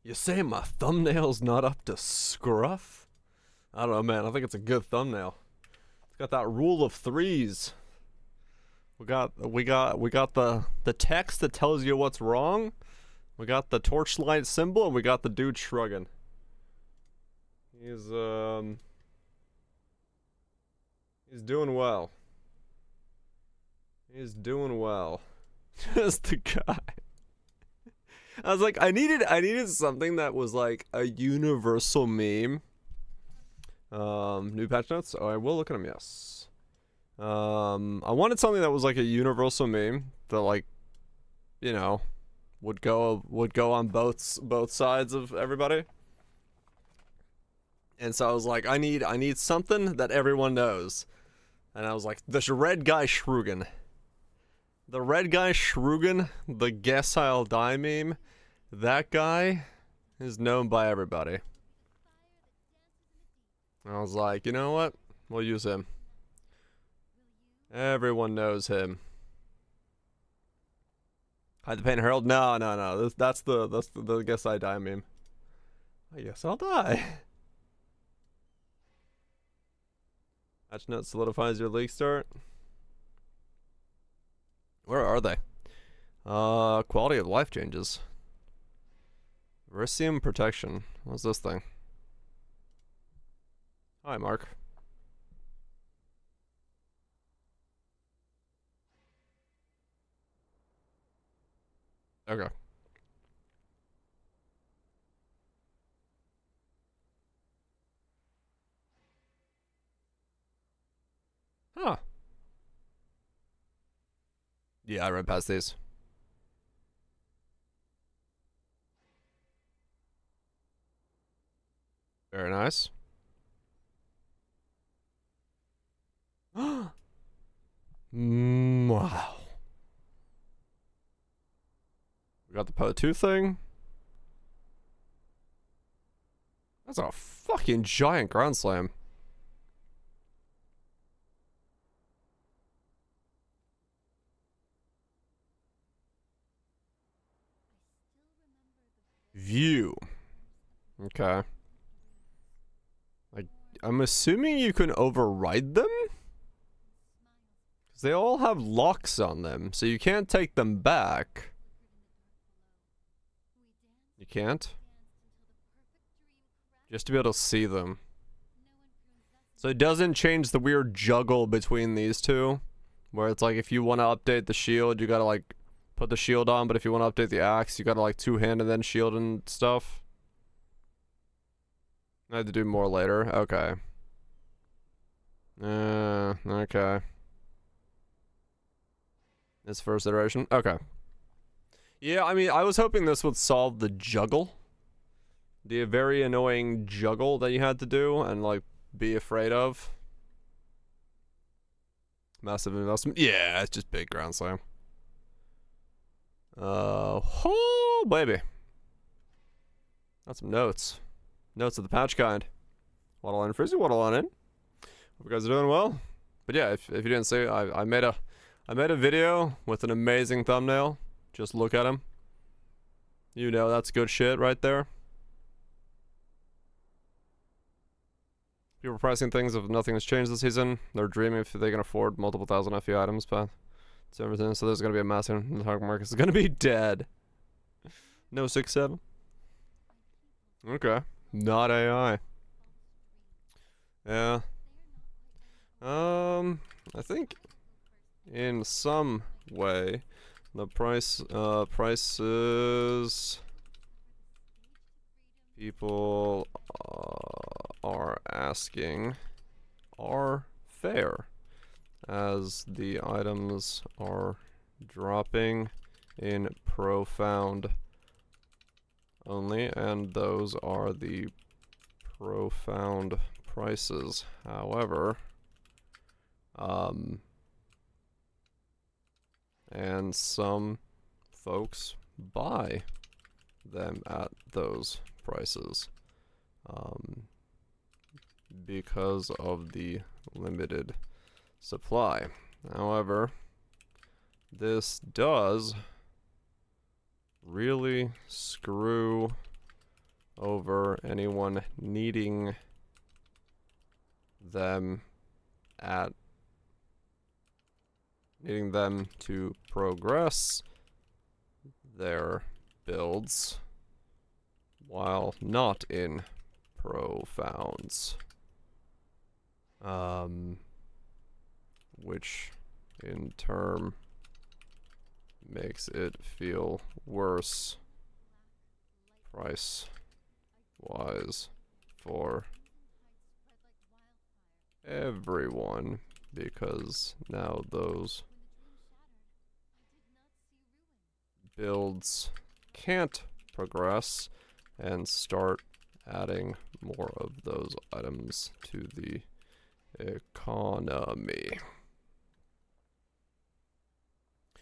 You say my thumbnail's not up to scruff? I don't know, man. I think it's a good thumbnail. It's got that rule of threes. We got the text that tells you what's wrong. We got the torchlight symbol, and we got the dude shrugging. He's doing well. He's doing well. Just the guy. I was like, I needed something that was like a universal meme. New patch notes? Oh, I will look at them, yes. I wanted something that was like a universal meme that, like, you know, would go on both sides of everybody. And so I was like, I need something that everyone knows. And I was like, the red guy Shrugen. The red guy Shrugen, the guess I'll die meme, that guy is known by everybody. I was like, you know what? We'll use him. Everyone knows him. Hide the Pain Herald? No. That's the guess I die meme. I guess I'll die. Patch note solidifies your league start. Where are they? Quality of life changes. Verisium protection. What's this thing? Hi, Mark. Okay. Huh. Yeah, I read past these. Very nice. Wow. We got the Po2 thing. That's a fucking giant ground slam. View. Okay. I'm assuming you can override them? Because they all have locks on them, so you can't take them back. You can't? Just to be able to see them. So it doesn't change the weird juggle between these two, where it's like if you want to update the shield, you gotta like put the shield on, but if you want to update the axe, you gotta like two-hand and then shield and stuff. I had to do more later. Okay. Okay. This first iteration. Okay. Yeah, I mean, I was hoping this would solve the juggle. The very annoying juggle that you had to do and, like, be afraid of. Massive investment. Yeah, it's just big ground slam. Oh, baby. Got some notes. Notes of the patch kind. Waddle in, Frizzy, waddle on in. Hope you guys are doing well. But yeah, if you didn't see, I made a video with an amazing thumbnail. Just look at him. You know that's good shit right there. People are pricing things if nothing has changed this season. They're dreaming if they can afford multiple thousand FE items, but it's everything. So there's gonna be a massive the target market is gonna be dead. No 6-7. Okay. Not AI. Yeah. I think in some way the prices people are asking are fair, as the items are dropping in profound only, and those are the profound prices. However, and some folks buy them at those prices because of the limited supply. However, this does really screw over anyone needing them to progress their builds while not in profounds. Which in turn makes it feel worse price wise for everyone, because now those builds can't progress and start adding more of those items to the economy.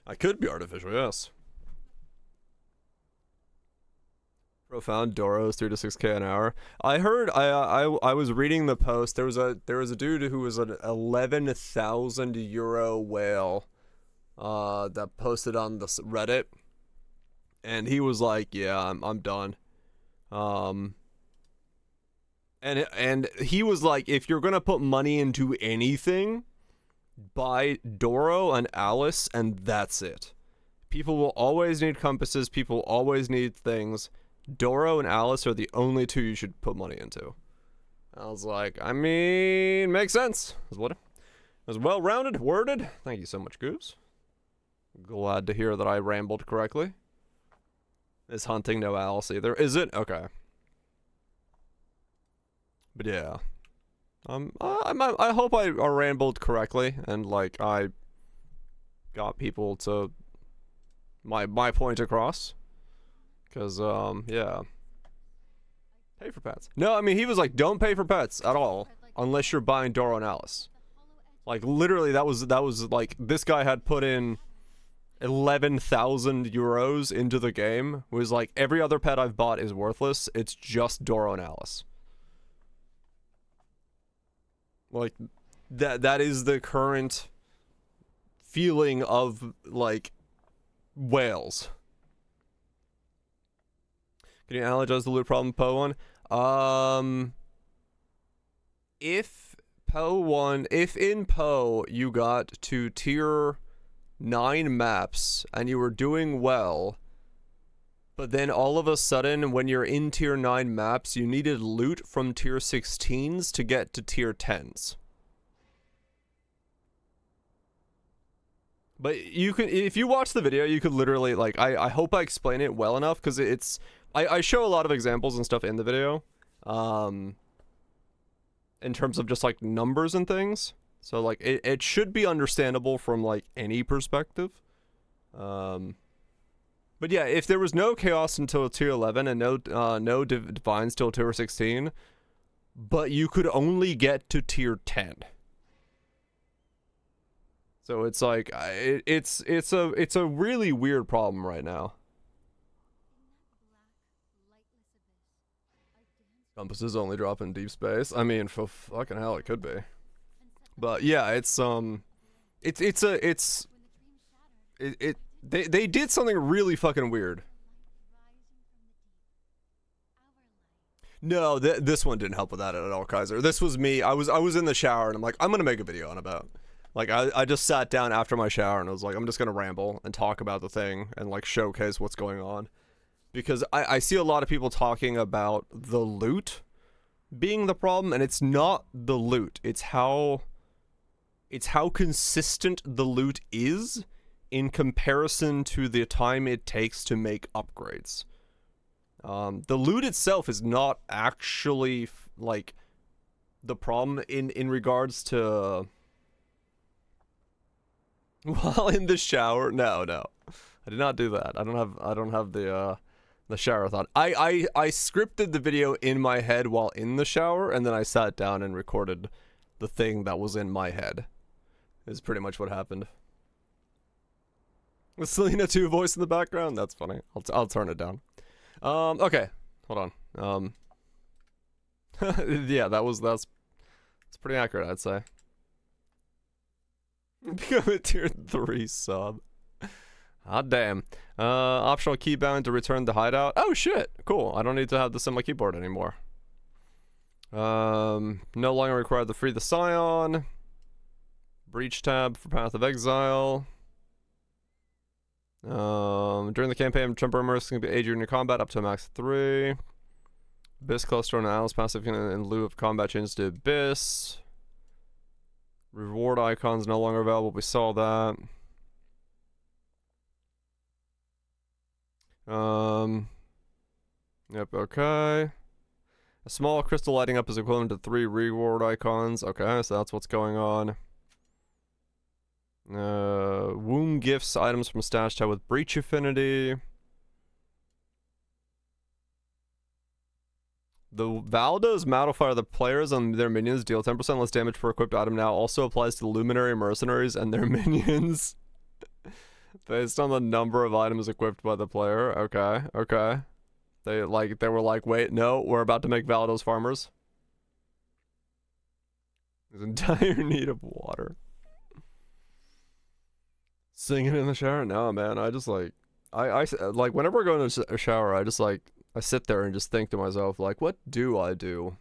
I could be artificial, yes. Profound Doros 3 to 6K an hour. I heard. I was reading the post. There was a dude who was an 11,000 euro whale, that posted on the Reddit, and he was like, "Yeah, I'm done." And he was like, "If you're gonna put money into anything, buy Doro and Alice, and that's it. People will always need compasses. People always need things. Doro and Alice are the only two you should put money into." I was like, I mean, makes sense. It was well-rounded, worded. Thank you so much, Goose. Glad to hear that I rambled correctly. Is hunting no Alice either? Is it? Okay. But yeah. I hope I rambled correctly and like I got people to my point across. Cause yeah. Pay for pets. No, I mean he was like, don't pay for pets at all unless you're buying Doro and Alice. Like literally that was like this guy had put in 11,000 euros into the game. It was like every other pet I've bought is worthless. It's just Doro and Alice. Like that is the current feeling of like whales. Can you analogize the loot problem Poe 1? If in Poe you got to tier 9 maps and you were doing well, but then all of a sudden when you're in tier 9 maps you needed loot from tier 16s to get to tier 10s. But you can, if you watch the video, you could literally, like, I hope I explain it well enough, because it's, I show a lot of examples and stuff in the video, in terms of just, like, numbers and things. So, like, it should be understandable from, like, any perspective. But yeah, if there was no chaos until tier 11 and no divines till tier 16, but you could only get to tier 10. So it's like it's a really weird problem right now. Compasses only drop in deep space. I mean, for fucking hell, it could be. But yeah, they did something really fucking weird. No, this one didn't help with that at all, Kaiser. This was me. I was in the shower and I'm like, I'm gonna make a video on about. Like, I just sat down after my shower and I was like, I'm just gonna ramble and talk about the thing and, like, showcase what's going on. Because I see a lot of people talking about the loot being the problem, and it's not the loot. It's how consistent the loot is in comparison to the time it takes to make upgrades. The loot itself is not actually, like, the problem in regards to... While in the shower? No. I did not do that. I don't have the shower thought. I scripted the video in my head while in the shower, and then I sat down and recorded the thing that was in my head. Is pretty much what happened. With Selena 2 voice in the background? That's funny. I'll turn it down. Okay. Hold on. Yeah, that's pretty accurate, I'd say. Become a tier 3 sub. Hot damn. Optional keybound to return the hideout. Oh shit, cool. I don't need to have this on my keyboard anymore. No longer required to free the Scion. Breach tab for Path of Exile. During the campaign, Temporary Immerse can be aid in your combat up to a max of 3. Abyss Cluster and Alice passive can, in lieu of combat, change to Abyss. Reward icons no longer available. We saw that. Yep, okay. A small crystal lighting up is equivalent to 3 reward icons. Okay, so that's what's going on. Wound gifts, items from stash tab with breach affinity. The Valdo's modifier the players and their minions deal 10% less damage per equipped item now also applies to the Luminary Mercenaries and their minions. Based on the number of items equipped by the player. Okay, okay. They were like, wait, no, we're about to make Valdo's farmers. There's in dire need of water. Singing in the shower? No, man. I just like, I like whenever I go into a shower, I just like, I sit there and just think to myself, like, what do I do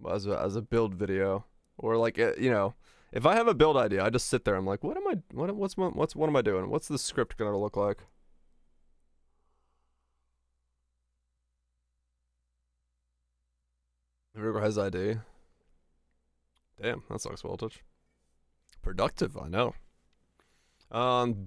as a build video, or like, you know, if I have a build idea, I just sit there. I'm like, what am I? What am I doing? What's the script gonna look like? Whoever has ID. Damn, that sucks voltage. Productive, I know.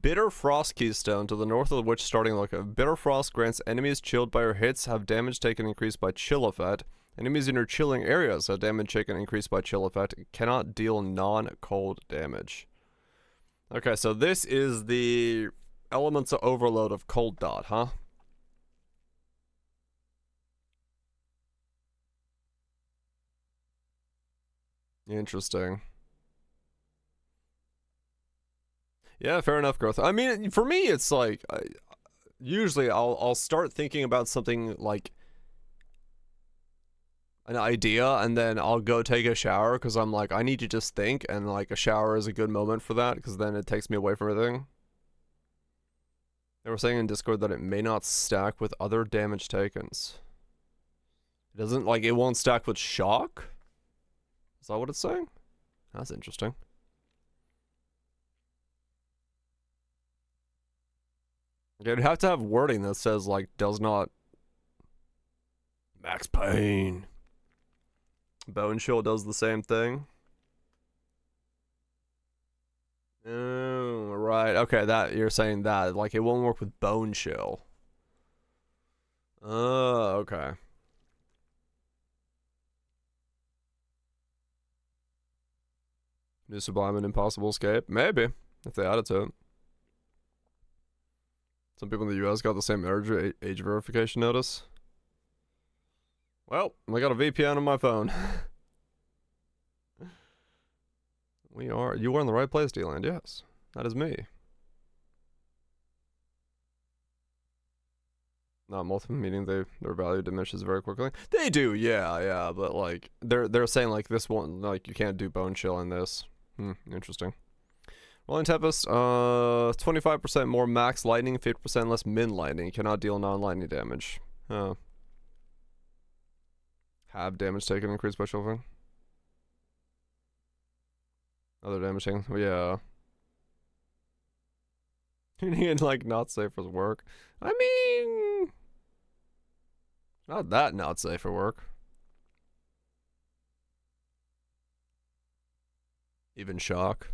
Bitter Frost Keystone to the north of the Witch starting look. Bitter Frost grants enemies chilled by your hits have damage taken increased by chill effect. Enemies in your chilling areas have damage taken increased by chill effect. Cannot deal non-cold damage. Okay, so this is the elements of overload of Cold Dot, huh? Interesting. Yeah, fair enough, growth. I mean, for me, it's like, usually I'll start thinking about something like an idea, and then I'll go take a shower because I'm like, I need to just think, and like a shower is a good moment for that because then it takes me away from everything. They were saying in Discord that it may not stack with other damage takens. It doesn't, like, it won't stack with shock? Is that what it's saying? That's interesting. You'd have to have wording that says, like, does not... Max pain. Bone Chill does the same thing. Oh, right. Okay, that you're saying that. Like, it won't work with Bone Chill. Oh, okay. New Sublime and Impossible Escape? Maybe, if they add it to it. Some people in the US got the same age verification notice. Well, I got a VPN on my phone. You are in the right place, D-Land, yes. That is me. Not multiple, meaning their value diminishes very quickly. They do, yeah, but like they're saying like this one, like you can't do Bone Chill in this. Interesting. Rolling Tempest, 25% more max lightning, 50% less min lightning. Cannot deal non-lightning damage. Have damage taken increased by shielding. Other damage taken, yeah. You need like not safe for work. I mean, not that not safe for work. Even shock.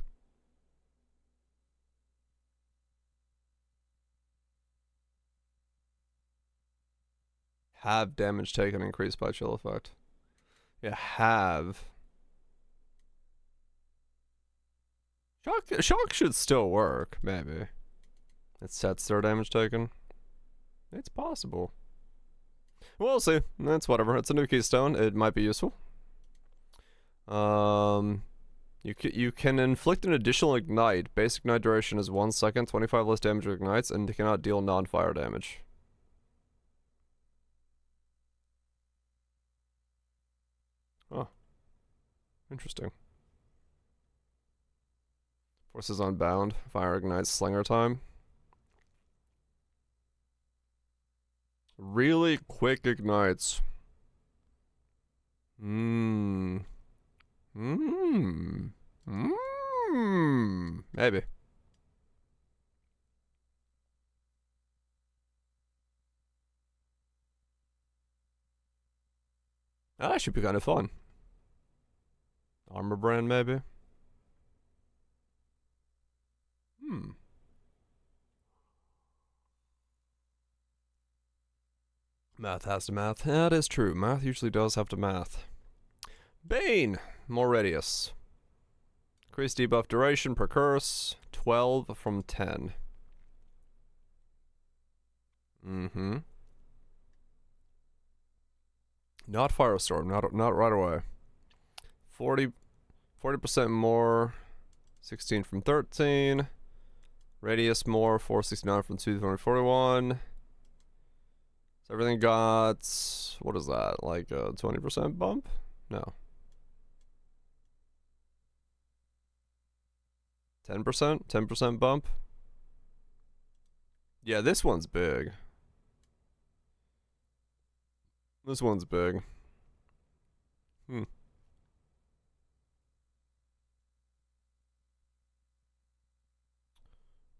Have damage taken increased by chill effect. Yeah, have. Shock should still work, maybe. It sets their damage taken. It's possible. We'll see. That's whatever. It's a new keystone. It might be useful. You can inflict an additional ignite. Basic ignite duration is 1 second, 25 less damage with ignites, and cannot deal non-fire damage. Oh. Interesting. Forces unbound. Fire ignites slinger time. Really quick ignites. Maybe. That should be kind of fun. Armor brand, maybe. Math has to math. That is true. Math usually does have to math. Bane. More radius. Increased debuff duration per curse. 12 from 10. Not Firestorm. Not right away. 40% more. 16 from 13. Radius more. 469 from 241. So everything got, what is that? Like a 20% bump? No. 10%? 10% bump? Yeah, this one's big. This one's big.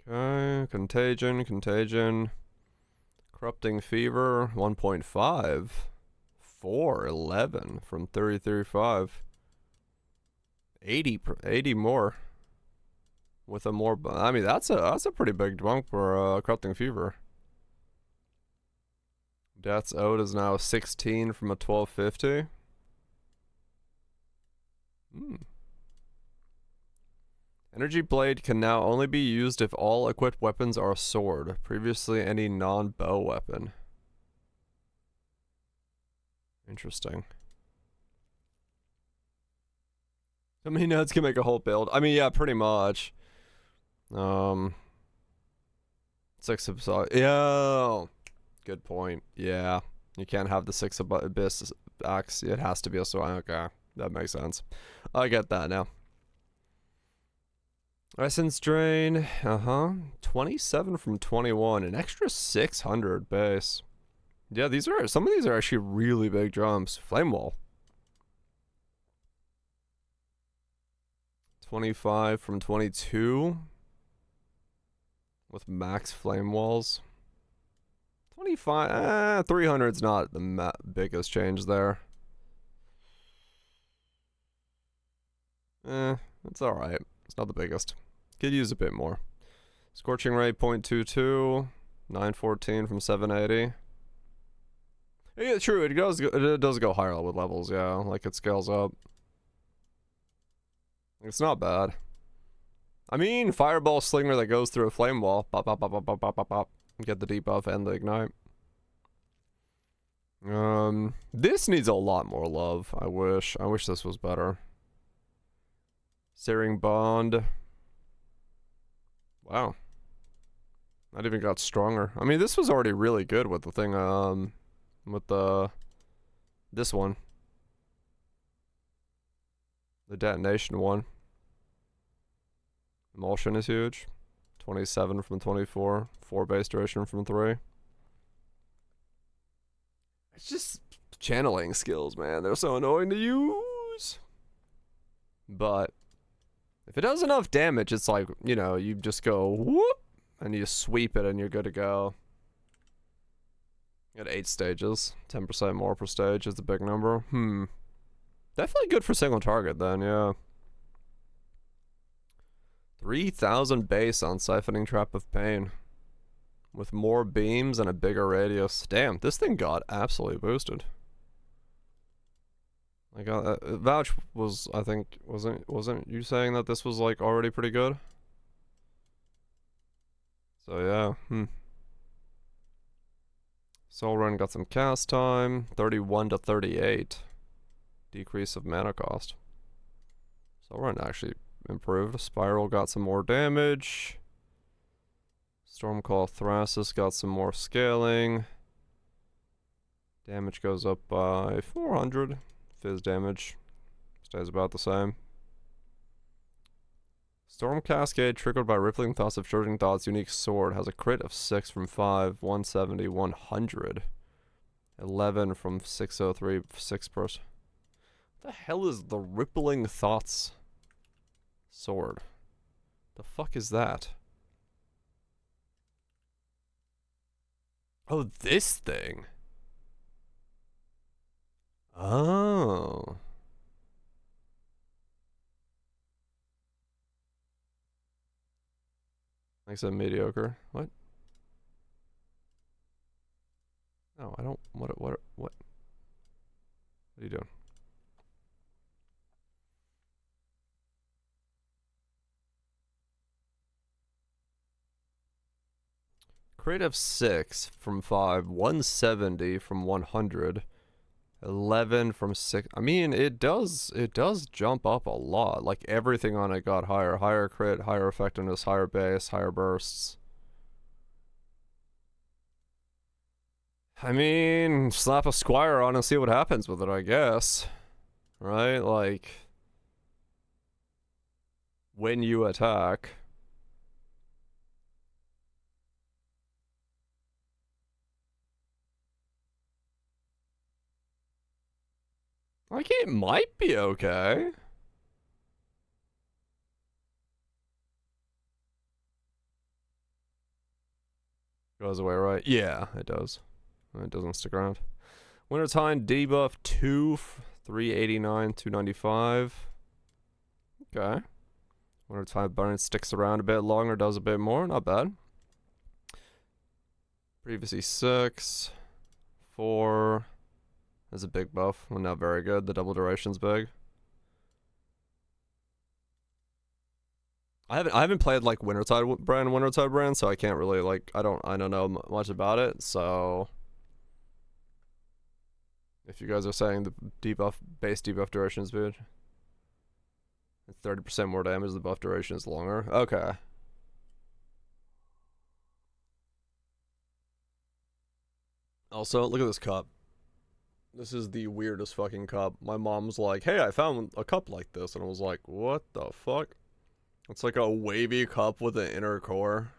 Okay, contagion. Corrupting fever, 1.5. 411 from 3035. 80 more. With a more, I mean, that's a pretty big bump for corrupting fever. Death's owed is now 16 from a 1250. Energy Blade can now only be used if all equipped weapons are a sword. Previously, any non-bow weapon. Interesting. How many nodes can make a whole build? I mean, yeah, pretty much. 6 abyss. Yeah. Good point. Yeah. You can't have the 6 abyss axe. It has to be a sword. Okay. That makes sense. I get that now. Essence drain, 27 from 21, an extra 600 base. Yeah, some of these are actually really big jumps. Flame wall. 25 from 22. With max flame walls. 25, 300's not the biggest change there. It's alright. It's not the biggest. Could use a bit more. Scorching Ray 0.22. 914 from 780. Yeah, true. It does go higher with levels, yeah. Like it scales up. It's not bad. I mean, fireball slinger that goes through a flame wall. Pop, pop, pop, pop, pop, pop, pop, pop. Get the debuff and the ignite. This needs a lot more love. I wish this was better. Searing Bond. Wow. That even got stronger. I mean, this was already really good with the thing, with this one. The detonation one. Emulsion is huge. 27 from 24. 4 base duration from 3. It's just channeling skills, man. They're so annoying to use. But if it does enough damage, it's like, you know, you just go whoop and you sweep it and you're good to go. You got 8 stages. 10% more per stage is a big number. Definitely good for single target then, yeah. 3,000 base on Siphoning Trap of Pain. With more beams and a bigger radius. Damn, this thing got absolutely boosted. Like, Vouch was, I think, wasn't you saying that this was, like, already pretty good? So, yeah, Soul Run got some cast time. 31 to 38. Decrease of mana cost. Soul Run actually improved. Spiral got some more damage. Stormcall Thrasis got some more scaling. Damage goes up by 400. Fizz damage stays about the same. Storm Cascade, triggered by Rippling Thoughts of Surging Thoughts, unique sword, has a crit of 6 from 5, 170, 100. 11 from 603, 6 person. What the hell is the Rippling Thoughts sword? The fuck is that? Oh, this thing. Oh. I said mediocre. What? No, I don't. What are you doing? Creative 6 from 5, 170 from 100, 11 from 6. I mean, it does jump up a lot. Like everything on it got higher. Higher crit, higher effectiveness, higher base, higher bursts. I mean, slap a Squire on and see what happens with it, I guess. Right? Like, when you attack. Like, it might be okay. Goes away, right? Yeah, it does. It doesn't stick around. Wintertime debuff 2, 389, 295. Okay. Wintertime burn sticks around a bit longer, does a bit more. Not bad. Previously 6, 4. That's a big buff. Well, not very good. The double duration's big. I haven't played like Wintertide brand, so I can't really like I don't know much about it. So if you guys are saying the base debuff duration is big, 30% more damage, the buff duration is longer. Okay. Also, look at this cup. This is the weirdest fucking cup. My mom's like, hey, I found a cup like this. And I was like, what the fuck? It's like a wavy cup with an inner core.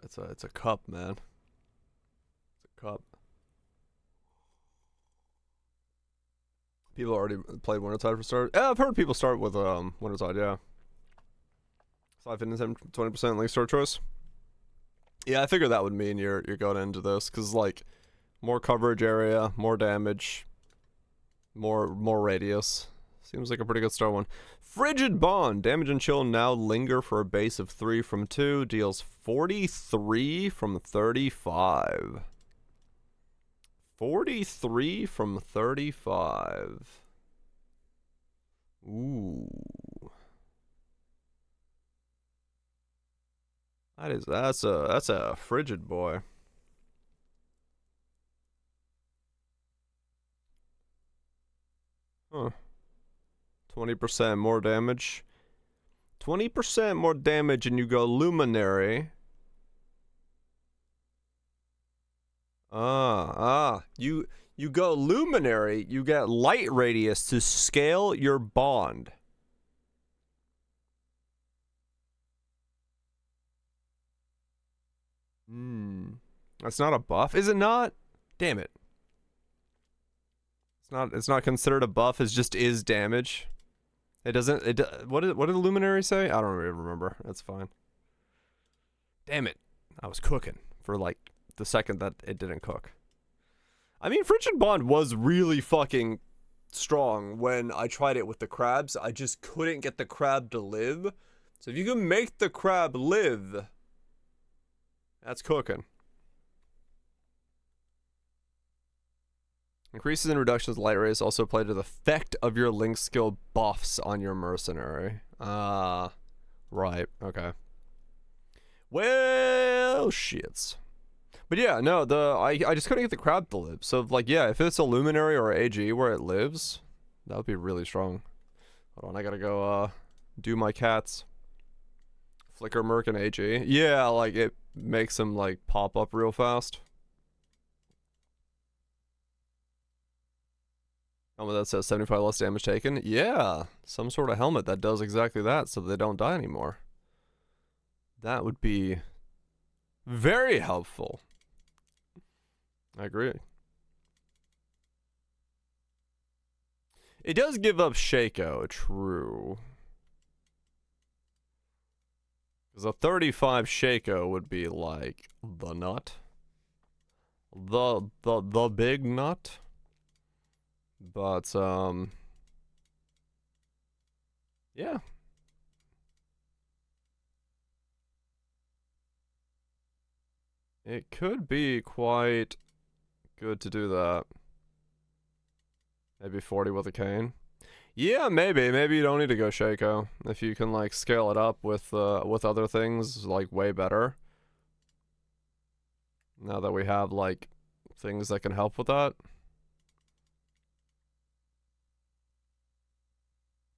It's a cup, man. It's a cup. People already played Wintertide for start. Yeah, I've heard people start with Wintertide, yeah. 5 and 10, 20% league start choice. Yeah, I figured that would mean you're going into this, because like more coverage area, more damage, more radius. Seems like a pretty good start one. Frigid Bond. Damage and chill now linger for a base of 3 from 2. Deals 43 from 35. 43 from 35. Ooh. That's a frigid boy. Huh. 20% more damage. 20% more damage and you go Luminary. You go Luminary, you get light radius to scale your bond. That's not a buff, is it not? Damn it. It's not considered a buff, it just is damage. It doesn't what did the Luminary say? I don't even remember. That's fine. Damn it. I was cooking for like the second that it didn't cook. I mean, Frigid Bond was really fucking strong when I tried it with the crabs. I just couldn't get the crab to live. So if you can make the crab live, that's cooking. Increases and reductions light rays also apply to the effect of your link skill buffs on your mercenary. Right, okay. Well, shits. But yeah, no, I just couldn't get the crab to live. So like, yeah, if it's a Luminary or AG where it lives, that would be really strong. Hold on, I gotta go do my cats. Flicker Merc and AG. Yeah, like it makes them like pop up real fast. Helmet that says 75 less damage taken. Yeah, some sort of helmet that does exactly that so they don't die anymore. That would be very helpful. I agree. It does give up Shaco, true. Because a 35 Shaco would be like the nut. The big nut. But, yeah. It could be quite good to do that. Maybe 40 with a cane. Yeah, maybe. Maybe you don't need to go Shaco. If you can, like, scale it up with other things, like, way better. Now that we have, like, things that can help with that.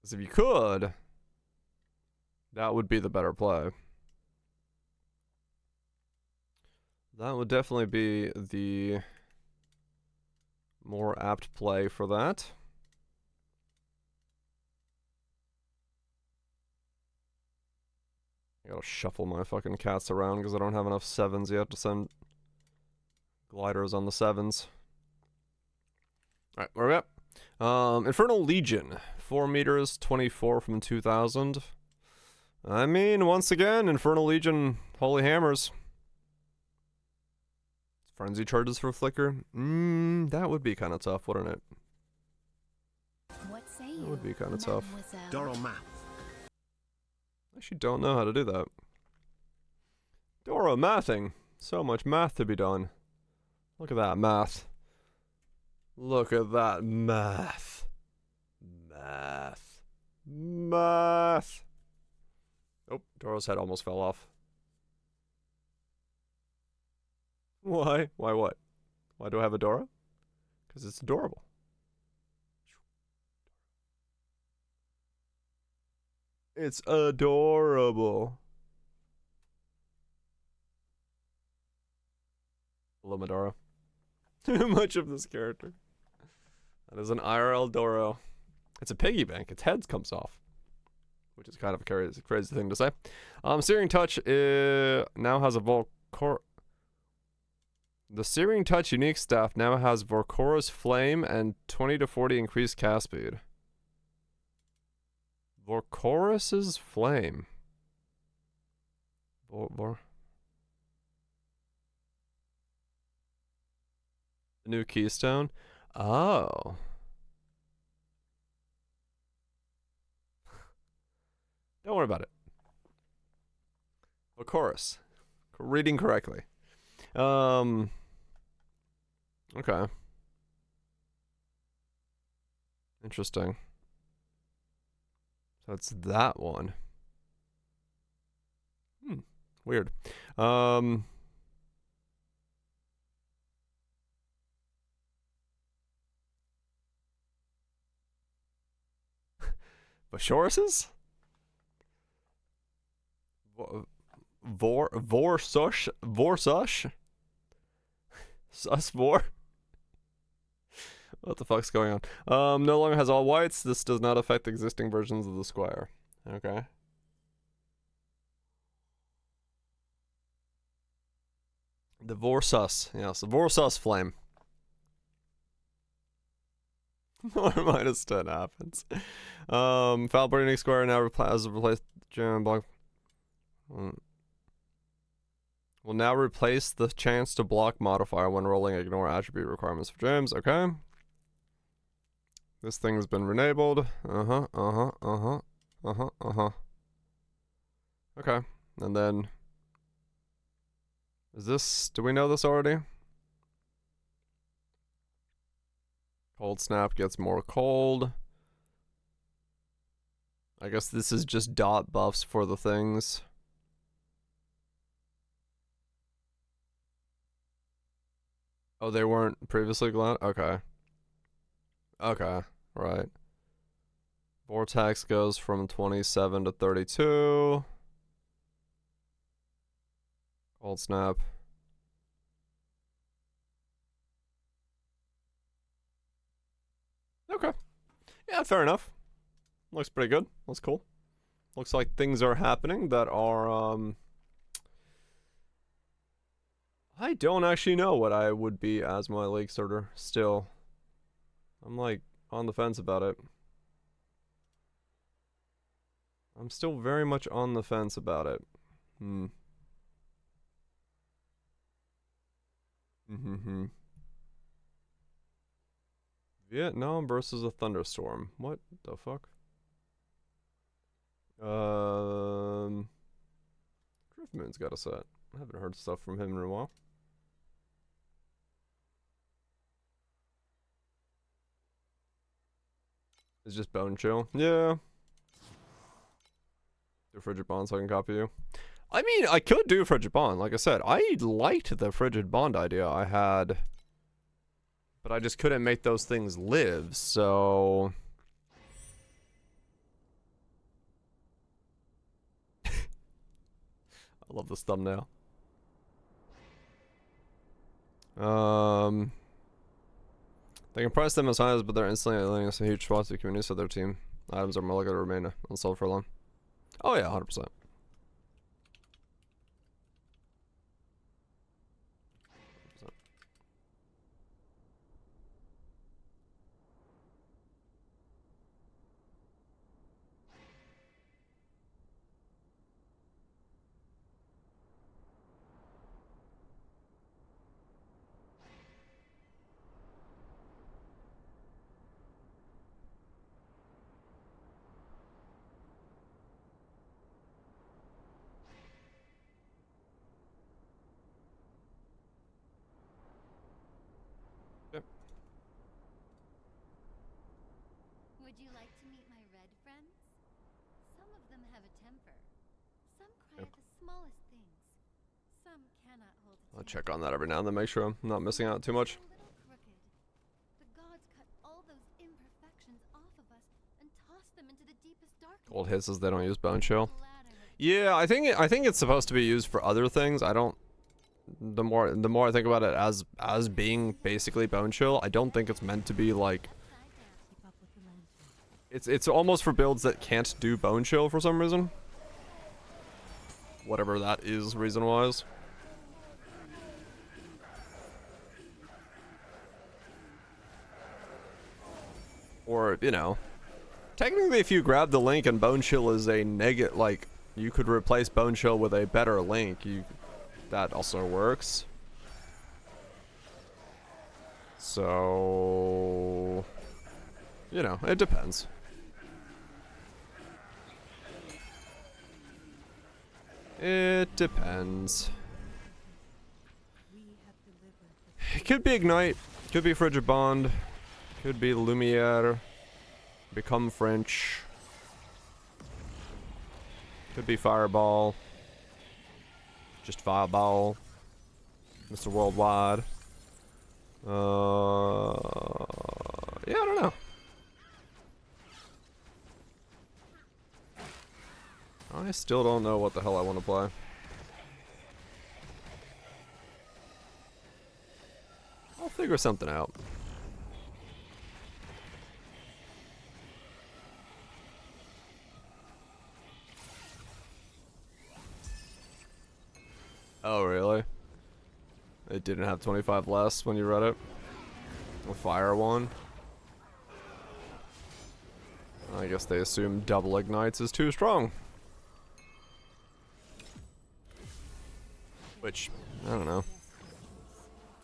Because if you could, that would be the better play. That would definitely be the more apt play for that. I gotta shuffle my fucking cats around because I don't have enough 7s yet to send gliders on the 7s. Alright, where are we at? Infernal Legion. 4 meters, 24 from 2000. I mean, once again, Infernal Legion, holy hammers. Frenzy charges for Flicker? That would be kind of tough, wouldn't it? What say you? That would be kind of tough. Doro math. I actually don't know how to do that. Doro mathing. So much math to be done. Look at that math. Look at that math. Math. Math. Oh, Doro's head almost fell off. Why? Why what? Why do I have a Dora? Because it's adorable. It's adorable. Hello, Madara. Too much of this character. That is an IRL Doro. It's a piggy bank. Its head comes off. Which is kind of a crazy thing to say. Searing Touch now has a Volcor... The Searing Touch unique staff now has Vorcorus Flame and 20 to 40 increased cast speed. Vorcorus's Flame. The new keystone? Oh. Don't worry about it. Vorcorus. Reading correctly. Okay. Interesting. So it's that one. Weird. Voshoruses? Vorsush? Susvor? What the fuck's going on? No longer has all whites. This does not affect existing versions of the Squire. Okay. The Vorsus. Yes, the Vorsus Flame. Or -10 happens. Foul Burning Squire now has replaced Gem Block. Will now replace the chance to block modifier when rolling ignore attribute requirements for gems. Okay. This thing's been enabled. Okay. And then is this, do we know this already? Cold Snap gets more cold. I guess this is just dot buffs for the things. Oh, they weren't previously glad? Okay. Okay, right. Vortex goes from 27 to 32. Cold Snap. Okay. Yeah, fair enough. Looks pretty good. Looks cool. Looks like things are happening that are, I don't actually know what I would be as my league starter still. I'm like on the fence about it. I'm still very much on the fence about it. Vietnam versus a thunderstorm. What the fuck? Driftmoon's got a set. I haven't heard stuff from him in a while. It's just bone chill. Yeah. Do frigid bond so I can copy you. I mean, I could do frigid bond. Like I said, I liked the frigid bond idea I had, but I just couldn't make those things live. So I love this thumbnail. They can price them as high as, but they're instantly alienating some huge spots to the community, so their team items are more likely to remain unsold for long. Oh yeah, 100%. Would you like to meet my red friends? Some of them have a temper. Some cry at the smallest things. Some cannot hold a I'll check on that every now and then, make sure I'm not missing out too much. A little crooked. The gods cut all those imperfections off of us and tossed them into the deepest darkness. Gold hisses they don't use bone chill. Yeah, I think it's supposed to be used for other things. I don't. The more I think about it as being basically bone chill, I don't think it's meant to be like. It's almost for builds that can't do bone chill for some reason. Whatever that is reason-wise. Or, you know, technically if you grab the link and bone chill is a negative, like, you could replace bone chill with a better link, that also works. So, you know, it depends. It depends. It could be Ignite, could be Frigid Bond, could be Lumiere, Become French, could be Fireball, just Fireball, Mr. Worldwide. Yeah, I don't know. I still don't know what the hell I want to play. I'll figure something out. Oh, really? It didn't have 25 less when you read it? A fire one? I guess they assume double ignites is too strong. Which, I don't know.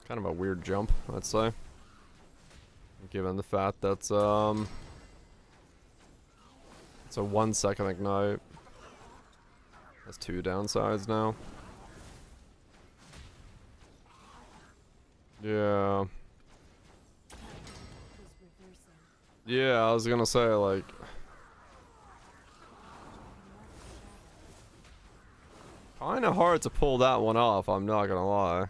Kind of a weird jump, I'd say. Given the fact that, it's a 1 second ignite. That's 2 downsides now. Yeah. Yeah, I was gonna say, like... Kinda hard to pull that one off, I'm not gonna lie.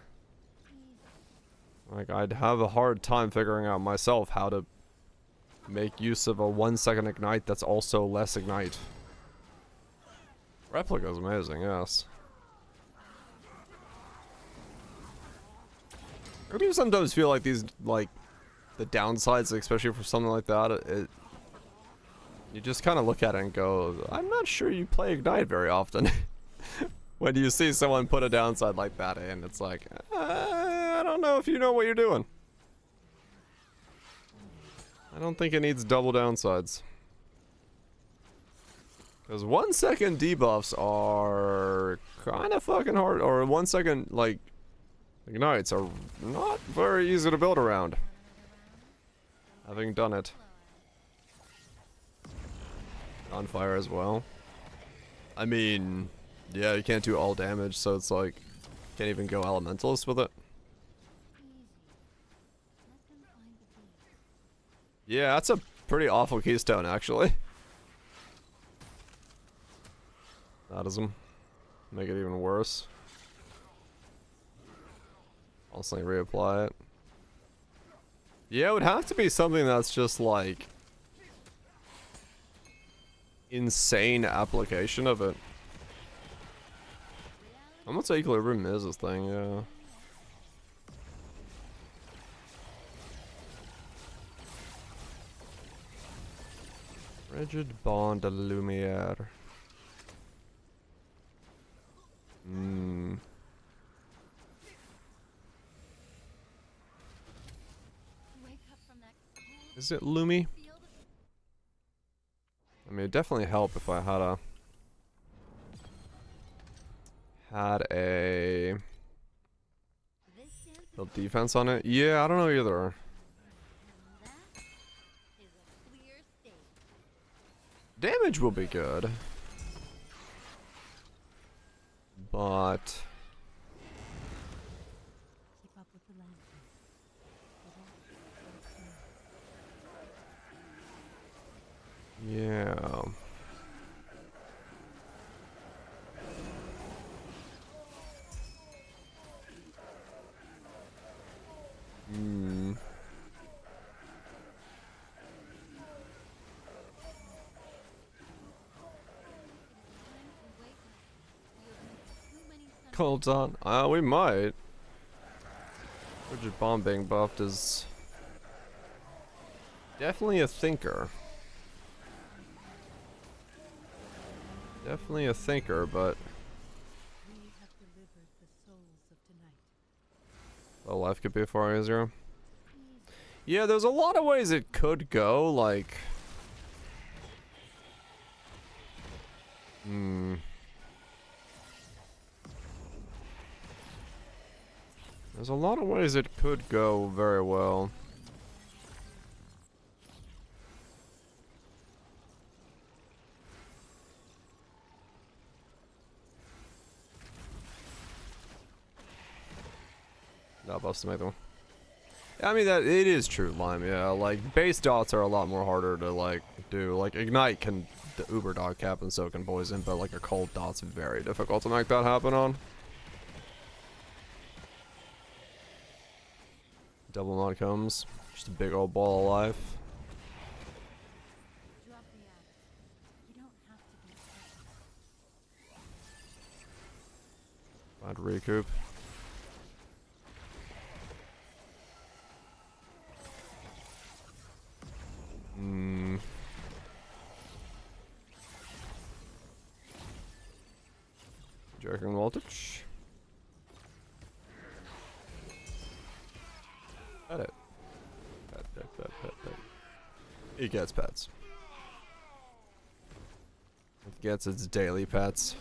Like, I'd have a hard time figuring out myself how to make use of a 1 second ignite that's also less ignite. Replica's amazing, yes. I do sometimes feel like these, like, the downsides, especially for something like that, you just kind of look at it and go, I'm not sure you play Ignite very often. When you see someone put a downside like that in, it's like, I don't know if you know what you're doing. I don't think it needs double downsides. Because 1 second debuffs are kind of fucking hard, or 1 second, like, ignites are not very easy to build around. Having done it. On fire as well. I mean, yeah, you can't do all damage, so it's like, can't even go elementalist with it. Yeah, that's a pretty awful keystone, actually. That doesn't make it even worse. Constantly reapply it. Yeah, it would have to be something that's just like insane application of it. I'm gonna say equilibrium is this thing, yeah. Rigid bond de lumiere. Is it Lumi? I mean, it'd definitely help if I had a build defense on it. Yeah, I don't know either. Damage will be good, but yeah. Cold on. We might. Rigid bomb being buffed is definitely a thinker. Definitely a thinker, but well, life could be far easier. Yeah, there's a lot of ways it could go, like there's a lot of ways it could go very well. Not buffs to make them. I mean, that it is true, Lime. Yeah, like base dots are a lot more harder to like do. Like ignite can the uber dot cap and so can poison, but like a cold dot's very difficult to make that happen on. Double mod comes, just a big old ball of life. I'd recoup. Jerking voltage. Pet it. Pet. It gets pets. It gets its daily pets.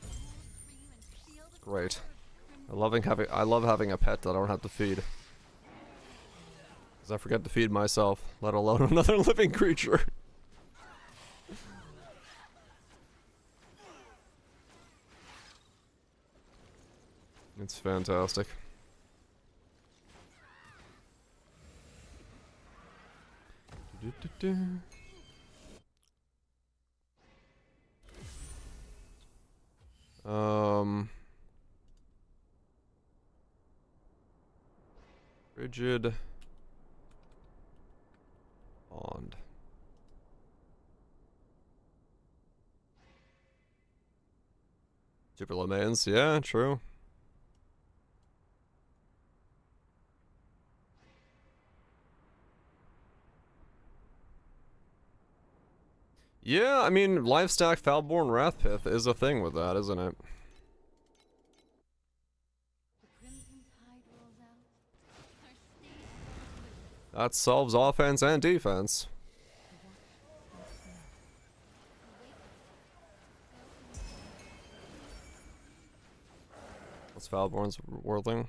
It's great. I love having a pet that I don't have to feed. Because I forget to feed myself, let alone another living creature. It's fantastic. Rigid bond. Super low mains, yeah, true. Yeah, I mean, Lifestack Foulborn Wrathpith is a thing with that, isn't it? That solves offense and defense. What's Falborn's worldling?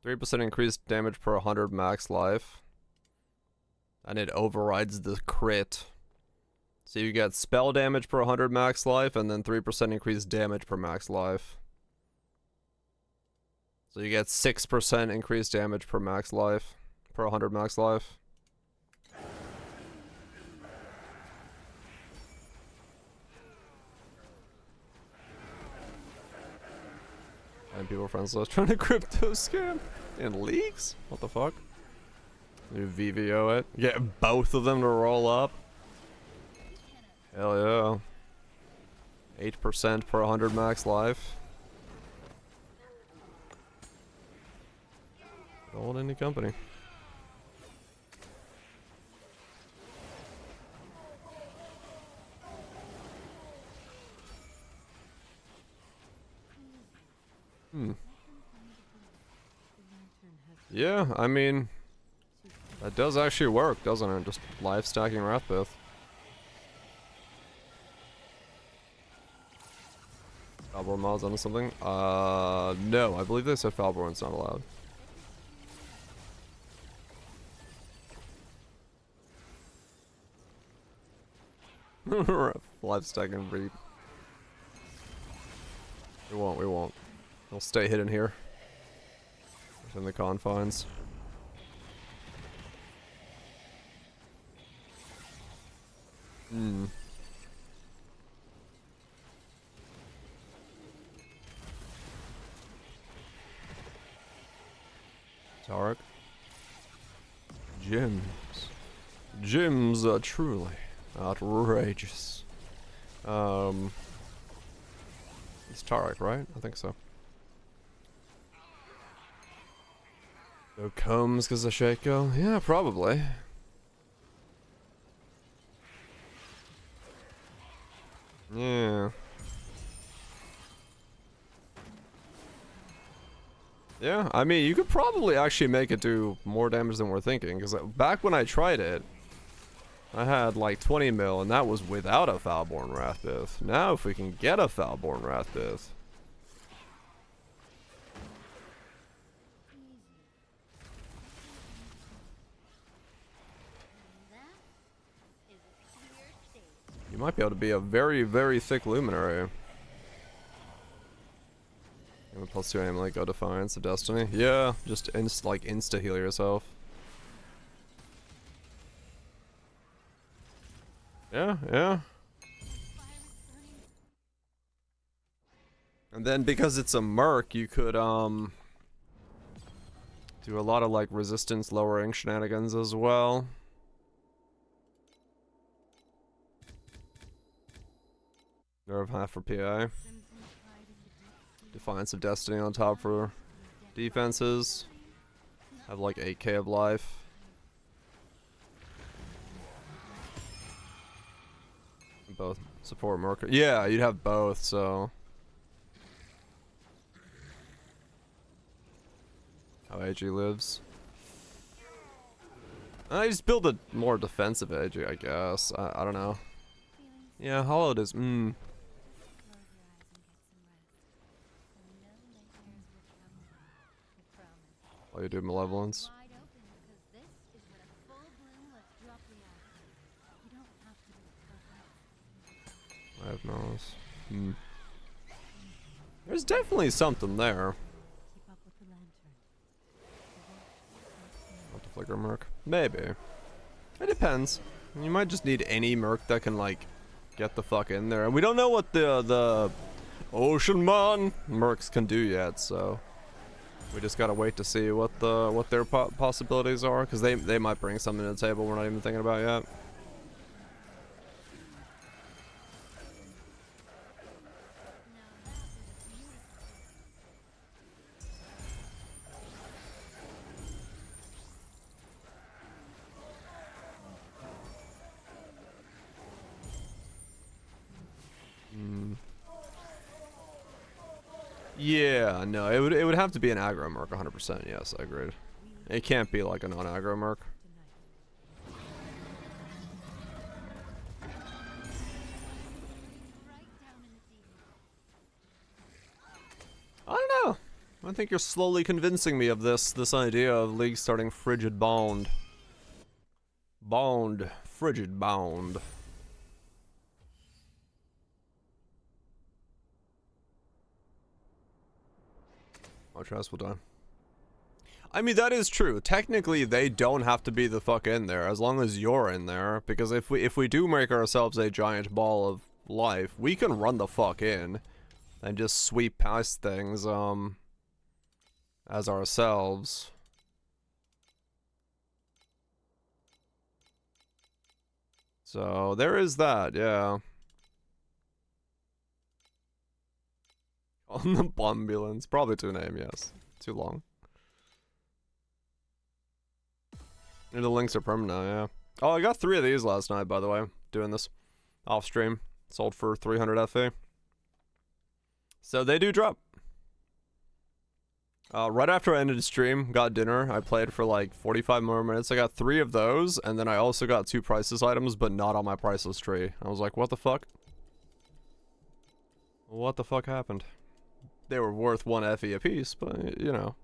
%3 increased damage per 100 max life. And it overrides the crit. So you get spell damage per 100 max life, and then 3% increased damage per max life. So you get 6% increased damage per max life, per 100 max life. And people friends list trying to crypto scam in leagues? What the fuck? You VVO it. Get both of them to roll up. Hell yeah. 8% per 100 max life. Old indie company. Yeah, I mean, that does actually work, doesn't it? Just live stacking Wrathpith. Falborn mods onto something? No, I believe they said Falborn's not allowed. Live stacking Reap. We won't. We'll stay hidden here. Within the confines. Tarek. Gyms are truly outrageous. It's Tarek, right? I think so. No combs because of Shaco? Yeah, probably. Yeah. Yeah, I mean, you could probably actually make it do more damage than we're thinking, because back when I tried it, I had like 20 mil, and that was without a Falborn Wrathpith. Now if we can get a Falborn Wrathpith... You might be able to be a very, very thick Luminary. And +2 aim, like, go Defiance of Destiny. Yeah, just insta heal yourself. Yeah, yeah. And then because it's a merc, you could, do a lot of, like, resistance lowering shenanigans as well. Nerve half for PI. Defiance of Destiny on top for defenses. Have like 8k of life. Both support Merc. Yeah, you'd have both, so. How AG lives. I just build a more defensive AG, I guess. I don't know. Yeah, Hollowed is. While you do Malevolence. I have nose. There's definitely something there. Not the Flicker Merc. Maybe. It depends. You might just need any Merc that can, like, get the fuck in there. And we don't know what the Ocean Man Mercs can do yet, so we just gotta wait to see what their possibilities are, because they might bring something to the table we're not even thinking about yet. Yeah, no, it would have to be an aggro merc 100%. Yes, I agreed. It can't be like a non-aggro merc. Right down in the deep. I don't know. I think you're slowly convincing me of this idea of League starting frigid bound. Frigid bound. Oh, Trask will die. I mean, that is true. Technically, they don't have to be the fuck in there as long as you're in there. Because if we do make ourselves a giant ball of life, we can run the fuck in and just sweep past things as ourselves. So there is that, yeah. On the Bombulance, probably too name, yes. Too long. And the links are permanent now, yeah. Oh, I got 3 of these last night, by the way. Doing this off stream. Sold for 300 FA. So they do drop. Right after I ended the stream, got dinner. I played for like 45 more minutes. I got 3 of those, and then I also got 2 priceless items, but not on my priceless tree. I was like, what the fuck? What the fuck happened? They were worth 1 FE a piece, but, you know.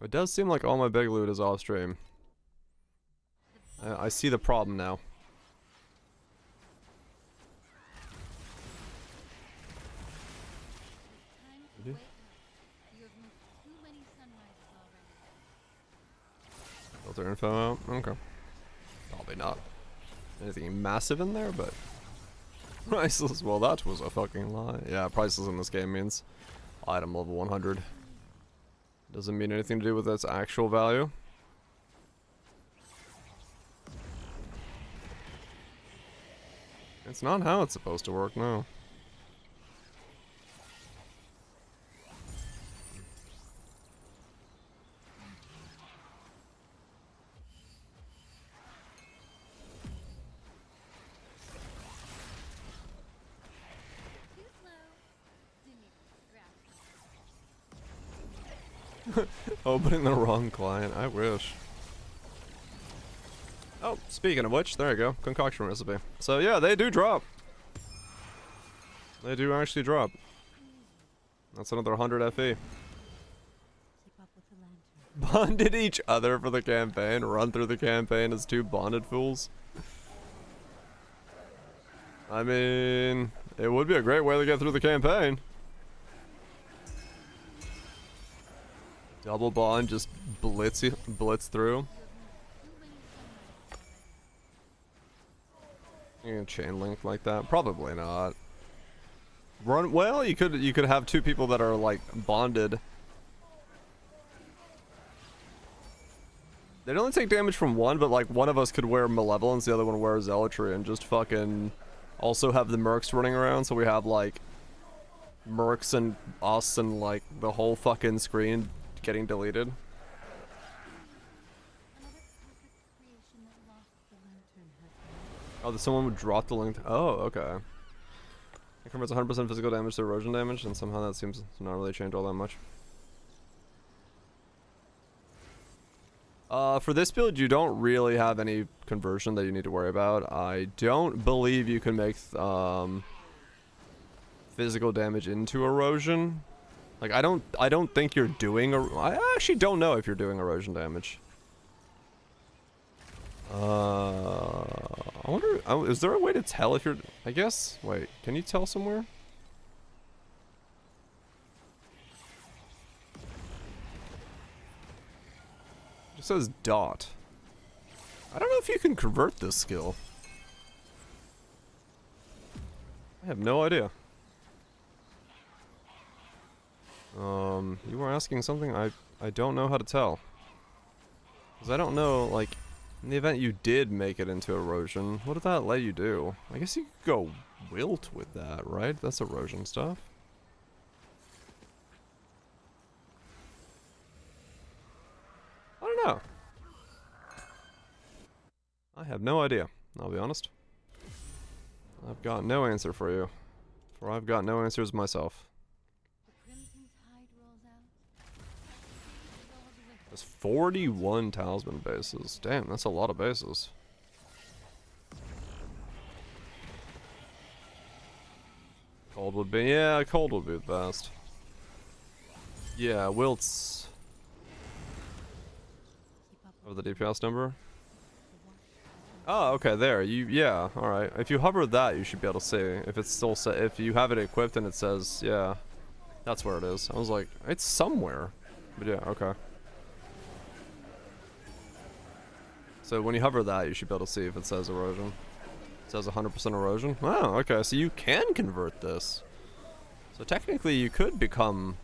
It does seem like all my big loot is off stream. I see the problem now. Time to wake up. You have missed too many sunrises already. Filter info out? Okay. Probably not anything massive in there, but... Priceless, well that was a fucking lie. Yeah, priceless in this game means item level 100. Doesn't mean anything to do with its actual value. It's not how it's supposed to work, no. Too slow. Didn't grasp. Opening the wrong client, I wish. Oh, speaking of which, there you go. Concoction recipe. So yeah, they do drop. They do actually drop. That's another 100 FE. Keep up with the lantern. Bonded each other for the campaign. Run through the campaign as 2 bonded fools. I mean, it would be a great way to get through the campaign. Double bond, just blitz through. You can chain link like that? Probably not. Run well, you could have 2 people that are like bonded. They'd only take damage from one, but like one of us could wear Malevolence, the other one wear Zealotry, and just fucking also have the mercs running around, so we have like mercs and us and like the whole fucking screen getting deleted. Another perfect creation that lost the lantern has been. Oh, someone would drop the link. Oh, okay. It converts 100% physical damage to erosion damage, and somehow that seems to not really change all that much. For this build, you don't really have any conversion that you need to worry about. I don't believe you can make physical damage into erosion. Like, I don't think you're doing I actually don't know if you're doing erosion damage. I wonder, is there a way to tell if you're, I guess, wait, can you tell somewhere? It says dot. I don't know if you can convert this skill. I have no idea. You were asking something I don't know how to tell. Because I don't know, like, in the event you did make it into erosion, what did that let you do? I guess you could go wilt with that, right? That's erosion stuff. I don't know. I have no idea, I'll be honest. I've got no answer for you. For I've got no answers myself. There's 41 talisman bases. Damn, that's a lot of bases. Cold would be, yeah, cold would be the best. Yeah, wilts. Of the DPS number. Oh, okay, there. Yeah, all right. If you hover that, you should be able to see. If it's still set, if you have it equipped and it says, yeah, that's where it is. I was like, it's somewhere, but yeah, okay. So when you hover that, you should be able to see if it says erosion. It says 100% erosion. Oh, okay. So you can convert this. So technically, you could become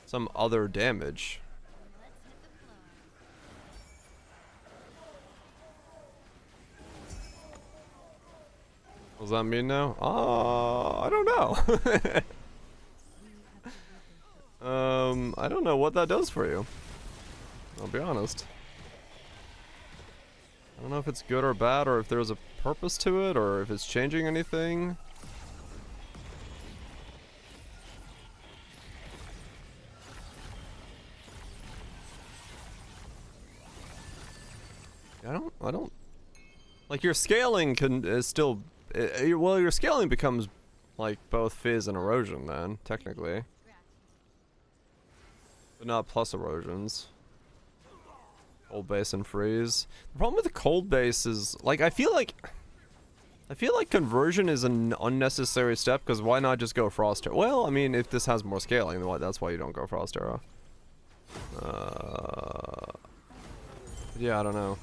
some other damage. What does that mean now? I don't know. I don't know what that does for you. I'll be honest. I don't know if it's good or bad, or if there's a purpose to it, or if it's changing anything. I don't like your scaling is still well, your scaling becomes like both fizz and erosion then technically, but not plus erosions. Cold base and freeze. The problem with the cold base is like I feel like conversion is an unnecessary step, because why not just go frost arrow? Well, I mean, if this has more scaling, then that's why you don't go frost arrow. Yeah, I don't know.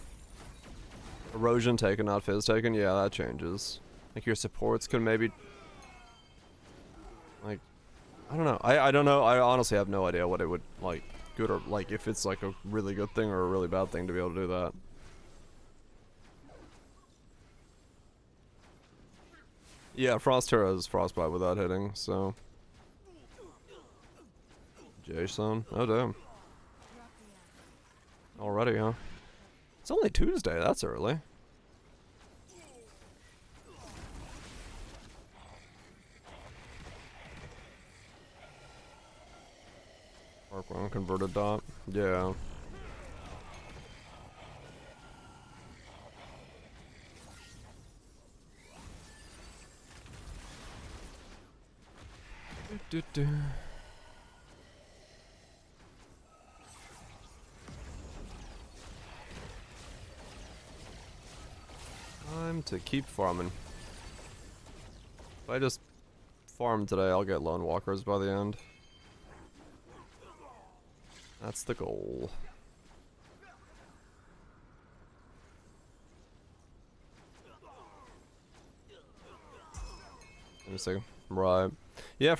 Erosion taken, not fizz taken. Yeah, that changes. Like your supports could maybe, like, I don't know. I don't know. I honestly have no idea what it would like, good or like if it's like a really good thing or a really bad thing to be able to do that. Yeah, frost terror is frostbite without hitting. So, Jason. Oh damn. Already, huh? It's only Tuesday, that's early. Mark one converted dot. Yeah. Time to keep farming. If I just farm today, I'll get lone walkers by the end. That's the goal. Let me see. Right. Yeah,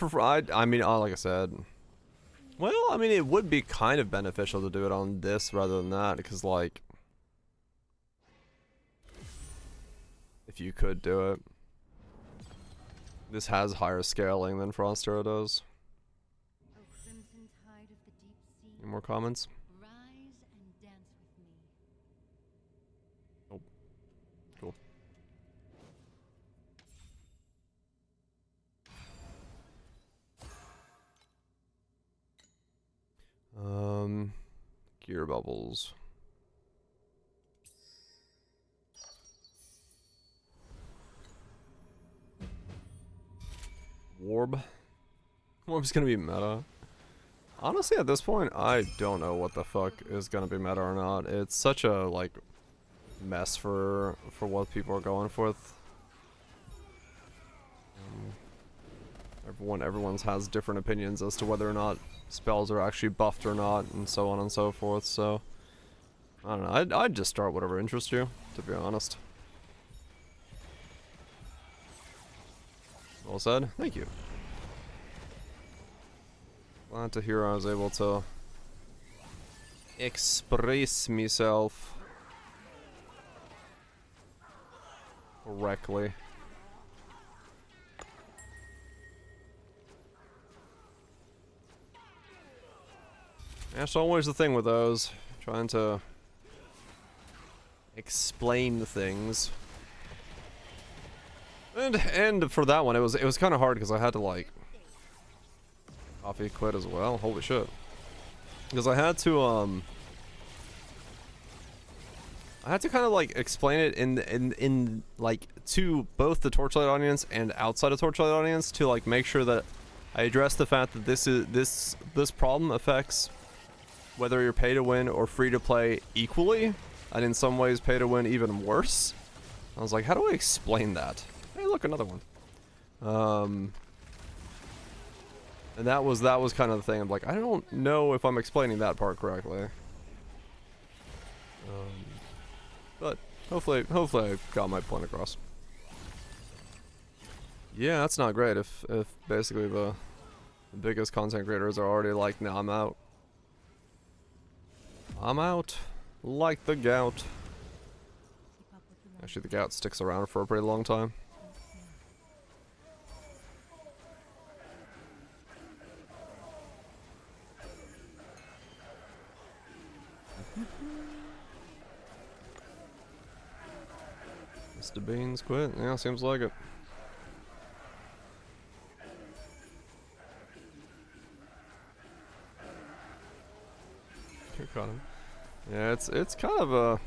I mean, like I said. Well, I mean, it would be kind of beneficial to do it on this rather than that, because, like, if you could do it. This has higher scaling than Frost Arrow does. Any more comments? Rise and dance with me. Oh, cool. Gear bubbles. Warb's gonna be meta. Honestly, at this point, I don't know what the fuck is gonna be meta or not. It's such a, like, mess for what people are going for. Everyone's has different opinions as to whether or not spells are actually buffed or not, and so on and so forth, so I don't know. I'd just start whatever interests you, to be honest. Well said. Thank you. Glad to hear I was able to express myself correctly. That's always the thing with those. Trying to explain things. And for that one, it was kind of hard because I had to, like, Coffee quit as well. Holy shit. Because I had to kind of like explain it in like to both the Torchlight audience and outside of Torchlight audience to like make sure that I address the fact that this problem affects whether you're pay to win or free to play equally, and in some ways pay to win even worse. I was like, how do I explain that? Hey, look, another one. And that was kind of the thing. I'm like, I don't know if I'm explaining that part correctly. But hopefully I got my point across. Yeah, that's not great if basically the biggest content creators are already like, nah, I'm out. I'm out. Like the gout. Actually, the gout sticks around for a pretty long time. Mr. Beans quit? Yeah, seems like it. You caught him. Yeah, it's kind of a...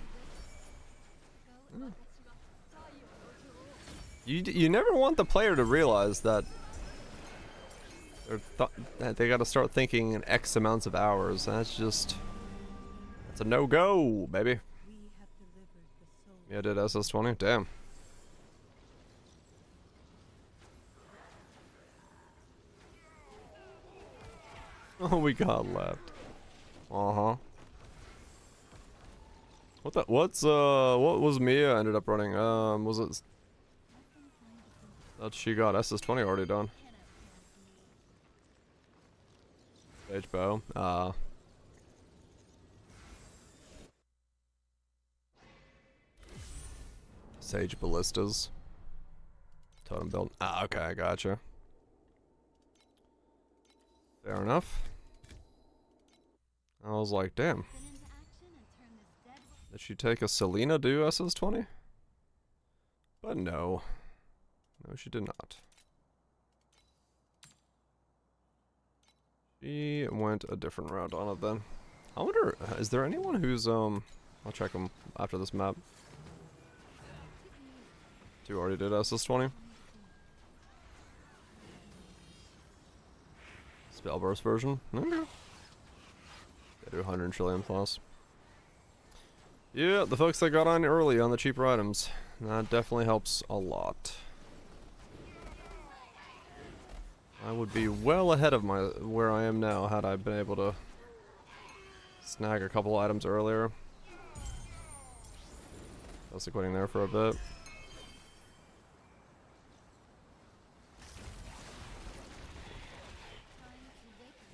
You never want the player to realize that that they gotta start thinking in X amounts of hours. That's a no-go, baby. Yeah, I did SS20. Damn. Oh, we got left. Uh-huh. What was Mia ended up running? Was it that she got SS20 already done? Sage bow. Sage ballistas. Totem build. Ah, okay, I gotcha. Fair enough. I was like, damn. Did she take a Selena do SS20? But no. No, she did not. She went a different route on it then. I wonder, is there anyone who's, I'll check them after this map. Two already did SS20. Spellburst version. Okay. They do 100 trillion plus. Yeah, the folks that got on early on the cheaper items. That definitely helps a lot. I would be well ahead of where I am now had I been able to snag a couple items earlier. I was quitting there for a bit.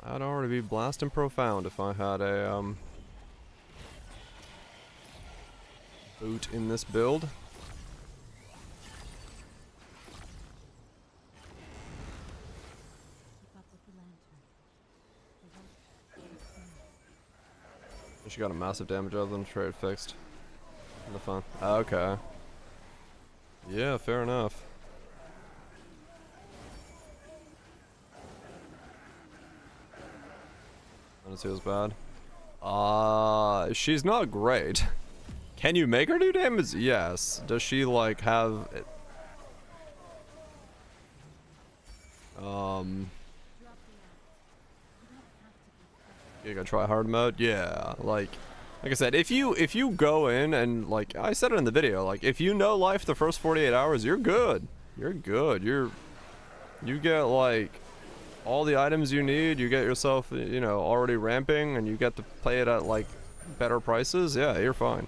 I'd already be blasting profound if I had a boot in this build. She got a massive damage out of them, trade fixed. In the fun. Okay. Yeah, fair enough. I don't see it was bad. She's not great. Can you make her do damage? Yes. Does she like have it? You gotta try hard mode? Yeah, like I said, if you go in and like I said it in the video, like if you know life the first 48 hours, you're good. You're good. You get like all the items you need, you get yourself, you know, already ramping and you get to play it at like better prices. Yeah, you're fine.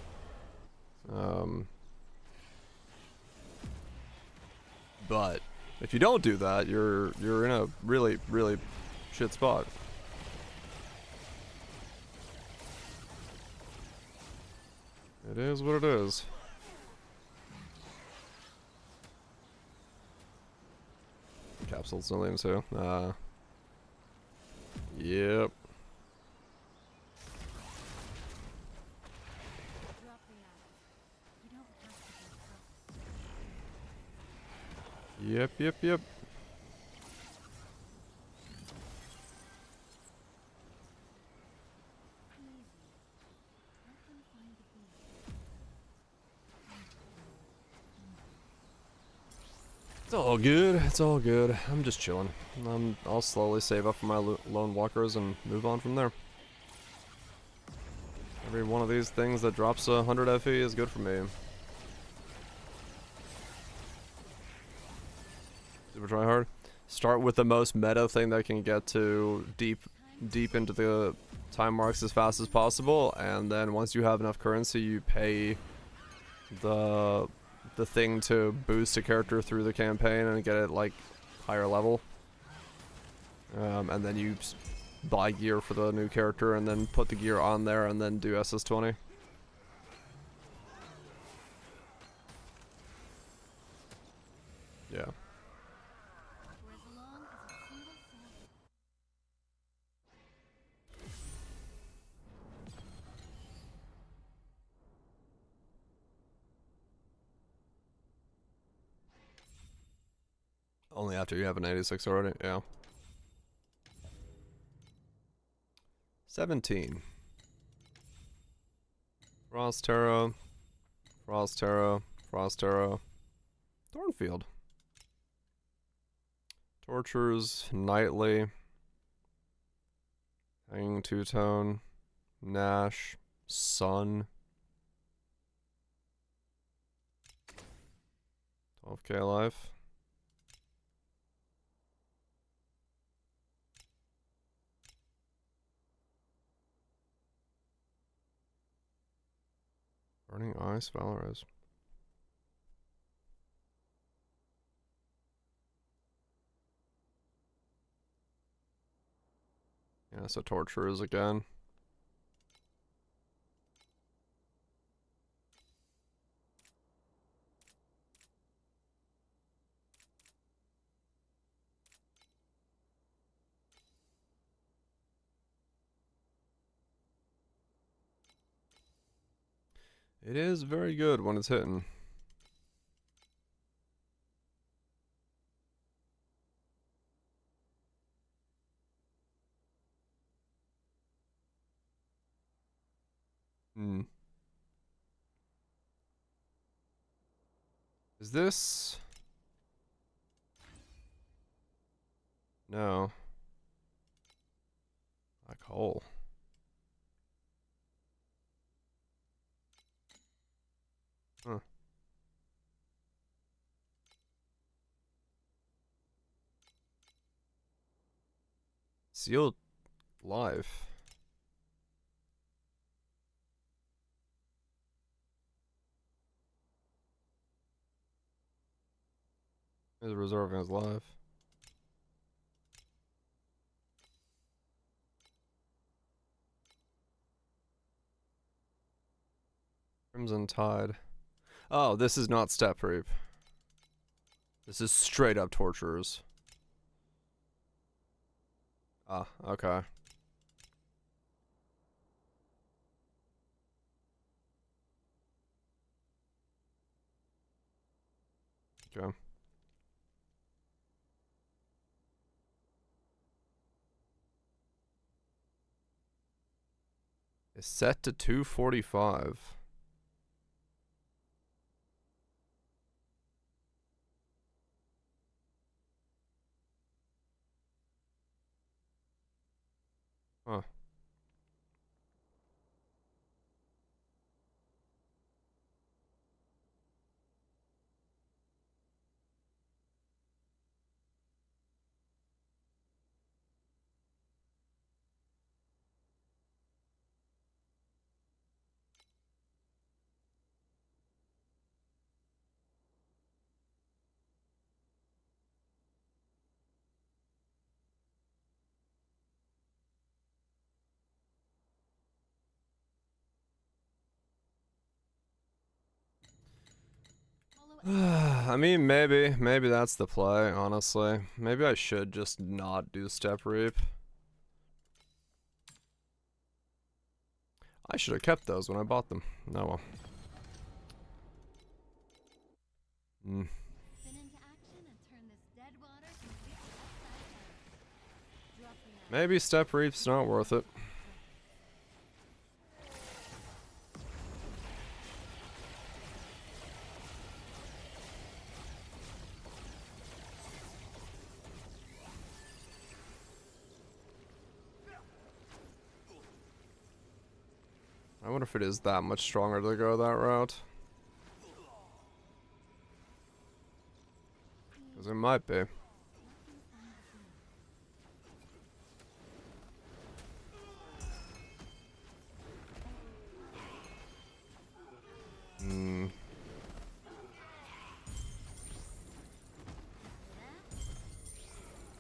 But if you don't do that, you're in a really shit spot. It is what it is. Capsules Selena too. Yep. Yep. It's all good. It's all good. I'm just chilling. I'll slowly save up for my lone walkers and move on from there. Every one of these things that drops 100 FE is good for me. Super try hard. Start with the most meta thing that can get to deep into the time marks as fast as possible, and then once you have enough currency, you pay the thing to boost a character through the campaign and get it like higher level. And then you buy gear for the new character and then put the gear on there and then do SS20. Yeah. Only after you have an 86 already, yeah. 17. Frost Tarot. Frost Tarot. Frost Tarot. Thornfield. Tortures. Nightly. Hanging Two-Tone. Nash. Sun. 12k life. Burning Ice, Valorize. Yeah, so Torturers again. It is very good when it's hitting. Hmm. Is this? No. Black hole. Huh. Sealed life. Is reserving his life. Crimson Tide. Oh, this is not Step Reap. This is straight up Torturers. Ah, okay. Okay. It's set to 245. Huh. I mean, maybe that's the play, honestly. Maybe I should just not do Step Reap. I should have kept those when I bought them. No, well. Hmm. Maybe Step Reap's not worth it. I wonder if it is that much stronger to go that route. Because it might be. Hmm.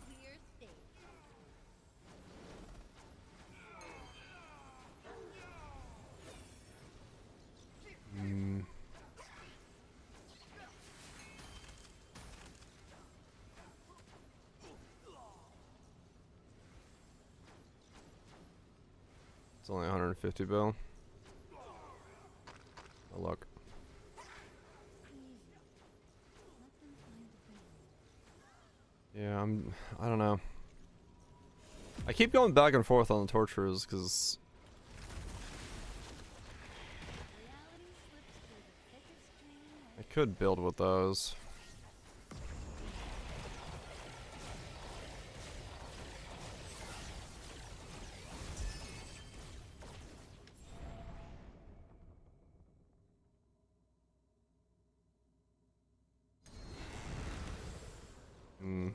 Clear stage. Hmm. It's only 150 bill. Oh, look. Yeah, I don't know. I keep going back and forth on the torturers because I could build with those. Hmm.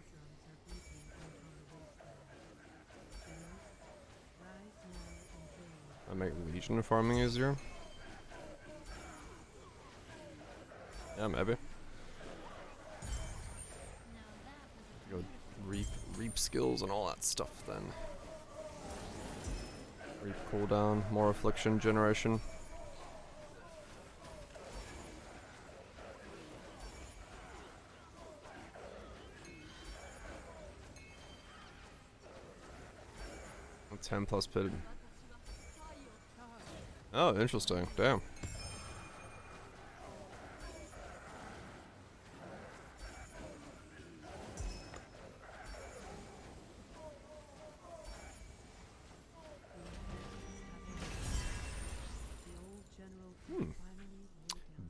I make Legion farming easier. Yeah, maybe. Go reap skills and all that stuff then. Reap cooldown, more affliction generation. A 10 plus pit. Oh, interesting. Damn.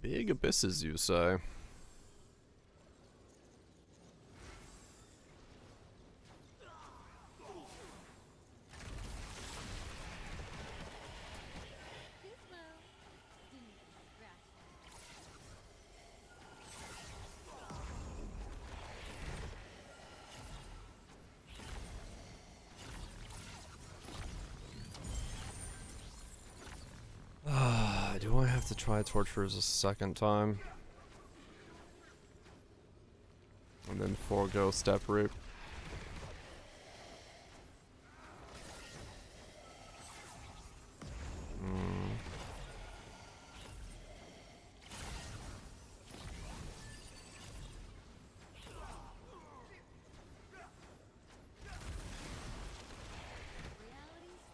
Big abysses, you say? Do I have to try torturers a second time? And then forego step root?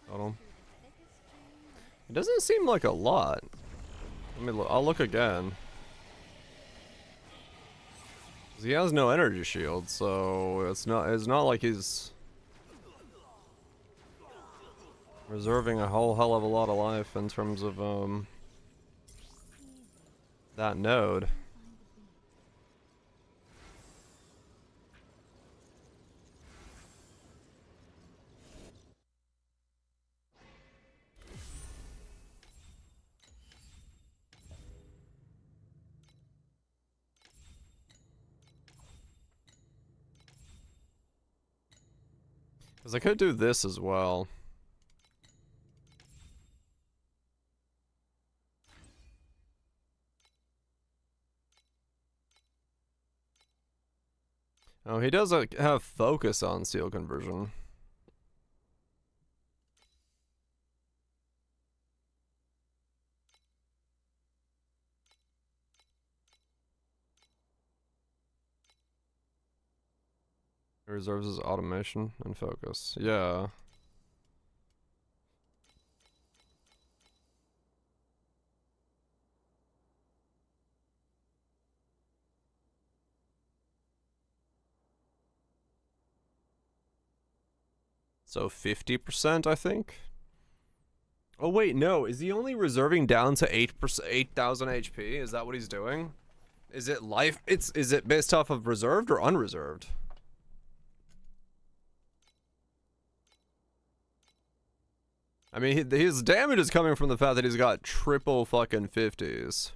Hold on. It doesn't seem like a lot. Let me look. I'll look again. 'Cause he has no energy shield, so it's not like he's reserving a whole hell of a lot of life in terms of that node. Because I could do this as well. Oh, he does have focus on seal conversion. He reserves his automation and focus. Yeah. So 50%, I think. Oh wait, no. Is he only reserving down to 8%, 8,000 HP? Is that what he's doing? Is it life? Is it based off of reserved or unreserved? I mean, his damage is coming from the fact that he's got triple fucking 50s.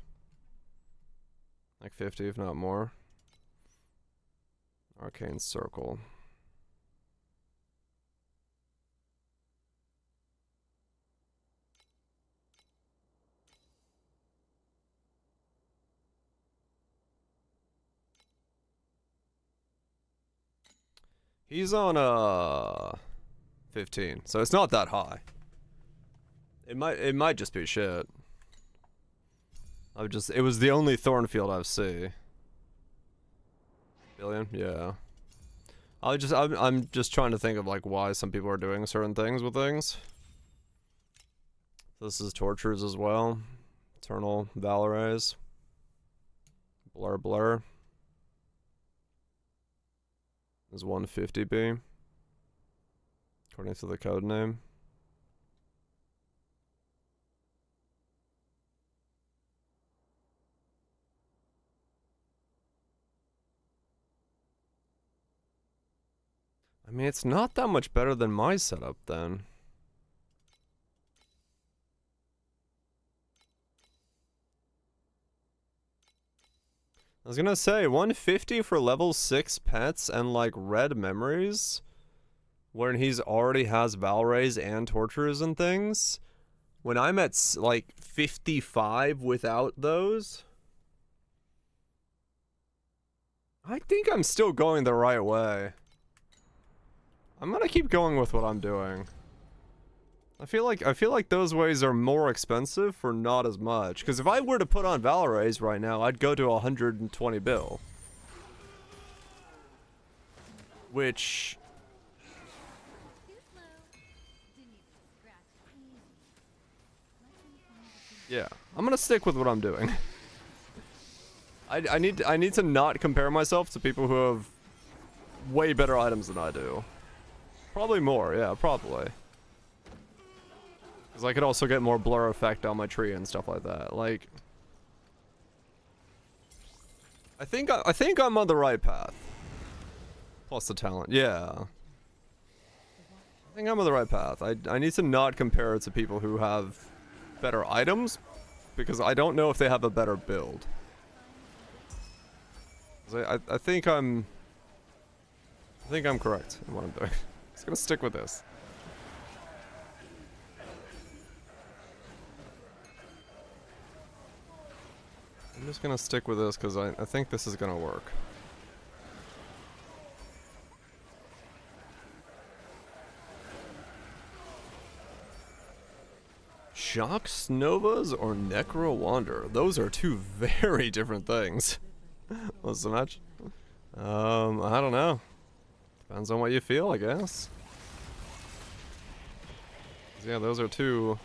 Like 50, if not more. Arcane Circle. He's on 15, so it's not that high. It might just be shit. It was the only Thornfield I've seen. Billion, yeah. I'm just trying to think of like why some people are doing certain things with things. This is Tortures as well. Eternal Valorize. Blur Blur. Is 150B. According to the code name. I mean, it's not that much better than my setup then. I was gonna say 150 for level 6 pets and like red memories when he's already has Valrays and Torturers and things. When I'm at like 55 without those, I think I'm still going the right way. I'm gonna keep going with what I'm doing. I feel like those ways are more expensive for not as much. Because if I were to put on Valrays right now, I'd go to 120 bill. Which... yeah, I'm gonna stick with what I'm doing. I need to not compare myself to people who have way better items than I do. Probably more, yeah, probably. Because I could also get more blur effect on my tree and stuff like that. Like, I think I'm on the right path. Plus the talent, yeah. I think I'm on the right path. I need to not compare it to people who have better items, because I don't know if they have a better build. I think I'm correct in what I'm doing. Just gonna stick with this. I'm just gonna stick with this because I think this is gonna work. Shocks Novas or Necro Wander? Those are two very different things. What's the match? I don't know. Depends on what you feel, I guess. Yeah, those are two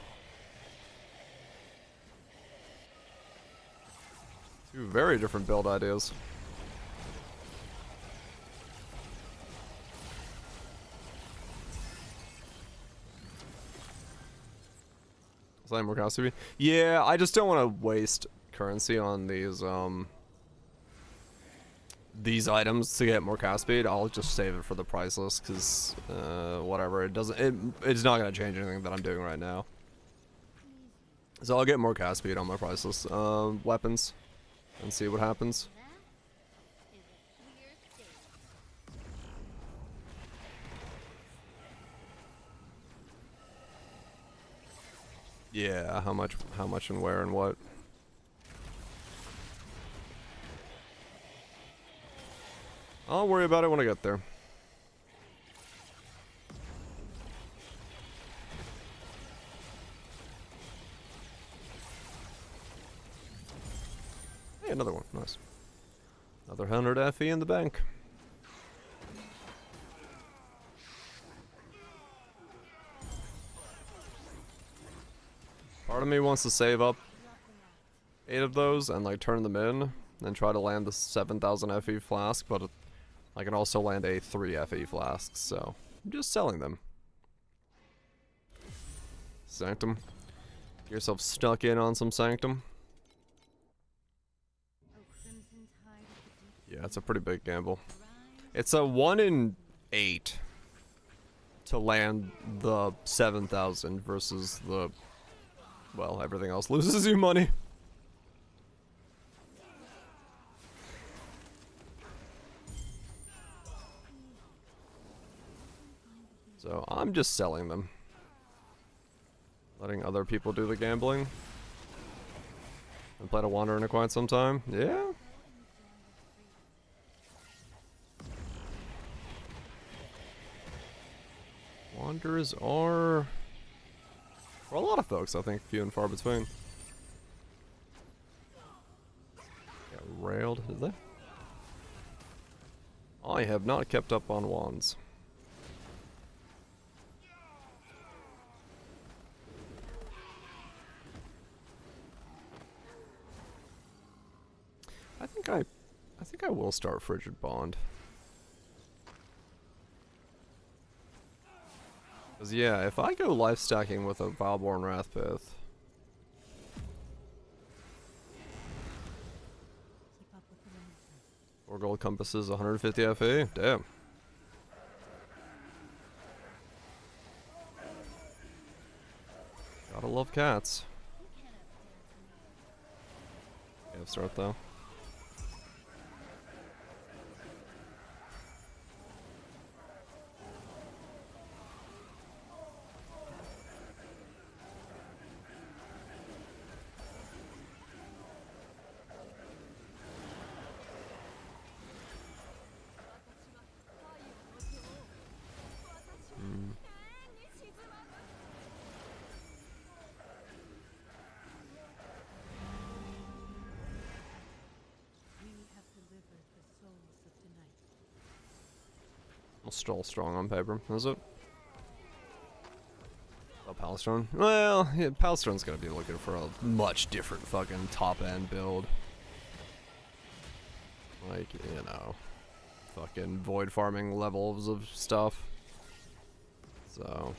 very different build ideas. Slightly more cost to be. Yeah, I just don't want to waste currency on these items to get more cast speed. I'll just save it for the priceless, because whatever, it's not gonna change anything that I'm doing right now. So I'll get more cast speed on my priceless weapons and see what happens. Yeah, how much and where and what. I'll worry about it when I get there. Hey, another one. Nice. Another 100 FE in the bank. Part of me wants to save up 8 of those and like turn them in and try to land the 7,000 FE flask, but I can also land a 3 FE flask, so I'm just selling them. Sanctum. Get yourself stuck in on some Sanctum. Yeah, it's a pretty big gamble. It's a 1 in 8 to land the 7,000 versus the, well, everything else loses you money. So I'm just selling them. Letting other people do the gambling. And played a Wanderer in quite some time. Yeah. Wanderers are, for a lot of folks, I think, few and far between. Got railed, did they? I have not kept up on wands. I think I will start Frigid Bond. Cause yeah, if I go life stacking with a Vileborn Wrathpith, four gold compasses, 150 FE. Damn. Gotta love cats. Yeah, start though. Still strong on paper, is it? Oh, Palestron? Well, yeah, Palestron's gonna be looking for a much different fucking top-end build. Like, you know, fucking void farming levels of stuff. So.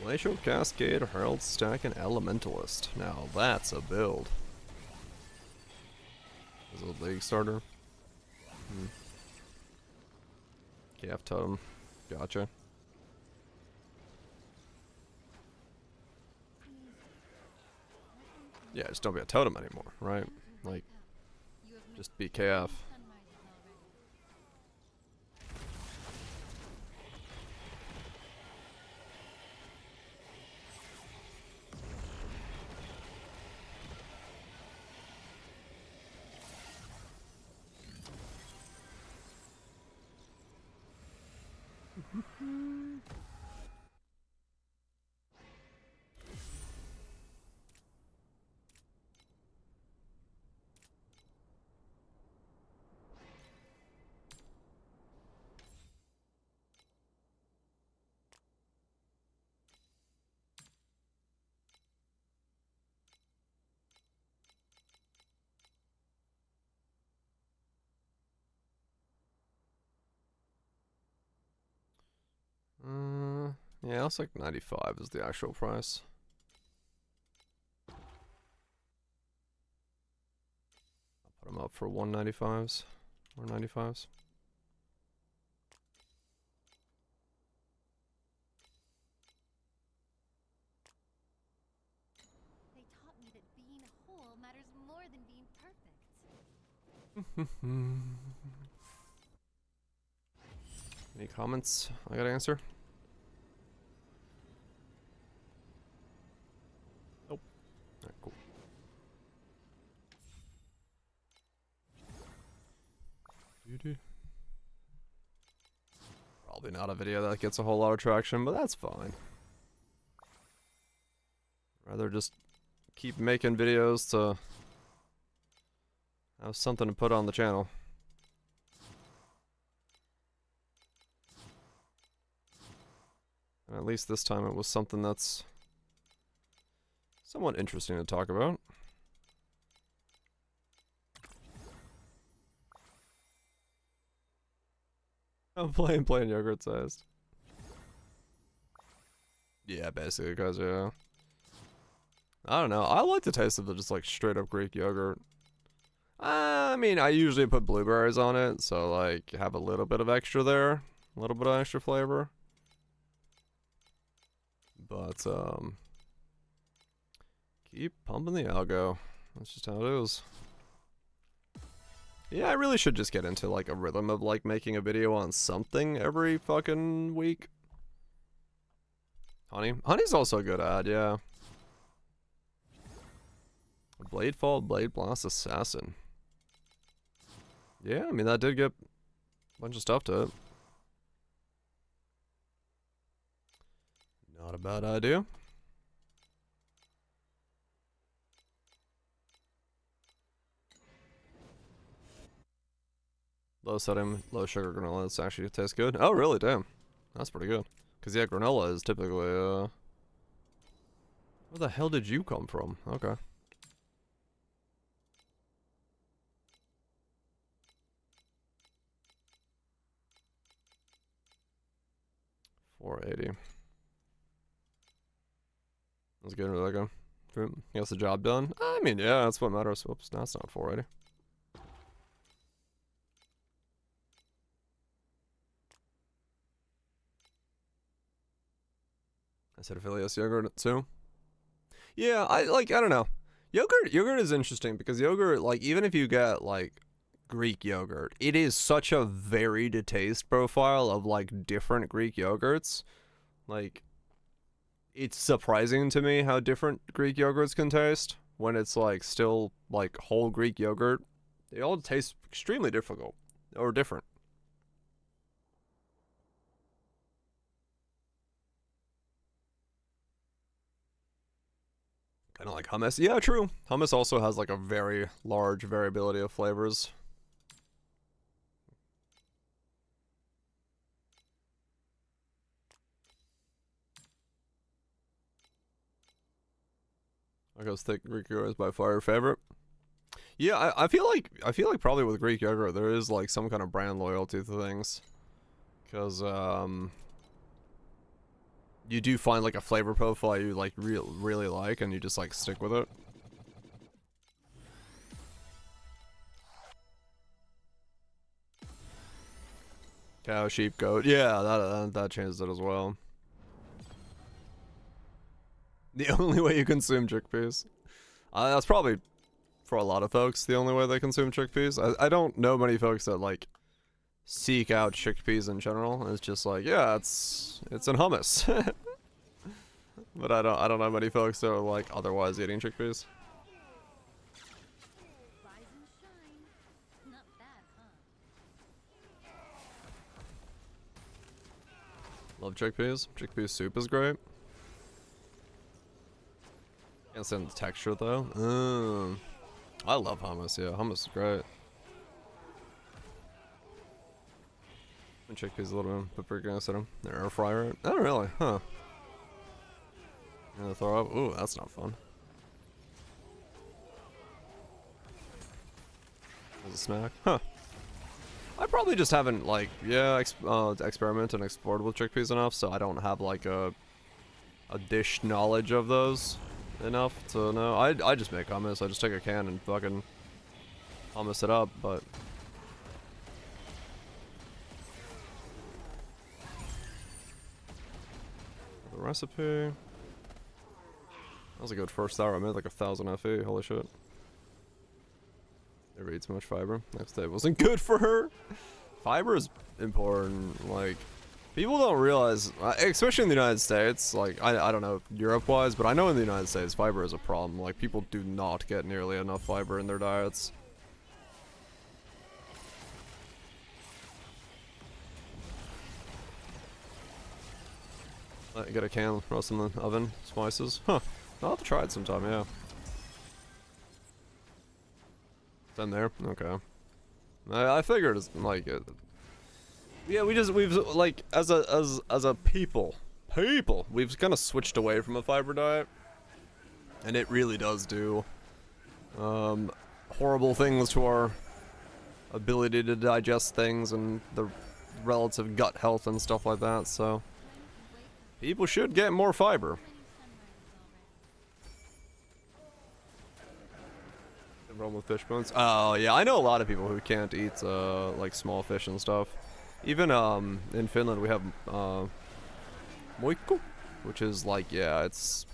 Glacial Cascade, Herald Stack, and Elementalist. Now that's a build. Is it a league starter? Calf Totem. Gotcha. Yeah, just don't be a totem anymore, right? Like, just be KF. Yeah, it's like 95 is the actual price. I'll put them up for 195s or 95s. They taught me that being whole matters more than being perfect. Any comments I gotta answer? Nope. Alright, cool. Probably not a video that gets a whole lot of traction, but that's fine. Rather just keep making videos to have something to put on the channel. And at least this time it was something that's somewhat interesting to talk about. I'm playing yogurt sized. Yeah, basically, cause yeah. I don't know. I like the taste of the just like straight up Greek yogurt. I mean, I usually put blueberries on it, so like have a little bit of extra there, a little bit of extra flavor. But keep pumping the algo. That's just how it is. Yeah, I really should just get into like a rhythm of like making a video on something every fucking week. Honey's also a good ad, yeah. Bladefall, Blade Blast, Assassin. Yeah, I mean that did get a bunch of stuff to it. Not a bad idea. Low sodium, low sugar granola. This actually tastes good. Oh, really? Damn. That's pretty good. Because, yeah, granola is typically, where the hell did you come from? Okay. $4.80. That's good, Rebecca. Gets the job done. I mean, yeah, that's what matters. Whoops, no, it's not $4.80. I said Affiliates yogurt too. Yeah, I don't know. Yogurt is interesting because yogurt, like, even if you get like Greek yogurt, it is such a varied taste profile of like different Greek yogurts. Like, it's surprising to me how different Greek yogurts can taste when it's like still like whole Greek yogurt. They all taste extremely difficult or different. Kind of like hummus. Yeah, true. Hummus also has like a very large variability of flavors. I guess thick Greek yogurt is by far your favorite. Yeah, I feel like probably with Greek yogurt there is like some kind of brand loyalty to things, because you do find like a flavor profile you like really like, and you just like stick with it. Cow, sheep, goat. Yeah, that changes it as well. The only way you consume chickpeas. That's probably, for a lot of folks, the only way they consume chickpeas. I don't know many folks that like seek out chickpeas in general. It's just like, yeah, it's in hummus. But I don't know many folks that are like otherwise eating chickpeas. Rise and shine. Not bad, huh? Love chickpeas. Chickpea soup is great. Can't stand the texture though. I love hummus. Yeah, hummus is great. And chickpeas a little bit paprika acid in them. They air fryer it. Oh really? Huh. Gonna throw up. Ooh, that's not fun. As a snack. Huh. I probably just haven't like experimented and explored with chickpeas enough, so I don't have like a dish knowledge of those enough to know. I just make hummus. I just take a can and fucking hummus it up, but the recipe. That was a good first hour. I made like 1,000 FE. Holy shit. Never eat too much fiber. Next day wasn't good for her. Fiber is important. Like, people don't realize, especially in the United States, like, I don't know Europe-wise, but I know in the United States, fiber is a problem. Like, people do not get nearly enough fiber in their diets. Get a can, roast in the oven, spices. Huh. I'll have to try it sometime, yeah. It's in there? Okay. I figured it's like it. Yeah, we've like as a people, we've kind of switched away from a fiber diet, and it really does do horrible things to our ability to digest things and the relative gut health and stuff like that. So people should get more fiber. Problem with fish bones. Oh yeah, I know a lot of people who can't eat like small fish and stuff. Even in Finland we have moikku, which is like, yeah, it's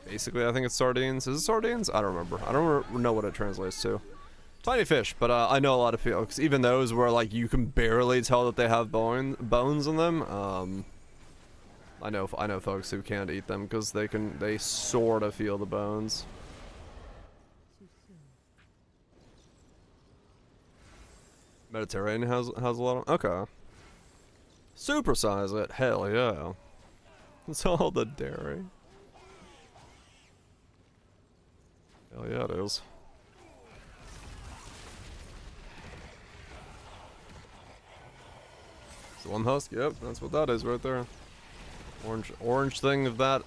basically, I think it's sardines. Is it sardines? I don't remember. I don't know what it translates to. Tiny fish, but I know a lot of people, 'cause even those where like you can barely tell that they have bones in them. I know folks who can't eat them because they sort of feel the bones. Mediterranean has a lot of, okay. Supersize it, hell yeah. It's all the dairy. Hell yeah, it is. Slim husk, yep, that's what that is right there. Orange thing of that.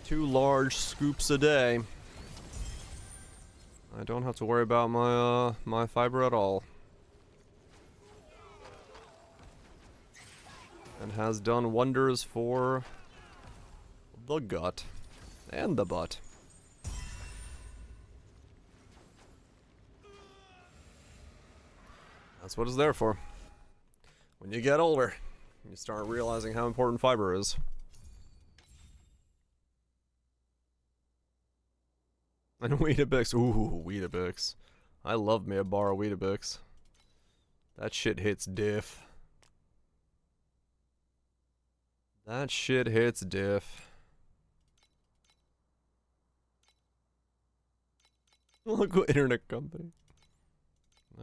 2 large scoops a day. I don't have to worry about my my fiber at all. And has done wonders for the gut and the butt. That's what it's there for. When you get older, you start realizing how important fiber is. And Weetabix. Ooh, Weetabix. I love me a bar of Weetabix. That shit hits diff. That shit hits diff. Local internet company.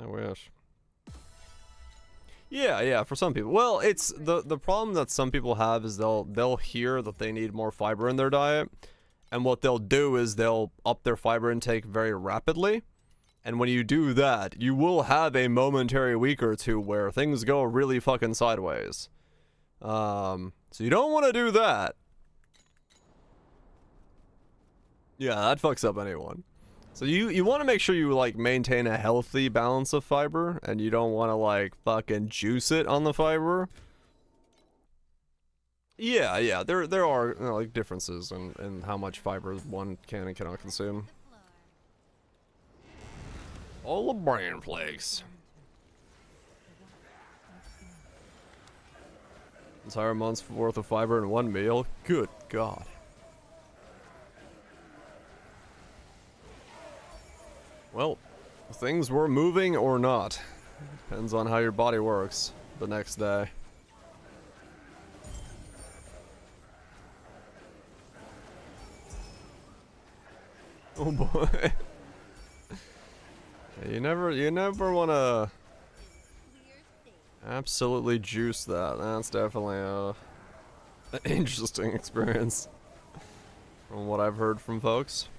I wish. Yeah, for some people. Well, it's the problem that some people have is they'll hear that they need more fiber in their diet, and what they'll do is they'll up their fiber intake very rapidly. And when you do that, you will have a momentary week or two where things go really fucking sideways. So you don't want to do that. Yeah, that fucks up anyone. So you want to make sure you like maintain a healthy balance of fiber, and you don't want to like fucking juice it on the fiber. Yeah, there are, you know, like differences in how much fiber one can and cannot consume. All the brain flakes. Entire month's worth of fiber in one meal? Good God. Well, things were moving or not. Depends on how your body works the next day. Oh boy. You never want to absolutely juice that. That's definitely an interesting experience from what I've heard from folks.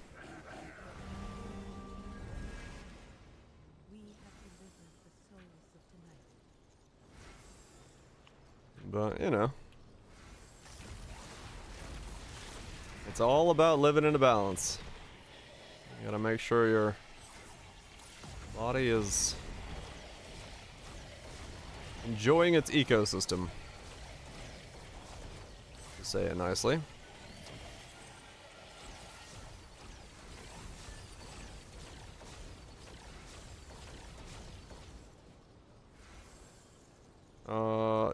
But, you know, it's all about living in a balance. You gotta make sure your body is enjoying its ecosystem, to say it nicely.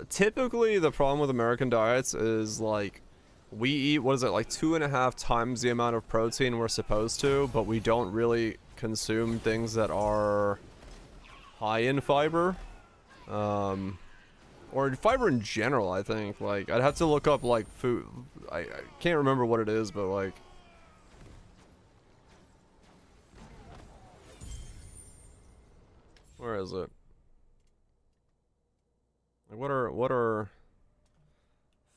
Typically the problem with American diets is like we eat, what is it, like 2.5 times the amount of protein we're supposed to, but we don't really consume things that are high in fiber. Or fiber in general, I think. Like, I'd have to look up like food. I can't remember what it is, but like, where is it? Like, what are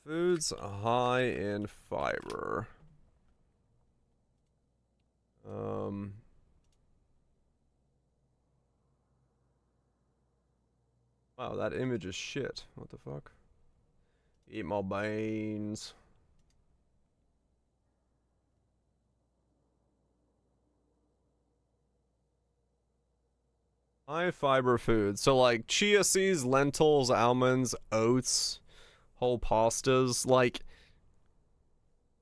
foods high in fiber? Wow, that image is shit. What the fuck? Eat my beans. High fiber food. So like chia seeds, lentils, almonds, oats, whole pastas. Like,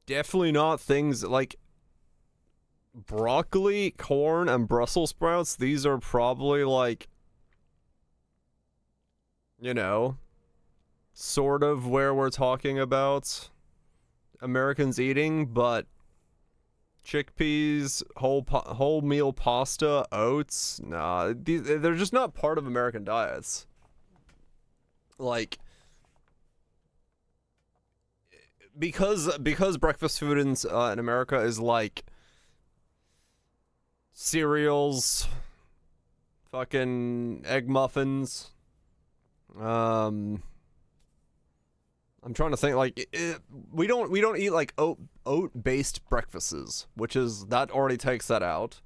definitely not things like broccoli, corn, and Brussels sprouts, these are probably like, you know, sort of where we're talking about Americans eating, but chickpeas, whole meal pasta, oats, nah, they're just not part of American diets. Like, because breakfast food in America is like cereals, fucking egg muffins. I'm trying to think, like, we don't eat like oat based breakfasts, which is, that already takes that out.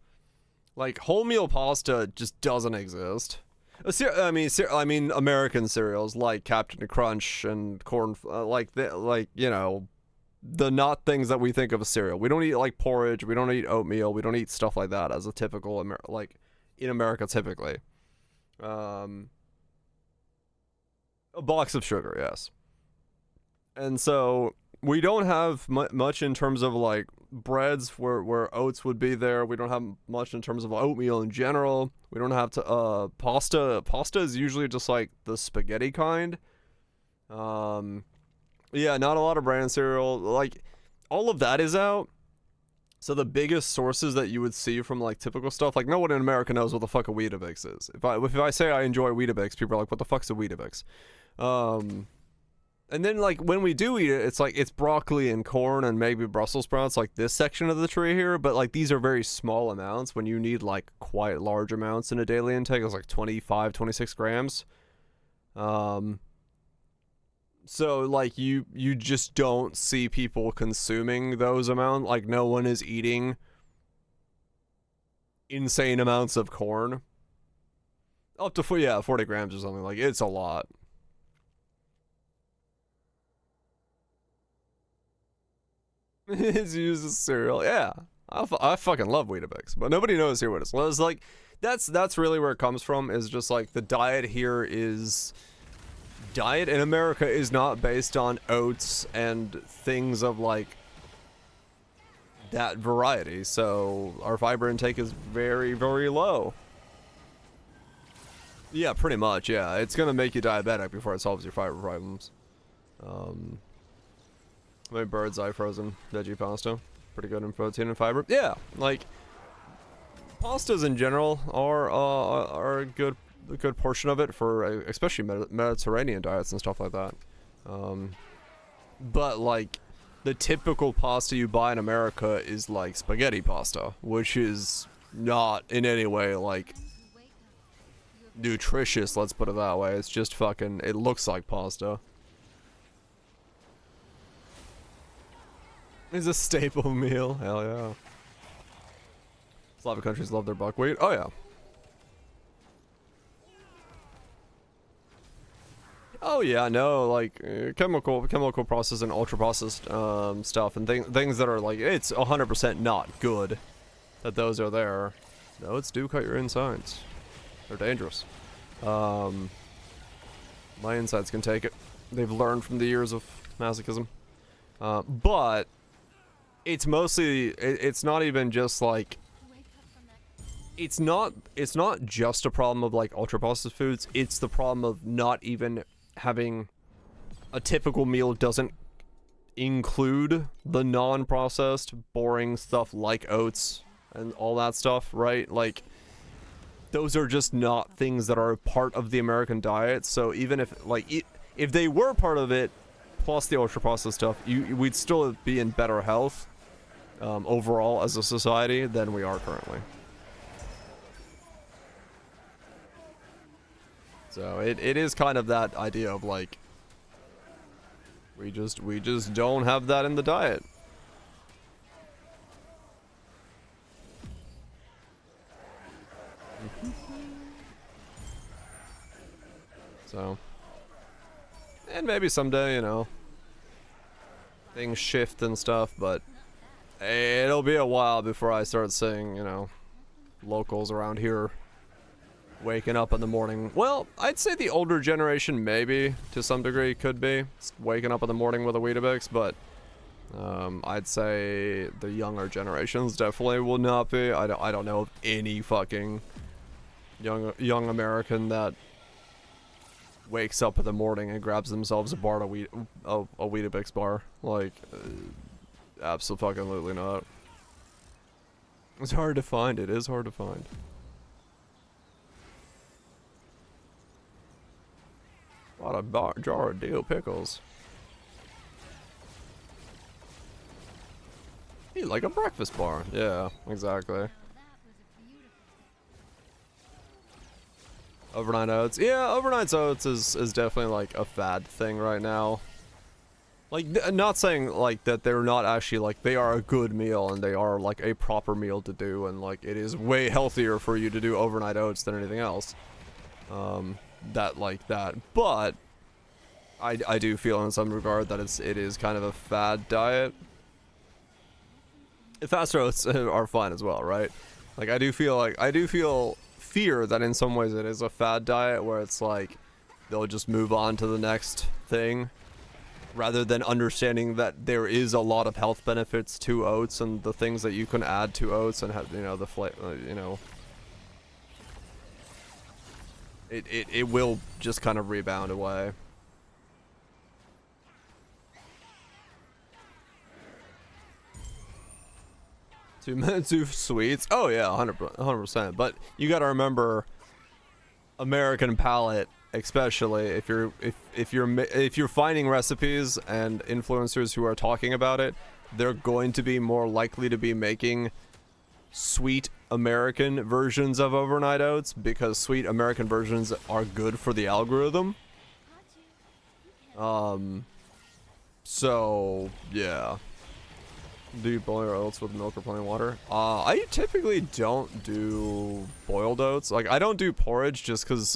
Like, wholemeal pasta just doesn't exist. I mean American cereals like Captain Crunch and corn, like you know, the not things that we think of as cereal. We don't eat like porridge. We don't eat oatmeal. We don't eat stuff like that as a typical like in America typically. A box of sugar, yes. And so we don't have much in terms of like breads where oats would be there. We don't have much in terms of oatmeal in general. We don't have to pasta. Pasta is usually just like the spaghetti kind. Yeah, not a lot of bran cereal. Like, all of that is out. So the biggest sources that you would see from like typical stuff, like no one in America knows what the fuck a Weetabix is. If I say I enjoy Weetabix, people are like, what the fuck's a Weetabix? And then, like, when we do eat it, it's like, it's broccoli and corn and maybe Brussels sprouts, like this section of the tree here. But, like, these are very small amounts when you need, like, quite large amounts in a daily intake. It's like 25, 26 grams. So, like, you just don't see people consuming those amounts. Like, no one is eating insane amounts of corn. Up to, 40 grams or something. Like, it's a lot. It's used as cereal. Yeah, I fucking love Weetabix, but nobody knows here what it is. Well, it's like, that's really where it comes from. Is just like the diet here is, diet in America is not based on oats and things of like that variety. So our fiber intake is very, very low. Yeah, pretty much. Yeah, it's gonna make you diabetic before it solves your fiber problems. My bird's eye frozen veggie pasta, pretty good in protein and fiber. Yeah, like pastas in general are a good portion of it for especially Mediterranean diets and stuff like that. But like the typical pasta you buy in America is like spaghetti pasta, which is not in any way like nutritious. Let's put it that way. It's just fucking. It looks like pasta. It's a staple meal. Hell yeah. Slavic countries love their buckwheat. Oh yeah. Oh yeah, no, like chemical processed and ultra processed stuff and things that are like, it's 100% not good that those are there. Notes do cut your insides. They're dangerous. My insides can take it. They've learned from the years of masochism. But it's mostly, it's not even just like, it's not just a problem of like ultra processed foods. It's the problem of not even having a typical meal doesn't include the non-processed boring stuff like oats and all that stuff, right? Like those are just not things that are part of the American diet. So even if like if they were part of it plus the ultra processed stuff, we'd still be in better health overall as a society than we are currently. So it is kind of that idea of like we just don't have that in the diet. So, and maybe someday, you know, things shift and stuff, but it'll be a while before I start seeing, you know, locals around here waking up in the morning. Well, I'd say the older generation maybe to some degree could be waking up in the morning with a Weetabix, but I'd say the younger generations definitely will not be. I don't know of any fucking young American that wakes up in the morning and grabs themselves a bar of a Weetabix bar. Like, absolutely not. It's hard to find. It is hard to find. What a jar of dill pickles. Hey, like a breakfast bar. Yeah, exactly. Overnight oats. Yeah, overnight oats is definitely like a fad thing right now. Like, not saying like that they're not actually like, they are a good meal and they are like a proper meal to do, and like it is way healthier for you to do overnight oats than anything else. But I do feel in some regard that it is kind of a fad diet. Faster oats are fine as well, right? Like I do feel fear that in some ways it is a fad diet where it's like they'll just move on to the next thing rather than understanding that there is a lot of health benefits to oats and the things that you can add to oats and have, you know, the it will just kind of rebound away. Two sweets. Oh yeah, 100%. But you got to remember, American palate, especially if you're finding recipes and influencers who are talking about it, they're going to be more likely to be making sweet American versions of overnight oats because sweet American versions are good for the algorithm. So yeah. Do you boil your oats with milk or plain water? I typically don't do boiled oats. Like, I don't do porridge just because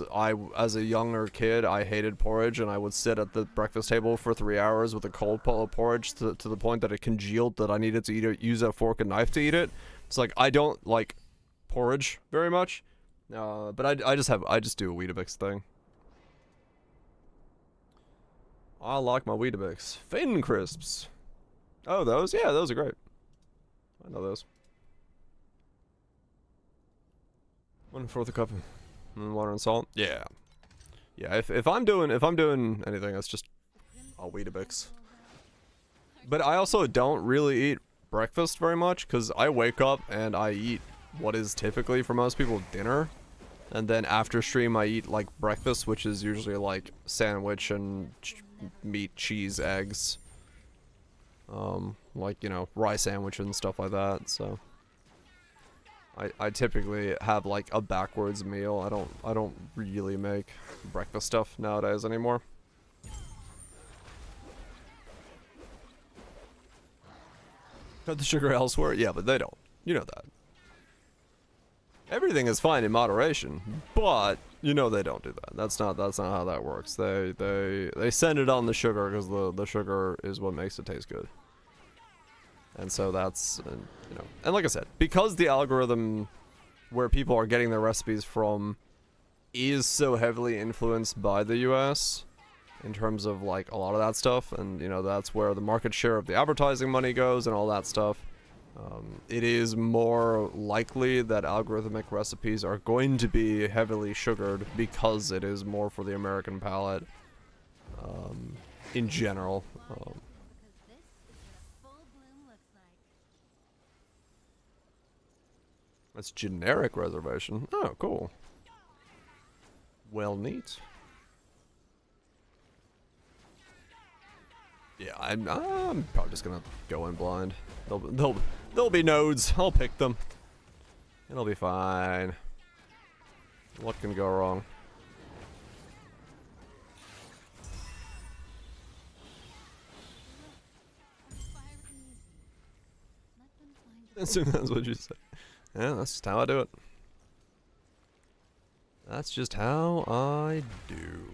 as a younger kid, I hated porridge and I would sit at the breakfast table for 3 hours with a cold bowl of porridge to the point that it congealed that I needed to use a fork and knife to eat it. It's like, I don't like porridge very much. But I just do a Weetabix thing. I like my Weetabix. Fin crisps. Oh, those? Yeah, those are great. I know those. 1/4 a cup of water and salt. Yeah. Yeah, if I'm doing anything, it's just a Weetabix. But I also don't really eat breakfast very much because I wake up and I eat what is typically for most people dinner. And then after stream I eat like breakfast, which is usually like sandwich and meat, cheese, eggs. Like, you know, rye sandwich and stuff like that, so I typically have like a backwards meal. I don't really make breakfast stuff nowadays anymore. Cut the sugar elsewhere? Yeah, but they don't. You know that. Everything is fine in moderation, but you know they don't do that. That's not how that works. They send it on the sugar because the sugar is what makes it taste good. And so that's, you know, and like I said, because the algorithm where people are getting their recipes from is so heavily influenced by the US in terms of like a lot of that stuff, and you know, that's where the market share of the advertising money goes and all that stuff. It is more likely that algorithmic recipes are going to be heavily sugared because it is more for the American palate, in general. That's generic reservation. Oh, cool. Well, neat. Yeah, I'm probably just gonna go in blind. There'll be nodes. I'll pick them. It'll be fine. What can go wrong? That's what you said. Yeah, that's just how I do it. That's just how I do.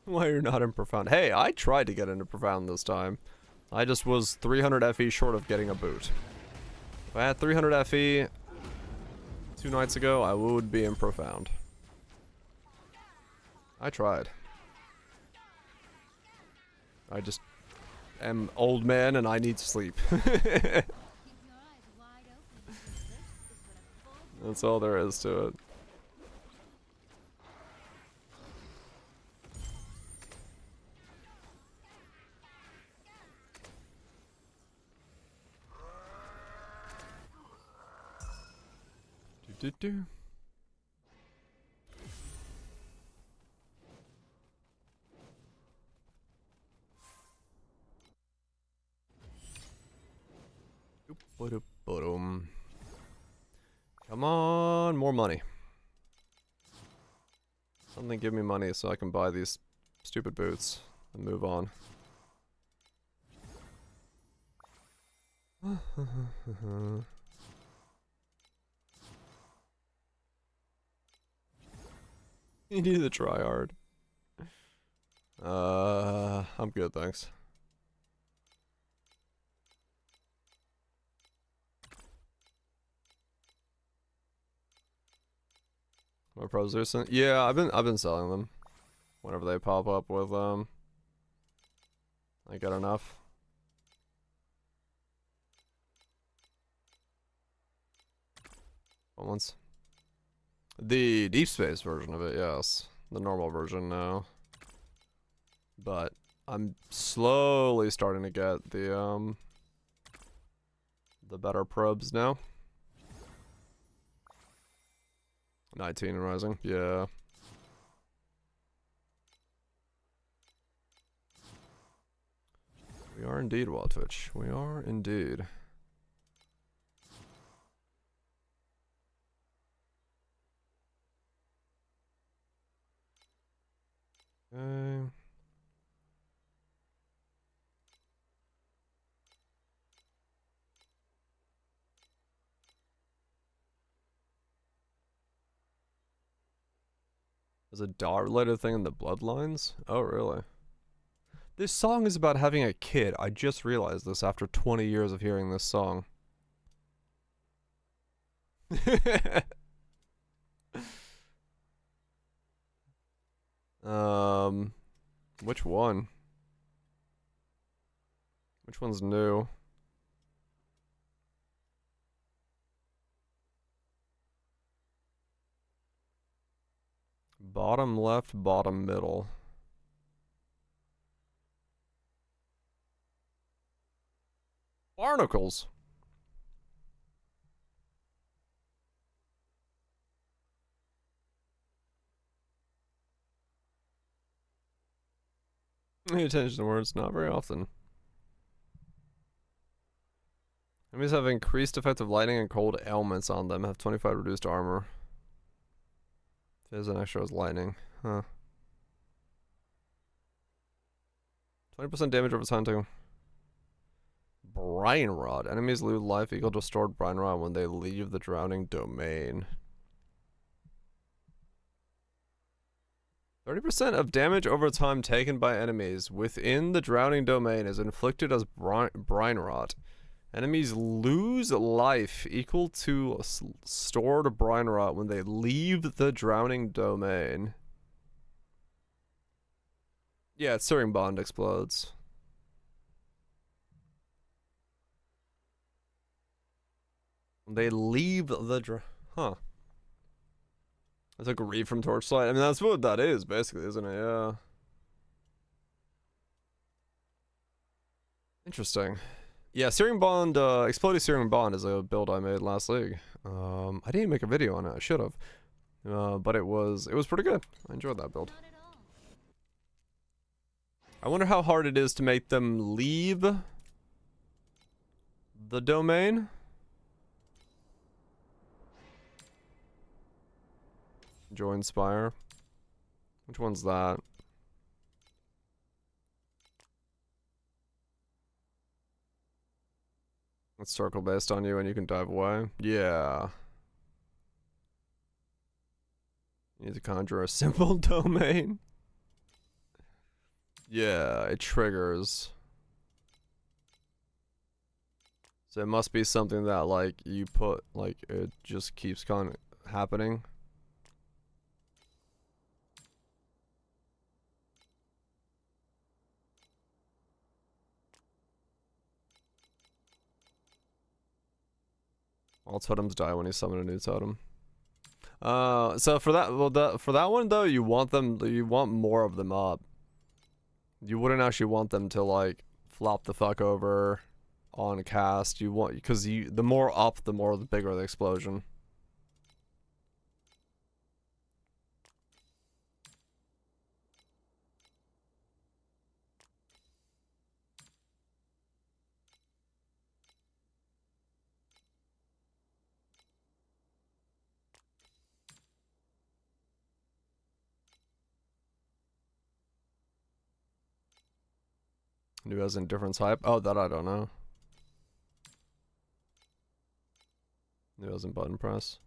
Why you're not in Profound? Hey, I tried to get into Profound this time. I just was 300 FE short of getting a boot. If I had 300 FE 2 nights ago, I would be in Profound. I tried. I just am old man and I need sleep. Keep your eyes wide open because this is what a full That's all there is to it. Do do do. Boom. Come on, more money. Something give me money so I can buy these stupid boots and move on. You need to try hard. I'm good, thanks. More pros recent? Yeah, I've been selling them whenever they pop up with I get enough. Once. The deep space version of it, yes. The normal version, no. But I'm slowly starting to get the better probes now. 19 and rising, yeah. We are indeed, Wild Twitch. We are indeed. Okay. There's a dot-related thing in the bloodlines? Oh, really? This song is about having a kid. I just realized this after 20 years of hearing this song. Which one? Which one's new? Bottom left, bottom middle. Barnacles. Pay attention to words, not very often. Enemies have increased effective lightning and cold ailments on them. Have 25 reduced armor. There's an extra as lightning. Huh. 20% damage over time too. Brine Rod. Enemies lose life equal to stored Brine Rod when they leave the drowning domain. 30% of damage over time taken by enemies within the drowning domain is inflicted as Brine Rot. Enemies lose life equal to stored Brine Rot when they leave the drowning domain. Yeah, Searing Bond explodes. They leave the huh. I took a read from Torchlight. I mean, that's what that is, basically, isn't it? Yeah. Interesting. Yeah, Searing Bond, Exploding Searing Bond is a build I made last league. I didn't make a video on it. I should have. But it was pretty good. I enjoyed that build. I wonder how hard it is to make them leave the domain. Join Spire. Which one's that? It's circle based on you and you can dive away. Yeah. You need to conjure a simple domain. Yeah, it triggers. So it must be something that, like, you put, like, it just keeps happening. All totems die when you summon a new totem. So for that, well, for that one though, you want more of them up. You wouldn't actually want them to like flop the fuck over on cast. You want, because the more up, the bigger the explosion. New as in different type? Oh, that I don't know. New as in button press.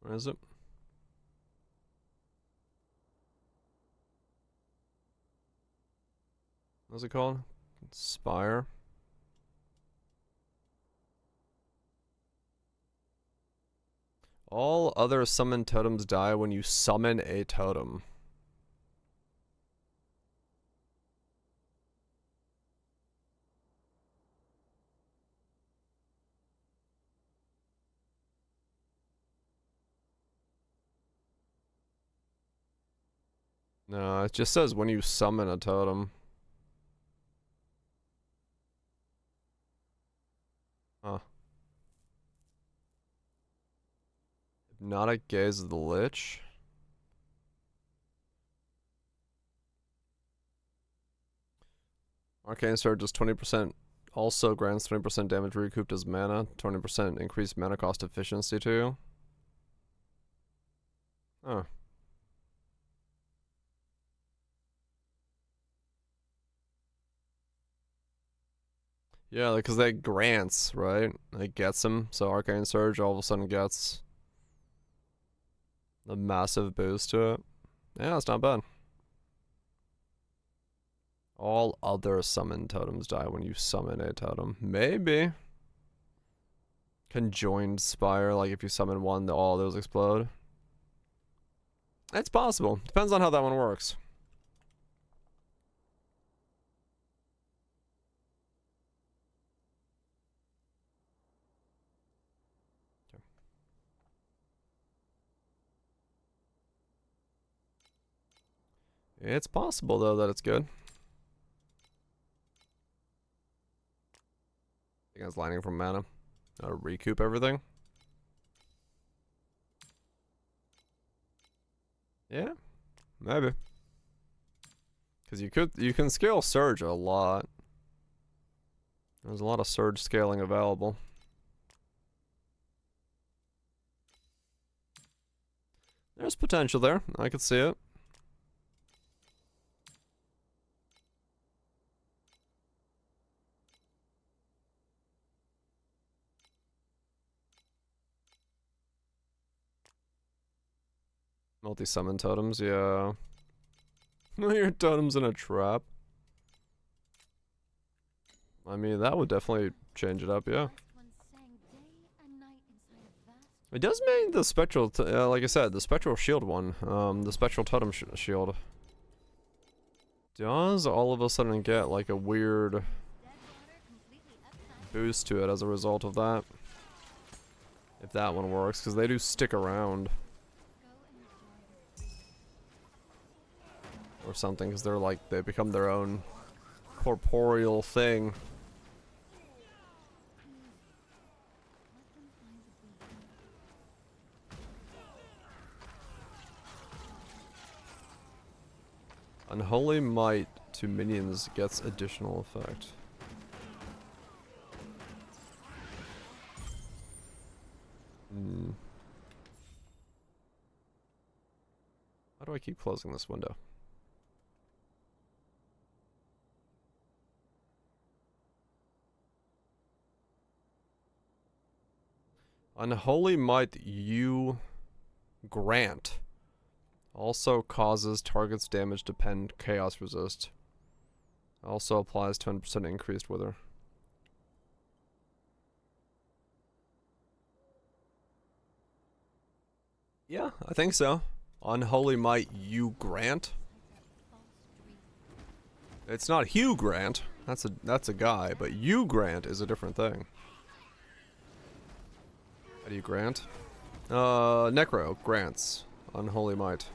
Where is it? What's it called? Spire. All other summoned totems die when you summon a totem. No, it just says when you summon a totem. Huh. Hypnotic Gaze of the Lich. Arcane Surge does 20%, also grants 20% damage recouped as mana, 20% increased mana cost efficiency to you. Oh. Yeah, because that grants, right? It gets them, so Arcane Surge all of a sudden gets a massive boost to it. Yeah, it's not bad. All other summoned totems die when you summon a totem. Maybe. Conjoined Spire, like if you summon one, all those explode. It's possible. Depends on how that one works. It's possible, though, that it's good. I think it's lining from mana. Recoup everything. Yeah, maybe. Because you can scale Surge a lot. There's a lot of Surge scaling available. There's potential there. I could see it. Multi-summon totems, yeah. Your totem's in a trap. I mean, that would definitely change it up, yeah. It does mean the spectral, like I said, the spectral shield one, the spectral totem shield does all of a sudden get like a weird boost to it as a result of that. If that one works, because they do stick around. Or something, because they're like, they become their own corporeal thing. Unholy Might to minions gets additional effect. How do I keep closing this window? Unholy Might you grant Also causes target's damage depend chaos resist. Also applies 20% increased wither. Yeah, I think so. Unholy Might you grant? It's not Hugh Grant. That's a guy, but you grant is a different thing. How do you grant? Necro grants Unholy Might.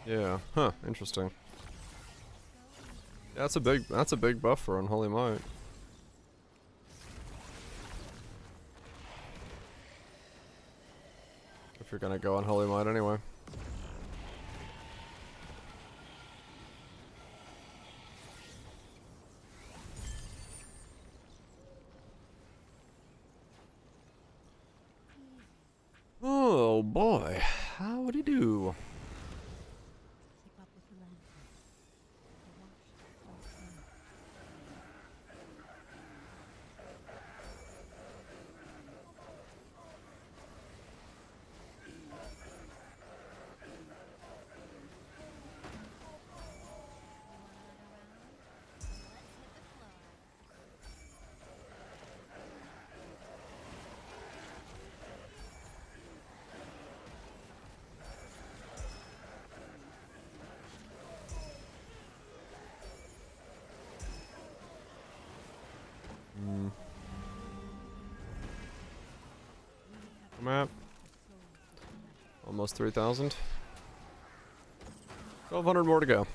Yeah, huh, interesting. Yeah, that's a big buff for Unholy Might. If you're gonna go Unholy Might anyway. Oh boy, how would he do? Map. Almost 3,000. 1,200 more to go.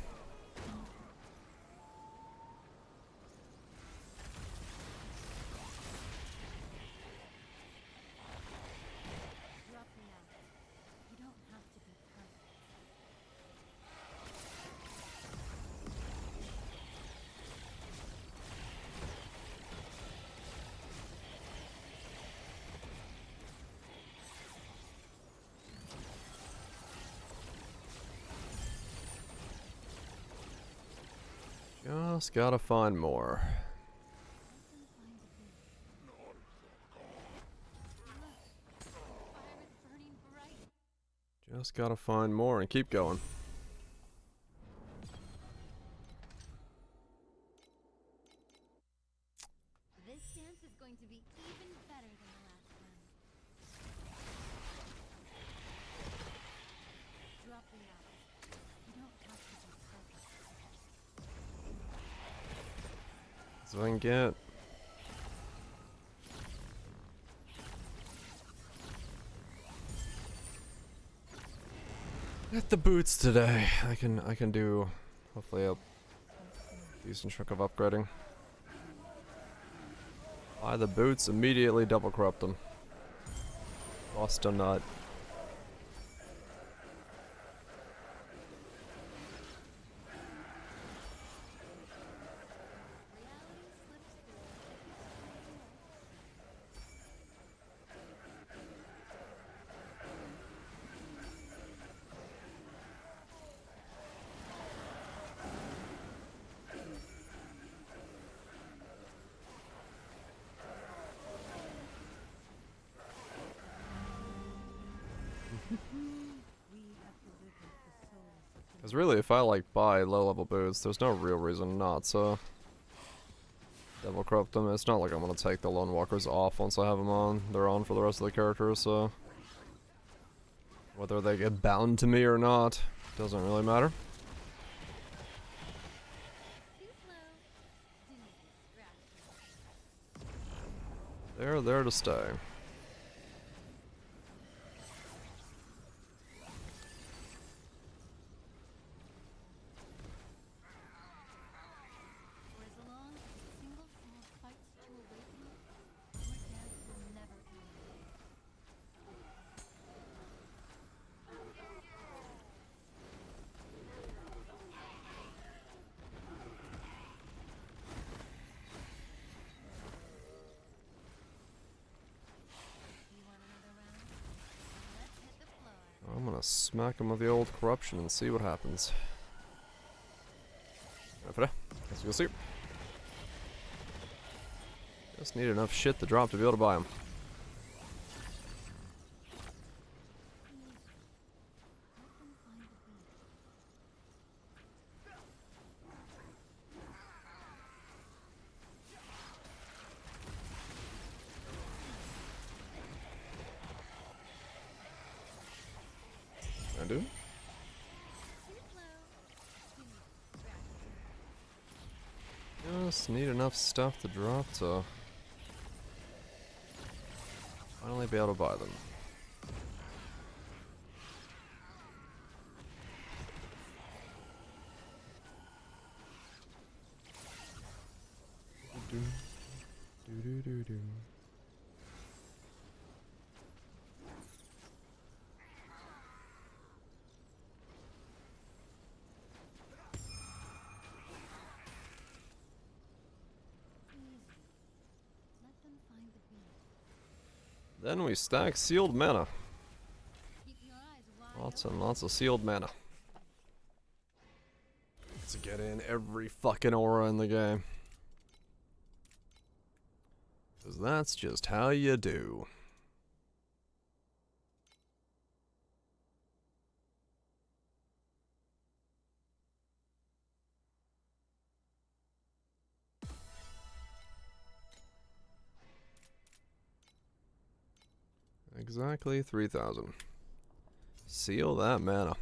Just gotta find more. Just gotta find more and keep going. This dance is going to be even better than the last one. Drop the out. You don't have to be perfect. That's what I can get. Get the boots today. I can do hopefully a decent chunk of upgrading. Buy the boots, immediately double corrupt them. Lost a nut. Because really, if I like buy low level boots, there's no real reason not to double corrupt them. It's not like I'm gonna take the lone walkers off once I have them on. They're on for the rest of the characters, so whether they get bound to me or not doesn't really matter. They're there to stay. gonna smack him with the old corruption and see what happens. Guess we'll see. Just need enough shit to drop to be able to buy him. I do. Just need enough stuff to drop to finally be able to buy them. Then we stack sealed mana. Lots and lots of sealed mana. To get in every fucking aura in the game. Because that's just how you do. Exactly 3,000. Seal that mana.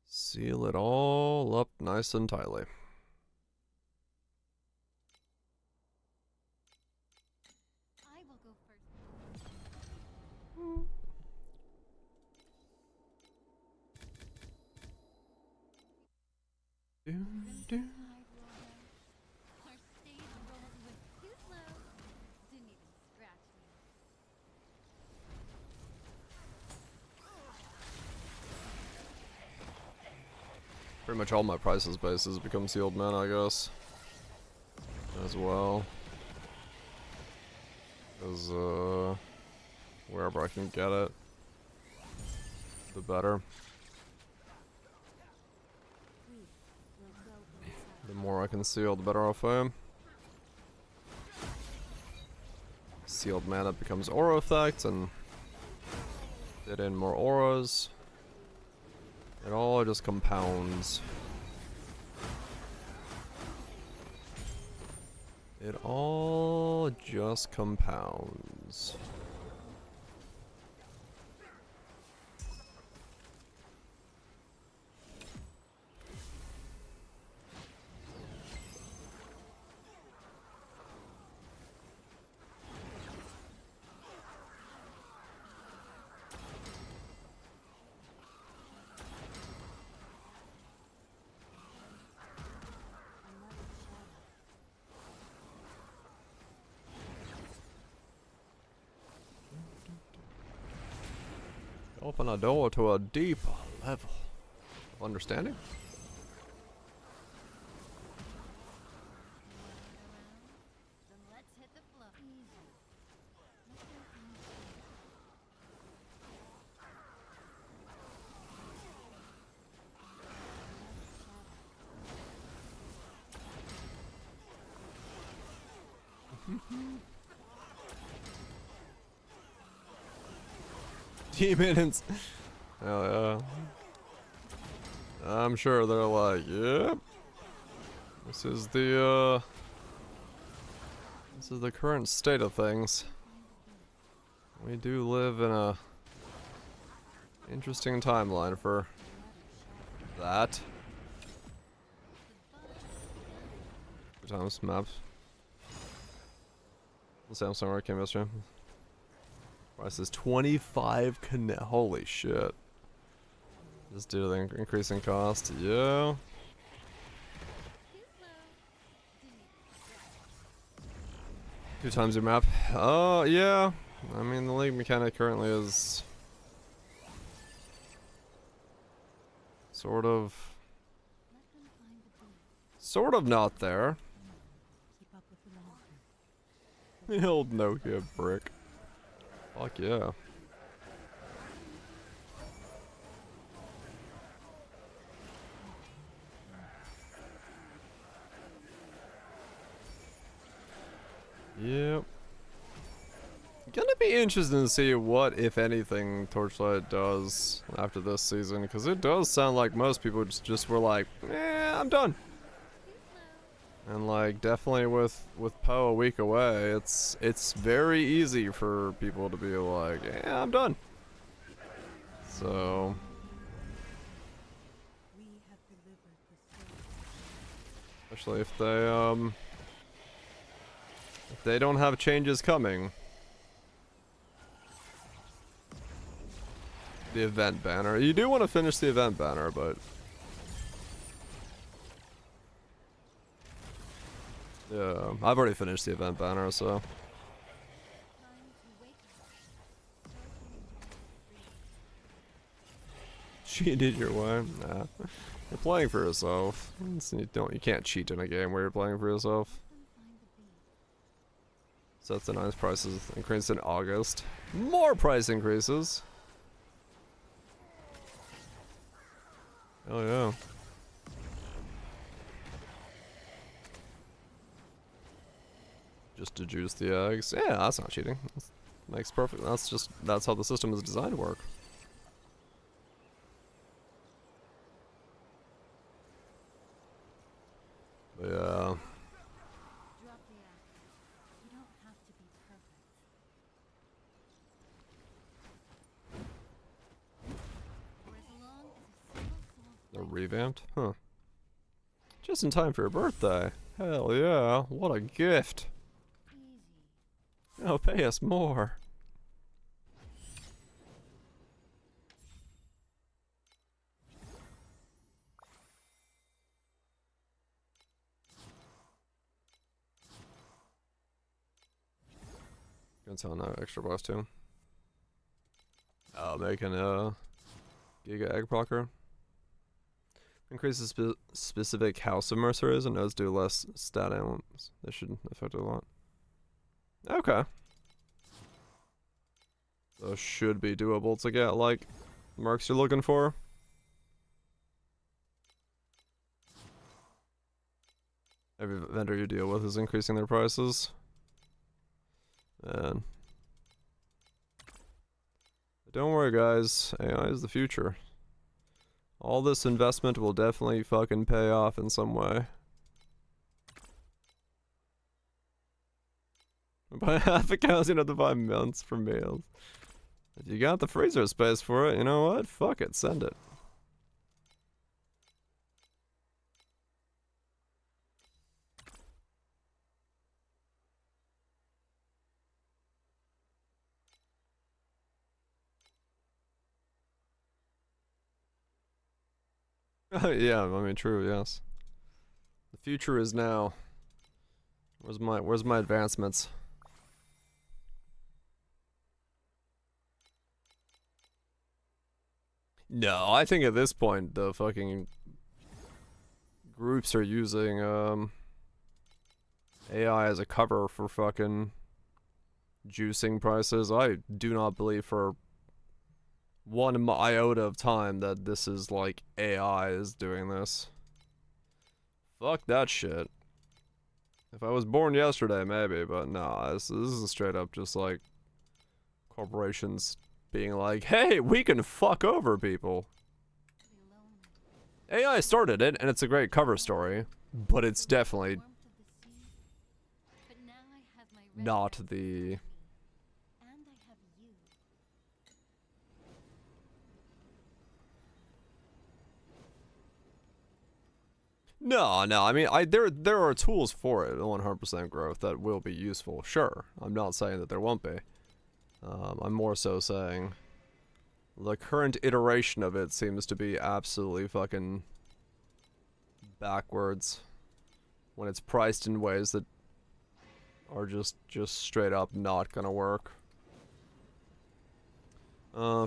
Seal it all up nice and tightly. I will go first. Our stage rolls with too slow. Didn't even scratch me. Pretty much all my prices bases become sealed mana, I guess. As well. Because, wherever I can get it, the better. The more I can seal, the better off I am. Sealed mana becomes aura effect, and get in more auras. It all just compounds. It all just compounds. Open a door to a deeper level of understanding. Then let's hit the floor. Demons. Hell yeah. I'm sure they're like, yep. This is the current state of things. We do live in a interesting timeline for that. Good times, maps. The Samsung where I came yesterday. Price is 25 connect. Holy shit. Just due to the increasing cost. Yeah. Two times your map. Oh, yeah. I mean, the league mechanic currently is sort of not there. The old Nokia brick. Fuck yeah. Yep. Gonna be interesting to see what, if anything, Torchlight does after this season, because it does sound like most people just were like, I'm done. And like, definitely with Poe a week away, it's very easy for people to be like, yeah, I'm done. So, especially if they don't have changes coming. The event banner. You do want to finish the event banner, but yeah, I've already finished the event banner, so. Cheated your way? Nah. You're playing for yourself. You can't cheat in a game where you're playing for yourself. So that's a nice prices increase in August. More price increases. Oh yeah. Just to juice the eggs. Yeah, that's not cheating. Makes perfect. That's how the system is designed to work. But yeah. They're revamped? Huh. Just in time for your birthday. Hell yeah. What a gift. Oh, pay us more. Gonna tell no extra boss too. Oh, making a Giga Egg Blocker. Increases specific house of mercenaries and nodes do less stat elements. This should affect it a lot. Okay. So should be doable to get like mercs you're looking for. Every vendor you deal with is increasing their prices. And don't worry guys, AI is the future. All this investment will definitely fucking pay off in some way. Buy half a cow to 5 months for meals. If you got the freezer space for it, you know what? Fuck it, send it. Yeah, I mean, true, yes. The future is now. Where's my advancements? No, I think at this point the fucking groups are using AI as a cover for fucking juicing prices. I do not believe for one iota of time that this is like AI is doing this. Fuck that shit. If I was born yesterday, maybe, but nah, this is straight up just like corporations being like, hey, we can fuck over people. AI started it, and it's a great cover story, but it's definitely not the... No, I mean, there are tools for it, 100% growth, that will be useful, sure. I'm not saying that there won't be. I'm more so saying the current iteration of it seems to be absolutely fucking backwards when it's priced in ways that are just straight up not gonna work.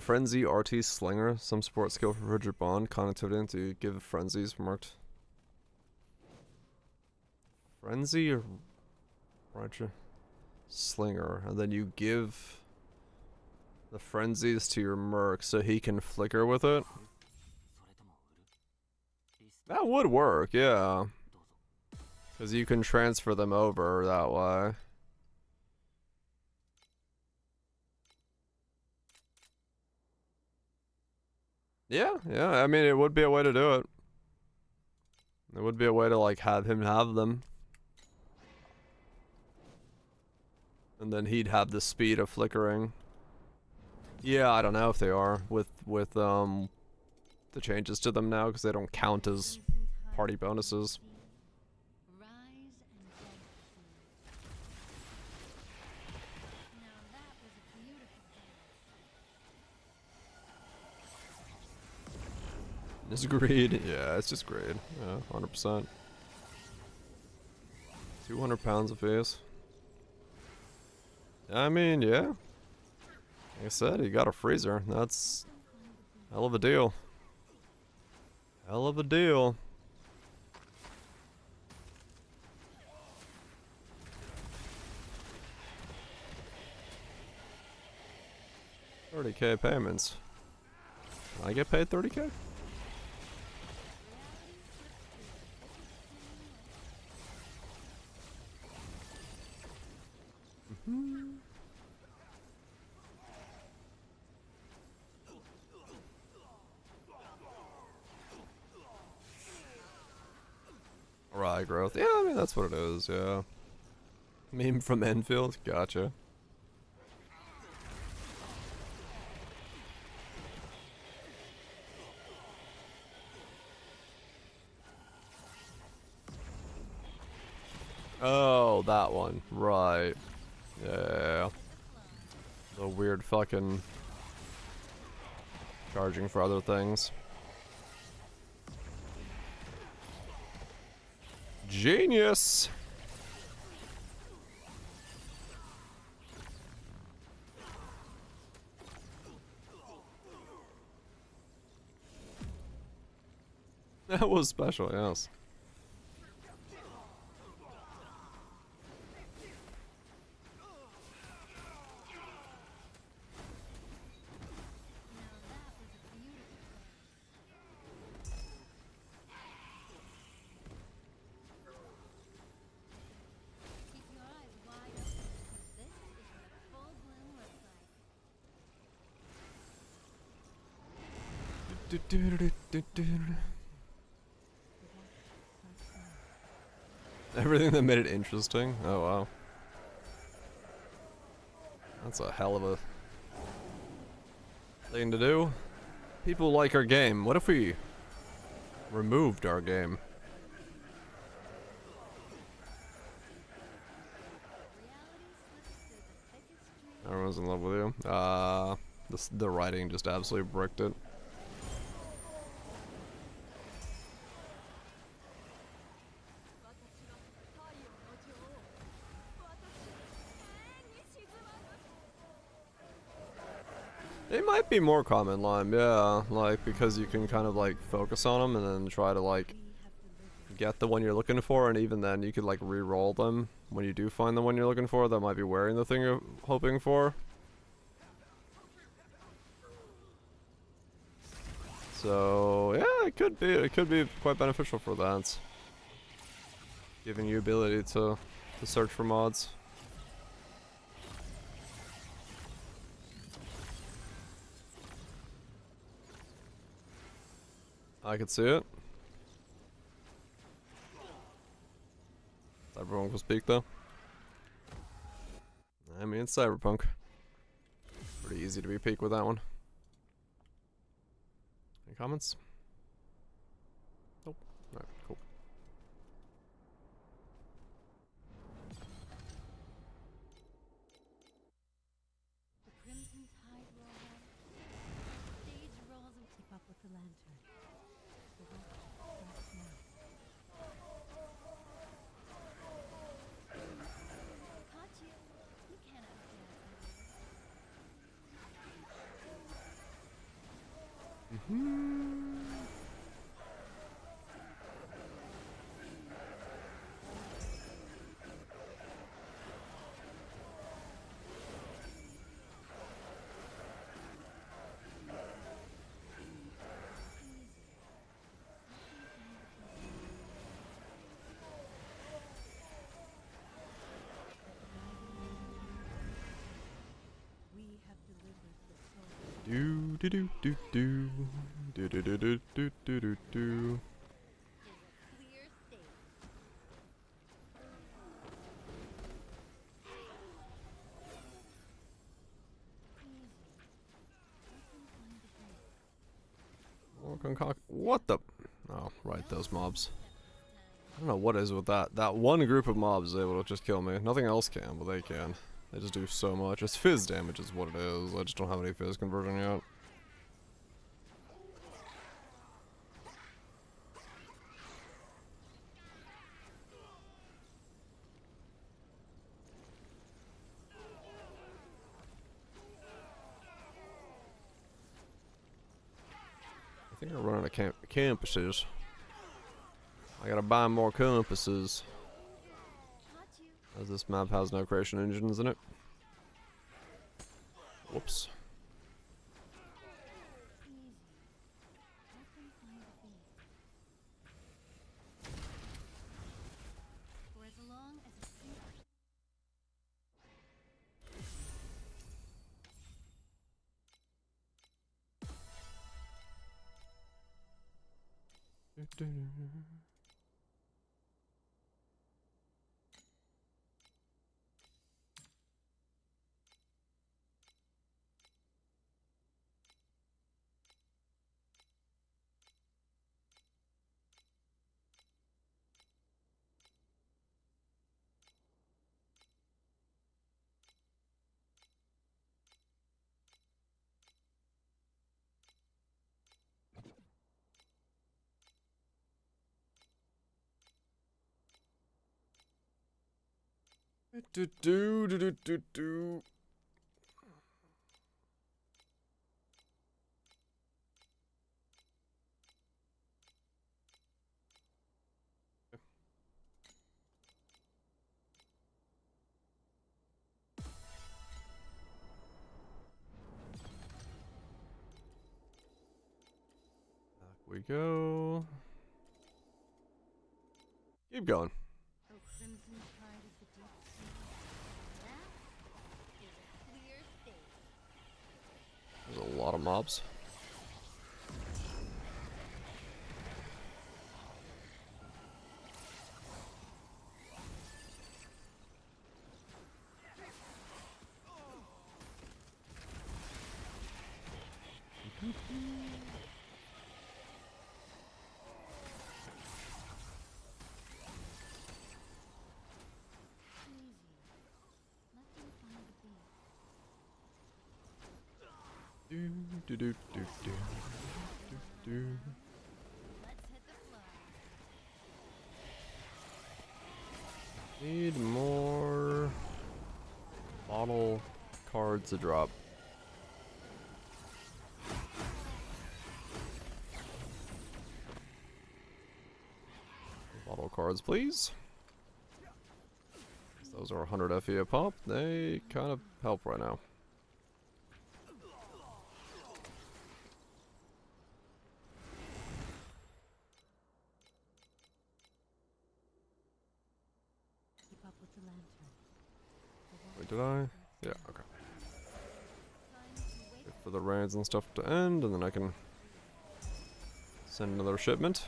Frenzy, RT, Slinger, some support skill for Rigid Bond, connectivity to give frenzies marked. Frenzy or Roger Slinger, and then you give the frenzies to your merc so he can flicker with it. That would work, yeah. Because you can transfer them over that way. Yeah, yeah. I mean, it would be a way to do it. There would be a way to like have him have them, and then he'd have the speed of flickering. Yeah, I don't know if they are with the changes to them now because they don't count as party bonuses. Rise and beg now that was a beautiful dance. It's greed. Yeah, it's just greed. Yeah, 100%. 200 pounds apiece. I mean, yeah. Like I said, he got a freezer. That's hell of a deal. Hell of a deal. $30K payments. Can I get paid 30K? Rye growth. Yeah, I mean, that's what it is, yeah. Meme from Enfield? Gotcha. Oh, that one. Right. Yeah. The weird fucking charging for other things. Genius! That was special, yes. Keep your eyes wide open, because this is what a full bloom looks like. Everything that made it interesting? Oh, wow. That's a hell of a thing to do. People like our game. What if we removed our game? Everyone's in love with you. The writing just absolutely bricked it. It might be more common Lime, yeah, like because you can kind of like focus on them and then try to like get the one you're looking for, and even then you could like re-roll them when you do find the one you're looking for that might be wearing the thing you're hoping for. So yeah, it could be quite beneficial for that, giving you ability to search for mods. I could see it. Cyberpunk was peak though. I mean, it's Cyberpunk. Pretty easy to be peak with that one. Any comments? Nope. Alright, cool. The crimson tide roll out. Stage rolls and keep up with the lantern. The work starts now. Caught you. You cannot dance. Do do do do do Do do do do do do do do. Clear state. More what the? Oh, right, those mobs. I don't know what is with that. That one group of mobs is able to just kill me. Nothing else can, but they can. They just do so much. It's fizz damage is what it is. I just don't have any fizz conversion yet. I think I'm running out of compasses. I gotta buy more compasses. As this map has no creation engines in it. Whoops. For as long as a Do do do do do do. Back we go. Keep going. oh, crimson tide of the deep sea. That is a clear state. There's a lot of mobs. Do do do do do do do. Let's hit the floor. Need more bottle cards to drop. Bottle cards, please. Those are 100 FE a pop. They kind of help right now. Keep up with the lantern. Wait, did I? Yeah, okay. Wait for the raids and stuff to end, and then I can send another shipment.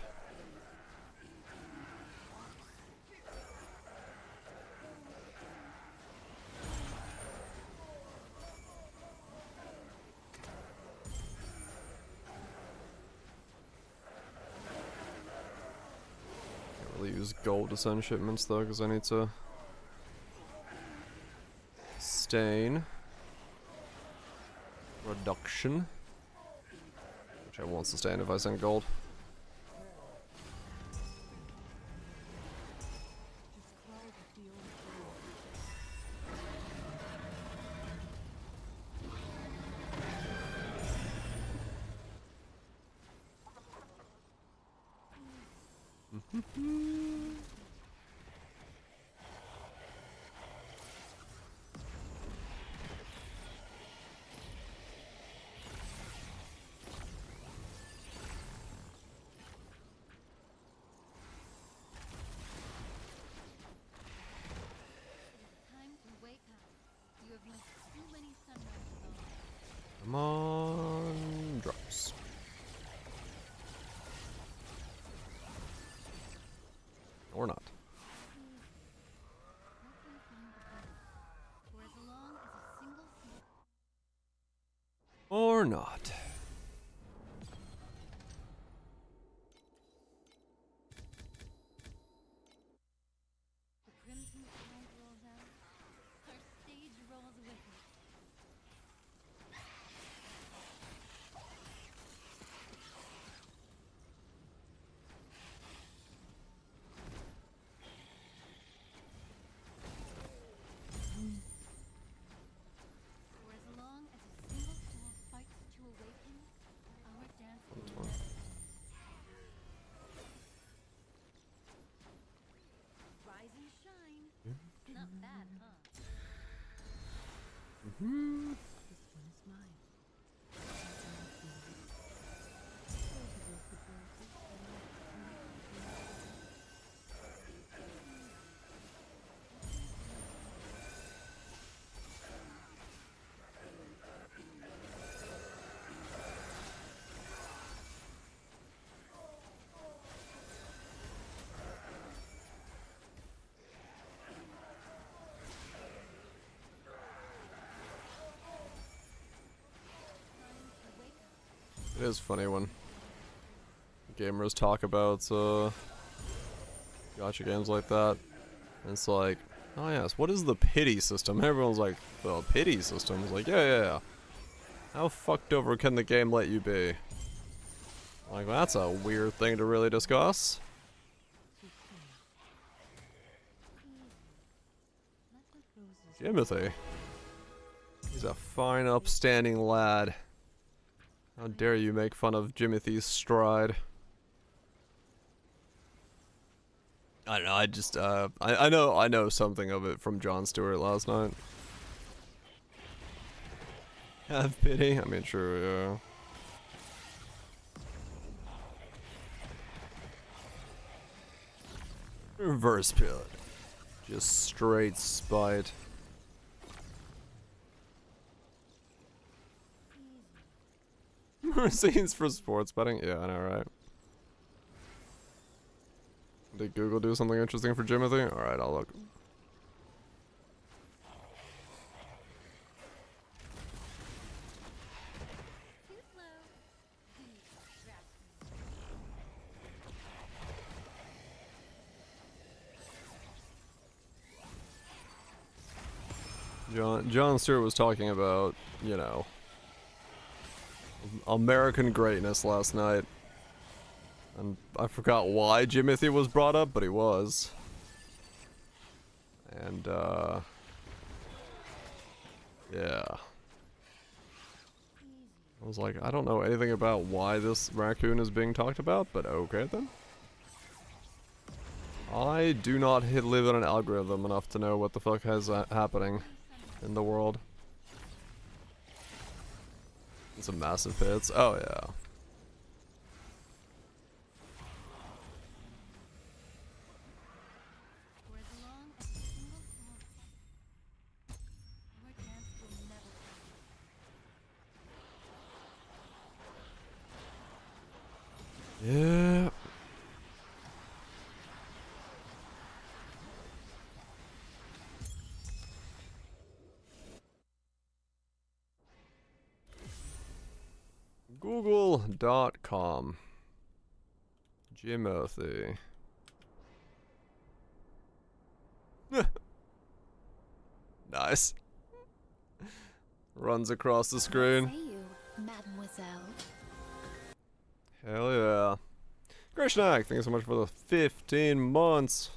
Can't really use gold to send shipments though, because I need to stain reduction, which I won't sustain if I send gold. Time to wake up. You have missed too many sunrises already. Come on, drops. or not. The crimson tide rolls out. Our stage rolls with it. For as long as a single soul fights to awaken, our dance will never end. Rise and shine. Not bad, huh? This one is mine. It is funny when gamers talk about gacha games like that. And it's like, oh yes, what is the pity system? And everyone's like, the pity system? It's like, yeah. How fucked over can the game let you be? Like, that's a weird thing to really discuss. Jimothy. He's a fine, upstanding lad. How dare you make fun of Jimothy's stride? I don't know, I just, I know something of it from Jon Stewart last night. Have pity? I mean, true, yeah. Reverse pilled. Just straight spite. Scenes for sports betting? Yeah, I know, right? Did Google do something interesting for Jimothy? Alright, I'll look. Too slow. Jon Stewart was talking about, you know, American greatness last night. And I forgot why Jimothy was brought up, but he was. And, yeah. I was like, I don't know anything about why this raccoon is being talked about, but okay then. I do not live in an algorithm enough to know what the fuck is happening in the world. Some massive pits. Oh yeah. For as long as a single soul our dance will never Yeah. Google.com. Jimothy. Nice. Runs across the screen. What say you, mademoiselle? Hell yeah. Grishnak, thank you so much for the 15 months.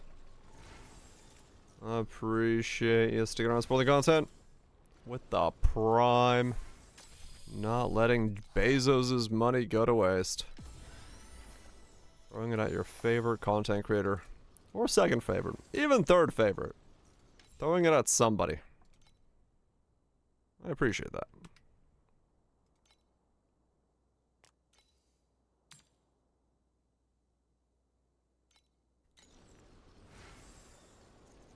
I appreciate you sticking around spoiling content. With the Prime. Not letting Bezos' money go to waste. Throwing it at your favorite content creator. Or second favorite. Even third favorite. Throwing it at somebody. I appreciate that.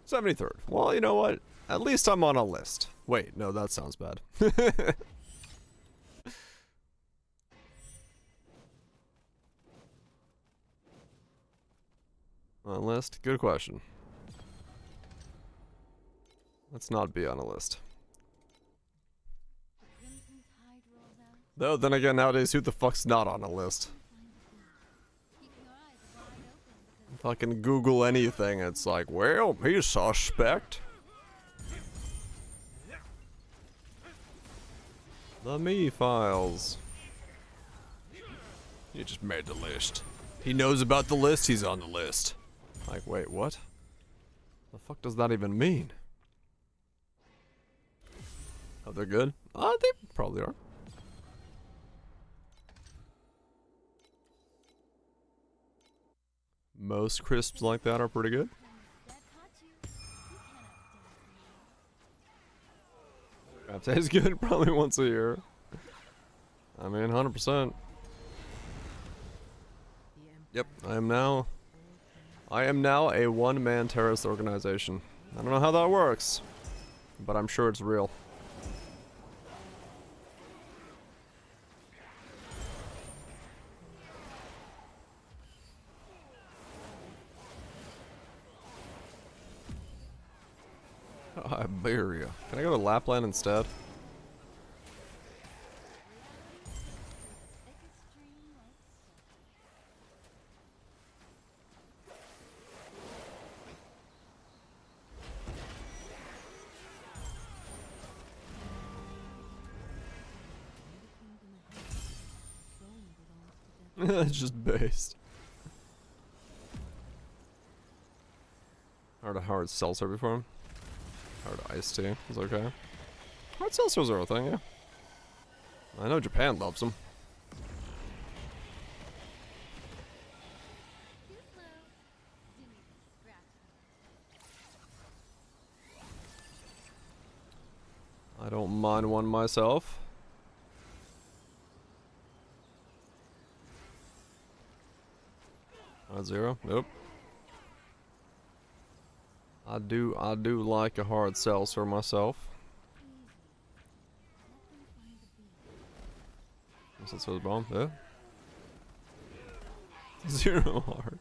$73rd. Well, you know what? At least I'm on a list. Wait, no, that sounds bad. On a list? Good question. Let's not be on a list. Though, then again, nowadays, who the fuck's not on a list? Keeping your eyes wide open because Fucking Google anything, it's like, well, he's suspect. The me files. He just made the list. He knows about the list, he's on the list. Like, wait, what? The fuck does that even mean? Oh, they're good? They probably are. Most crisps like that are pretty good. Dad taught you. You cannot dance Crab tastes good probably once a year. I mean, 100%. Yep, I am now a one-man terrorist organization. I don't know how that works, but I'm sure it's real. Iberia. Can I go to Lapland instead? thick as stream like It's just based. Heard a hard seltzer before. Hard iced tea is okay. Hard seltzers are a thing, yeah. I know Japan loves them. too slow. Didn't even scratch me. I don't mind one myself. Zero? Nope. I do like a hard seltzer myself. Guess that's his bomb, yeah. 0 hard.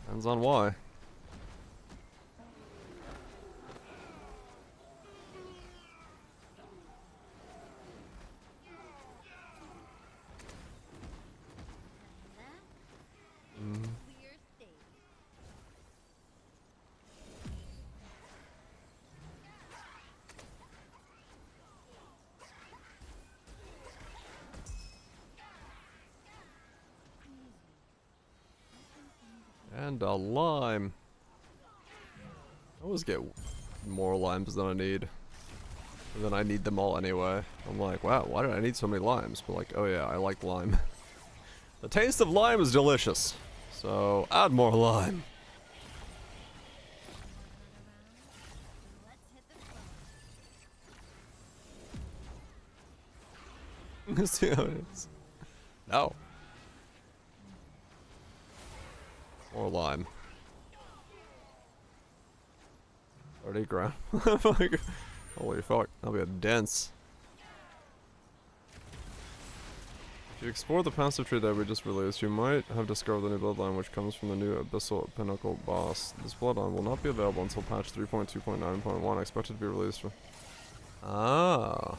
Depends on why. Clear state. And a lime. I always get more limes than I need. And then I need them all anyway. I'm like, wow, why did I need so many limes? But like, oh yeah, I like lime. The taste of lime is delicious. So add more lime. Let's hit the floor. See how it is. No. More lime. 30 gram. Holy fuck, that'll be a dense. If you explore the passive tree that we just released, you might have discovered the new bloodline which comes from the new Abyssal Pinnacle boss. This bloodline will not be available until patch 3.2.9.1, expected to be released for... Ah.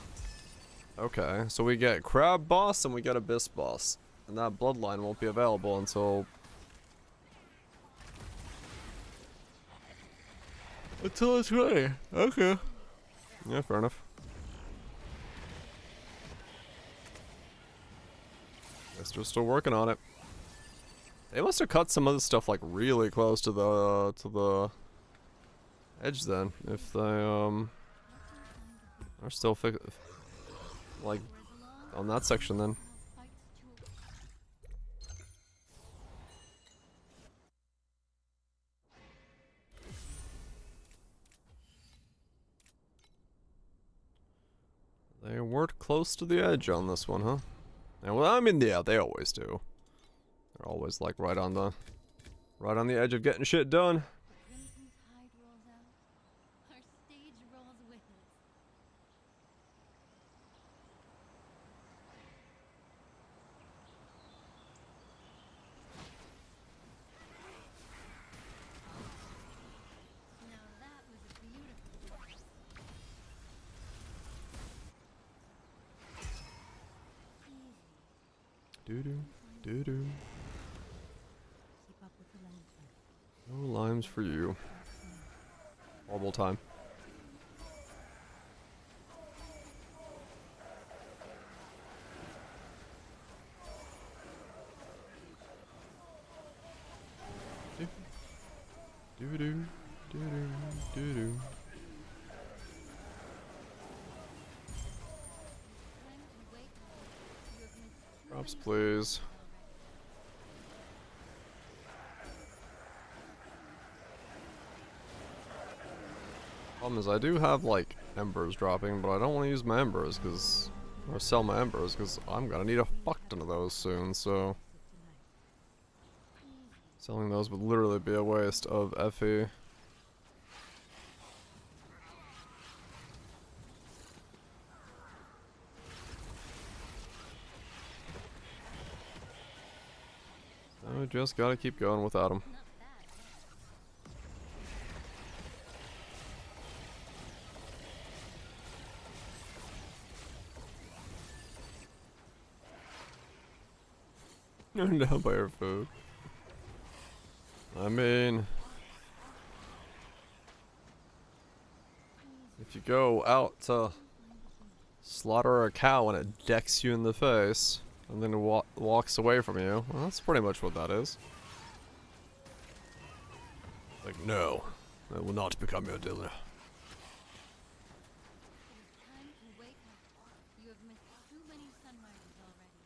Okay, so we get Crab boss and we get Abyss boss. And that bloodline won't be available until... Until it's ready. Okay. Yeah, fair enough. Guess they're still working on it. They must have cut some other stuff like really close to the edge then. If they are still like on that section then. They weren't close to the edge on this one, huh? And well, I mean, yeah, they always do. They're always like right on the edge of getting shit done. Crimson tide rolls out. Our stage rolls with it. Now that was a beautiful Doo doo. Doo doo. Keep up with the lantern. No limes for you. Horrible time. Doo doo. Doo doo. Doo doo. Time to wake up. You have missed too Props, many please. sunrises Problem is, I do have like embers dropping, but I don't want to use my embers or sell my embers because I'm gonna need a fuck ton of those soon. So selling those would literally be a waste of FE. So I just gotta keep going without them. already. Not bad. Down by your food. I mean, if you go out to slaughter a cow and it decks you in the face, and then walks away from you, well, that's pretty much what that is. Like, no, I will not become your dinner. Time to wake up. You have missed too many sunrises already.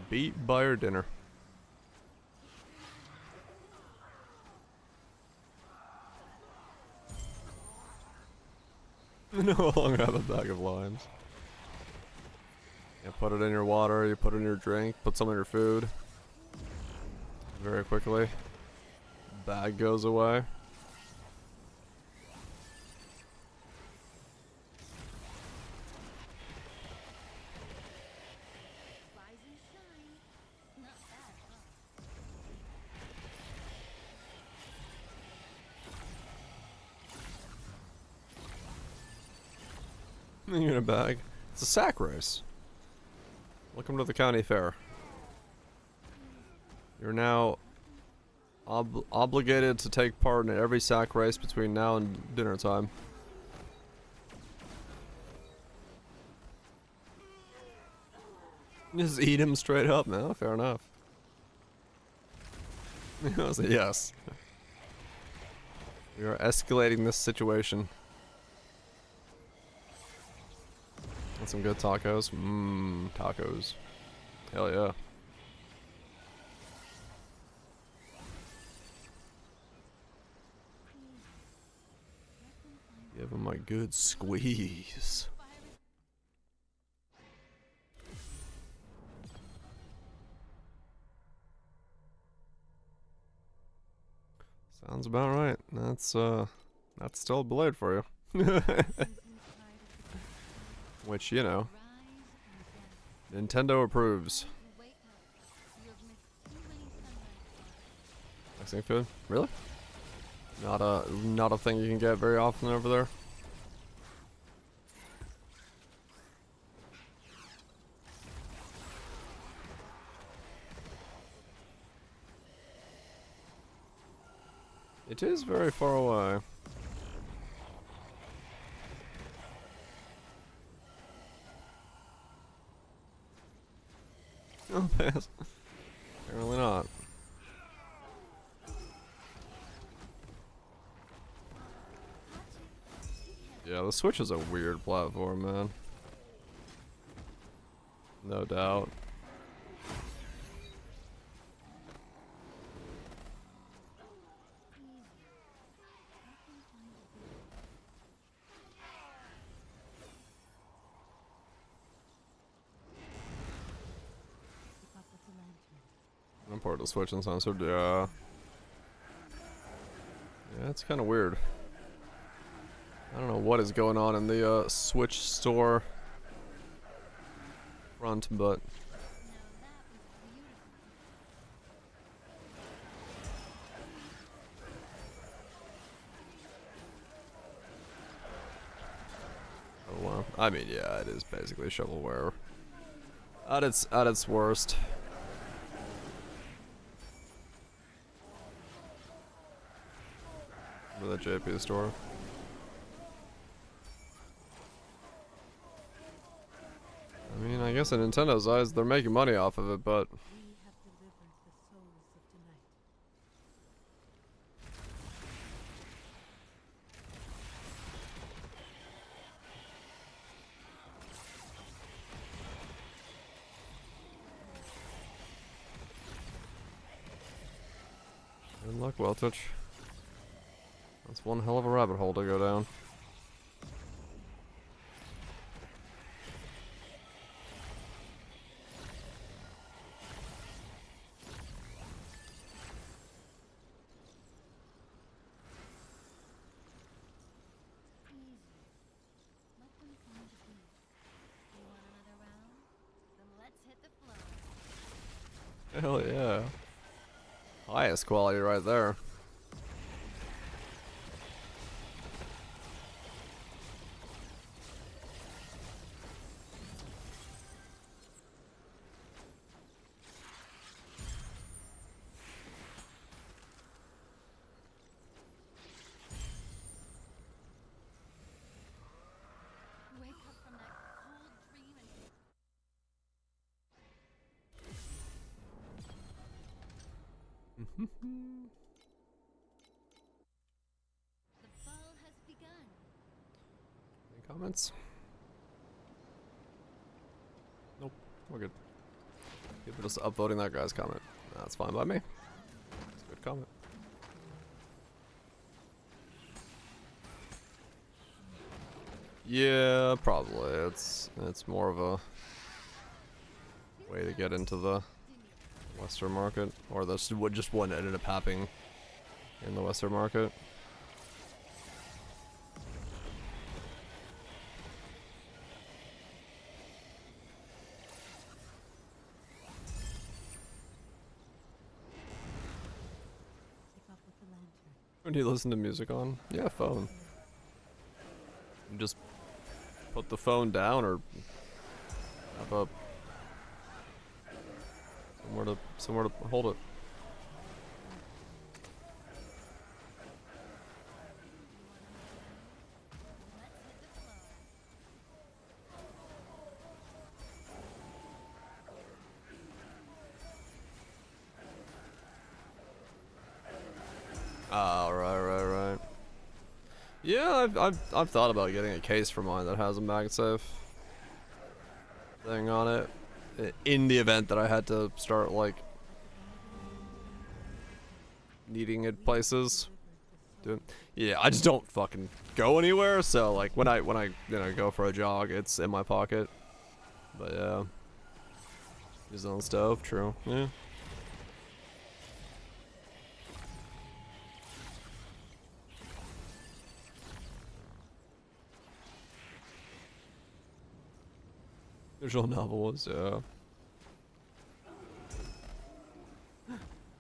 Beat by your dinner. No longer have a bag of limes. You put it in your water, you put it in your drink, put some in your food. Very quickly. Bag goes away. Rise and shine. Not bad, huh? You in a bag. It's a sack race. Welcome to the county fair. You're now obligated to take part in every sack race between now and dinner time. Just eat him straight up, man. Fair enough. I was like, yes. We are escalating this situation. And some good tacos. Mmm, tacos. Hell yeah. Give him a good squeeze. Sounds about right. That's still a blade for you. Which, you know, Nintendo approves. Wake up. You have missed too many sunrises already. Mixing food? Really? Not a thing you can get very often over there. It is very far away. Oh, pass. Apparently not. Yeah, the Switch is a weird platform, man. No doubt. Keep up with the lantern. I'm part of the Switch uncensored, yeah. Yeah, it's kind of weird. I don't know what is going on in the Switch store front, but Now that was beautiful. oh well. I mean, yeah, it is basically shovelware. At its worst. For the JP store. I mean, I guess in Nintendo's eyes, they're making money off of it, but We have delivered the souls of tonight. good luck, Weltich. That's one hell of a rabbit hole to go down. Easy. Let them find a beat. You want another round? Then let's hit the floor. Hell yeah. Highest quality right there. Wake up from that cold dream and the ball has begun. Any comments? Nope. We're good. People just upvoting that guy's comment. That's fine by me. It's a good comment. Yeah, probably. It's more of a way to get into the Western market, or this would just what ended up happening in the Western market. Keep up with the lantern. When do you listen to music on? Yeah, phone. You just put the phone down or have a somewhere to hold it. Let's hit the floor. Ah, right. Yeah, I've thought about getting a case for mine that has a MagSafe thing on it, in the event that I had to start like needing it places. Dude, yeah, I just don't fucking go anywhere, so like when I go for a jog, it's in my pocket. But yeah, use it on the stove. True. Yeah. Visual novel was, yeah.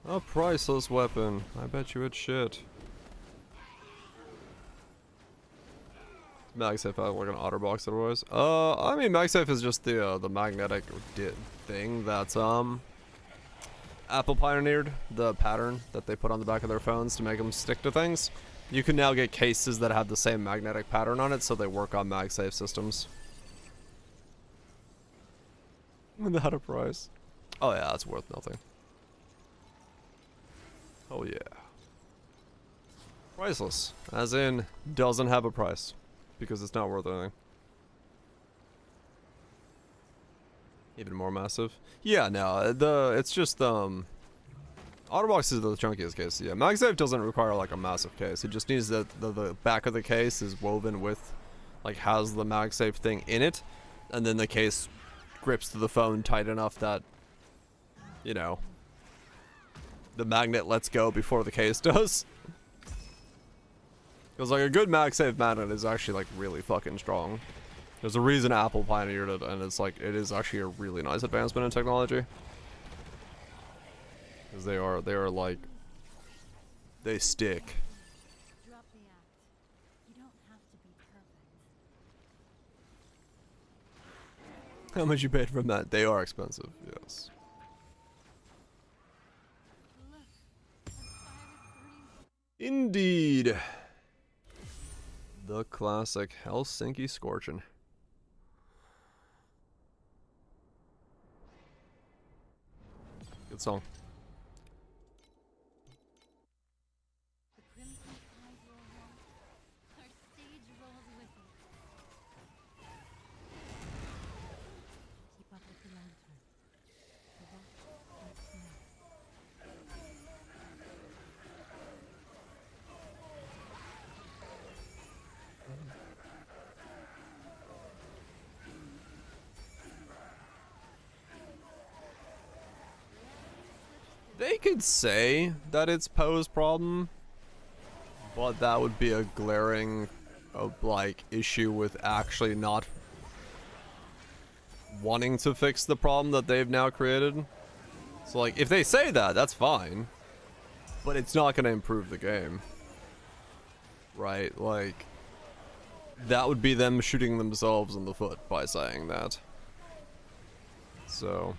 A priceless weapon. I bet you it's shit. MagSafe out like an OtterBox otherwise. I mean MagSafe is just the magnetic thing that's Apple pioneered, the pattern that they put on the back of their phones to make them stick to things. You can now get cases that have the same magnetic pattern on it, so they work on MagSafe systems. Without a price. Oh yeah, that's worth nothing. Oh yeah. Priceless. As in, doesn't have a price. Because it's not worth anything. Even more massive. Yeah, no, it's just, OtterBox is the chunkiest case. Yeah, MagSafe doesn't require like a massive case. It just needs the back of the case is woven with, like, has the MagSafe thing in it. And then the case grips to the phone tight enough that, you know, the magnet lets go before the case does. Because like a good MagSafe magnet is actually like really fucking strong. There's a reason Apple pioneered it, and it's like it is actually a really nice advancement in technology. Because they are like, they stick. Drop the act. You don't have to be How much you paid for that? They are expensive, yes. Look, the fire is burning. Indeed. The classic Helsinki Scorchin'. Good song. The crimson skies roll home. Our stage rolls with it. Keep up with the lantern. The watch starts now. They could say that it's Poe's problem, but that would be a glaring, like, issue with actually not wanting to fix the problem that they've now created. So, like, if they say that, that's fine, but it's not going to improve the game. Right? Like, that would be them shooting themselves in the foot by saying that. So,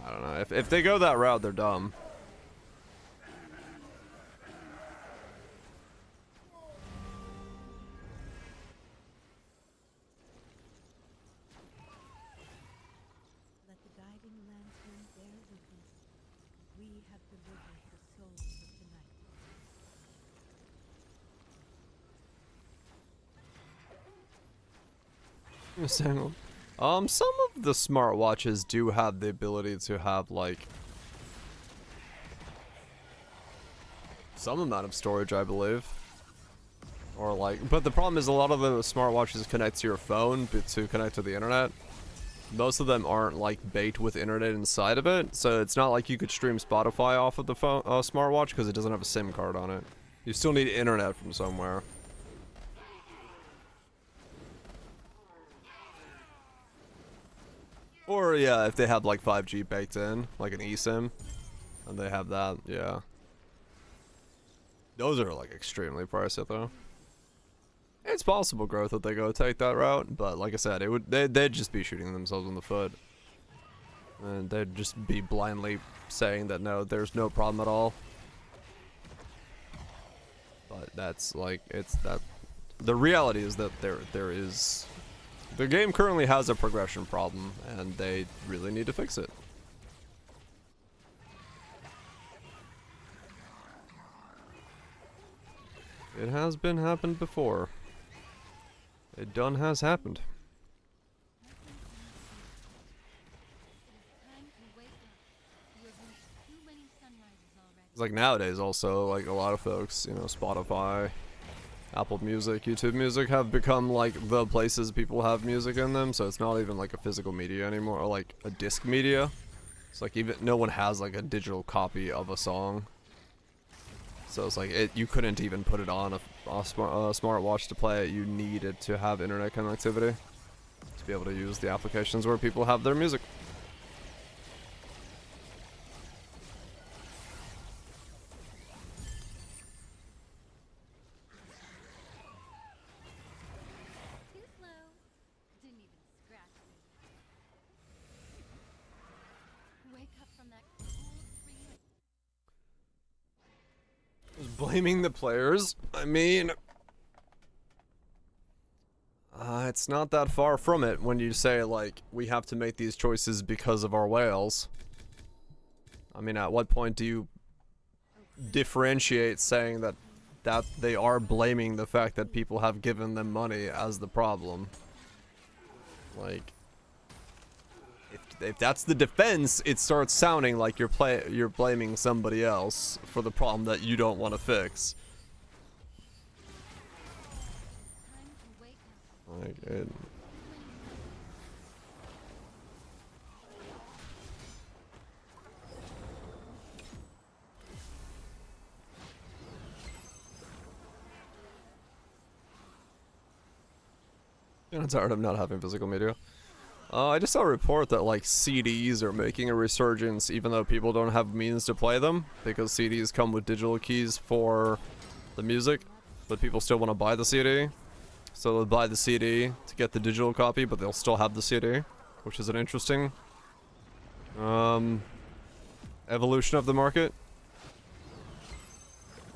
I don't know. If they go that route, they're dumb. Let the guiding lantern bear witness. We have delivered the souls of the night. Some of the smartwatches do have the ability to have, like, some amount of storage, I believe. Or, like, but the problem is a lot of the smartwatches connect to your phone to connect to the internet. Most of them aren't, like, baked with internet inside of it, so it's not like you could stream Spotify off of the phone, smartwatch because it doesn't have a SIM card on it. You still need internet from somewhere. Or, yeah, if they have, like, 5G baked in, like an eSIM, and they have that, yeah. Those are, like, extremely pricey, though. It's possible, Growth, that they go take that route, but like I said, they'd just be shooting themselves in the foot. And they'd just be blindly saying that, no, there's no problem at all. But that's, like, the reality is that there is... The game currently has a progression problem, and they really need to fix it. It has been happened before. It done has happened. Time to wake up. You have missed too many sunrises already. It's like nowadays also, like a lot of folks, you know, Spotify, Apple Music, YouTube Music have become like the places people have music in them, so it's not even like a physical media anymore, or like a disc media. It's like even no one has like a digital copy of a song. So it's like you couldn't even put it on a smartwatch to play it. You needed to have internet connectivity to be able to use the applications where people have their music. Too slow. Didn't even scratch me. Wake up from that cold free. Blaming the players? I mean... it's not that far from it when you say, like, we have to make these choices because of our whales. I mean, at what point do you differentiate saying that they are blaming the fact that people have given them money as the problem? Like, if that's the defense, it starts sounding like you're blaming somebody else for the problem that you don't want to fix. Time to wake up. Like, it... You know, I'm tired of not having physical media. I just saw a report that, like, CDs are making a resurgence even though people don't have means to play them, because CDs come with digital keys for the music, but people still want to buy the CD. So they'll buy the CD to get the digital copy, but they'll still have the CD, which is an interesting evolution of the market.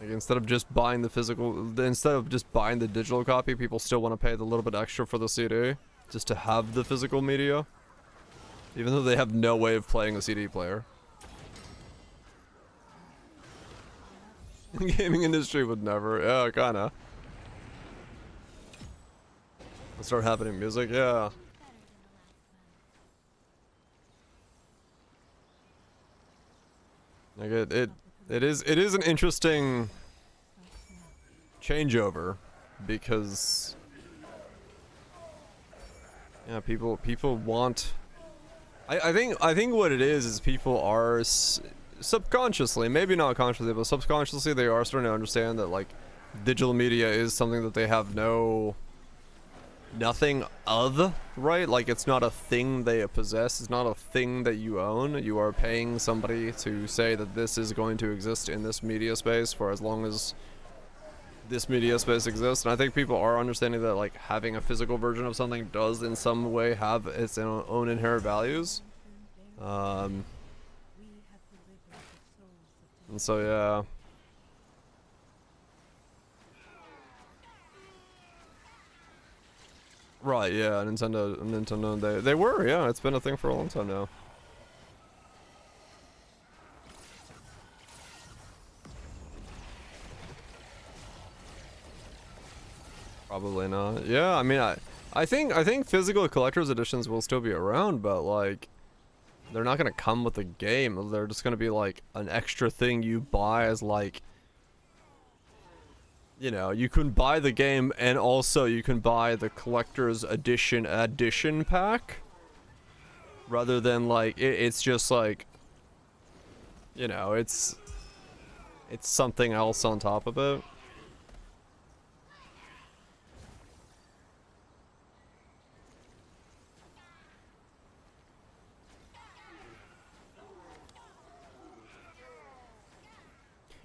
Like instead of just buying the digital copy, people still want to pay the little bit extra for the CD just to have the physical media, even though they have no way of playing a CD player. The gaming industry would never. Yeah, kinda. It'll start happening in music, yeah. Like it is an interesting changeover because yeah, people want. I think what it is people are subconsciously, maybe not consciously, but subconsciously they are starting to understand that like digital media is something that they have nothing of, right? Like it's not a thing they possess, it's not a thing that you own. You are paying somebody to say that this is going to exist in this media space for as long as this media space exists. And I think people are understanding that like having a physical version of something does in some way have its own inherent values. And so yeah. Right, yeah, Nintendo, they were, yeah, it's been a thing for a long time now. Probably not. Yeah, I mean, I think physical collector's editions will still be around, but like, they're not gonna come with the game. They're just gonna be like an extra thing you buy as like, you know, you can buy the game and also you can buy the collector's edition pack. Rather than like, it's just like, you know, it's something else on top of it.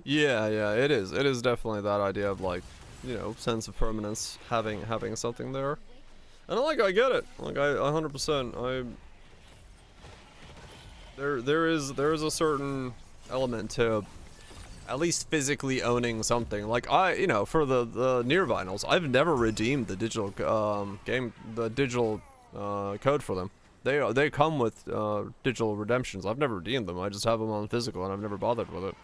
Yeah, yeah, it is. It is definitely that idea of like, you know, sense of permanence, having something there. And I get it. Like I 100%. There is a certain element to at least physically owning something. Like you know, for the Nier vinyls, I've never redeemed the digital digital code for them. They come with digital redemptions. I've never redeemed them. I just have them on physical, and I've never bothered with it.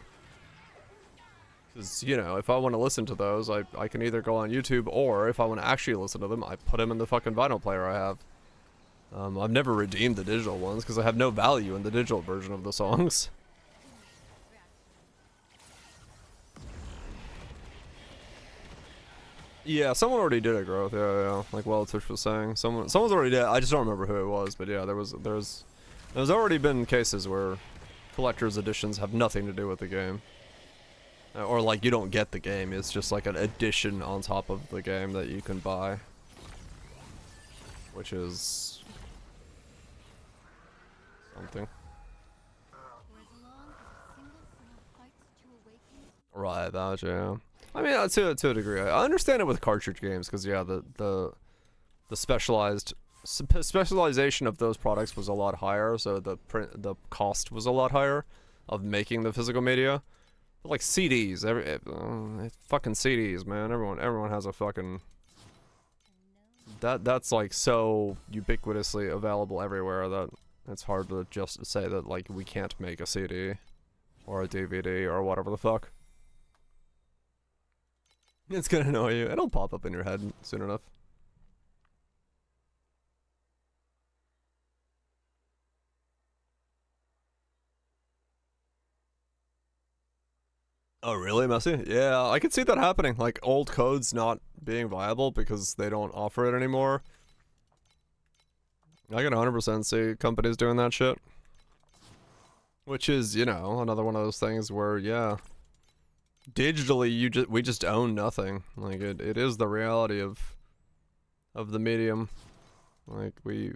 Because, you know, if I want to listen to those, I can either go on YouTube, or if I want to actually listen to them, I put them in the fucking vinyl player I have. I've never redeemed the digital ones, because I have no value in the digital version of the songs. Yeah, someone already did it, Growth, yeah. Like Twitch was saying. Someone's already did it. I just don't remember who it was, but yeah, there's already been cases where collector's editions have nothing to do with the game. Or like you don't get the game, it's just like an addition on top of the game that you can buy. Which is something. Right, that, yeah. I mean, to a degree. I understand it with cartridge games, because yeah, the specialization of those products was a lot higher, so the cost was a lot higher of making the physical media. Like CDs, fucking CDs, man. Everyone has a fucking. That's like so ubiquitously available everywhere that it's hard to just say that like we can't make a CD or a DVD or whatever the fuck. It's gonna annoy you. It'll pop up in your head soon enough. Oh really, Messi? Yeah, I could see that happening. Like old codes not being viable because they don't offer it anymore. I can 100% see companies doing that shit. Which is, you know, another one of those things where, yeah, digitally we just own nothing. Like it is the reality of the medium. Like we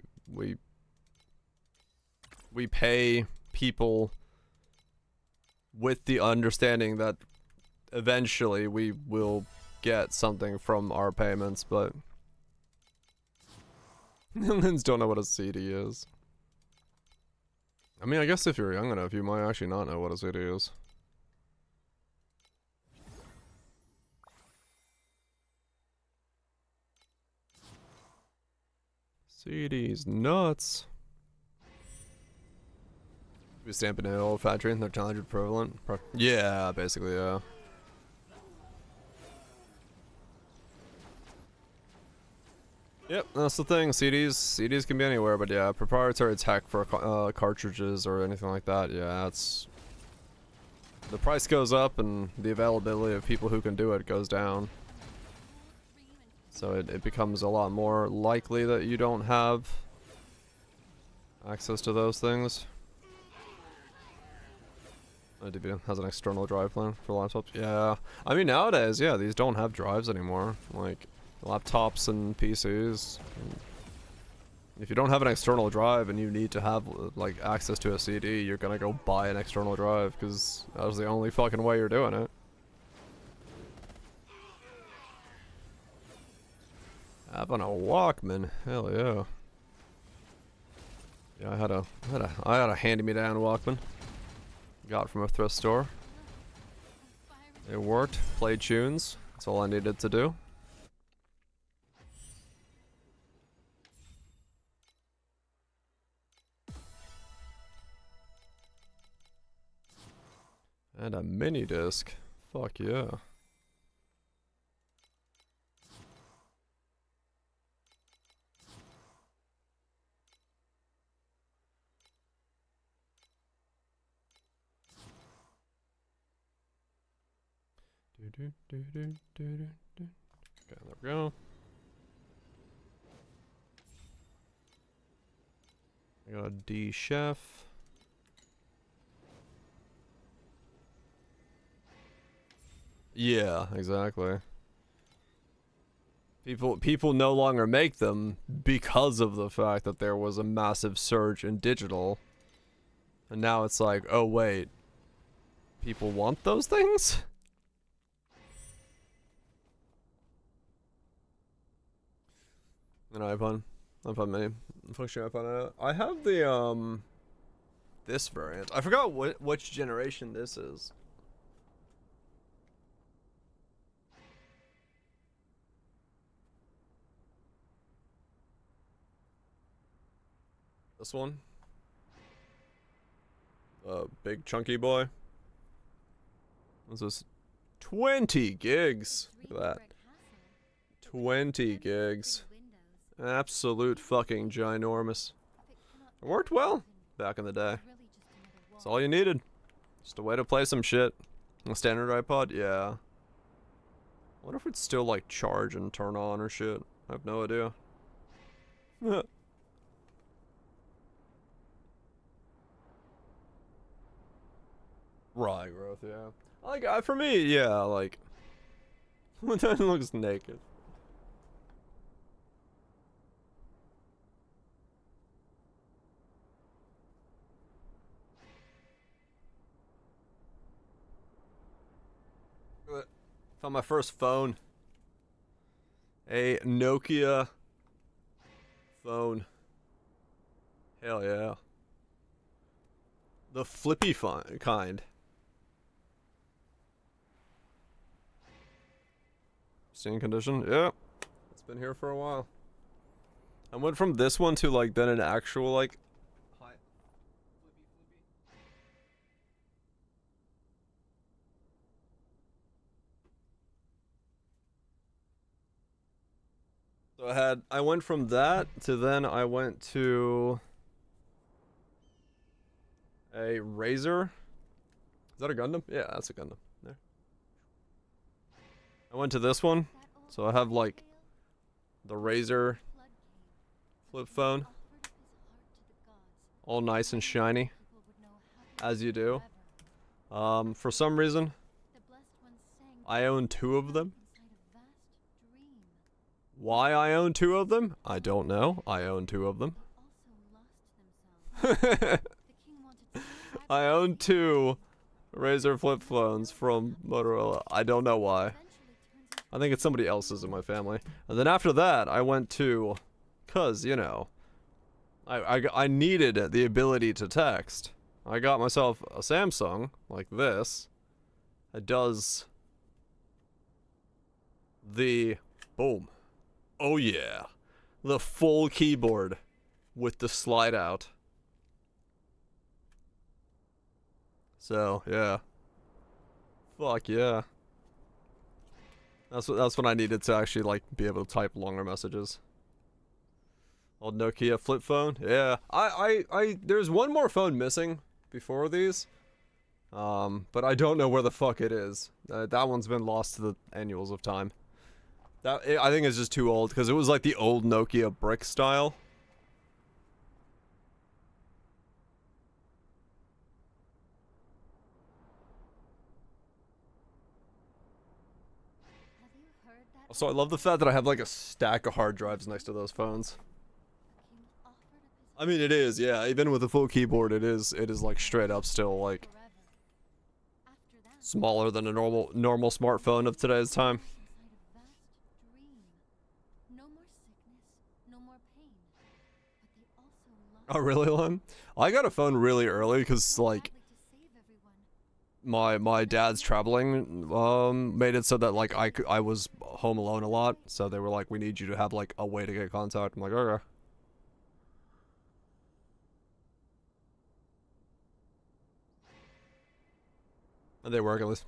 pay people with the understanding that eventually we will get something from our payments, but millions don't know what a CD is. I mean, I guess if you're young enough, you might actually not know what a CD is. CD's nuts. We stamping in an old factory and they're challenger equivalent. Yeah, basically, yeah. Yep, that's the thing. CDs can be anywhere, but yeah, proprietary tech for cartridges or anything like that. Yeah, it's the price goes up and the availability of people who can do it goes down. So it becomes a lot more likely that you don't have access to those things. DB has an external drive plan for laptops. Yeah, I mean nowadays, yeah, these don't have drives anymore. Like laptops and PCs. If you don't have an external drive and you need to have like access to a CD, you're gonna go buy an external drive because that's the only fucking way you're doing it. Having a Walkman, hell yeah. Yeah, I had a hand-me-down Walkman. Got from a thrift store. It worked. Played tunes. That's all I needed to do. And a mini disc. Fuck yeah. Okay, there we go. I got a D chef. Yeah, exactly. People no longer make them because of the fact that there was a massive surge in digital. And now it's like, oh wait, people want those things? An iPhone mini, function iPhone. I have the this variant. I forgot which generation this is. This one. Big chunky boy. What's this? 20 gigs. Look at that. 20 gigs. Absolute fucking ginormous. It worked well back in the day. That's all you needed. Just a way to play some shit. A standard iPod? Yeah. I wonder if it'd still like charge and turn on or shit. I have no idea. Right, growth, yeah. Like, for me, yeah, like... When that looks naked. Found my first phone. A Nokia phone. Hell yeah. The flippy kind. Pristine condition? Yeah. It's been here for a while. I went from this one to like then an actual like So I went from that to then I went to a Razor. Is that a Gundam? Yeah, that's a Gundam. There. I went to this one. So I have like the Razor flip phone. All nice and shiny. As you do. For some reason, I own 2 of them. Why I own 2 of them? I don't know. I own 2 of them. I own 2 Razor flip phones from Motorola. I don't know why. I think it's somebody else's in my family. And then after that, I went to... Cause, you know... I needed the ability to text. I got myself a Samsung like this. It does the boom. Oh yeah. The full keyboard with the slide out. So, yeah. Fuck yeah. That's what I needed to actually like be able to type longer messages. Old Nokia flip phone. Yeah. There's one more phone missing before these. But I don't know where the fuck it is. That one's been lost to the annuals of time. I think it's just too old because it was like the old Nokia brick style. Have you heard that? Also, I love the fact that I have like a stack of hard drives next to those phones. The king offered up his I mean, it is, yeah. Even with a full keyboard, it is like straight up still like forever. After that, smaller than a normal smartphone of today's time. inside a vast dream. No more sickness, no more pain. But they also lost Oh, really, Lon? I got a phone really early because like badly to save everyone. my dad's traveling made it so that like I was home alone a lot, so they were like, we need you to have like a way to get contact. I'm like, okay. And they work at least.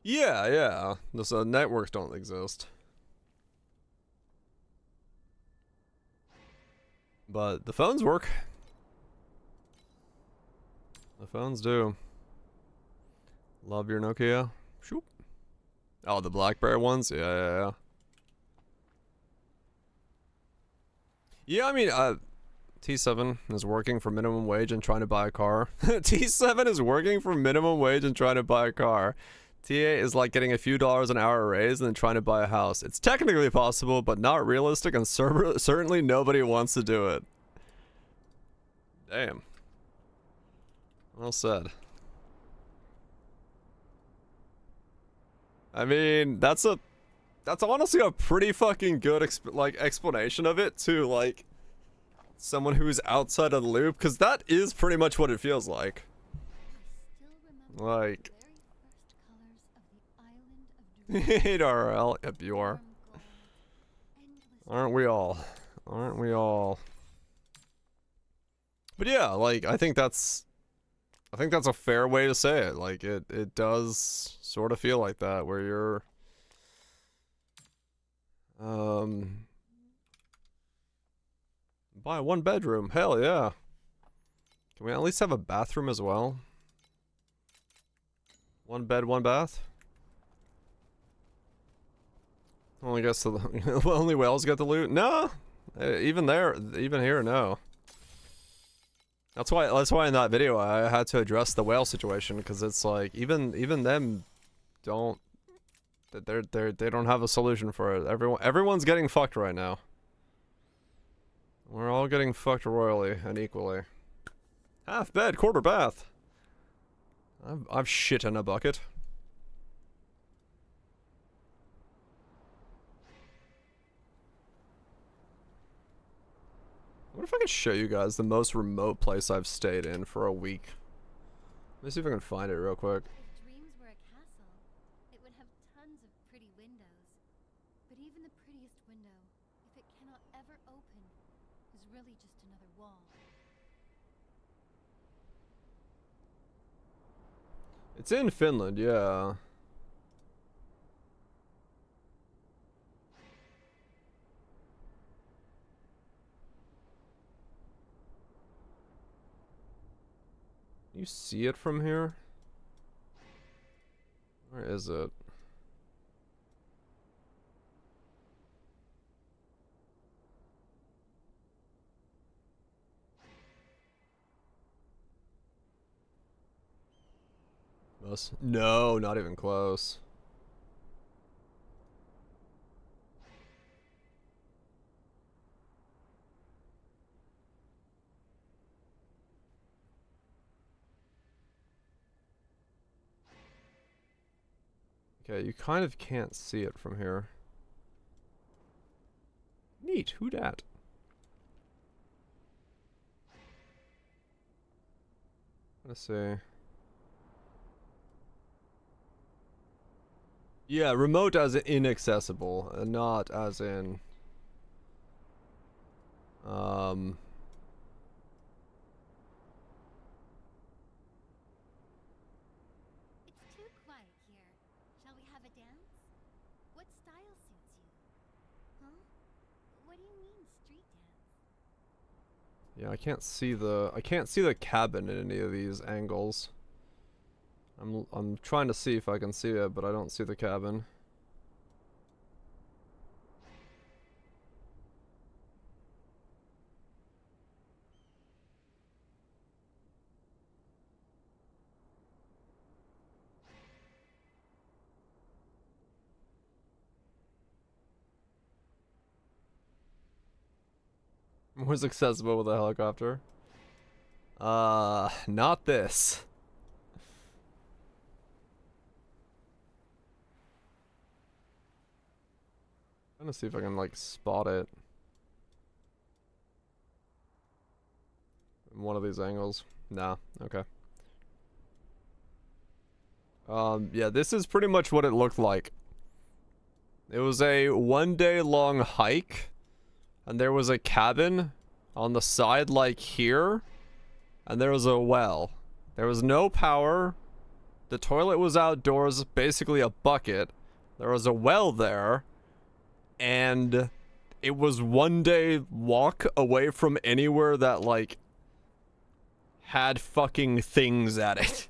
Yeah. Those networks don't exist. But the phones work. The phones do. Love your Nokia. Shoop. Oh, the BlackBerry ones? Yeah. Yeah, I mean, T7 is working for minimum wage and trying to buy a car. T7 is working for minimum wage and trying to buy a car. T8 is like getting a few dollars an hour raise and then trying to buy a house. It's technically possible, but not realistic, and certainly nobody wants to do it. Damn. Well said. I mean, that's honestly a pretty fucking good explanation of it to like someone who's outside of the loop, because that is pretty much what it feels like. I still remember Like, the very first colors of the island of dreams. 8RL, yep, you are. Warm gold, endless Aren't we all? Aren't we all? But yeah, like, I think that's a fair way to say it. Like, it does sort of feel like that, where you're, buy a 1-bedroom. Hell yeah. Can we at least have a bathroom as well? 1 bed, 1 bath? Well, I guess only whales get the loot. No, even here, no. That's why in that video I had to address the whale situation, because it's like even them don't they don't have a solution for it. Everyone's getting fucked right now. We're all getting fucked royally and equally. Half bed, quarter bath. I've shit in a bucket. What if I could show you guys the most remote place I've stayed in for a week? Let me see if I can find it real quick. If dreams were a castle, it would have tons of pretty windows. But even the prettiest window, if it cannot ever open, is really just another wall. It's in Finland, yeah. You see it from here? Where is it? No, not even close. Okay, you kind of can't see it from here. Neat, who dat? Let's see. Yeah, remote as in inaccessible, not as in It's too quiet here. Shall we have a dance? What style suits you? Huh? What do you mean street dance? yeah, I can't see the cabin in any of these angles. I'm trying to see if I can see it, but I don't see the cabin. Was accessible with a helicopter. Not this. Trying to see if I can like spot it in one of these angles. Nah, okay. Yeah, this is pretty much what it looked like. It was a 1-day long hike, and there was a cabin on the side like here, and there was a well. There was no power. The toilet was outdoors, basically a bucket. There was a well there. And it was 1-day walk away from anywhere that like had fucking things at it.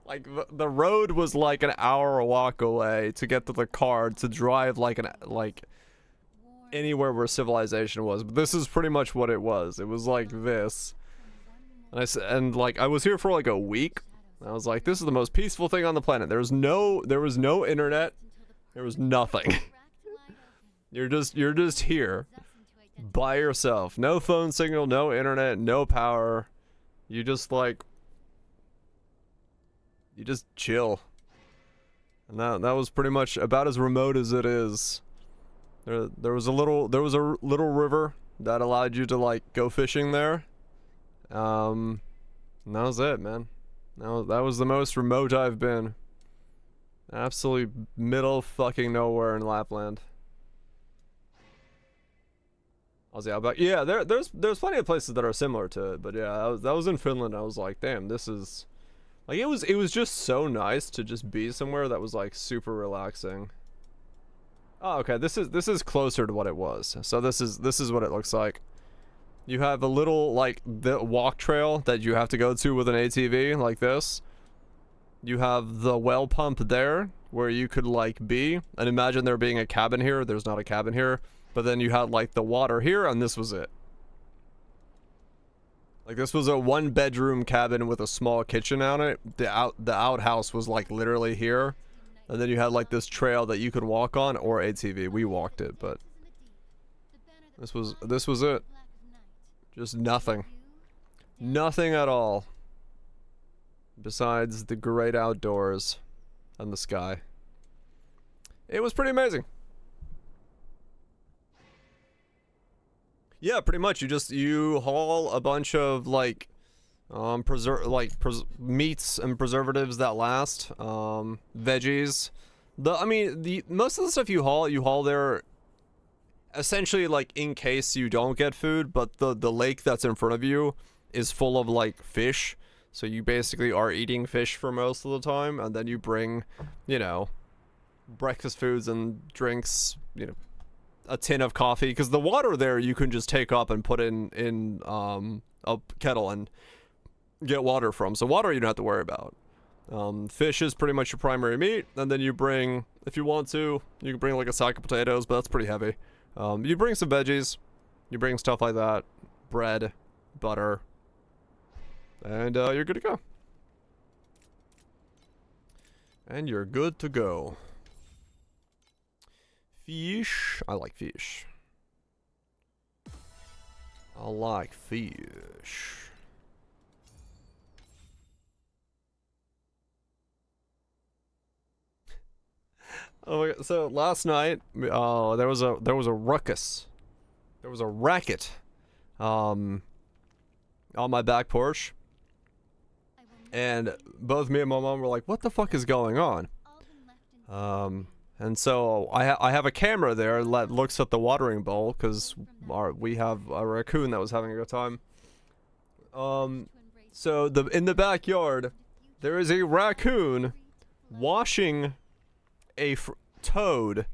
Like the road was like an hour walk away to get to the car to drive like anywhere where civilization was. But this is pretty much what it was. It was like this. And like I was here for like a week. And I was like, this is the most peaceful thing on the planet. There was no internet. There was nothing. You're just here by yourself. No phone signal, no internet, no power. You just chill. And that was pretty much about as remote as it is. There was a little river that allowed you to like go fishing there. And that was it, man. That was the most remote I've been. Absolutely middle fucking nowhere in Lapland. Aussie Outback. Yeah, there's plenty of places that are similar to it, but yeah, that was in Finland. I was like, damn, this is like it was just so nice to just be somewhere that was like super relaxing. Oh, okay, this is closer to what it was. So this is what it looks like. You have a little like the walk trail that you have to go to with an ATV like this. You have the well pump there where you could like be, and imagine there being a cabin here. There's not a cabin here. But then you had like the water here, and this was it. Like this was a 1-bedroom cabin with a small kitchen on it. The outhouse was like literally here, and then you had like this trail that you could walk on or ATV. We walked it, but this was it. Just nothing, nothing at all. Besides the great outdoors and the sky. It was pretty amazing. Yeah, pretty much. You haul a bunch of like meats and preservatives that last, veggies. The most of the stuff you haul there essentially like in case you don't get food, but the lake that's in front of you is full of like fish. So you basically are eating fish for most of the time, and then you bring, you know, breakfast foods and drinks, you know, a tin of coffee, because the water there you can just take up and put in a kettle and get water from. So water you don't have to worry about. Fish is pretty much your primary meat, and then you bring, if you want to, you can bring like a sack of potatoes, but that's pretty heavy. You bring some veggies, you bring stuff like that, bread, butter, and you're good to go. And you're good to go. Fish. I like fish. I like fish. Oh my God. So last night, there was a ruckus. There was a racket, on my back porch. And both me and my mom were like, what the fuck is going on? All been left in And so I have a camera there that looks at the watering bowl because we have a raccoon that was having a good time. So in the backyard, there is a raccoon washing a toad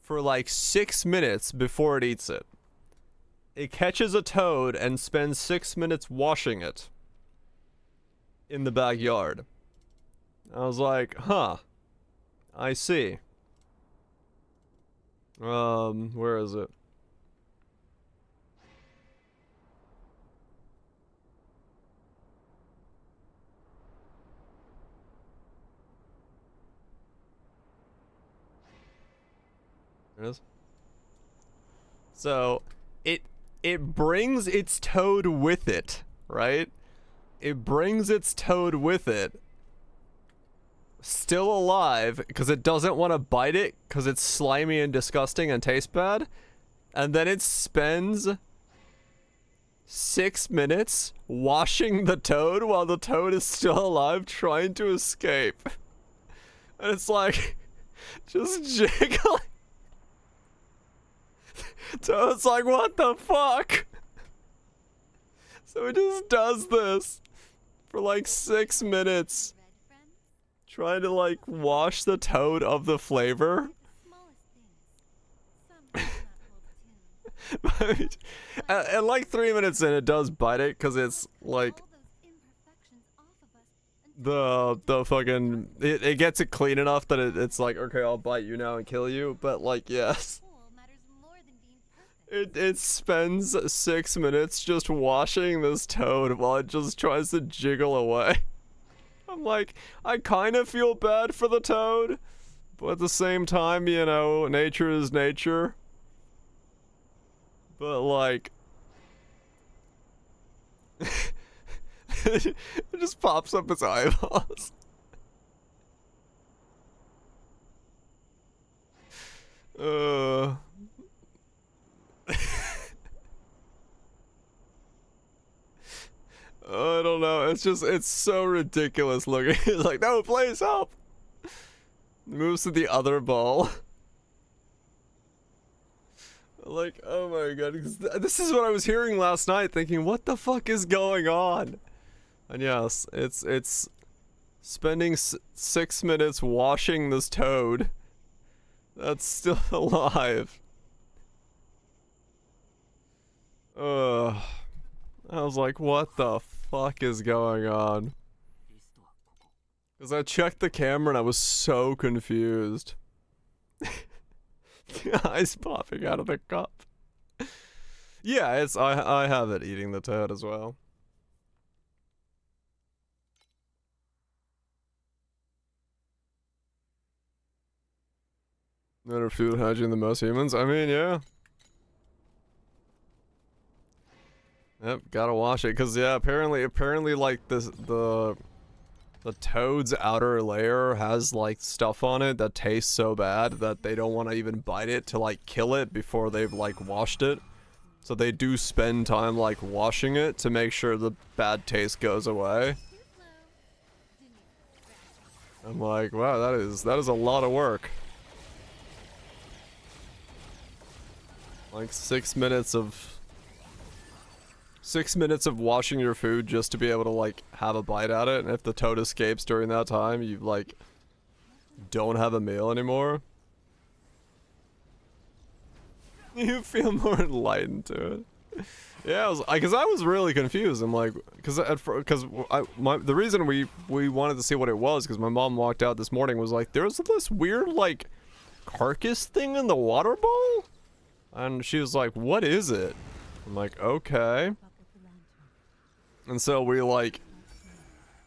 for like 6 minutes before it eats it. It catches a toad and spends 6 minutes washing it in the backyard. I was like, huh, I see. Where is it? There it is. So, it brings its toad with it, right? It brings its toad with it. Still alive, because it doesn't want to bite it, because it's slimy and disgusting and tastes bad. And then it spends 6 minutes washing the toad while the toad is still alive, trying to escape. And it's like, just jiggling. Toad's like, what the fuck? So it just does this for like 6 minutes. red friends. Trying to like wash the toad of the flavor. The smallest things. Some do not hold a tune. And like 3 minutes in, it does bite it because it's like All those imperfections off of us until the fucking it gets it clean enough that it's like, okay, I'll bite you now and kill you. But like, yes, the whole matters more than being perfect. it spends 6 minutes just washing this toad while it just tries to jiggle away. I'm like, I kind of feel bad for the toad, but at the same time, you know, nature is nature. But like, it just pops up its eyeballs. I don't know. It's so ridiculous looking. It's like, no, please help. Moves to the other ball. Like, oh my god. This is what I was hearing last night, thinking, what the fuck is going on? And yes, it's spending 6 minutes washing this toad that's still alive. I was like, what the fuck is going on? Because I checked the camera and I was so confused. The eyes popping out of the cup. Yeah, I have it eating the toad as well. Better food hygiene than most humans. I mean, yeah. Yep, gotta wash it, because yeah, apparently like the toad's outer layer has like stuff on it that tastes so bad that they don't want to even bite it to like kill it before they've like washed it. So they do spend time like washing it to make sure the bad taste goes away. Too slow. Didn't you? I'm like, wow, that is a lot of work. Like 6 minutes of washing your food just to be able to like have a bite at it, and if the toad escapes during that time, you like don't have a meal anymore. You feel more enlightened to it. Yeah, because I was really confused. I'm like, the reason we wanted to see what it was, because my mom walked out this morning, was like, there's this weird like carcass thing in the water bowl, and she was like, what is it? I'm like, okay. And so we like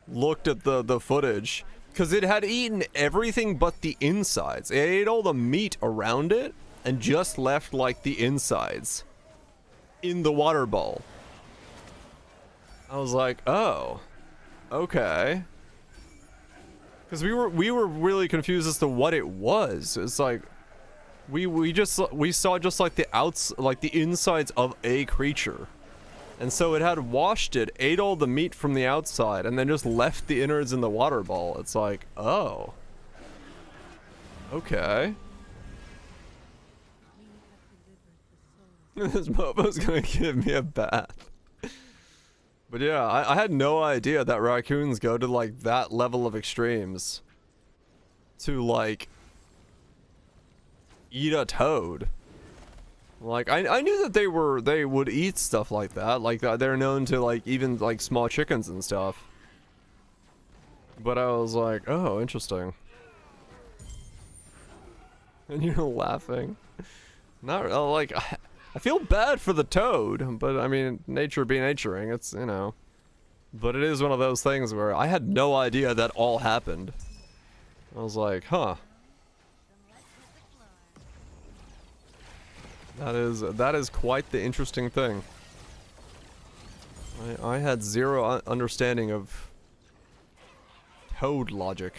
looked at the footage, because it had eaten everything but the insides. It ate all the meat around it and just left like the insides in the water bowl. I was like, oh, okay. Because we were really confused as to what it was. It's like we saw just like the insides of a creature. And so it had washed it, ate all the meat from the outside, and then just left the innards in the water bowl. It's like, oh. Okay. This mofo's gonna give me a bath. But yeah, I had no idea that raccoons go to like that level of extremes. To like eat a toad. Like I knew that they would eat stuff like that. Like they're known to like even like small chickens and stuff. But I was like, oh, interesting. And you're laughing. Not like I feel bad for the toad, but I mean, nature be naturing. It's, you know. But it is one of those things where I had no idea that all happened. I was like, huh. That is quite the interesting thing. I had zero understanding of toad logic.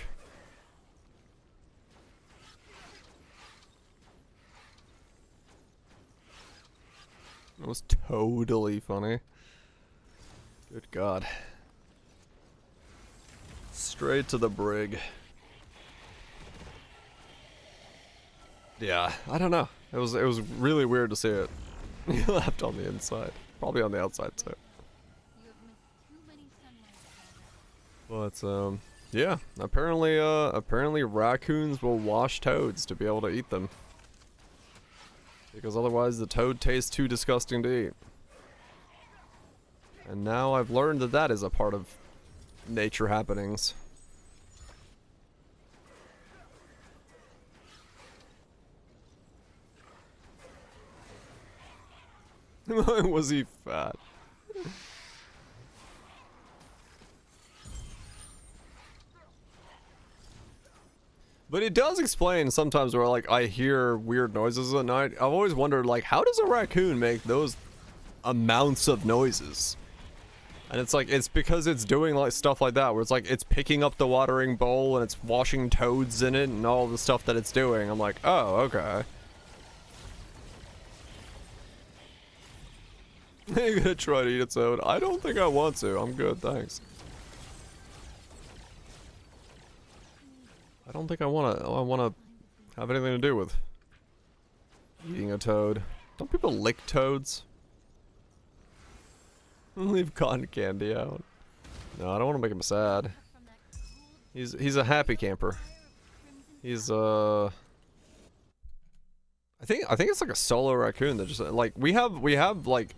It was totally funny. Good God. Straight to the brig. Yeah, I don't know. It was really weird to see it. He left on the inside. Probably on the outside too. But yeah, apparently raccoons will wash toads to be able to eat them. Because otherwise the toad tastes too disgusting to eat. And now I've learned that that is a part of nature happenings. Was he fat? But it does explain sometimes where like I hear weird noises at night. I've always wondered like how does a raccoon make those amounts of noises? And it's like it's because it's doing like stuff like that where it's like it's picking up the watering bowl and it's washing toads in it and all the stuff that it's doing. I'm like, oh, okay. You're gonna try to eat its own. I don't think I want to. I'm good, thanks. I don't think I wanna have anything to do with eating a toad. Don't people lick toads? Leave cotton candy out. No, I don't want to make him sad. He's a happy camper. He's I think it's like a solo raccoon that just like we have like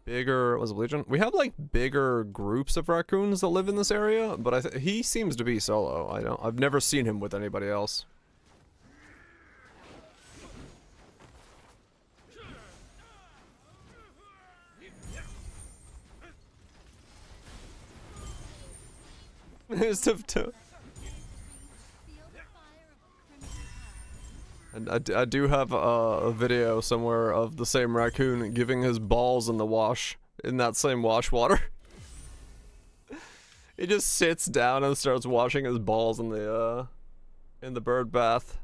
bigger, was it Legion? We have like bigger groups of raccoons that live in this area, but he seems to be solo. I've never seen him with anybody else. And I do have a video somewhere of the same raccoon giving his balls in the wash, in that same wash water. He just sits down and starts washing his balls in the bird bath.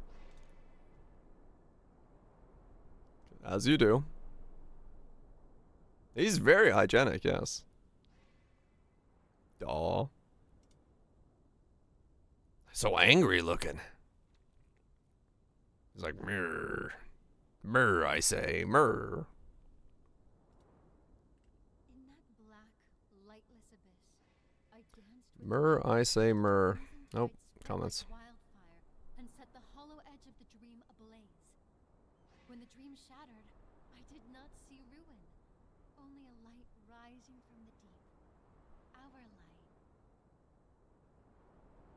As you do. He's very hygienic, yes. Aw. So angry looking. He's like, mirror. Mirror, I say, mirror. In that black, lightless abyss, I danced with Myrrh, I say myrrh. Nope, light spread comments. like wildfire and set the hollow edge of the dream ablaze. When the dream shattered, I did not see ruin, only a light rising from the deep. Our light.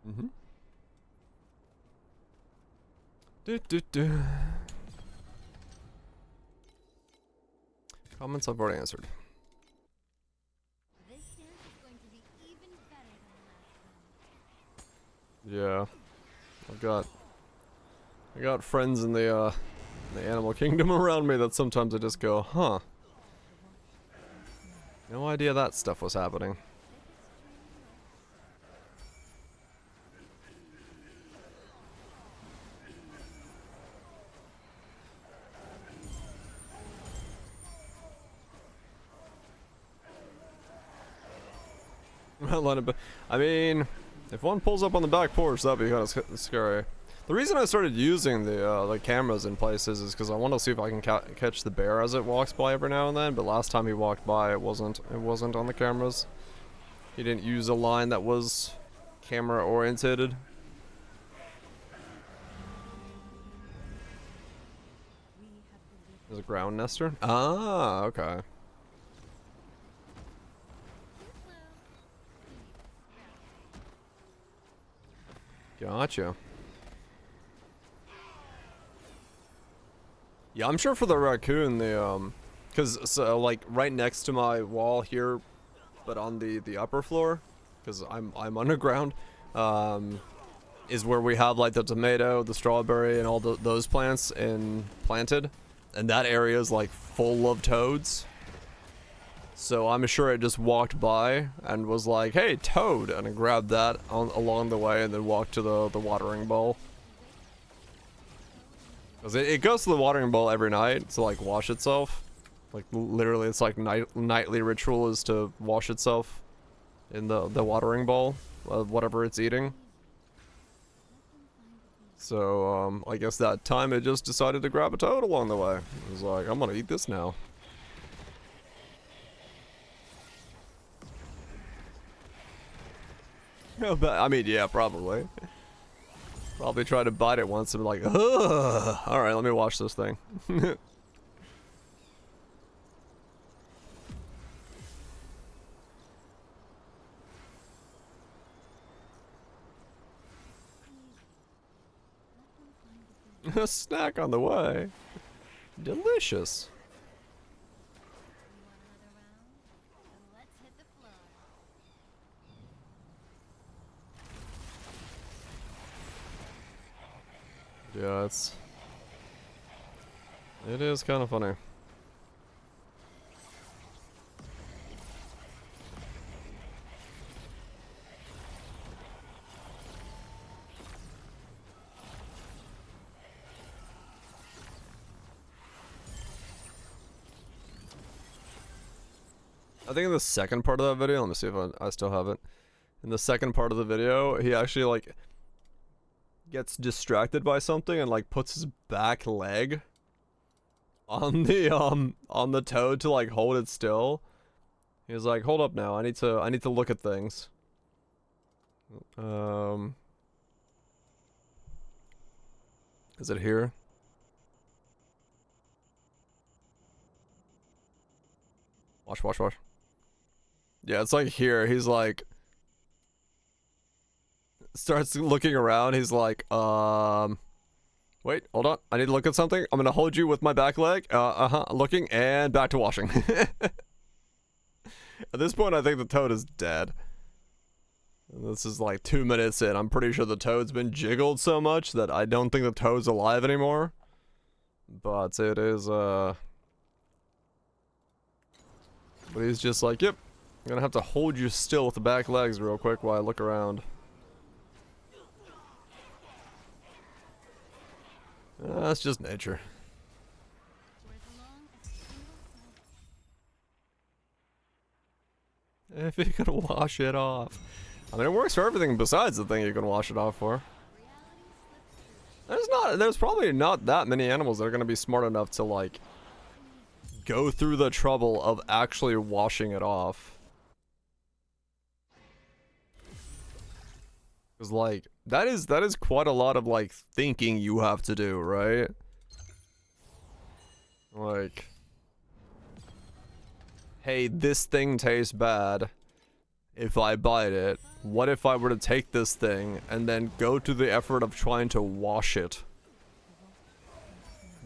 Mm-hmm. Do. Comments I've already answered. This dance is going to be even better than the last one. Yeah. I got friends in the animal kingdom around me that sometimes I just go, huh. No idea that stuff was happening. I mean, if one pulls up on the back porch, that'd be kind of scary. The reason I started using the cameras in places is because I want to see if I can catch the bear as it walks by every now and then. But last time he walked by, it wasn't on the cameras. He didn't use a line that was camera orientated. There's a ground nester. Ah, okay. Gotcha. Yeah, I'm sure for the raccoon, cause so like right next to my wall here, but on the upper floor, cause I'm underground, is where we have like the tomato, the strawberry, and all those plants planted, and that area is like full of toads. So I'm sure it just walked by and was like, "Hey, toad," and I grabbed that along the way, and then walked to the watering bowl. Cause it goes to the watering bowl every night to like wash itself. Like literally, it's like nightly ritual is to wash itself in the watering bowl, whatever it's eating. So I guess that time it just decided to grab a toad along the way. It was like, I'm gonna eat this now. I mean, yeah, probably. Probably try to bite it once and be like, ugh. All right, let me wash this thing. A snack on the way. Delicious. Yeah, it is kind of funny. I think in the second part of that video, let me see if I still have it. In the second part of the video, he actually like gets distracted by something and like puts his back leg on the toad to like hold it still. He's like, "Hold up now. I need to look at things." Is it here? Watch. Yeah, it's like here. He's like starts looking around. He's like, wait, hold on. I need to look at something. I'm gonna hold you with my back leg. Looking and back to washing. At this point, I think the toad is dead. And this is like 2 minutes in. I'm pretty sure the toad's been jiggled so much that I don't think the toad's alive anymore. But it is, but he's just like, yep. I'm gonna have to hold you still with the back legs real quick while I look around. That's just nature. If you can wash it off. I mean, it works for everything besides the thing you can wash it off for. There's probably not that many animals that are gonna be smart enough to like go through the trouble of actually washing it off. Cause like that is quite a lot of like thinking you have to do, right? Like, hey, this thing tastes bad. If I bite it, what if I were to take this thing and then go to the effort of trying to wash it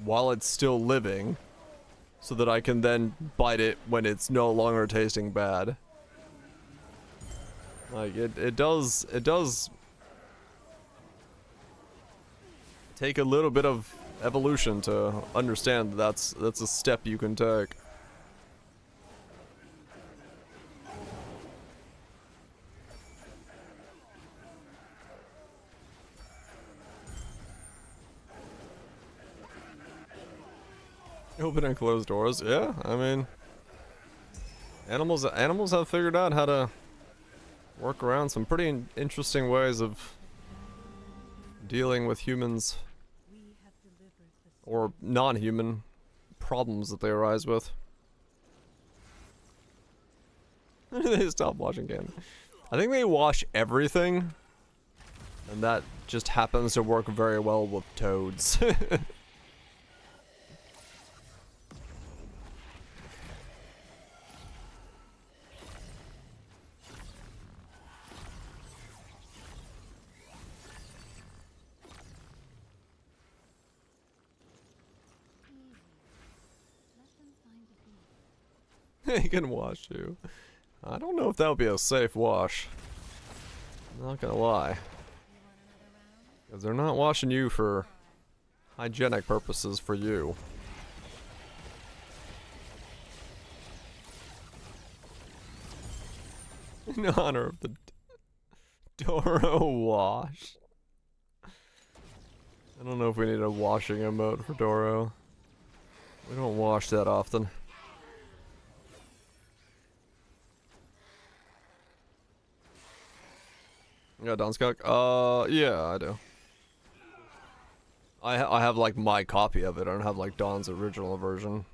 while it's still living, so that I can then bite it when it's no longer tasting bad? Like it does take a little bit of evolution to understand that's a step you can take. Open and close doors. Yeah, I mean, animals have figured out how work around some pretty interesting ways of dealing with humans We have delivered the or soul. non-human problems that they arise with. They stop washing canon. I think they wash everything, and that just happens to work very well with toads. Easy. Let them find a beat. They can wash you. I don't know if that would be a safe wash. I'm not gonna lie. You want another round? Because they're not washing you for hygienic purposes for you. In honor of the Doro wash. I don't know if we need a washing emote for Doro. We don't wash that often. You got Donskok? Yeah, I do. I have like my copy of it. I don't have like Don's original version,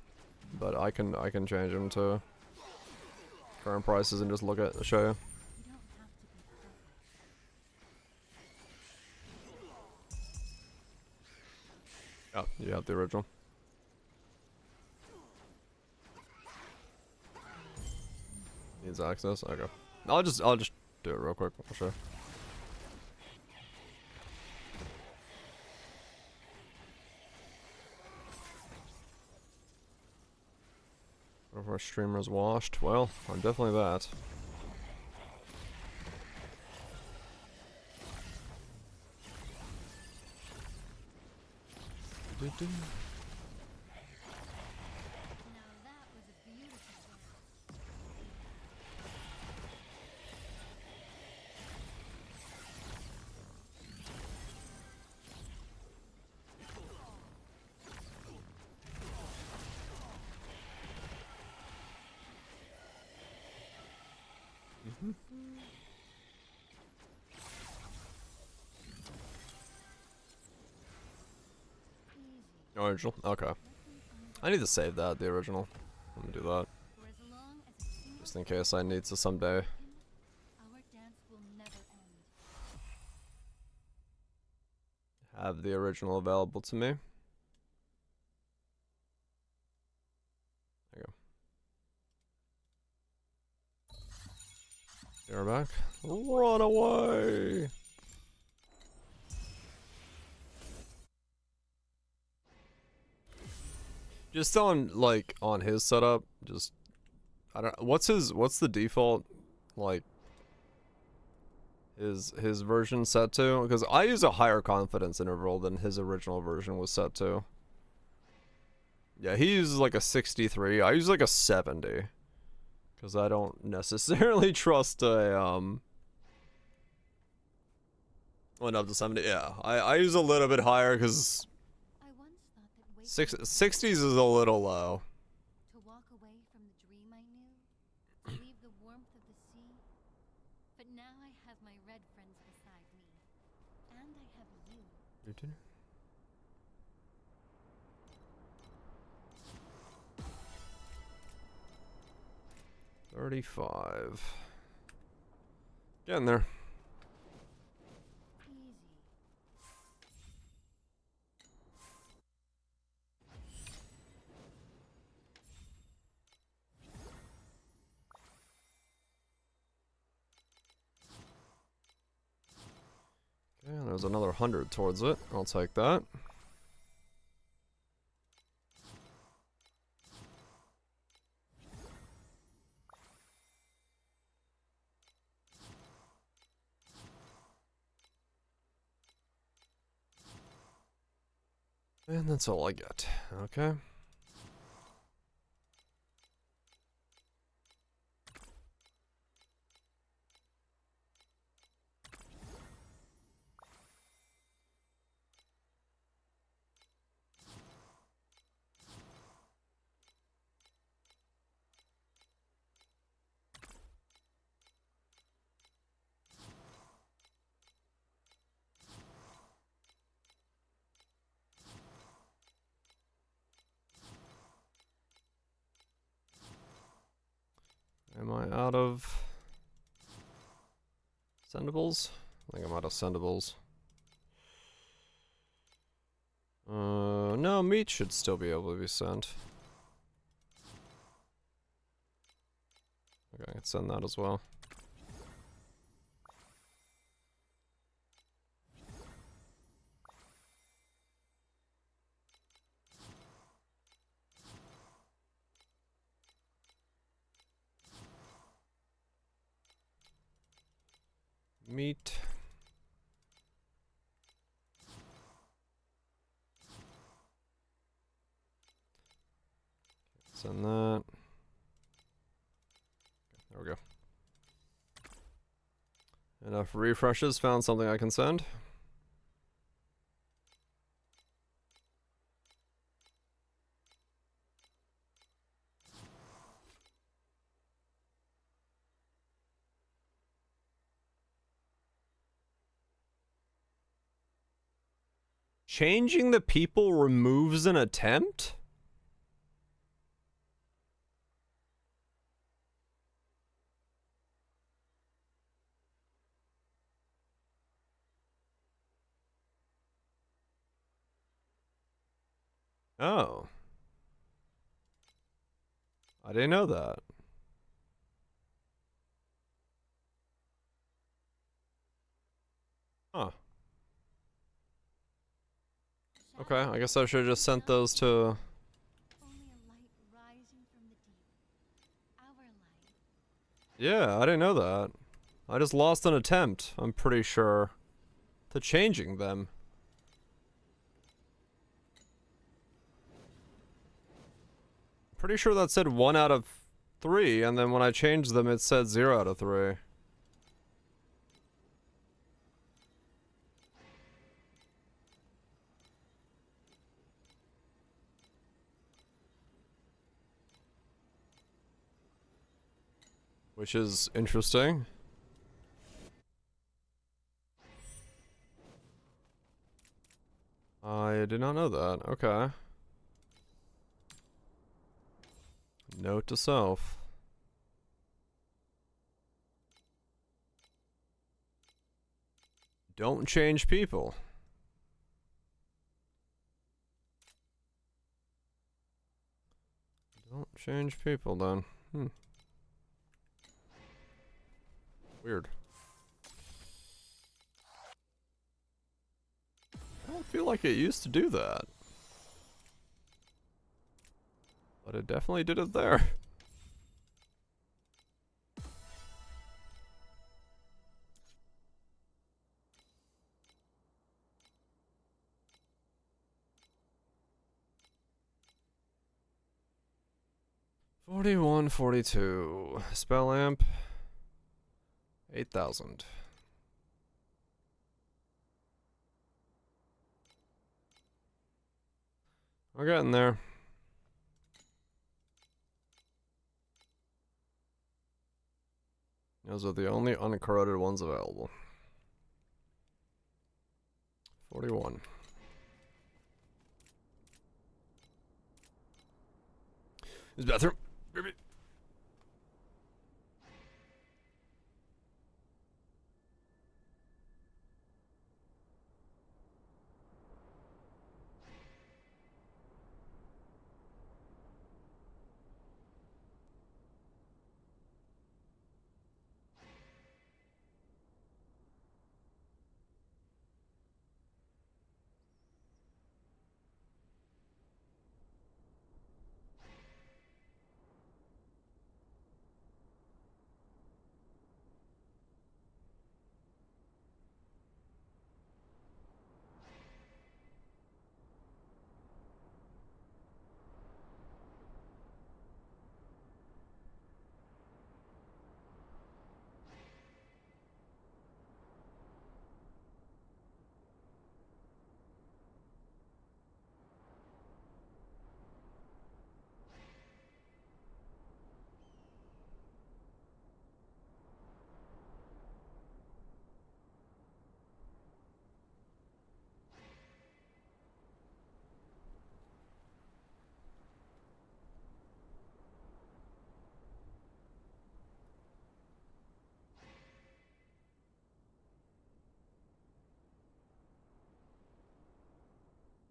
but I can change them to current prices and just look at show you. You don't have to be perfect. Oh, you have the original. Needs access. Okay. I'll just do it real quick. I'll show. What if our streamer's washed? Well, I'm definitely that. Now that was a beautiful dance. Easy. Original? Okay. Let them find I need to save that, the original. Let me do that. For as long as it seems Just in case I need to someday. our dance will never end. Have the original available to me. There you go. You're back. Run away! Just on like on his setup, just I don't what's the default like his version set to? Because I use a higher confidence interval than his original version was set to. Yeah, he uses like a 63. I use like a 70. Because I don't necessarily trust a went up to 70. Yeah, I use a little bit higher because I once thought that waking 60s is a little low. to walk away from the dream I knew, to leave the warmth of the sea. But now I have my red friends beside me, and I have you. 35. Getting there. Easy. Okay, and there's another 100 towards it. I'll take that. And that's all I get. Okay. Am I out of sendables? I think I'm out of sendables. No, meat should still be able to be sent. Okay, I can send that as well. Meat. Send that. There we go. Enough refreshes. Found something I can send. Changing the people removes an attempt? Oh. I didn't know that. Huh. Okay, I guess I should have just sent those to... Only a light rising from the deep. Our light. Yeah, I didn't know that. I just lost an attempt, I'm pretty sure, to changing them. Pretty sure that said 1 out of 3, and then when I changed them, it said 0 out of 3. Which is interesting. I did not know that. Okay. Note to self. Don't change people. Don't change people then. Weird. I don't feel like it used to do that. But it definitely did it there. $41, $42. Spell amp. 8,000. We're getting there. Those are the only uncorroded ones available. 41. His bathroom. Baby.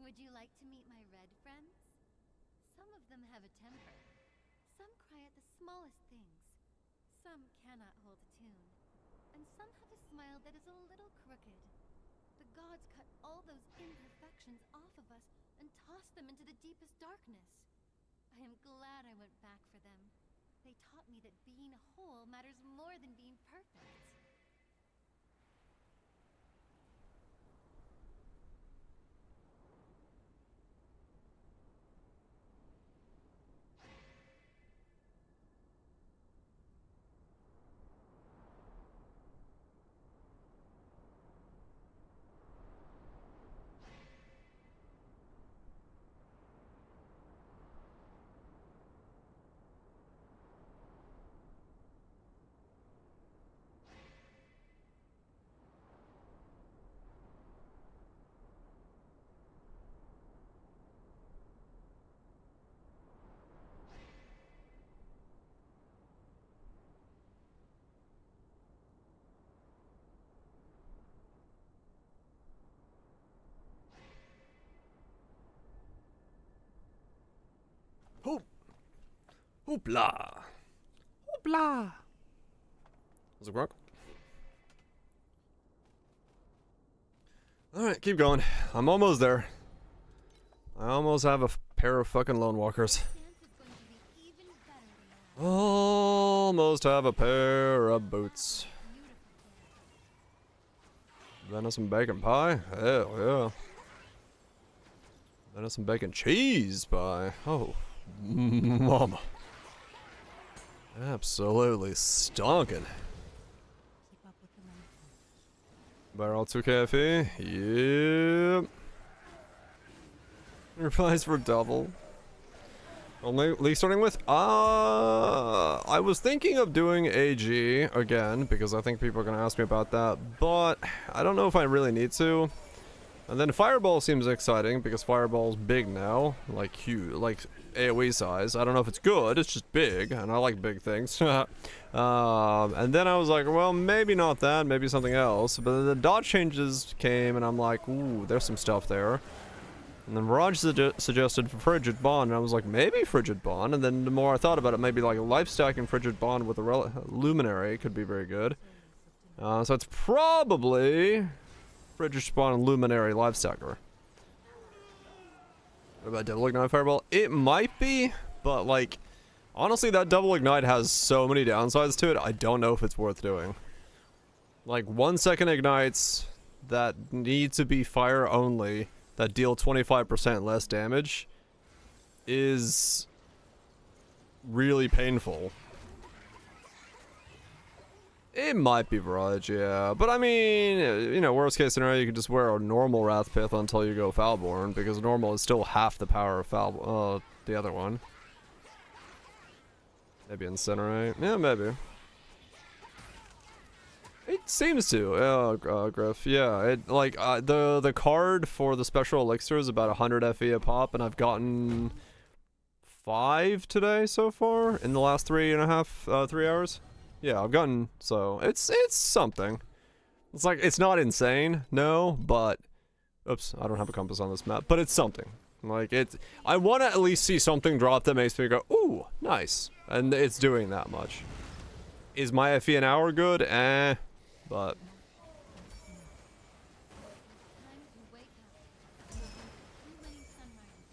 Would you like to meet my red friends? Some of them have a temper. Some cry at the smallest things. Some cannot hold a tune. And some have a smile that is a little crooked. The gods cut all those imperfections off of us and tossed them into the deepest darkness. I am glad I went back for them. They taught me that being whole matters more than being perfect. Hoop. Hoopla. Hoopla. Does it work? Alright, keep going. I'm almost there. I almost have a pair of fucking lone walkers. Dance is going to be even better than that. Almost have a pair of boots. Beautiful. Venison bacon pie? Hell yeah. Venison bacon cheese pie. Oh, mama. Absolutely stonking. Keep up with the lantern. Barrel 2 KFE. Yep. Replies for double. Only league starting with? I was thinking of doing AG again because I think people are gonna ask me about that, but I don't know if I really need to. And then Fireball seems exciting because Fireball's big now, like huge, like AoE size. I don't know if it's good, it's just big, and I like big things. And then I was like, well, maybe not that, maybe something else. But the dodge changes came, and I'm like, ooh, there's some stuff there. And then Raj suggested Frigid Bond, and I was like, maybe Frigid Bond. And then the more I thought about it, maybe like a life stacking Frigid Bond with a Luminary could be very good. So it's probably Frigid Spawn and Luminary life stacker. What about Double Ignite Fireball? It might be, but like, honestly, that Double Ignite has so many downsides to it, I don't know if it's worth doing. Like, 1 second ignites that need to be fire only, that deal 25% less damage, is really painful. It might be Virage, yeah. But I mean, you know, worst case scenario, you could just wear a normal Wrath Pith until you go Foulborn, because normal is still half the power of the other one. Maybe Incinerate. Yeah, maybe. It seems to. Griff. Yeah, it like the card for the special elixir is about 100 FE a pop, and I've gotten 5 today so far in the last 3 hours. Yeah, I've gotten, so it's something. It's like, it's not insane, no, but oops, I don't have a compass on this map, but it's something. Like, I want to at least see something drop that makes me go, ooh, nice. And it's doing that much. Is my FE an hour good? Eh, but Time to wake up. There have been too many sunrises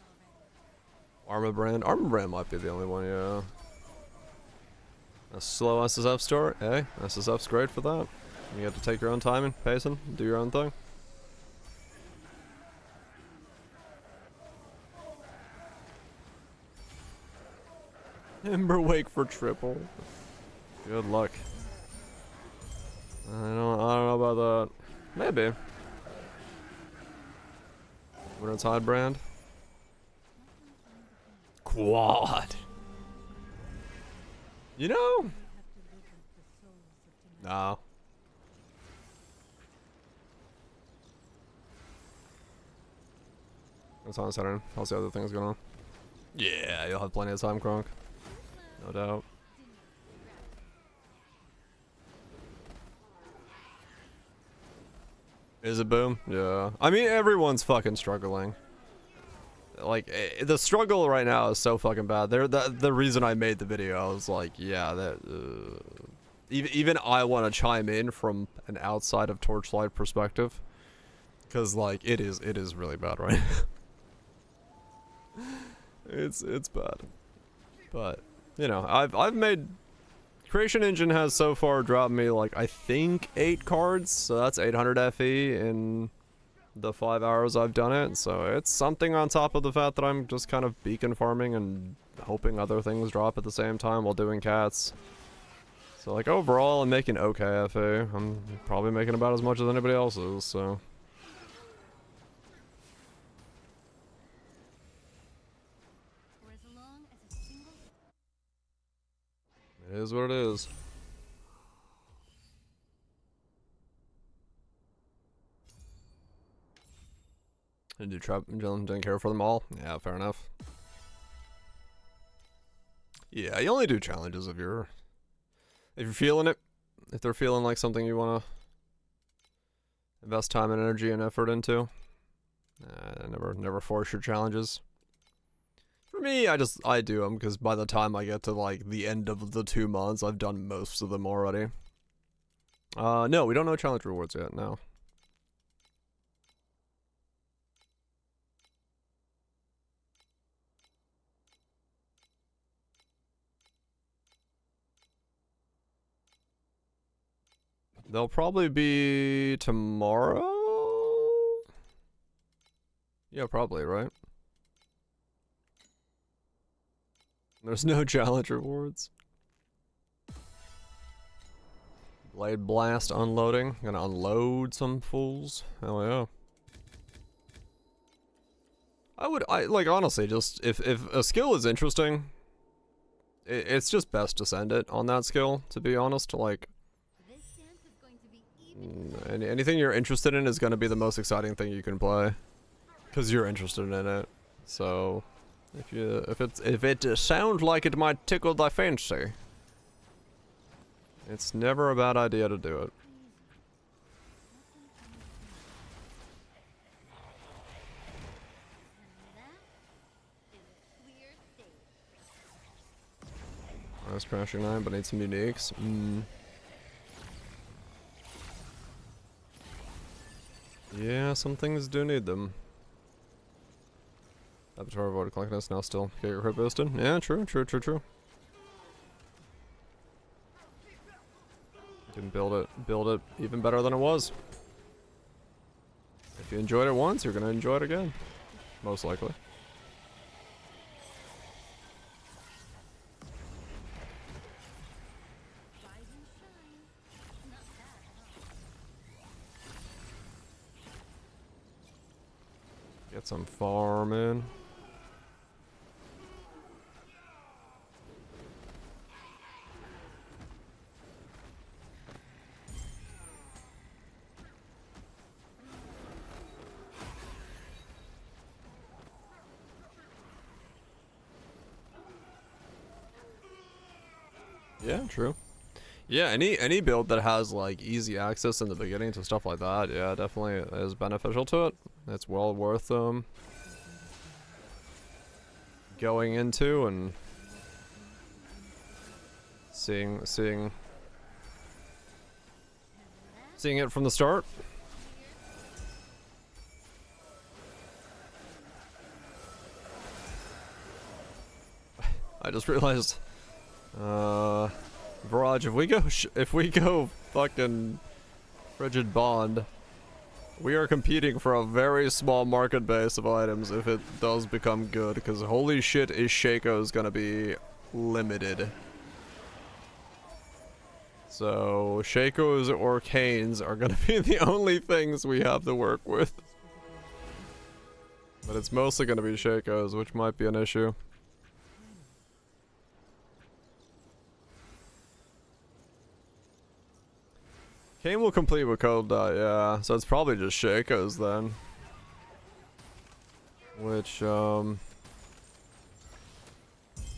already. Armor Brand might be the only one, yeah. A slow SSF start, hey, SSF's great for that. You have to take your own timing, pacing, do your own thing. Ember Wake for triple. Good luck. I don't know about that. Maybe. Winter Tide Brand. Quad. You know? No. It's on Saturn. I'll see other things going on. Yeah, you'll have plenty of time, Kronk. No doubt. Is it boom? Yeah. I mean, everyone's fucking struggling. like the struggle right now is so fucking bad. The reason I made the video, I was like, yeah, that even I want to chime in from an outside of Torchlight perspective, because like it is really bad right now. It's bad, but you know, I've made Creation Engine has so far dropped me like I think 8 cards, so that's 800 FE in the 5 hours I've done it, so it's something on top of the fact that I'm just kind of beacon farming and hoping other things drop at the same time while doing cats. So like overall I'm making okay FA. I'm probably making about as much as anybody else is, so. For as long as a single It is what it is. And do trap didn't care for them all? Yeah, fair enough. Yeah, you only do challenges if you're feeling it. If they're feeling like something you wanna invest time and energy and effort into. Never force your challenges. For me, I do them because by the time I get to like the end of the 2 months, I've done most of them already. No, we don't know challenge rewards yet, no. They'll probably be tomorrow? Yeah, probably, right? There's no challenge rewards. Blade Blast unloading. Gonna unload some fools. Hell yeah. I like honestly just if a skill is interesting, it's just best to send it on that skill, to be honest. Like this dance is going to be even anything you're interested in is gonna be the most exciting thing you can play. Cause you're interested in it. So if it sounds like it might tickle thy fancy, it's never a bad idea to do it. Nice crashing 9, but need some uniques. Yeah, some things do need them. Avatar voted collectness now still get your crit boosted. Yeah, true. Can build it even better than it was. If you enjoyed it once, you're gonna enjoy it again. Most likely. rise and shine. Not bad, huh? Get some farm in. Yeah, true. Yeah, any build that has like easy access in the beginning to stuff like that, yeah, definitely is beneficial to it. It's well worth going into and seeing it from the start. I just realized Viraj, if we go fucking Frigid Bond, we are competing for a very small market base of items if it does become good, because holy shit is Shaco's gonna be limited. So Shaco's or Canes are gonna be the only things we have to work with. But it's mostly gonna be Shaco's, which might be an issue. Kane will complete with Cold Dot, yeah. So it's probably just Shaco's then. Which,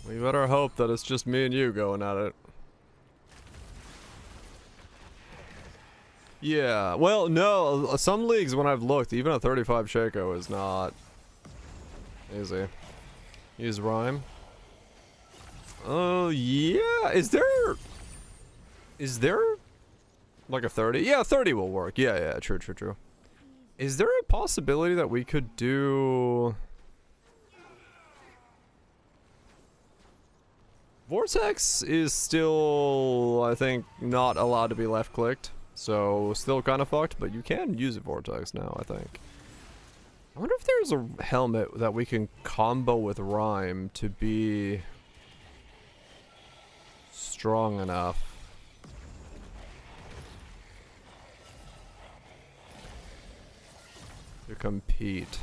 we better hope that it's just me and you going at it. Yeah, well, no, some leagues when I've looked, even a 35 Shaco is not Easy. Use rhyme. Oh, yeah. Is there like a 30? Yeah, 30 will work. Yeah, yeah, true, true, true. Is there a possibility that we could do... Vortex is still, I think, not allowed to be left-clicked. So, still kind of fucked, but you can use a Vortex now, I think. I wonder if there's a helmet that we can combo with Rhyme to be strong enough. To compete.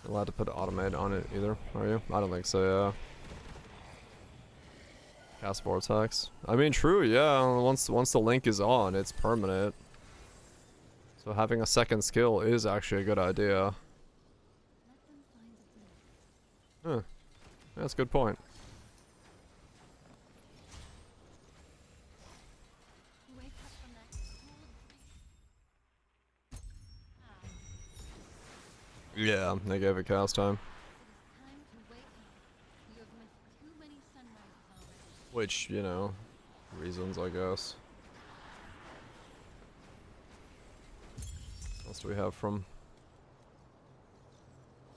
Allowed to put automate on it either, are you? I don't think so, yeah. Cast Vortex. I mean, true, yeah. Once the link is on, it's permanent. So having a second skill is actually a good idea. Huh. Yeah, that's a good point. Yeah, they gave it cast time. Which, you know, reasons, I guess. What else do we have from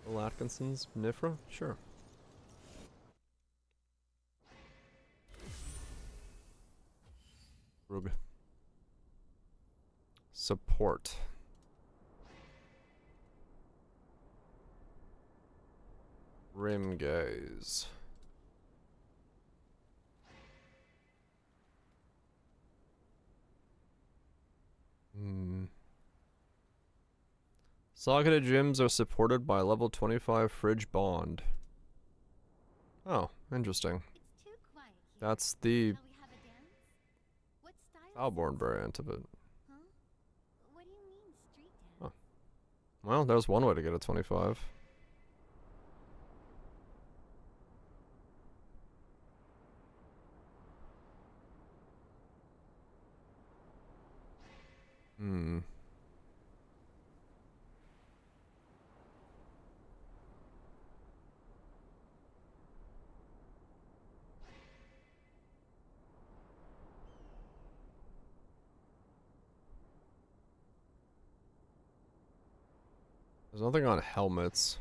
Will Atkinson's Nifra? Sure. Rug. Support. Rim gaze. Socketed gyms are supported by level 25 fridge bond. Oh, interesting. That's the Valborn variant of it. Oh. Well, there's one way to get a 25. There's nothing on helmets.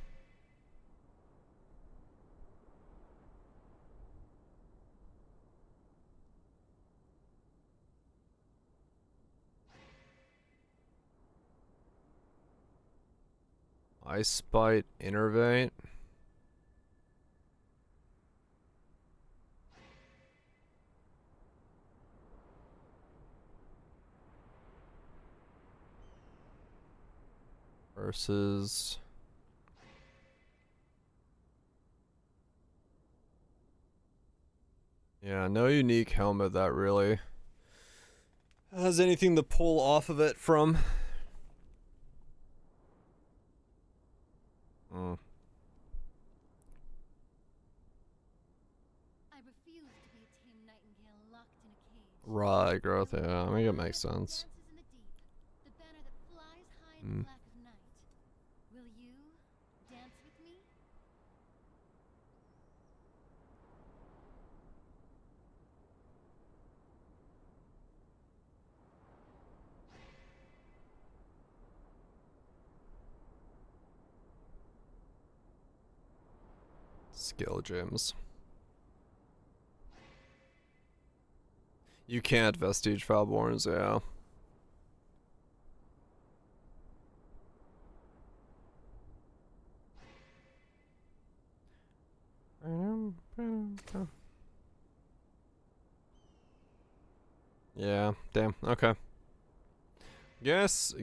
Ice Bite, Innervate. Versus... Yeah, no unique helmet that really has anything to pull off of it from. Right, growth, yeah, I think it makes sense. Will you dance with me? Skill gems. You can't Vestige Valborns, yeah. Yeah, damn, okay. Guess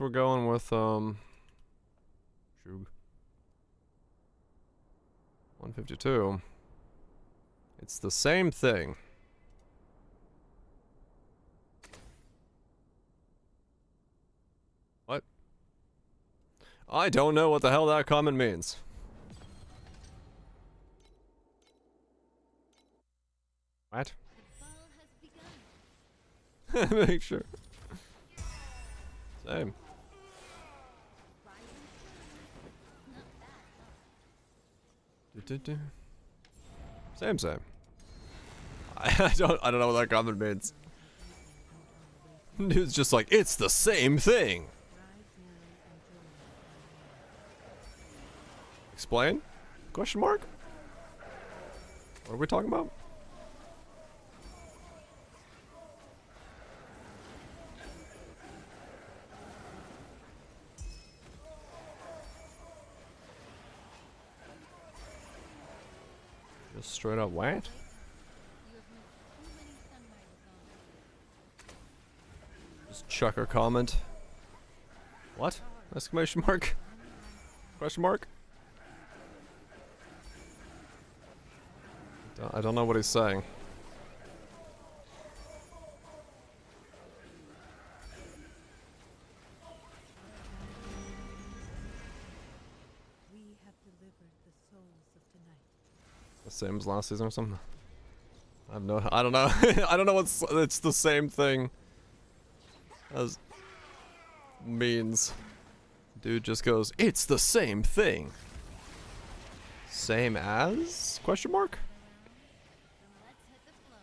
we're going with, 152. It's the same thing. What? I don't know what the hell that comment means. What? The ball has begun. Make sure. Same. Same, same. I don't know what that comment means. Dude's just like, it's the same thing. Explain? Question mark? What are we talking about? Just straight up what? You have missed too many sunrises already. Just chuck a comment. What? Exclamation mark? Question mark? I don't know what he's saying. We have delivered the souls of tonight. The same as last season or something? I don't know. I don't know what's, it's the same thing as means. Dude just goes, it's the same thing. Same as? Question mark? Then let's hit the floor.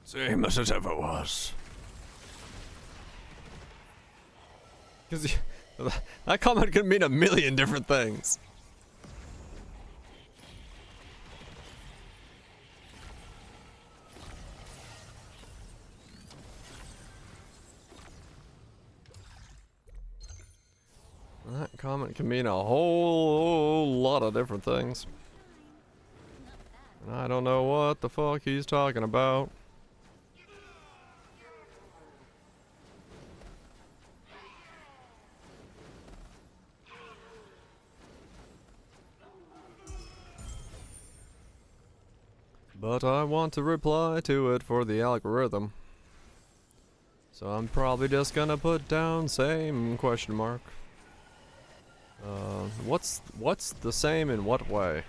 Same as it ever was. Because that comment could mean a million different things. That comment can mean a whole lot of different things. And I don't know what the fuck he's talking about. But I want to reply to it for the algorithm. So I'm probably just gonna put down same question mark. What's the same in what way?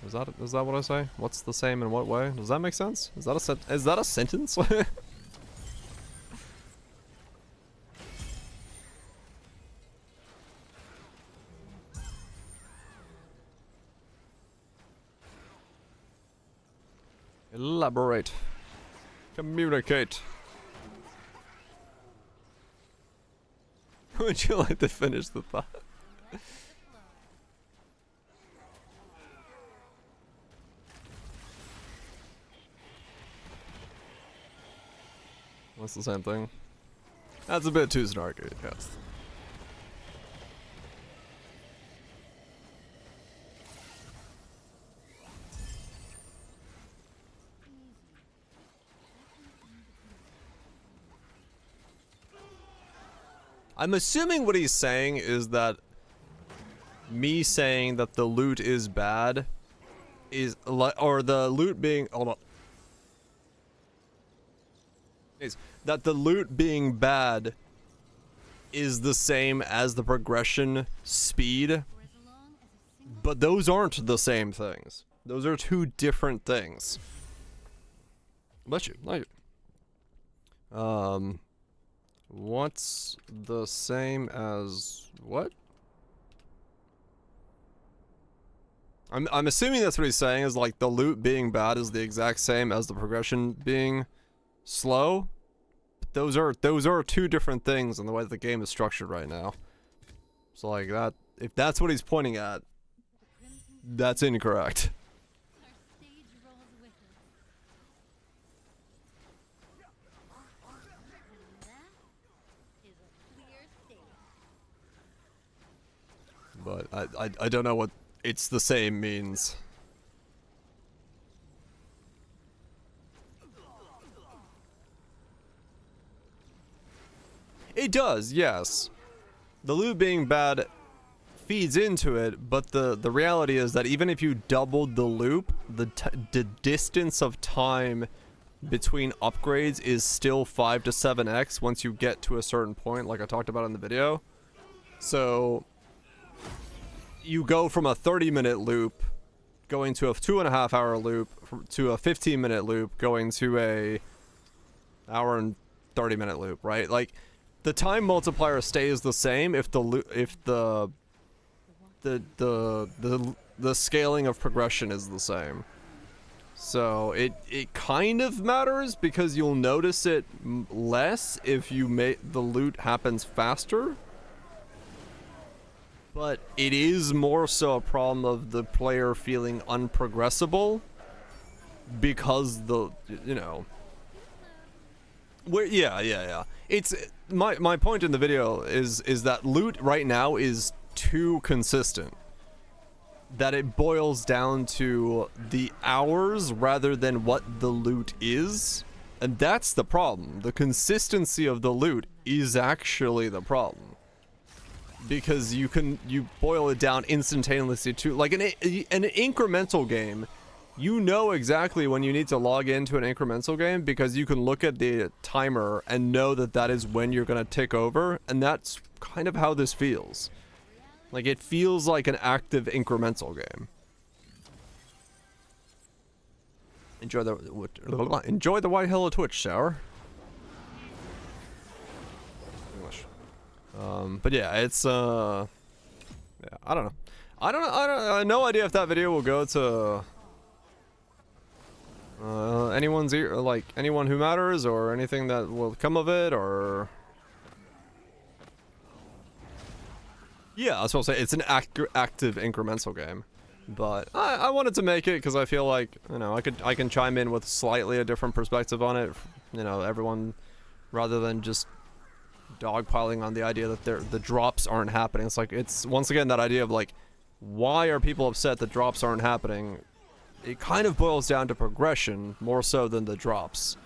Is that what I say? What's the same in what way? Does that make sense? Is that a sentence? Elaborate. Communicate. Would you like to finish the thought? That's the same thing. That's a bit too snarky, yes. I'm assuming what he's saying is that me saying that the loot is bad is like, or the loot being, hold on. Is that the loot being bad is the same as the progression speed, but those aren't the same things. Those are two different things. Bless you, like you. What's the same as what? I'm assuming that's what he's saying, is like the loot being bad is the exact same as the progression being slow. But those are two different things in the way that the game is structured right now. So like that, if that's what he's pointing at, that's incorrect. Our stage rolls with it. And that is a clear stage. But I don't know what it's the same means. It does, yes. The loot being bad feeds into it, but the reality is that even if you doubled the loop, the distance of time between upgrades is still 5 to 7x once you get to a certain point, like I talked about in the video. So you go from a 30-minute loop going to a 2.5-hour loop to a 15-minute loop going to a hour and 30-minute loop, right? Like the time multiplier stays the same if the scaling of progression is the same. So it kind of matters because you'll notice it less if you make the loot happens faster. But it is more so a problem of the player feeling unprogressible because yeah. It's my point in the video is that loot right now is too consistent. That it boils down to the hours rather than what the loot is. And that's the problem. The consistency of the loot is actually the problem. Because you boil it down instantaneously to like an incremental game. You know exactly when you need to log into an incremental game because you can look at the timer and know that that is when you're going to tick over, and that's kind of how this feels. Like it feels like an active incremental game. Enjoy the white hello Twitch shower. English. But yeah, it's yeah, I don't know. I have no idea if that video will go to anyone's ear, like anyone who matters, or anything that will come of it, or yeah, I was supposed to say it's an active incremental game, but I wanted to make it because I feel like I can chime in with slightly a different perspective on it. Everyone, rather than just dogpiling on the idea that the drops aren't happening. It's like it's once again that idea of like, why are people upset that drops aren't happening? It kind of boils down to progression more so than the drops.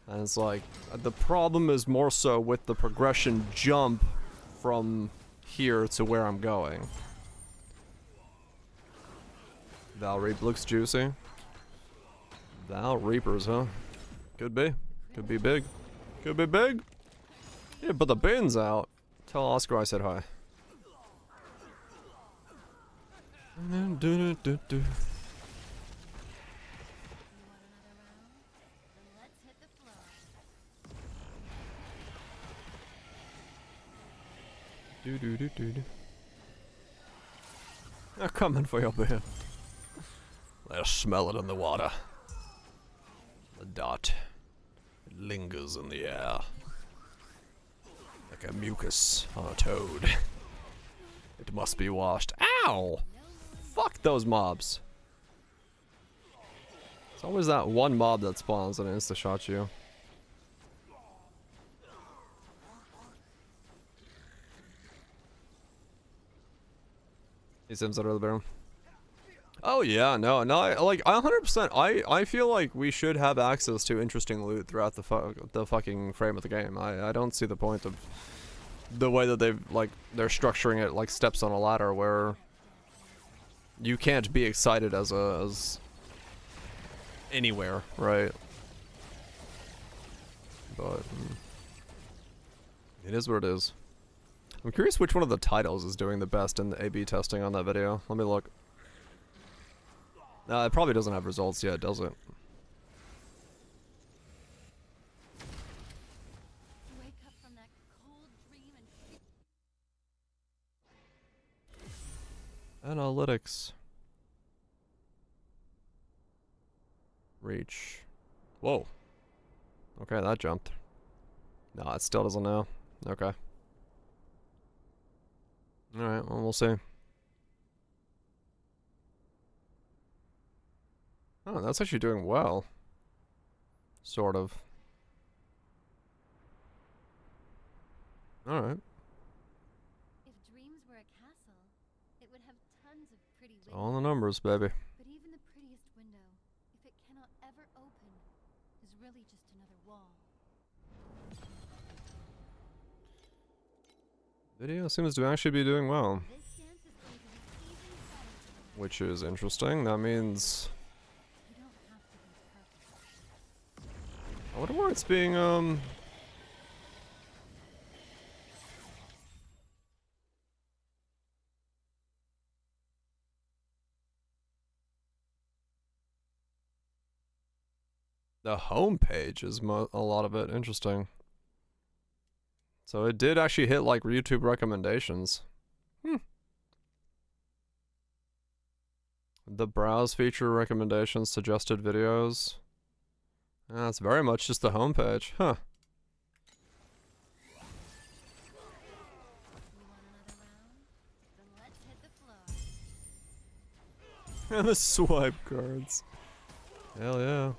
And it's like the problem is more so with the progression jump from here to where I'm going. Val Reap looks juicy. Val Reapers, huh? Could be. Could be big. Could be big. Yeah, but the bin's out. Tell Oscar I said hi. They're coming for your bin. They'll smell it in the water. The dot. It lingers in the air. Like a mucus on a toad. It must be washed. Ow! Fuck those mobs. It's always that one mob that spawns and insta-shot you. He seems really better. Oh yeah, no, I 100%. I feel like we should have access to interesting loot throughout the fucking frame of the game. I don't see the point of the way that they're structuring it like steps on a ladder where you can't be excited as anywhere, right? But it is what it is. I'm curious which one of the titles is doing the best in the A/B testing on that video. Let me look. It probably doesn't have results yet, does it? Wake up from that cold dream and Analytics. Reach. Whoa. Okay, that jumped. No, it still doesn't know. Okay. Alright, well, we'll see. Oh, that's actually doing well. Sort of. Alright. if dreams were a castle, it would have tons of pretty windows. All in the numbers, baby. But even the prettiest window, if it cannot ever open, is really just another wall. Video seems to actually be doing well. This dance is going to be even better. Which is interesting. That means... You don't have to be perfect. I wonder where it's being, The home page is a lot of it. Interesting. So it did actually hit like YouTube recommendations. The browse feature recommendations, suggested videos. That's very much just the home page. Huh. And the swipe cards. Hell yeah.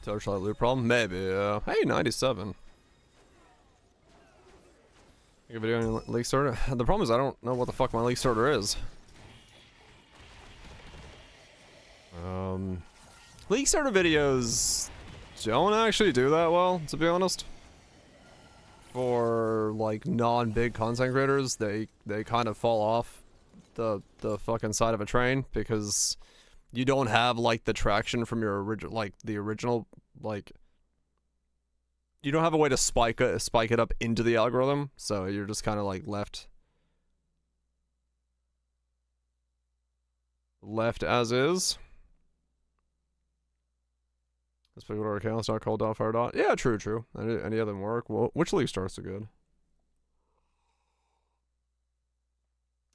Torchlight loot problem? Maybe, yeah. Hey, 97. Make a video on league starter? The problem is I don't know what the fuck my league starter is. League starter videos don't actually do that well, to be honest. For like non-big content creators, they kind of fall off the fucking side of a train because you don't have like the traction from your original like you don't have a way to spike it up into the algorithm, so you're just kind of like left as is. This big order account's not called off our dot. Yeah, true. Any of them work? Well, which league starts are good?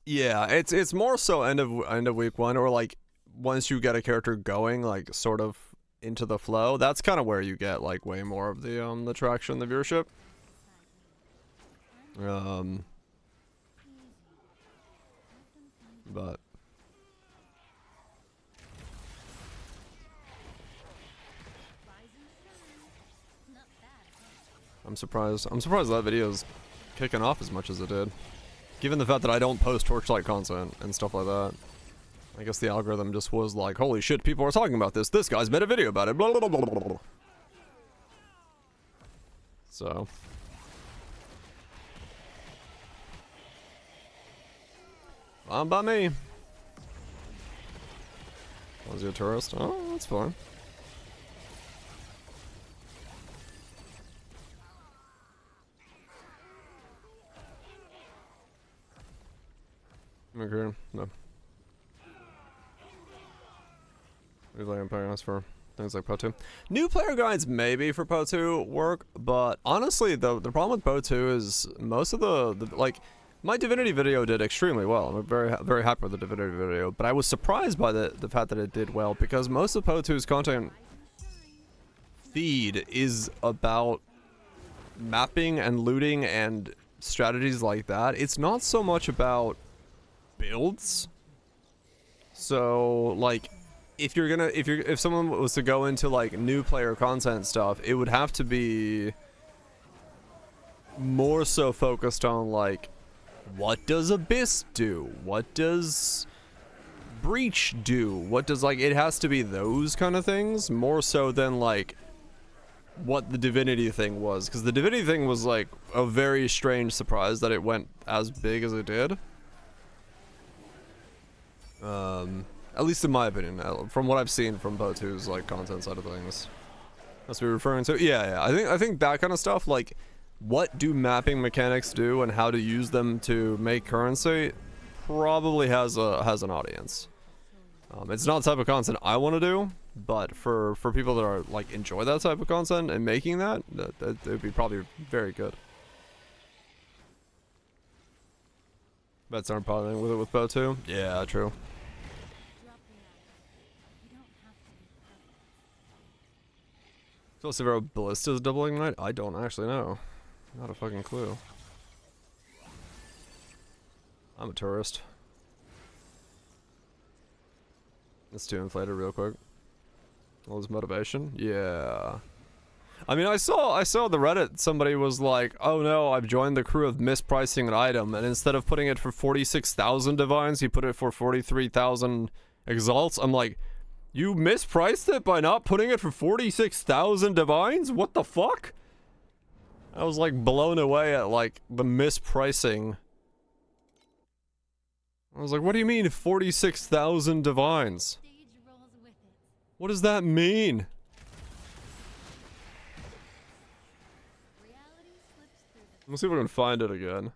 Yeah, it's more so end of week one, or like once you get a character going, like sort of into the flow. That's kind of where you get like way more of the traction, the viewership. But I'm surprised that video's kicking off as much as it did. Given the fact that I don't post Torchlight content and stuff like that. I guess the algorithm just was like, holy shit, people are talking about this. This guy's made a video about it. Blah, blah, blah, blah, blah. So. Fine by me. Was he a tourist? Oh, that's fine. Okay, no. I'm paying us for things like Po2. New player guides maybe for Po2 work, but honestly, the problem with Po2 is most of the like, my Divinity video did extremely well. I'm very happy with the Divinity video, but I was surprised by the fact that it did well because most of Po2's content feed is about mapping and looting and strategies like that. It's not so much about builds. So like, if someone was to go into like new player content stuff, it would have to be more so focused on like, what does Abyss do? What does Breach do? What does, like, it has to be those kind of things more so than like what the Divinity thing was, because the Divinity thing was like a very strange surprise that it went as big as it did. At least in my opinion, from what I've seen from Po2's like content side of things. That's what we're referring to. Yeah. I think that kind of stuff, like what do mapping mechanics do and how to use them to make currency, probably has an audience. It's not the type of content I want to do, but for people that are like enjoy that type of content and making that would be probably very good. Bets aren't bothering with it with Po2. Yeah, true. So Severo Ballista's doubling tonight? I don't actually know. Not a fucking clue. I'm a tourist. Let's do inflated real quick. All his motivation? Yeah. I mean, I saw the Reddit, somebody was like, oh no, I've joined the crew of mispricing an item, and instead of putting it for 46,000 divines, he put it for 43,000 exalts. I'm like, you mispriced it by not putting it for 46,000 divines? What the fuck? I was like blown away at like the mispricing. I was like, what do you mean 46,000 divines? What does that mean? Let's see if I can find it again.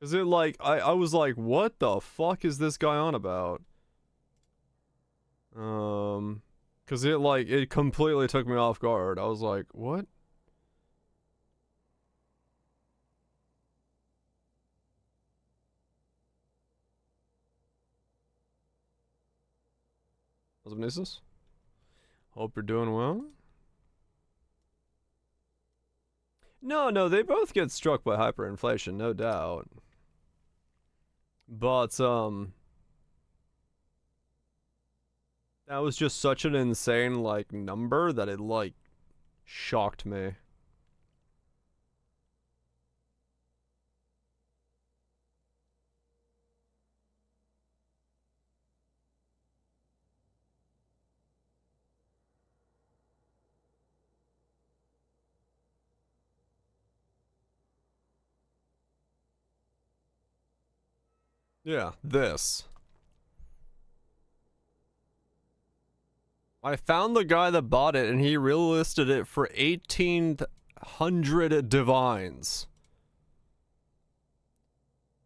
Cause it like I was like, what the fuck is this guy on about? Cause it completely took me off guard. I was like, what? What's up, Nisus? Hope you're doing well. No, they both get struck by hyperinflation, no doubt. But, that was just such an insane, like, number that it, like, shocked me. Yeah, this. I found the guy that bought it and he relisted it for 1,800 divines.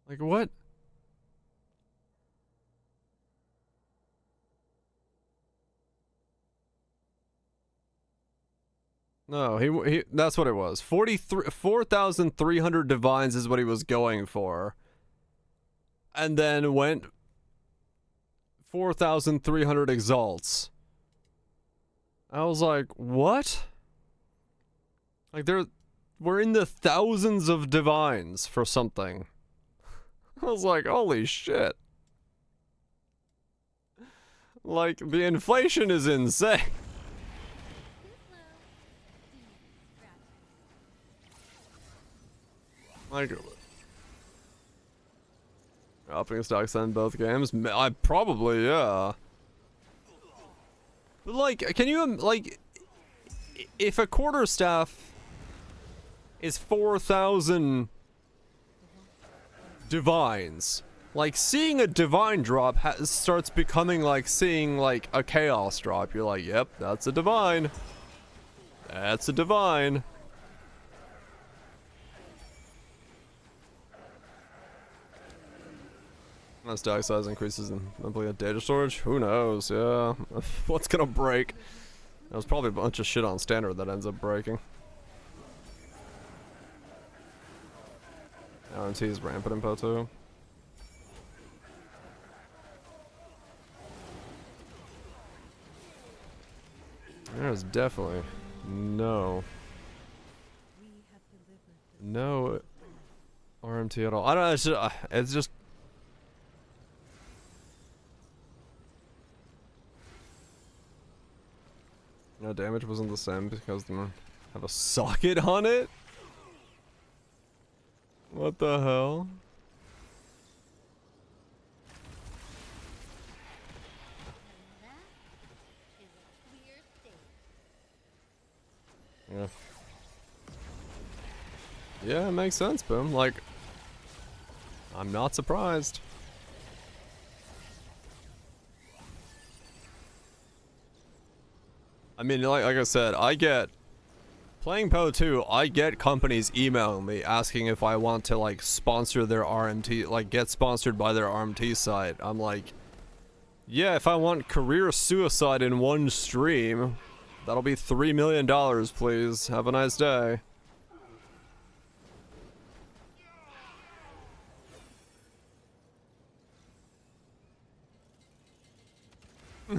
Like, what? No, he that's what it was. 4,300 divines is what he was going for. And then went 4,300 exalts. I was like, what? Like, we're in the thousands of divines for something. I was like, holy shit. Like, the inflation is insane. Like, upping stocks in both games? I probably, yeah. But like, can you, like, if a quarterstaff is 4,000 divines, like, seeing a divine drop starts becoming like seeing, like, a chaos drop. You're like, yep, that's a divine. That's a divine. As stack size increases in monthly data storage, who knows? Yeah, what's gonna break? There's probably a bunch of shit on standard that ends up breaking. RNT is rampant in PO2. There's definitely no RMT at all. I don't know. It's just. No, damage wasn't the same because they have a socket on it? What the hell? Yeah. Yeah, it makes sense, Boom. Like, I'm not surprised. I mean, like I said, playing PO2, I get companies emailing me asking if I want to, like, sponsor their RMT, like, get sponsored by their RMT site. I'm like, yeah, if I want career suicide in one stream, that'll be $3 million, please. Have a nice day.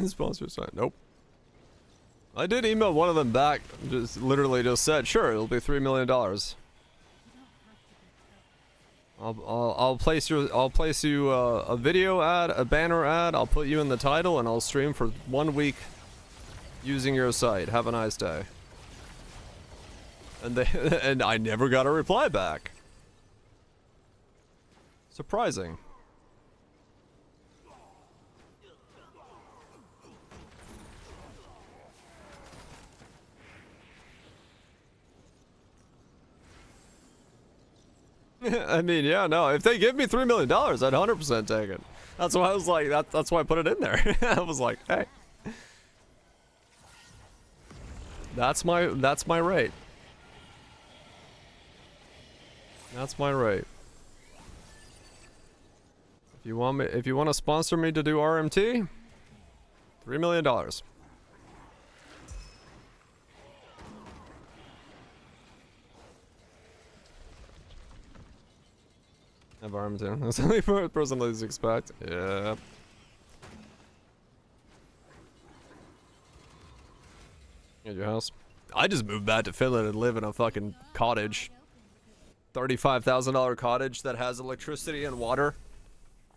Sponsor site, nope. I did email one of them back, just literally just said, sure, it'll be $3 million. I'll place you a video ad, a banner ad, I'll put you in the title, and I'll stream for 1 week using your site. Have a nice day. And and I never got a reply back. Surprising. I mean, yeah, no. If they give me $3 million, I'd 100% take it. That's why I was like, that's why I put it in there. I was like, hey, that's my rate. That's my rate. if you want to sponsor me to do RMT, $3 million. Have RMT. That's the only person least expect. Yeah. At your house. I just moved back to Finland and live in a fucking cottage. $35,000 cottage that has electricity and water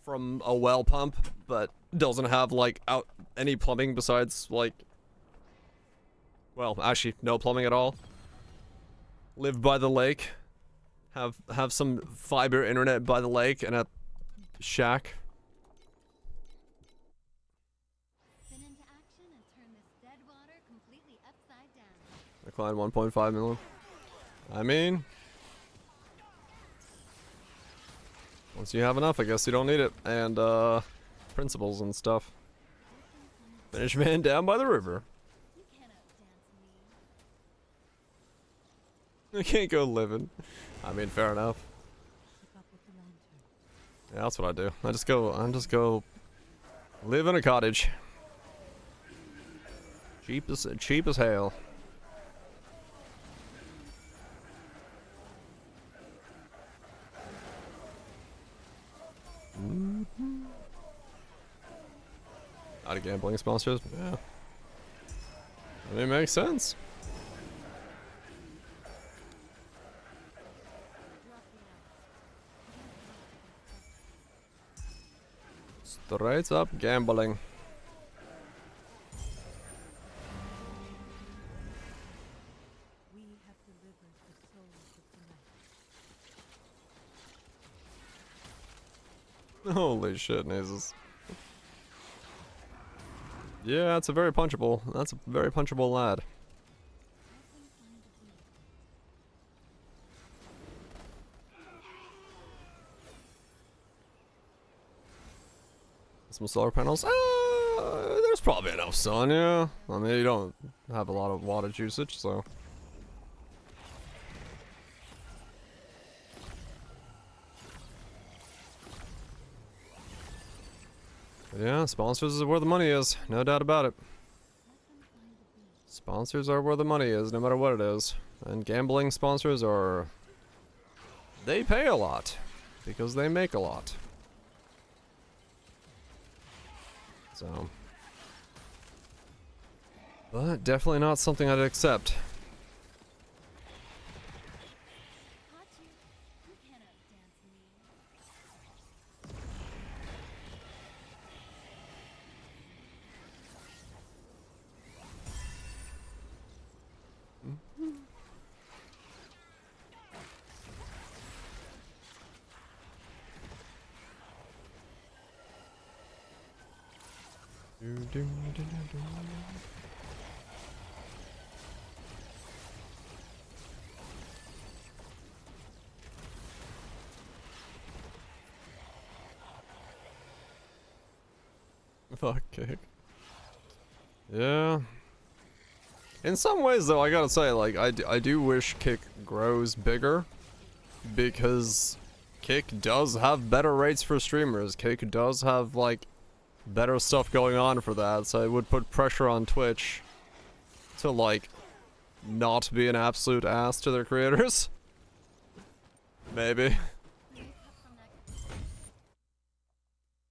from a well pump, but doesn't have like any plumbing besides like, well, actually no plumbing at all. Live by the lake. Have some fiber internet by the lake and a shack. Spin into action and turn this dead water completely upside down. Decline 1.5 million. I mean, once you have enough, I guess you don't need it. And principles and stuff. Finish man down by the river. You can't outdance me. I can't go living. I mean, fair enough. Keep up with the lantern. Yeah, that's what I do. I just go live in a cottage. Cheap as hell. Out of gambling sponsors? Yeah. I mean, it makes sense. Straight up gambling. We have delivered the souls of the night. Holy shit, Nazes. Yeah, that's a very punchable lad. Some solar panels? There's probably enough sun, yeah. I mean, you don't have a lot of wattage usage, so. But yeah, sponsors is where the money is, no doubt about it. Sponsors are where the money is, no matter what it is. And gambling sponsors are... they pay a lot, because they make a lot. So, but definitely not something I'd accept. Caught you. You can't outdance me. Fuck kick. Yeah. In some ways, though, I gotta say, like, I do wish Kick grows bigger, because Kick does have better rates for streamers. Kick does have, like, better stuff going on for that, so it would put pressure on Twitch to, like, not be an absolute ass to their creators. Maybe.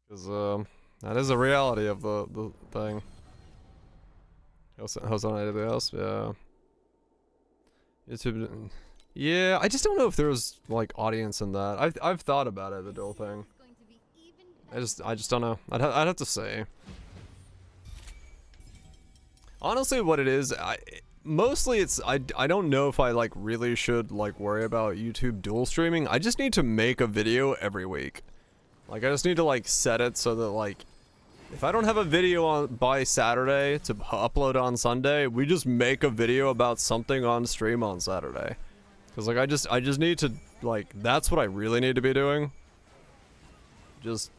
Because, that is a reality of the thing. How's on anything else? Yeah. YouTube. Yeah, I just don't know if there's like audience in that. I've thought about it, the dual thing. I just don't know. I'd have to say. Honestly, what it is, mostly it's I don't know if I like really should like worry about YouTube dual streaming. I just need to make a video every week. Like I just need to like set it so that like if I don't have a video by Saturday to upload on Sunday, we just make a video about something on stream on Saturday. Cause like I just need to like that's what I really need to be doing. Just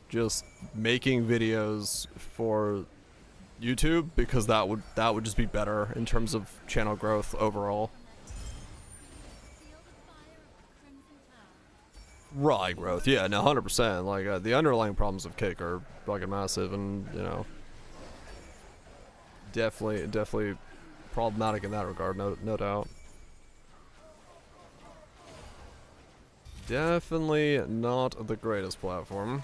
making videos for YouTube because that would just be better in terms of channel growth overall. Raw growth, yeah, no, 100%. Like, the underlying problems of Kick are fucking massive, and, you know, definitely problematic in that regard, no doubt. Definitely not the greatest platform.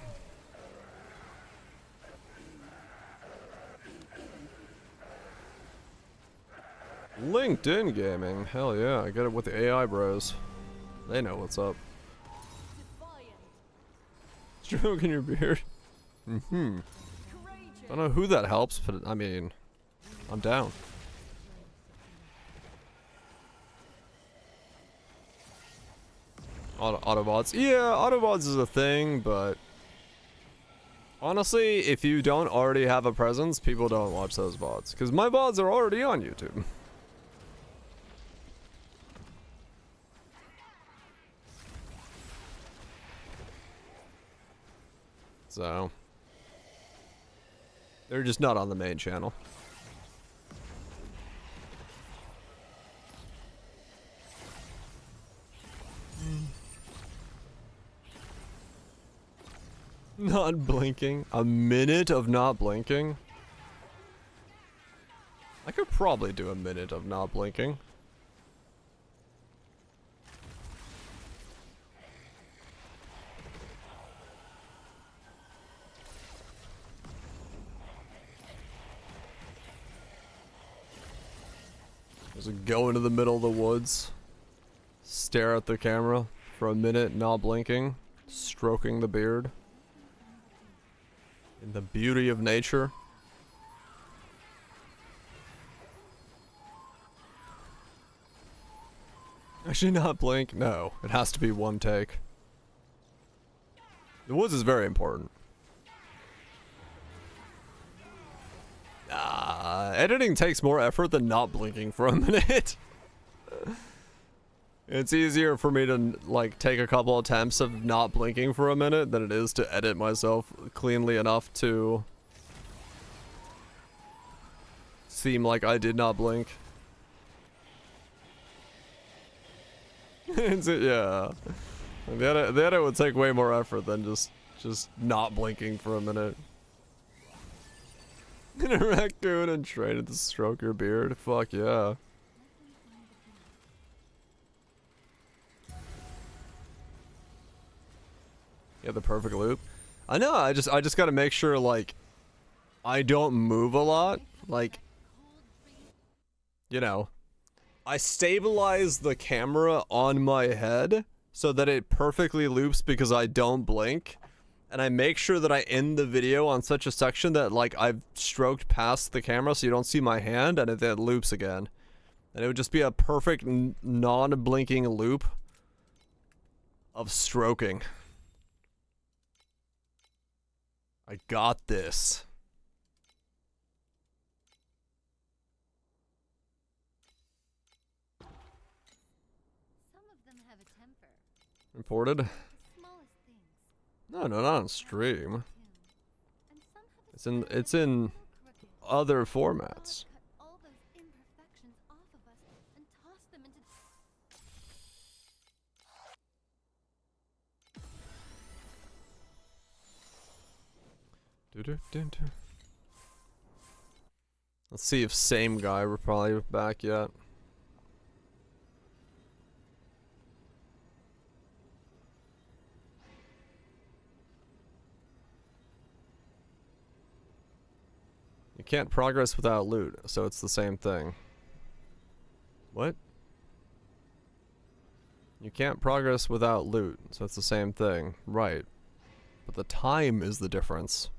LinkedIn gaming, hell yeah, I get it with the AI bros. They know what's up. Stroking your beard. Mm-hmm. I don't know who that helps, but I mean, I'm down. Autobots. Yeah, Autobots is a thing, but honestly, if you don't already have a presence, people don't watch those VODs. Because my VODs are already on YouTube. So, they're just not on the main channel. Not blinking. A minute of not blinking? I could probably do a minute of not blinking. Just go into the middle of the woods, stare at the camera for a minute, not blinking, stroking the beard. In the beauty of nature. Actually, not blink. No, it has to be one take. The woods is very important. Editing takes more effort than not blinking for a minute. It's easier for me to, like, take a couple attempts of not blinking for a minute than it is to edit myself cleanly enough to seem like I did not blink. Yeah. The edit would take way more effort than just not blinking for a minute. In a raccoon and train to stroke your beard. Fuck yeah. Yeah, the perfect loop. I know, I just gotta make sure, like, I don't move a lot. Like, you know, I stabilize the camera on my head so that it perfectly loops because I don't blink. And I make sure that I end the video on such a section that, like, I've stroked past the camera so you don't see my hand, and it then loops again. And it would just be a perfect non-blinking loop of stroking. I got this. Some of them have a temper. Reported? The smallest things. No, not on stream. And some have a It's in crooked. other formats. Cut all those imperfections off of us and toss them into Let's see if same guy we're probably back yet. You can't progress without loot, so it's the same thing. What? You can't progress without loot, so it's the same thing. Right. But the time is the difference.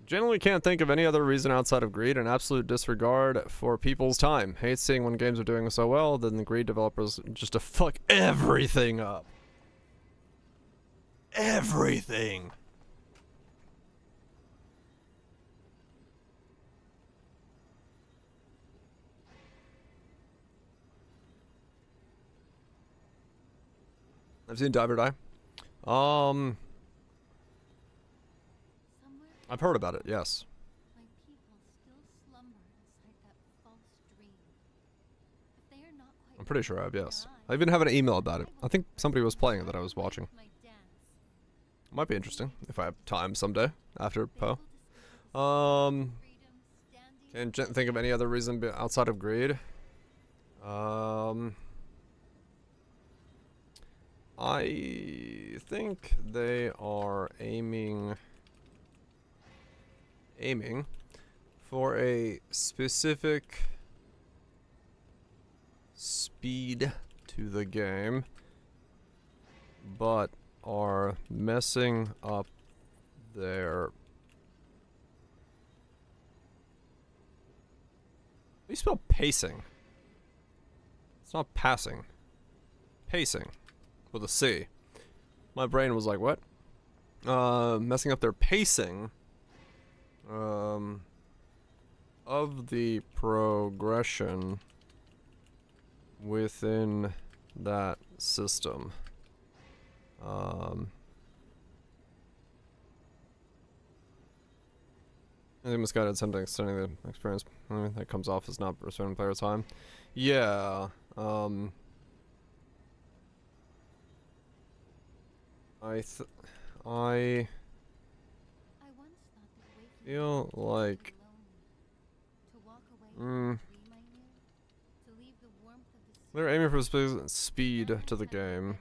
Generally can't think of any other reason outside of greed and absolute disregard for people's time. Hate seeing when games are doing so well, then the greed developers just to fuck everything up. Everything! I've seen Dive or Die. somewhere. I've heard about it, yes. My people still slumber inside that false dream. If they are not quite I'm pretty sure I have, yes. I even have an email about it. I think somebody was playing it that I was watching. Might be interesting if I have time someday after Poe. Can't think of any other reason outside of greed. I think they are aiming for a specific speed to the game, but are messing up their... How do you spell pacing? It's not passing. Pacing. With a C. My brain was like, what? Messing up their pacing. Of the progression within that system. I think misguided something extending the experience. That comes off as not restoring player time. Yeah. I feel like they're aiming for speed to the game.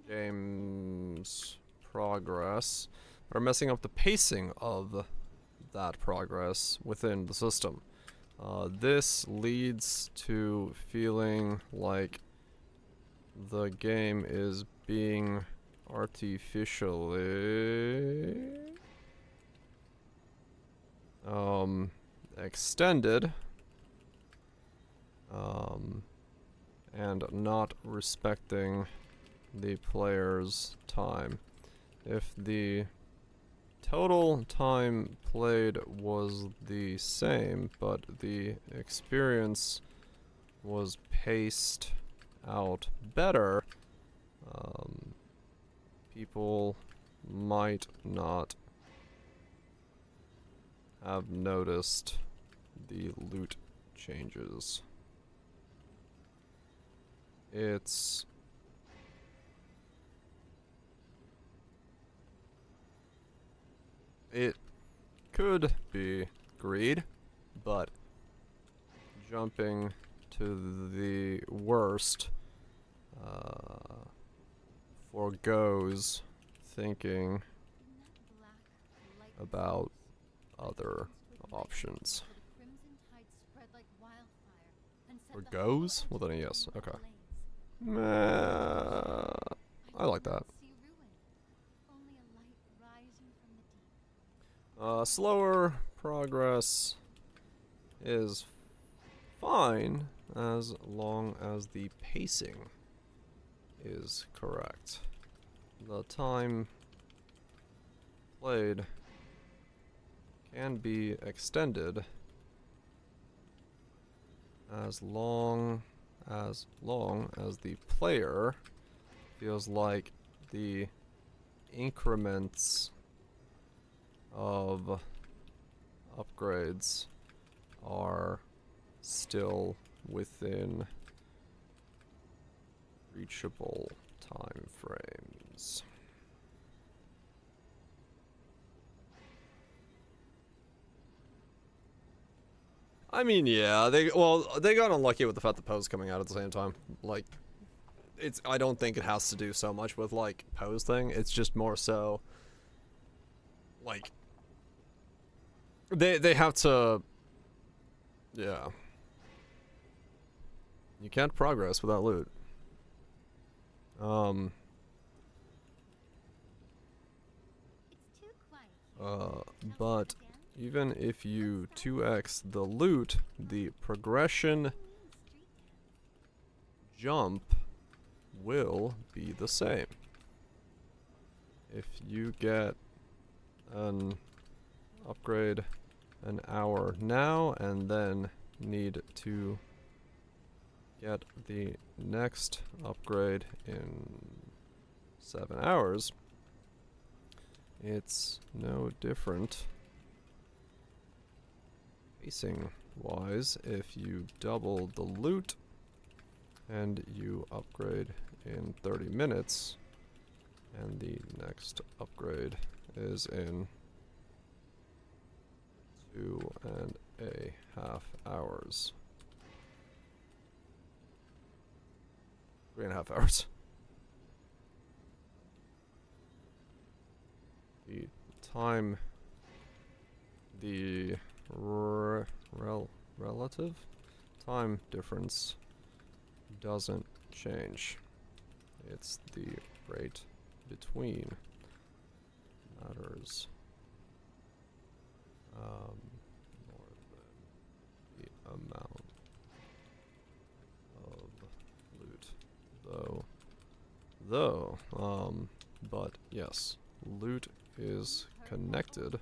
Game's progress. Or messing up the pacing of that progress within the system. This leads to feeling like the game is being artificially extended and not respecting the player's time. If the total time played was the same, but the experience was paced out better, people might not have noticed the loot changes. It could be greed, but jumping to the worst forgoes thinking about other options. Forgoes? Well then yes, okay. I like that. Slower progress is fine as long as the pacing is correct. The time played can be extended as long as the player feels like the increments of upgrades are still within reachable time frames. I mean, yeah, they got unlucky with the fact that Poe's coming out at the same time. Like, I don't think it has to do so much with like Poe's thing. It's just more so like they have to, yeah. You can't progress without loot. But even if you 2x the loot, the progression jump will be the same. If you get an upgrade an hour now and then need to get the next upgrade in 7 hours, it's no different pacing wise, if you double the loot and you upgrade in 30 minutes, and the next upgrade is in 2.5 hours. 3.5 hours. The time, the relative time difference doesn't change. It's the rate between matters more than the amount of loot, but yes, loot is connected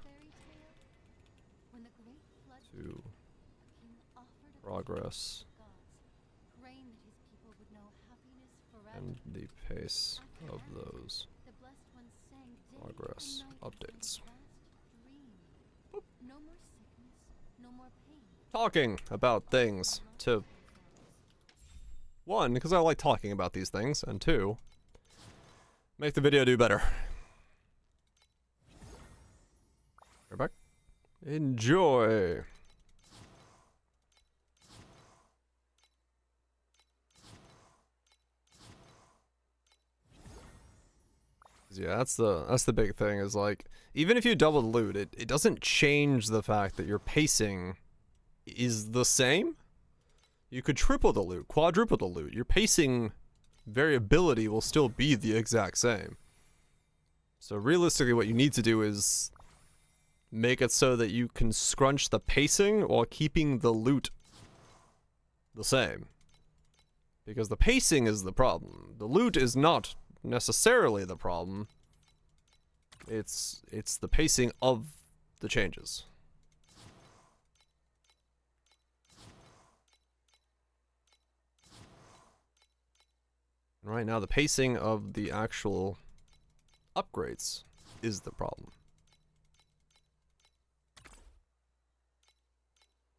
to progress and the pace of those progress updates. Talking about things to one, because I like talking about these things, and two, make the video do better. We're back. Enjoy. Yeah, that's the big thing, is like, even if you double the loot, it doesn't change the fact that your pacing is the same. You could triple the loot, quadruple the loot. Your pacing variability will still be the exact same. So realistically, what you need to do is make it so that you can scrunch the pacing while keeping the loot the same. Because the pacing is the problem. The loot is not necessarily the problem. It's the pacing of the changes. And right now, the pacing of the actual upgrades is the problem.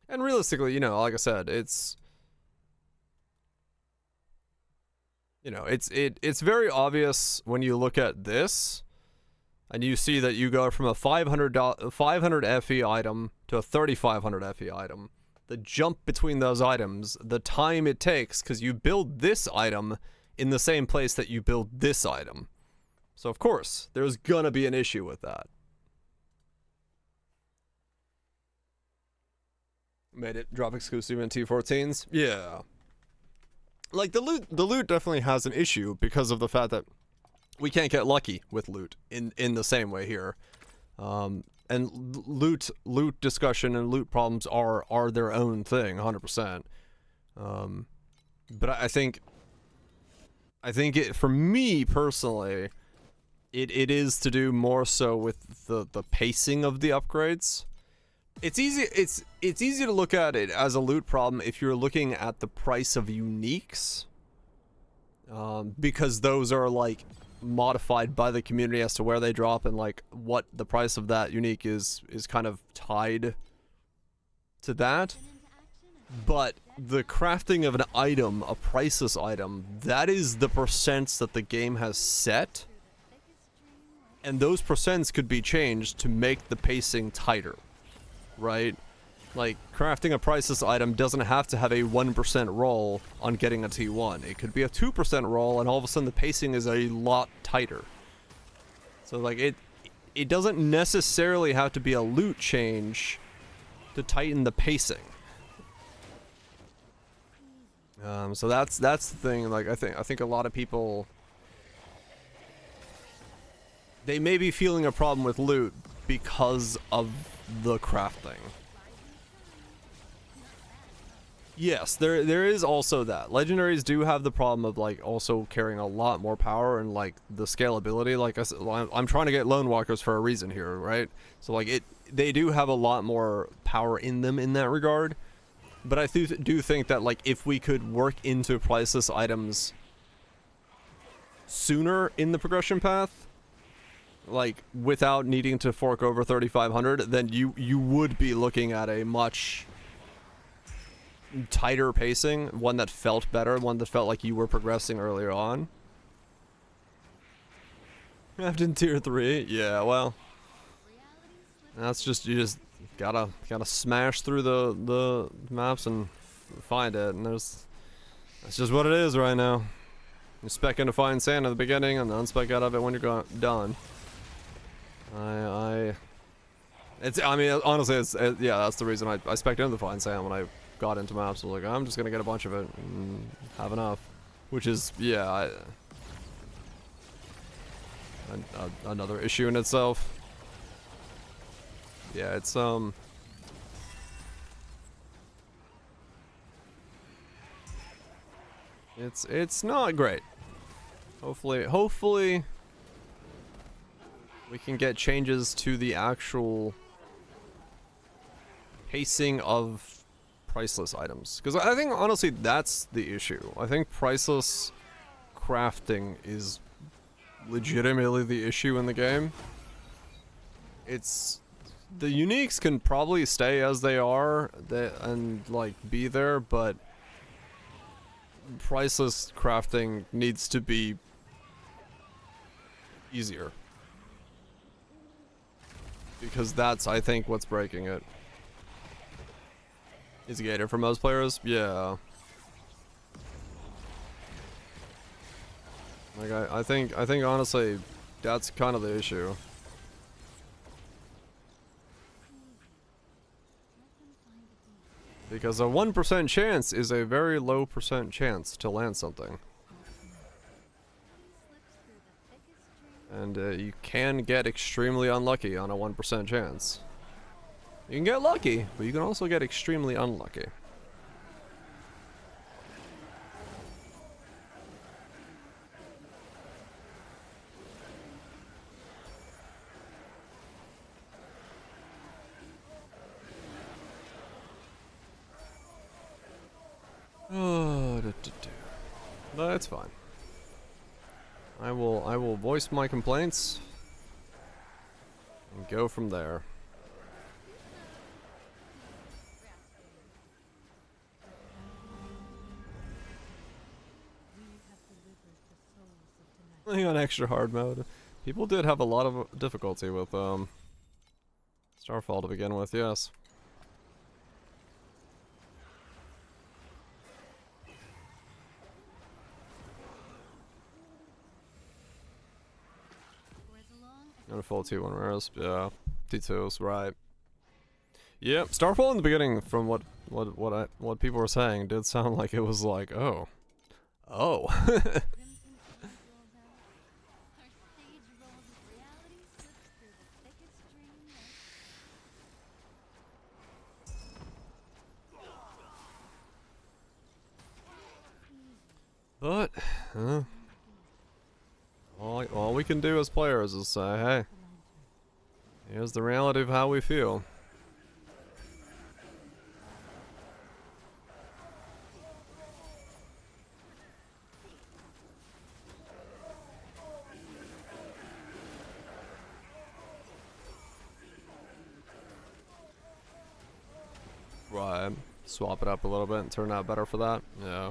And realistically, you know, like I said, it's very obvious when you look at this and you see that you go from a 500 FE item to a 3500 FE item. The jump between those items, the time it takes, because you build this item in the same place that you build this item. So of course, there's gonna be an issue with that. Made it drop exclusive in T14s? Yeah. Like, the loot definitely has an issue because of the fact that we can't get lucky with loot in the same way here. And loot discussion and loot problems are their own thing, 100%. But I think it, for me personally, it is to do more so with the pacing of the upgrades. It's easy to look at it as a loot problem if you're looking at the price of uniques, because those are like modified by the community as to where they drop, and like what the price of that unique is kind of tied to that. But the crafting of an item, a priceless item, that is the percents that the game has set, and those percents could be changed to make the pacing tighter. Right? Like, crafting a priceless item doesn't have to have a 1% roll on getting a T1. It could be a 2% roll, and all of a sudden the pacing is a lot tighter. So, like, it doesn't necessarily have to be a loot change to tighten the pacing. So that's the thing. Like, I think a lot of people, they may be feeling a problem with loot because of the crafting. Yes, there is also that. Legendaries do have the problem of like also carrying a lot more power and like the scalability. Like I said, I'm trying to get Lone Walkers for a reason here, right? So like they do have a lot more power in them in that regard. But I do think that like if we could work into priceless items sooner in the progression path, like without needing to fork over 3,500, then you would be looking at a much tighter pacing, one that felt better, one that felt like you were progressing earlier on. After in tier 3, yeah, well, that's just, you just gotta smash through the maps and find it, and that's just what it is right now. You spec in to find sand at the beginning and then unspec out of it when you're done. I mean, honestly, yeah, that's the reason I spec'd into the find sand when I got into maps. I was like, I'm just gonna get a bunch of it and have enough, which is, yeah, another issue in itself. Yeah, it's not great. Hopefully we can get changes to the actual pacing of priceless items, because I think honestly that's the issue. I think priceless crafting is legitimately the issue in the game. It's the uniques can probably stay as they are and like be there, but priceless crafting needs to be easier, because that's, I think, what's breaking it. Is it gated for most players? Yeah. Like I think honestly that's kind of the issue. Because a 1% chance is a very low % chance to land something. And you can get extremely unlucky on a 1% chance. You can get lucky, but you can also get extremely unlucky. Oh, but it's fine. I will voice my complaints and go from there. Playing on extra hard mode. People did have a lot of difficulty with Starfall to begin with, yes. And a full T1 rares, yeah. T2s, right. Yep, Starfall in the beginning, from what people were saying, did sound like it was like, oh. Oh. But, all we can do as players is say, hey, here's the reality of how we feel. Right, swap it up a little bit and turn out better for that, yeah.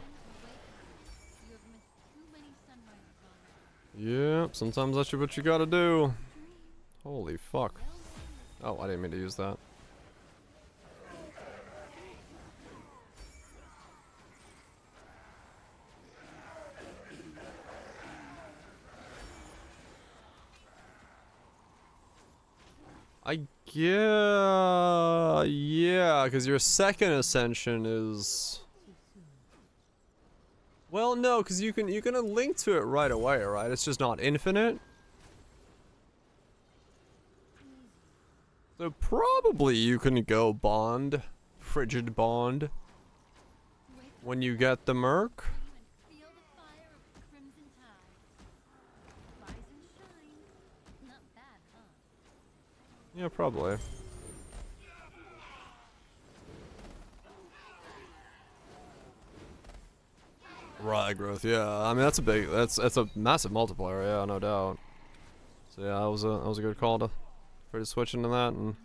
Yep, sometimes that's what you gotta do. Holy fuck. Oh, I didn't mean to use that. Yeah, because your second ascension is... Well, no, because you can link to it right away, right? It's just not infinite. So probably you can go bond, frigid bond, when you get the merc. Yeah, probably. Right, growth, yeah. I mean, that's a massive multiplier, yeah, no doubt. So yeah, that was a good call to switch into that and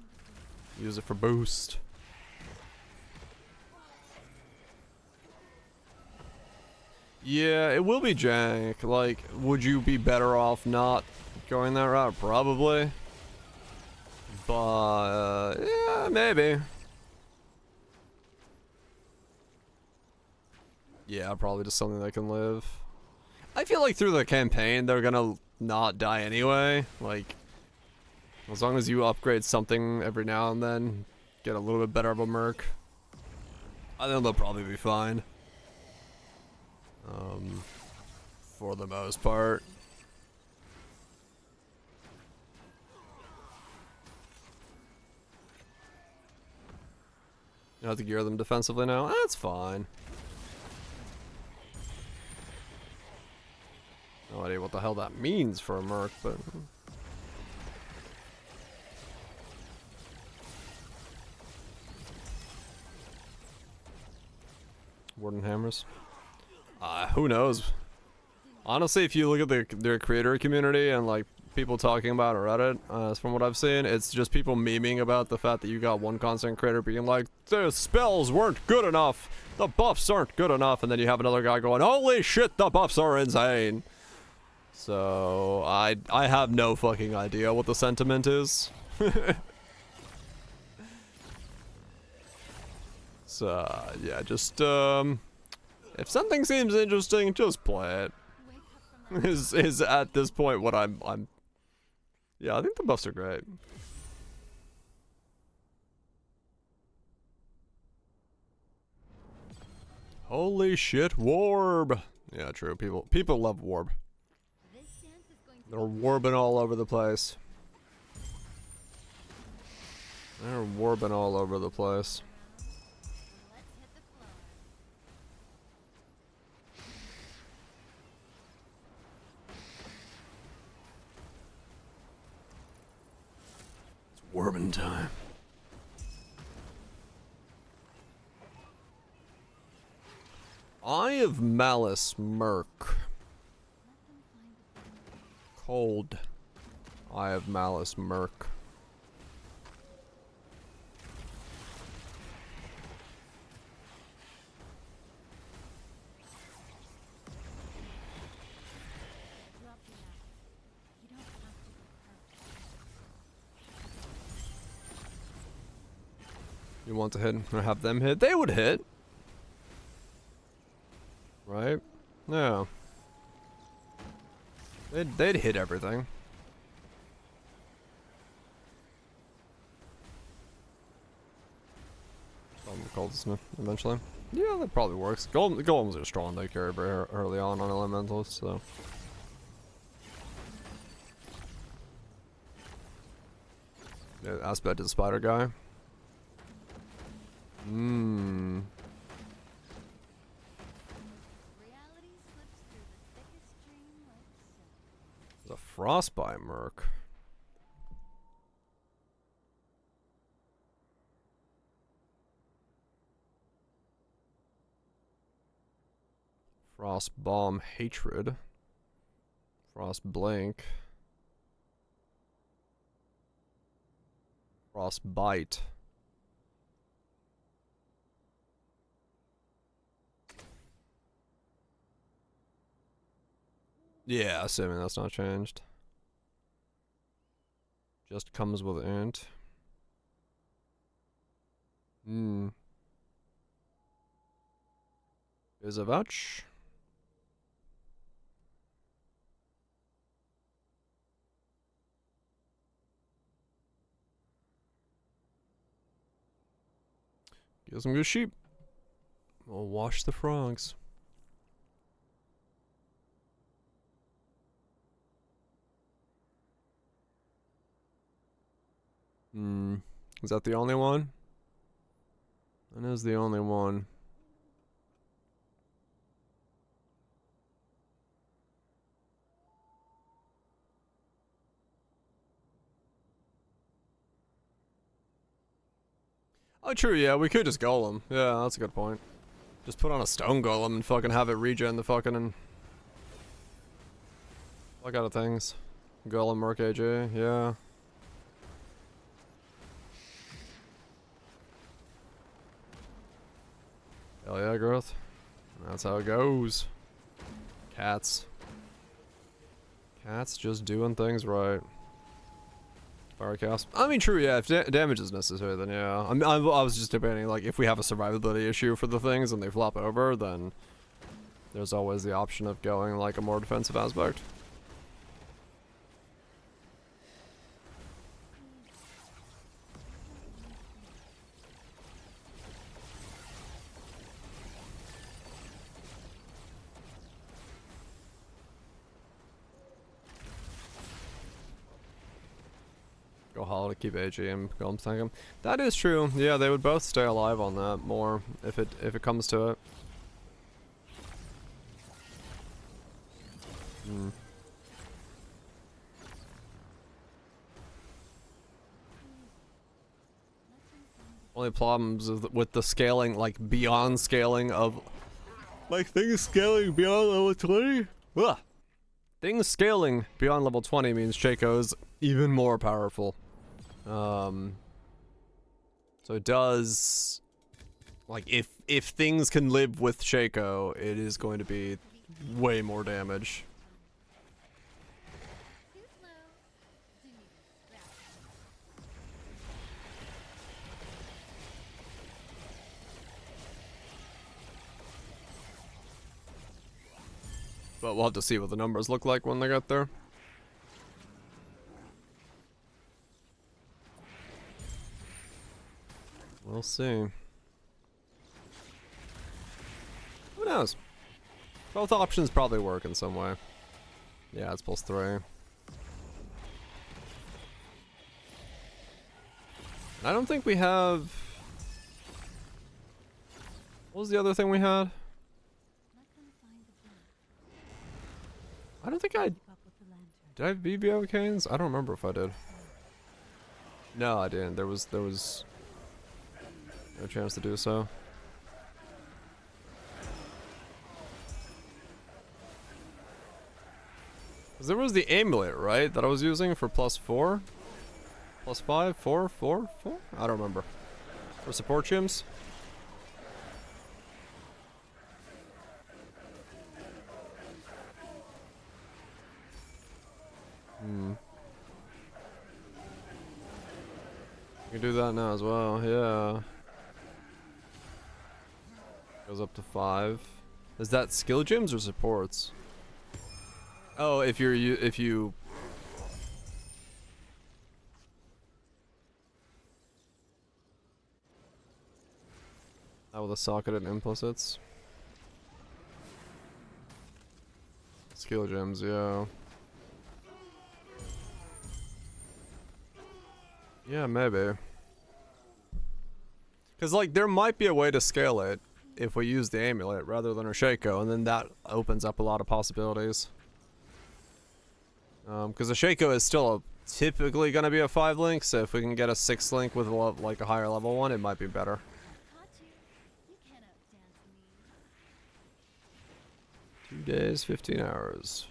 use it for boost. Yeah, it will be jank. Like, would you be better off not going that route? Probably. But, yeah, maybe. Yeah, probably just something that can live. I feel like through the campaign, they're gonna not die anyway. Like, as long as you upgrade something every now and then, get a little bit better of a merc, I think they'll probably be fine. For the most part. You have to gear them defensively now? That's fine. No idea what the hell that means for a merc, but... Warden hammers? Who knows? Honestly, if you look at their creator community and like people talking about it on Reddit, from what I've seen, it's just people memeing about the fact that you got one constant creator being like, the spells weren't good enough, the buffs aren't good enough, and then you have another guy going, holy shit, the buffs are insane. So I have no fucking idea what the sentiment is. So yeah, just if something seems interesting, just play it. Is at this point what I'm yeah, I think the buffs are great. Holy shit, warb. Yeah, true. People love warb. They're warbing all over the place. They're warbing all over the place. Warbing time. Eye of Malice Merc. Cold. Eye of Malice Merc. You want to hit or have them hit? They would hit. Right? Yeah. They'd hit everything. Goldsmith eventually. Yeah, that probably works. Golems are strong. They carry very early on elementals, so. Yeah, aspect is the spider guy. Hmm. There's a frostbite merc. Frost bomb hatred. Frost blink. Frost bite. Yeah, assuming that's not changed. Just comes with int. Hmm. Is a vouch. Get some good sheep. We'll wash the frogs. Hmm. Is that the only one? That is the only one. Oh, true, yeah, we could just golem. Yeah, that's a good point. Just put on a stone golem and fucking have it regen the fucking and fuck out of things. Golem Merc AJ, yeah. Hell yeah, growth. That's how it goes. Cats. Cats just doing things right. Firecast. I mean, true, yeah, if damage is necessary, then yeah. I was just debating, like, if we have a survivability issue for the things and they flop over, then there's always the option of going, like, a more defensive aspect. Go hollow to keep AG and Golem tank him. That is true. Yeah, they would both stay alive on that more if it comes to it. Hmm. Only problems with the scaling, like beyond scaling of, like things scaling beyond level 20. Ugh. Things scaling beyond level 20 means Shaco's even more powerful. So it does, like, if things can live with Shaco, it is going to be way more damage. Too slow. Do need to scrap. But we'll have to see what the numbers look like when they get there. We'll see. Who knows? Both options probably work in some way. Yeah, it's +3. I don't think we have... What was the other thing we had? Let them find the book. I don't think I... Keep up with the lantern. Did I have BBO canes? I don't remember if I did. No, I didn't. There was no chance to do so. 'Cause there was the amulet, right? That I was using for +4? +5? 4? 4? 4? I don't remember. For support gyms? You can do that now as well, yeah. Goes up to 5. Is that skill gyms or supports? Oh, if you with a socket and implicits. Skill gems, yeah. Yeah, maybe. Cause like there might be a way to scale it if we use the amulet rather than a Shaco, and then that opens up a lot of possibilities. Cause a Shaco is still typically gonna be a 5 link, so if we can get a 6 link with like a higher level one, it might be better. Caught you. You can't outdance me. 2 days, 15 hours.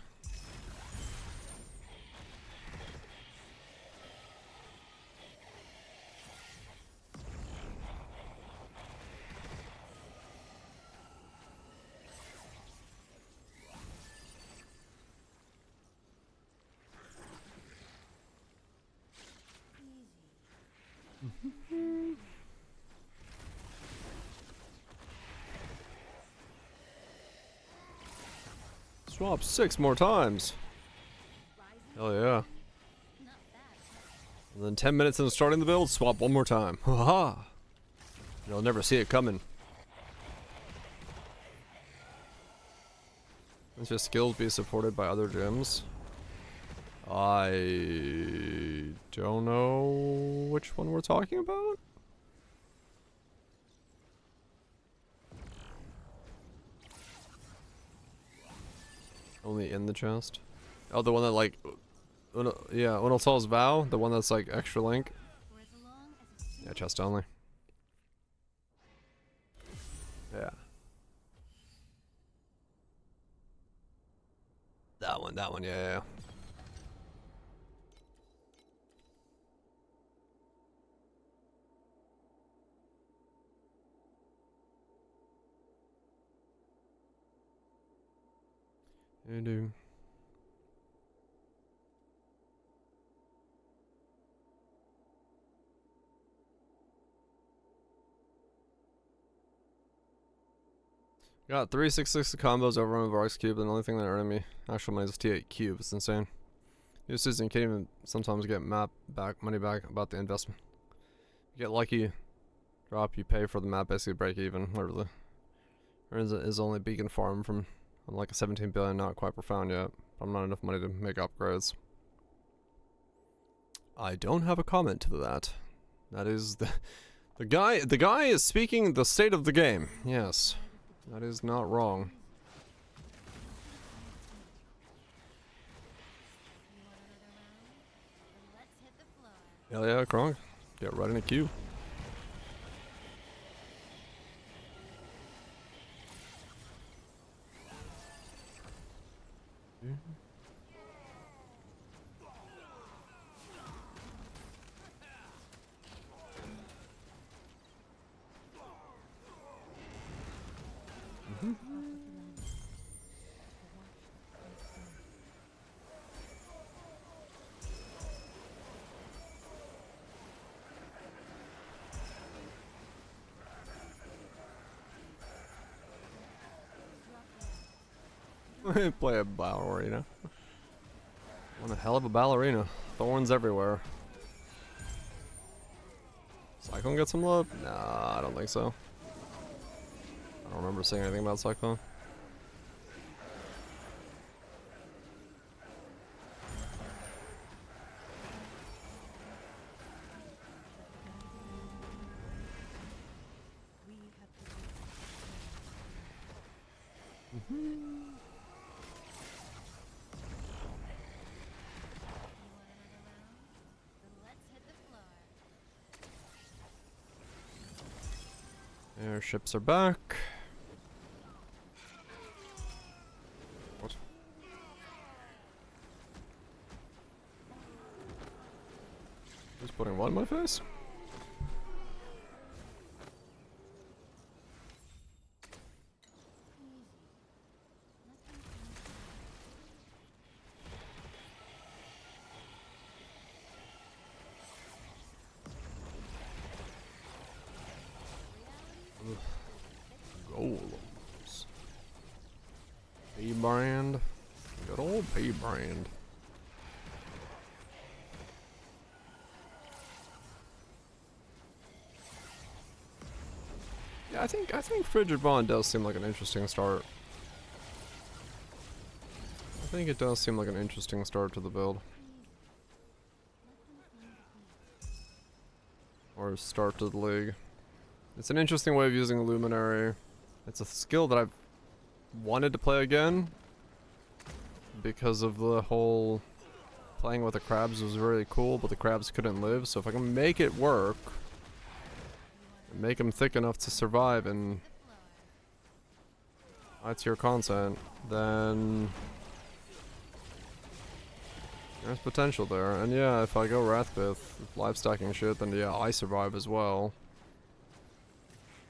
Swap 6 more times. Hell yeah. Not bad. And then 10 minutes into starting the build, swap 1 more time. Haha. You'll never see it coming. Let's just skills be supported by other gyms. I don't know which one we're talking about. Only in the chest. Oh, the one that like, yeah, Unaltal's Vow, the one that's like extra link. For as long as it's Yeah, chest only. Yeah. That one, yeah. You do. Got 366 combos over on Varx Cube, and the only thing that earned me actual money is T8 Cube. It's insane. New season, you can't even sometimes get money back about the investment. You get lucky, drop, you pay for the map, basically break even, literally. Is only beacon farm from I'm like a 17 billion, not quite profound yet. I'm not enough money to make upgrades. I don't have a comment to that. That is the guy is speaking the state of the game. Yes. That is not wrong. Hell yeah, Kronk. Get right in a queue. Play a ballerina. What a hell of a ballerina. Thorns everywhere. Cyclone get some love? Nah, I don't think so. I don't remember saying anything about Cyclone. Airships are back. What? Who's putting what in my face? Golems. P brand. Good old P brand. Yeah, I think Frigid Bond does seem like an interesting start. I think it does seem like an interesting start to the build. Or start to the league. It's an interesting way of using Luminary. It's a skill that I've wanted to play again because of the whole playing with the crabs was really cool, but the crabs couldn't live. So if I can make it work, and make them thick enough to survive and high tier content, then there's potential there. And yeah, if I go Wrathbith, live stacking shit, then yeah, I survive as well.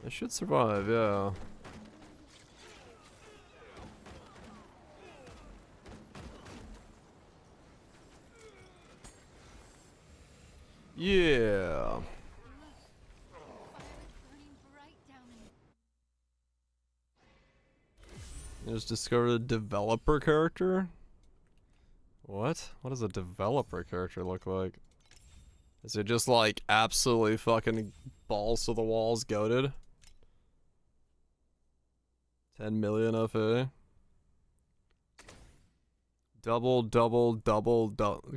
I should survive, yeah. Yeah. I just discovered a developer character? What? What does a developer character look like? Is it just like absolutely fucking balls to the walls goated? 10 million FA. Double,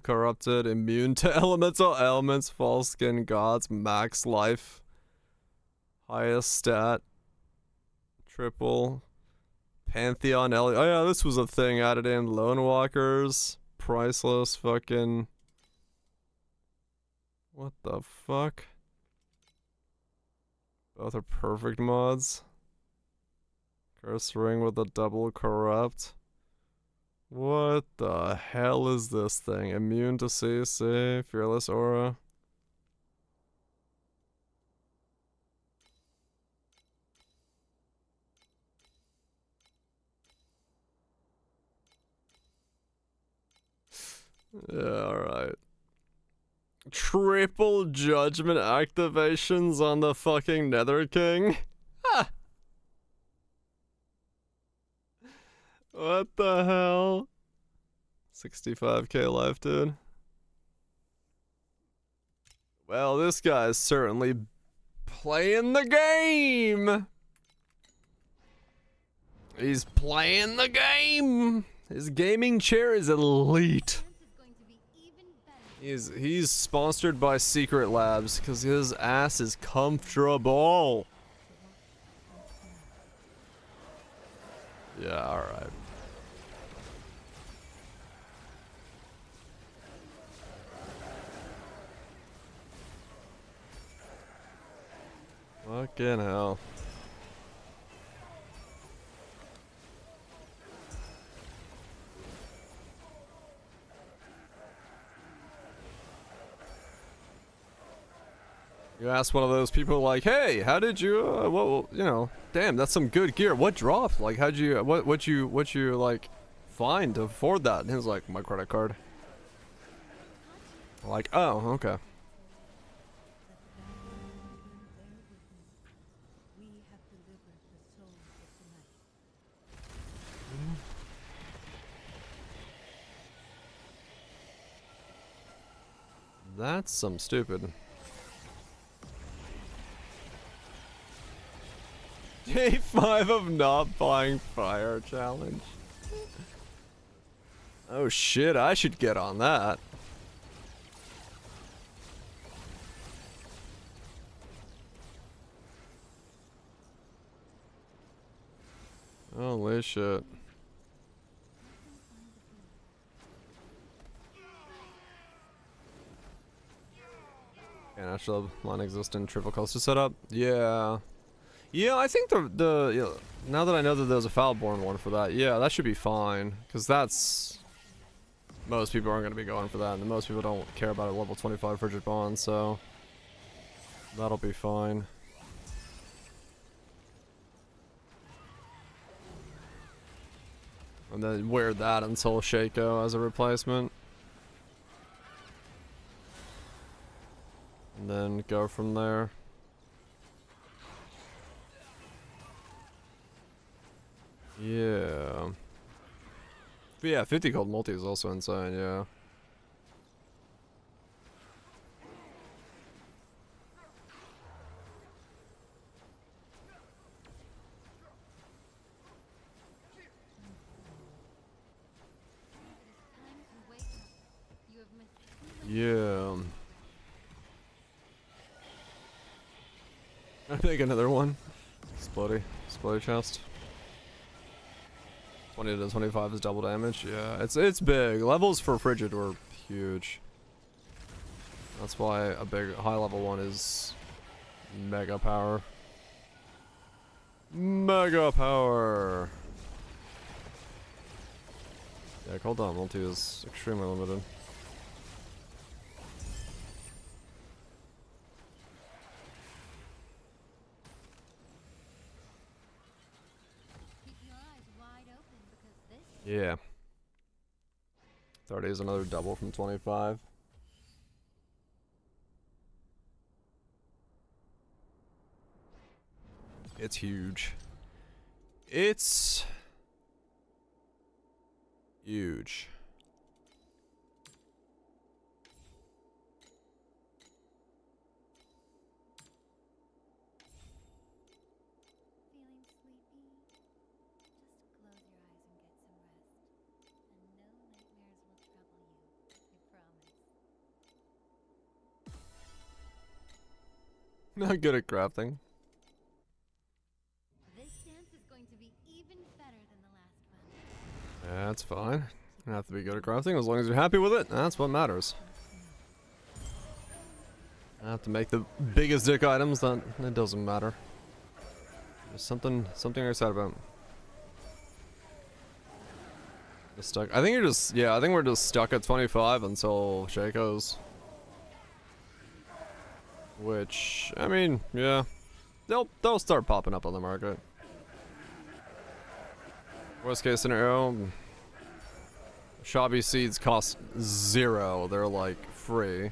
corrupted, immune to elemental ailments, false skin gods, max life, highest stat, triple, Pantheon Oh yeah, this was a thing added in. Lone Walkers, priceless, fucking. What the fuck? Both are perfect mods. Curse ring with a double corrupt. What the hell is this thing? Immune to CC, fearless aura. Yeah, alright. Triple judgment activations on the fucking Nether King? Ha! What the hell? 65k life, dude. Well, this guy's certainly playing the game. He's playing the game. His gaming chair is elite. He's sponsored by Secret Labs because his ass is comfortable. Yeah, alright. Fucking hell. You ask one of those people like, hey, how did you, what, you know, damn, that's some good gear. What dropped? Like, how'd you, what you, like, find to afford that? And he was like, my credit card. Like, oh, okay. That's some stupid. Day 5 of not buying fire challenge. Oh shit, I should get on that. Holy shit. Yeah, natural non-existent triple cluster setup. Yeah. Yeah, I think the you know, now that I know that there's a Foulborn one for that, yeah, that should be fine. Because that's... most people aren't going to be going for that, and most people don't care about a level 25 Frigid Bond, so... that'll be fine. And then wear that until Shaco as a replacement. And then go from there. Yeah. But yeah, 50 gold multi is also insane, yeah. Yeah. I think another one. Splody chest. 20 to 25 is double damage. Yeah, it's big. Levels for Frigid were huge. That's why a big high level one is mega power. Mega power. Yeah, cooldown multi is extremely limited. Yeah. 30 is another double from 25. It's huge. It's huge. Not good at crafting. This dance is going to be even better than the last one. That's fine. You don't have to be good at crafting as long as you're happy with it. That's what matters. I have to make the biggest dick items, then it doesn't matter. There's something I'm excited about. Just stuck. I think you're just, yeah, I think we're just stuck at 25 until Shaco's. Which, I mean, yeah, they'll start popping up on the market. Worst case scenario, Shabi seeds cost 0. They're like free.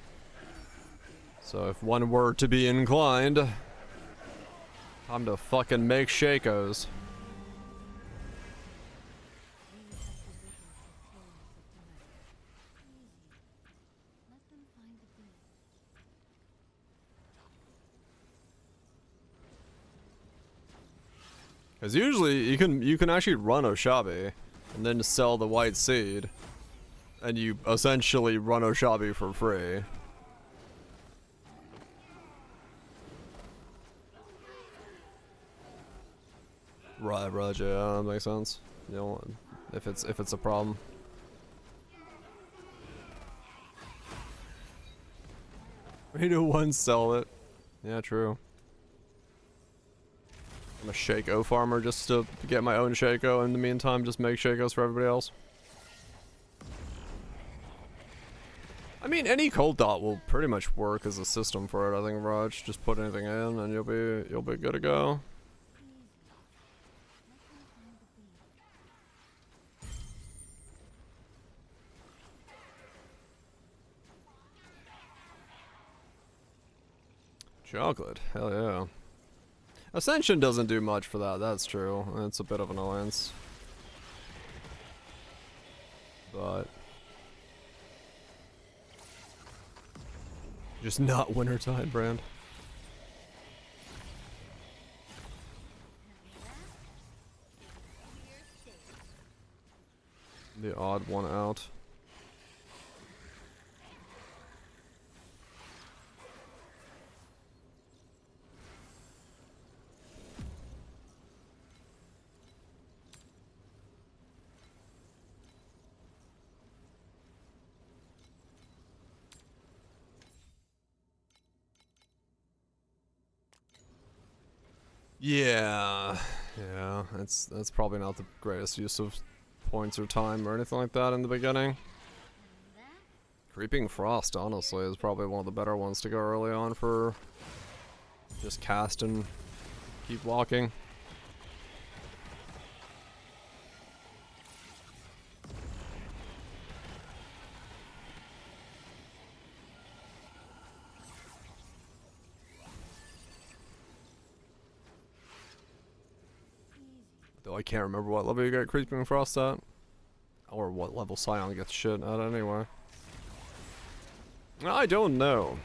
So if one were to be inclined, time to fucking make shakos. We have delivered the souls of the night. Easy. Let them find the beast. Because usually you can actually run Oshabi and then sell the white seed, and you essentially run Oshabi for free. Right, yeah, that makes sense. You know, if it's a problem. We do one sell it. Yeah, true. I'm a Shaco farmer just to get my own Shaco. In the meantime, just make Shakos for everybody else. I mean, any cold dot will pretty much work as a system for it. I think, Raj. Just put anything in, and you'll be good to go. Chocolate, hell yeah. Ascension doesn't do much for that, that's true. It's a bit of an annoyance. But just not wintertime brand. The odd one out. Yeah, that's probably not the greatest use of points or time or anything like that in the beginning. Creeping Frost, honestly, is probably one of the better ones to go early on for just cast and keep walking. Though I can't remember what level you get Creeping Frost at. Or what level Scion gets shit at anyway. I don't know.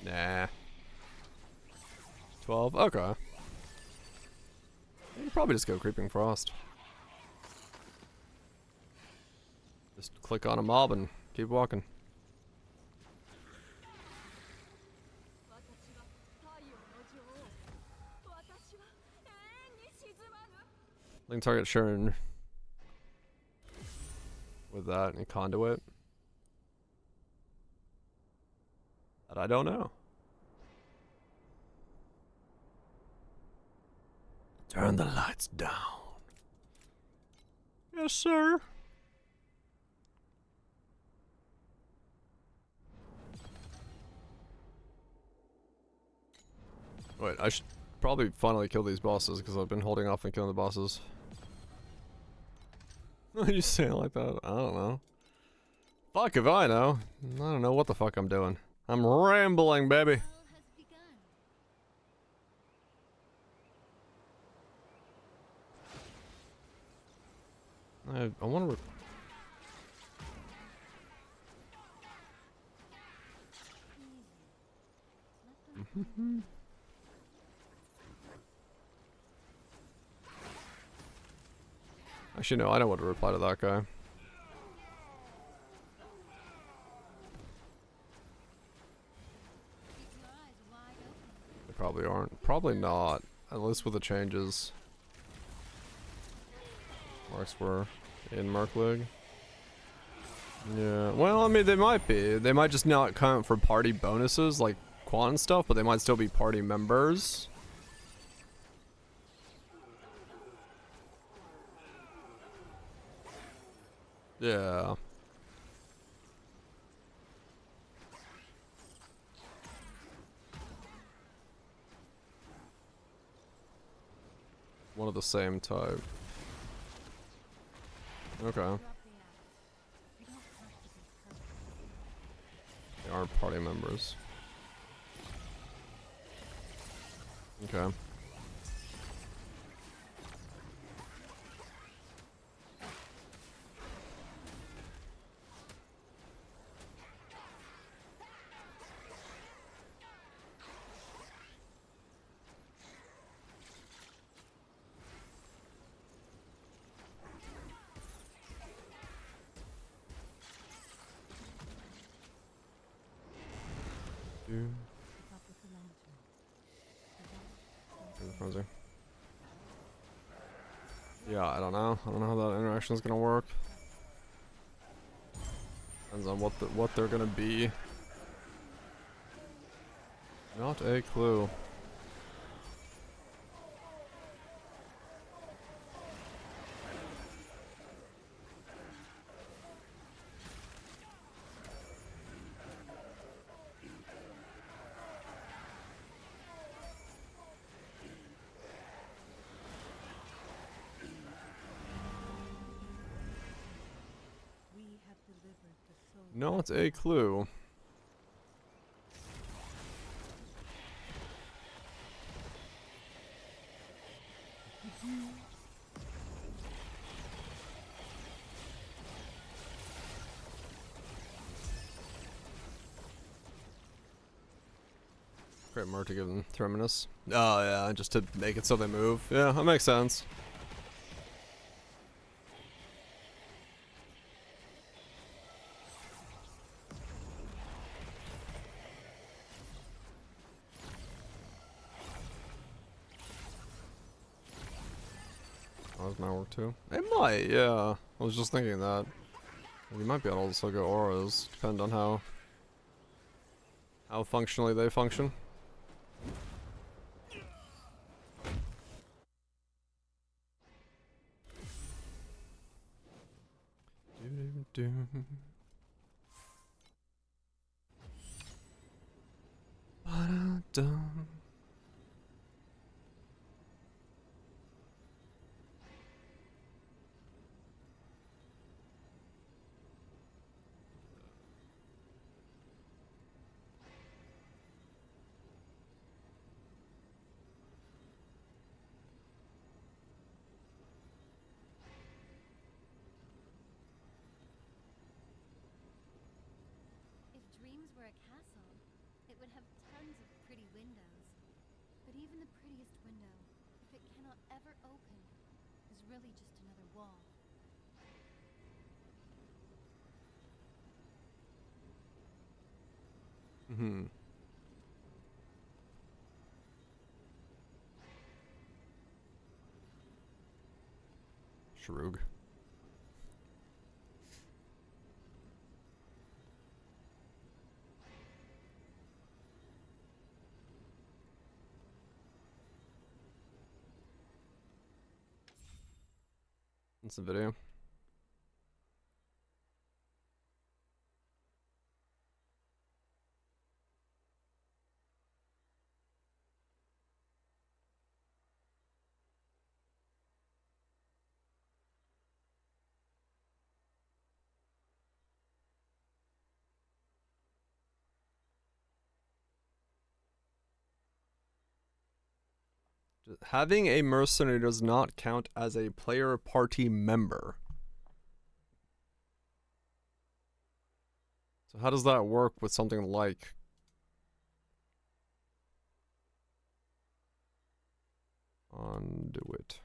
Nah. 12? Okay. You could probably just go Creeping Frost. Just click on a mob and keep walking. Link target Sharon with that and conduit. That I don't know. Turn the lights down. Yes, sir. Wait, I should probably finally kill these bosses because I've been holding off on killing the bosses. Why you say it like that? I don't know. Fuck if I know. I don't know what the fuck I'm doing. I'm rambling, baby. I want to. Actually, no, I don't want to reply to that guy. They probably aren't. Probably not. At least with the changes. Marks were in Merc League. Yeah, well, I mean, they might be. They might just not count for party bonuses like Quan and stuff, but they might still be party members. Yeah. one of the same type. Okay. Drop the axe. We don't have to be perfect. They aren't party members. Okay. Keep up with the lantern. Here's the frenzy. Yeah, I don't know. I don't know how that interaction is gonna work. Depends on what they're gonna be. Not a clue. We have delivered the soul. Not a clue. Great more to give them Terminus. Oh yeah, just to make it so they move. Yeah, that makes sense. Oh, does mine work too? It might, yeah. I was just thinking that. You might be able to also go auras, depend on how functionally they function. Ba-da-dum. If dreams were a castle, it would have tons of pretty windows. But even the prettiest window, if it cannot ever open, is really just another wall. Mm-hmm. Shrug. It's a video. Having a mercenary does not count as a player party member. So how does that work with something like Conduit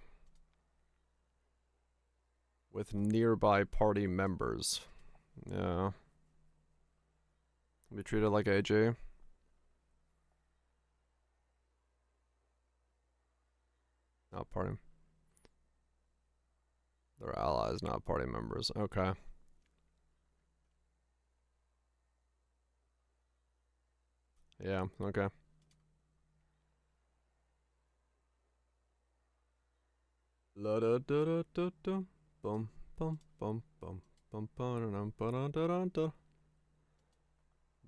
with nearby party members? Yeah. Be treated like AJ. Not party. They're allies, not party members. Okay. Yeah, okay. La da da da da da. Bum bum bum bum bum ba-da-dum, ba-da-da-da-da.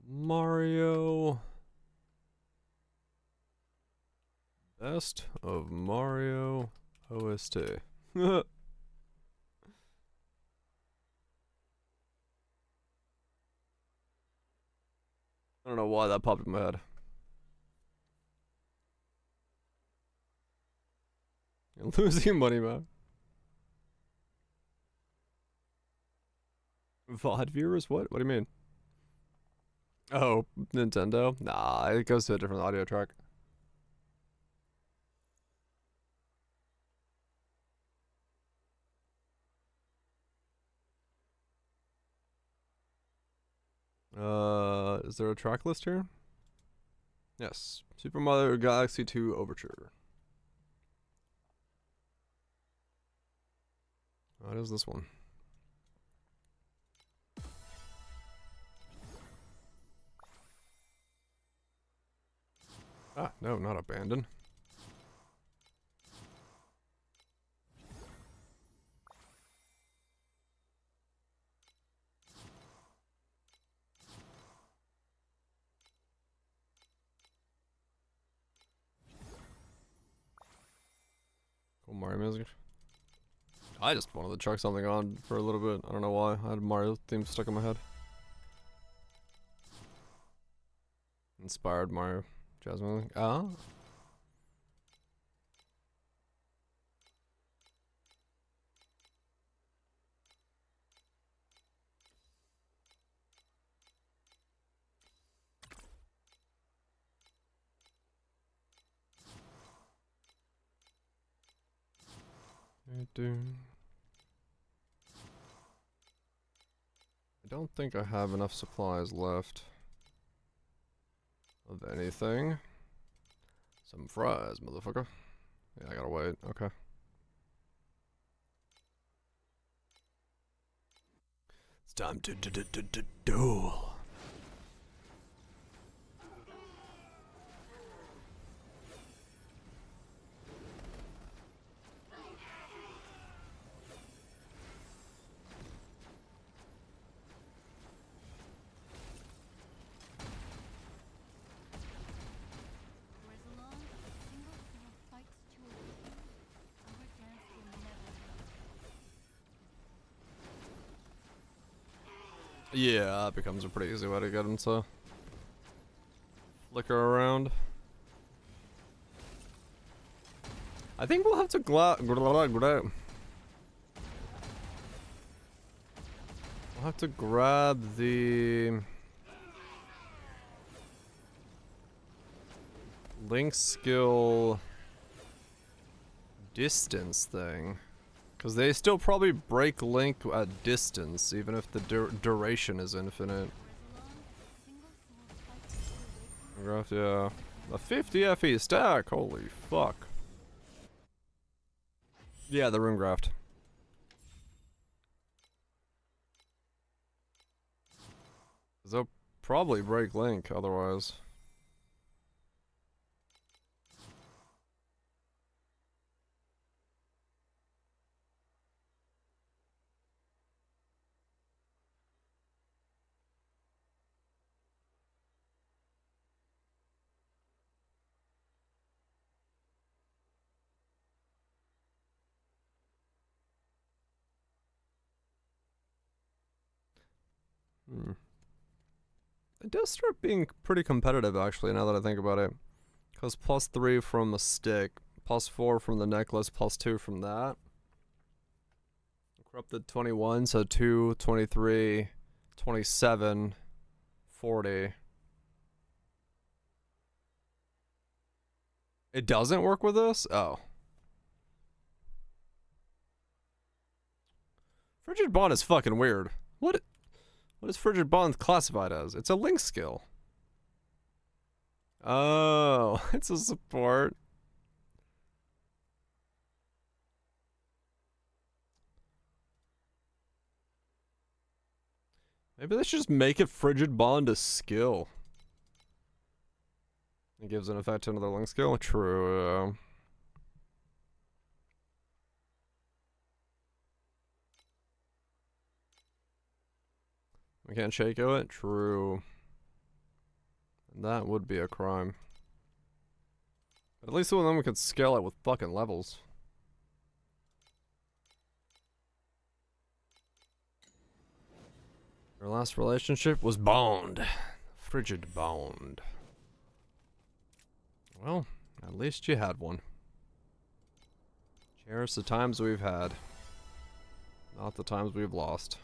Mario. Best of Mario OST. I don't know why that popped in my head. You're losing money, man. VOD viewers? What? What do you mean? Oh, Nintendo? Nah, it goes to a different audio track. Is there a track list here? Yes. Super Mario Galaxy 2 Overture. What is this one? Ah, no, not abandon. Cool Mario music. I just wanted to chuck something on for a little bit. I don't know why. I had Mario theme stuck in my head. Inspired Mario jazz music. Ah. I don't think I have enough supplies left of anything. Some fries, motherfucker. Yeah, I gotta wait. Okay. It's time to duel. For as long as a single sword fights to a king, our dance will never end. Yeah, that becomes a pretty easy way to get him to flicker around. I think we'll have to we'll have to grab the link skill distance thing, because they still probably break link at distance even if the duration is infinite. Graph, yeah, a 50 FE stack, holy fuck. Yeah, the room graft. They'll probably break link otherwise. It does start being pretty competitive actually now that I think about it. Because +3 from a stick, +4 from the necklace, +2 from that. Corrupted 21, so 2, 23, 27, 40. It doesn't work with this? Oh. Frigid Bond is fucking weird. What is Frigid Bond classified as? It's a link skill. Oh, it's a support. Maybe they should just make it Frigid Bond a skill. It gives an effect to another link skill? True. We can't Shaco it? True. That would be a crime. But at least one of them we could scale it with fucking levels. Your last relationship was bond. Frigid bond. Well, at least you had one. Cherish the times we've had. Not the times we've lost.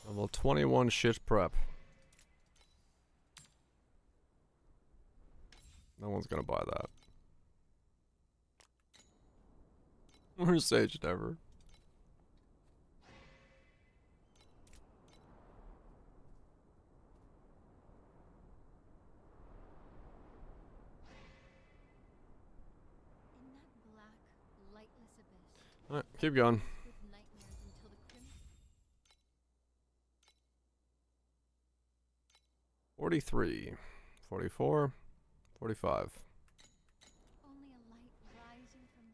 Level 21 shit prep. No one's gonna buy that. Worst sage ever. In that black, lightless abyss, Alright, keep going. with nightmares until the crimson 43, 44, 45. only a light rising from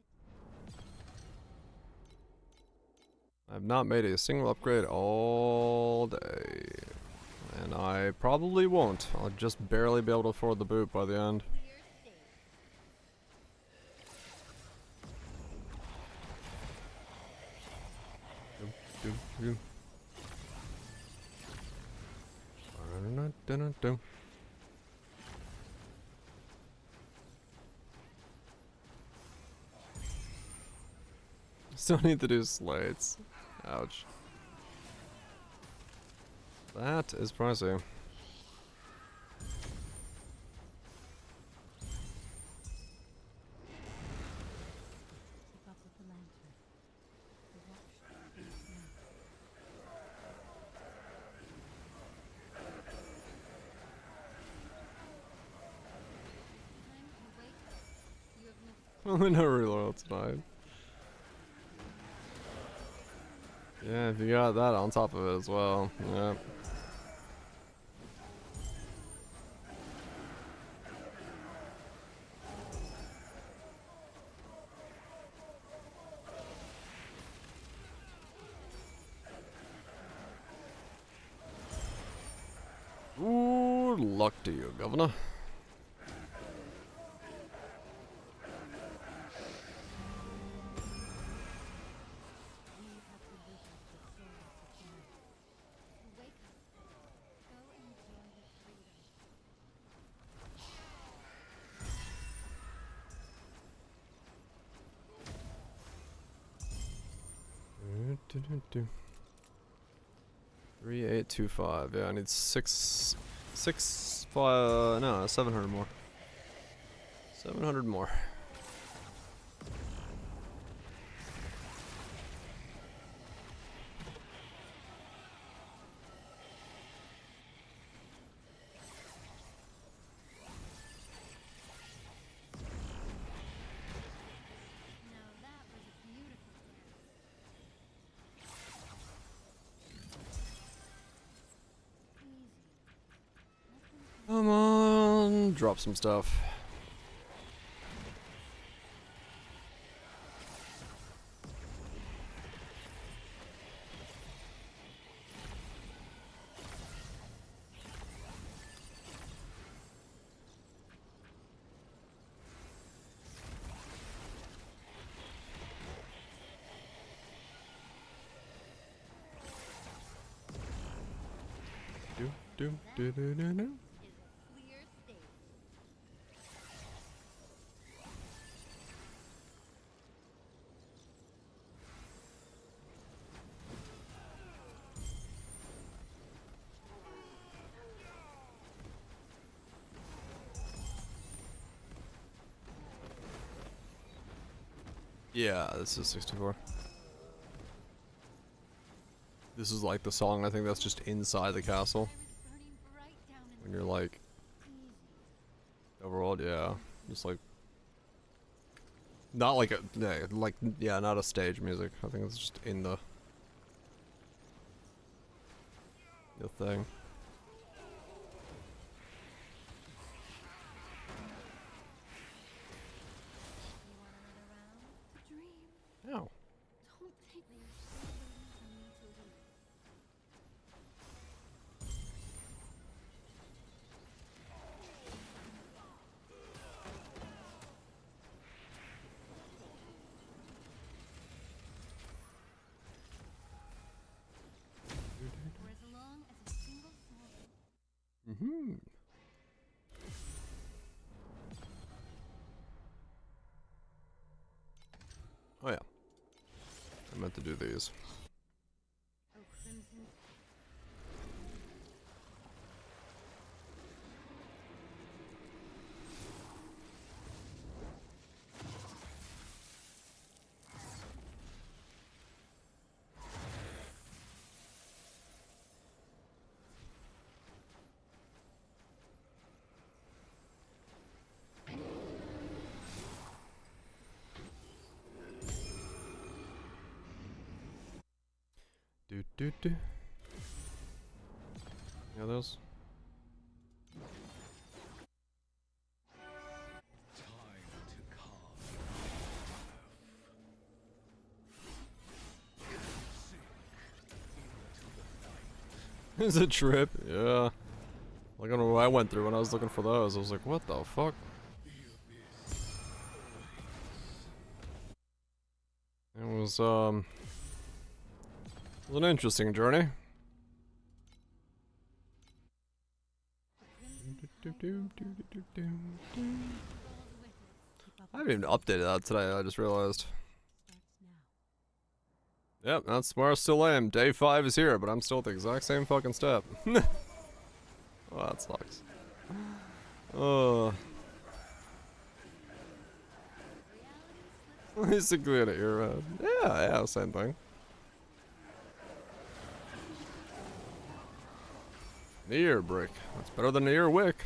the I've not made a single upgrade all day. And I probably won't. I'll just barely be able to afford the boot by the end. clear stage. Still need to do slates. Ouch. That is pricey. Keep up with the lantern. The watch is now. Time to wake up. You have missed Only no reload tonight. Yeah, if you got that on top of it as well. Yeah. Ooh, luck to you, Governor. We have delivered the souls of the night. wake up. Go enjoy your freedom. Do. 3825. Yeah, I need 700 more. 700 more. Now that was a beautiful dance. Easy. Nothing Come on, drop some stuff. Do. is a clear stage. Yeah, this is 64. This is like the song, I think that's just inside the castle. Fire is burning bright down in When the you're like, easy. overworld, yeah. Just like, not like a, yeah, like, yeah, not a stage music. I think it's just in the thing. You want another round? Dream. Ow. Don't take me. You're still waiting for me to leave. Oh yeah. I meant to do these. Oh, Crimson. Do. Yeah, those. Is it trip? Yeah. Look at what I went through when I was looking for those. I was like, what the fuck? It was an interesting journey. I haven't even updated that today, I just realized. Yep, that's where I still am. Day 5 is here, but I'm still at the exact same fucking step. Oh, that sucks. Oh. Basically an era. Yeah, same thing. An ear brick. That's better than an ear wick.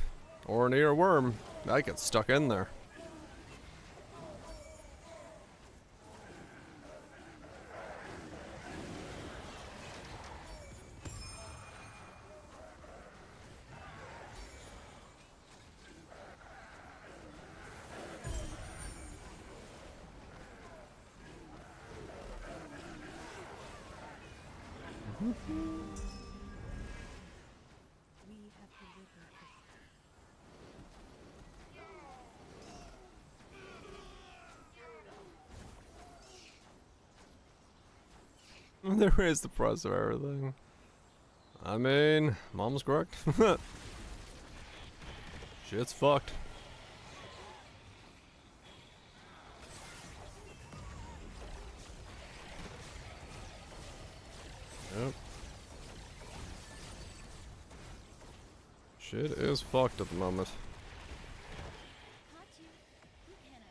Or an ear worm. That gets stuck in there. We have delivered They raised the price of everything. I mean, mom's correct. Shit's fucked. Yep. Shit is fucked at the moment. Caught you. You cannot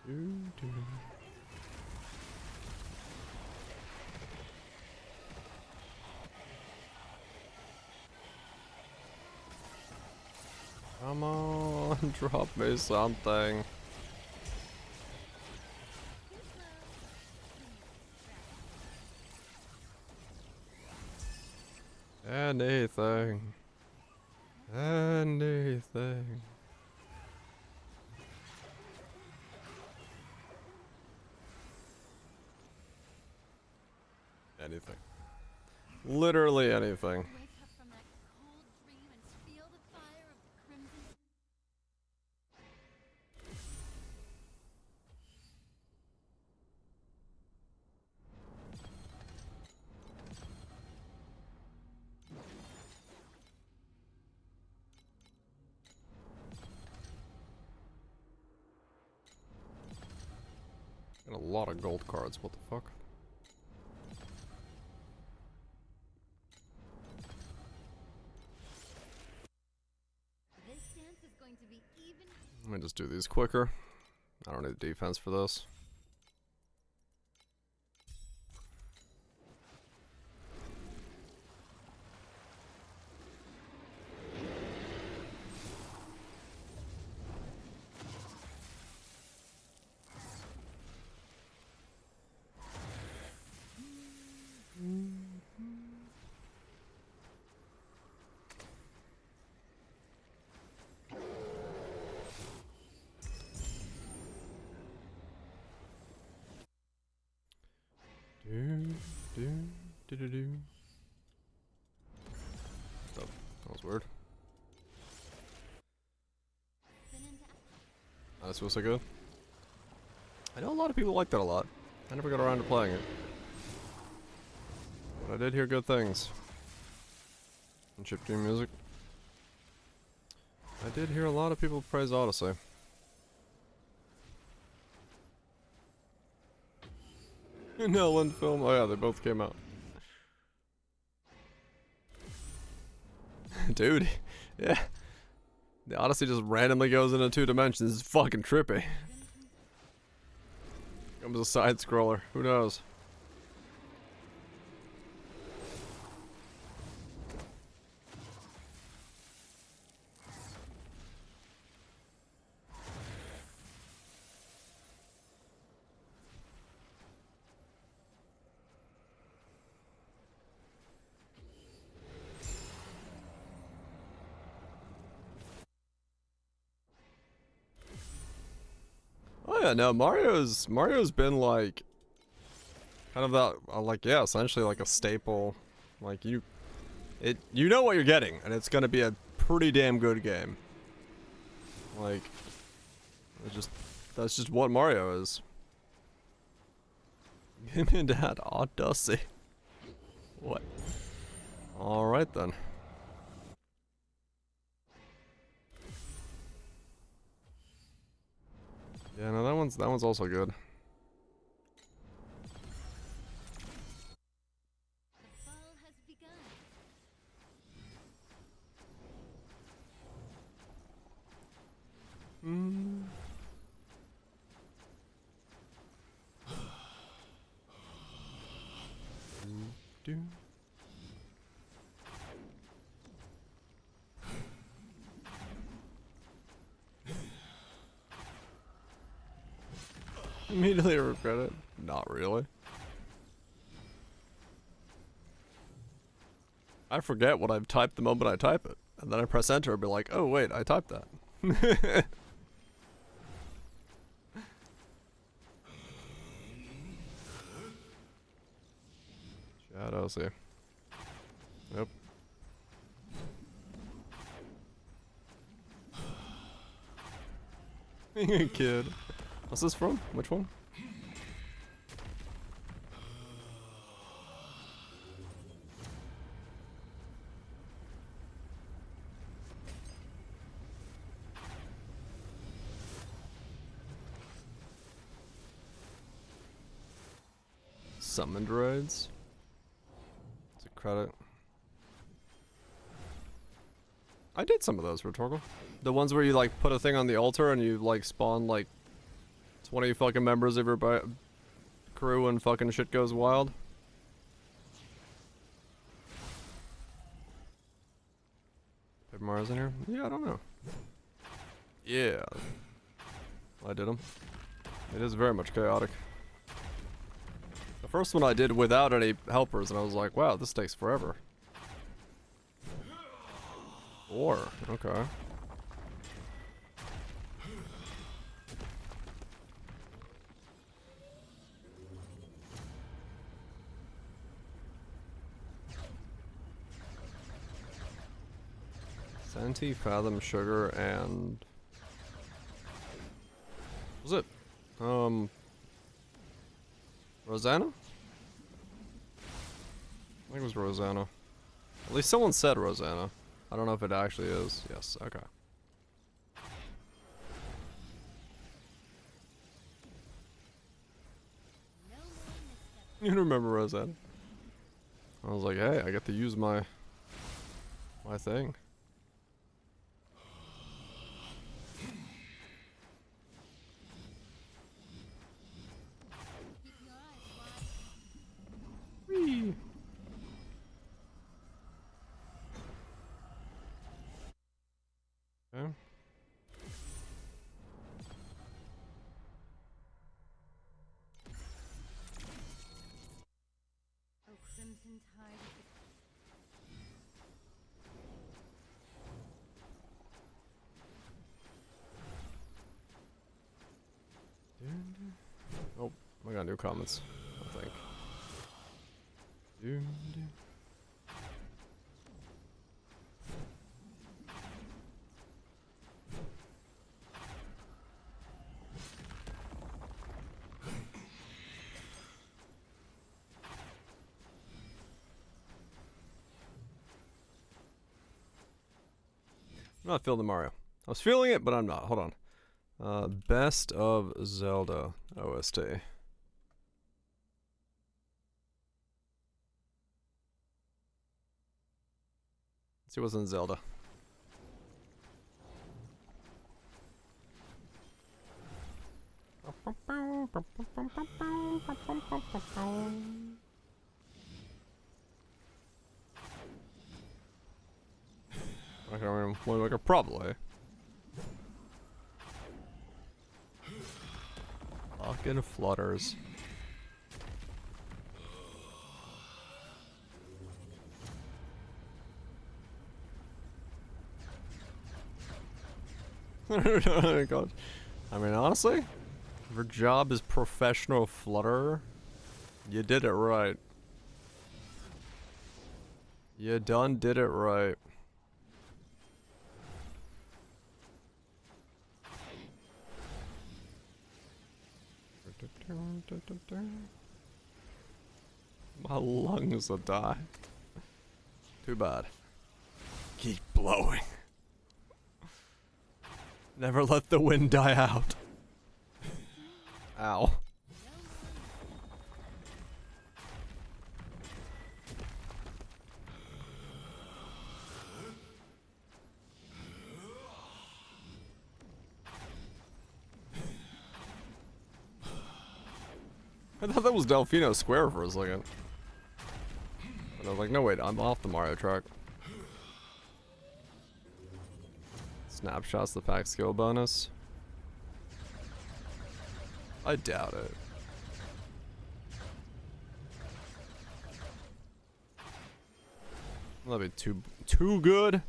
Doo-doo. Come on, drop me something. Anything. Anything. Anything. Literally anything. wake up from that cold dream and feel the fire of the crimson. Got a lot of gold cards, what the fuck? This dance is going to be even. Let me just do these quicker. I don't need defense for this. Do, do, do, do, do. weird. Spin into Oh, this feels so good. I know a lot of people like that a lot. I never got around to playing it. But I did hear good things. And chiptune music. I did hear a lot of people praise Odyssey. Nolan film. Oh yeah, they both came out. Dude, yeah. The Odyssey just randomly goes into 2 dimensions. It's fucking trippy. Comes a side scroller. Who knows? Oh yeah, no, Mario's been like kind of that like yeah, essentially like a staple. Like you know what you're getting, and it's gonna be a pretty damn good game. Like that's just what Mario is. Him and Dad, Odyssey. What? All right then. Yeah, no, that one's also good. the ball has begun. Mm. Do. Immediately regret it. Not really. I forget what I've typed the moment I type it. And then I press enter and be like, oh wait, I typed that. Shadows here. Yep. Kid. What's this from? Which one? Summoned raids. It's a credit. I did some of those, Retorgal. The ones where you like put a thing on the altar and you like spawn like 20 fucking members of your crew and fucking shit goes wild. Paper Mario's in here? Yeah, I don't know. Yeah. I did them. It is very much chaotic. The first one I did without any helpers and I was like, wow, this takes forever. 4. Okay. Senti, Fathom, Sugar, and... Was it? Rosanna? I think it was Rosanna. At least someone said Rosanna. I don't know if it actually is. Yes, okay. No more missteps. You remember Rosanna? I was like, hey, I get to use my thing. Keep your eyes wide. Whee! Okay. O crimson tide of the Oh, I got new comments, I think. I'm not feeling the Mario. I was feeling it, but I'm not. Hold on. Best of Zelda OST. Let's see what's in Zelda. I can remember one like a probably. Fucking flutters. God. I mean, honestly, if your job is professional flutterer, you did it right. You done did it right. My lungs will die. Too bad. Keep blowing. Never let the wind die out. Ow. I thought that was Delfino Square for a second. And I was like, no wait, I'm off the Mario track. Snapshots the pack skill bonus. I doubt it. That'd be too good.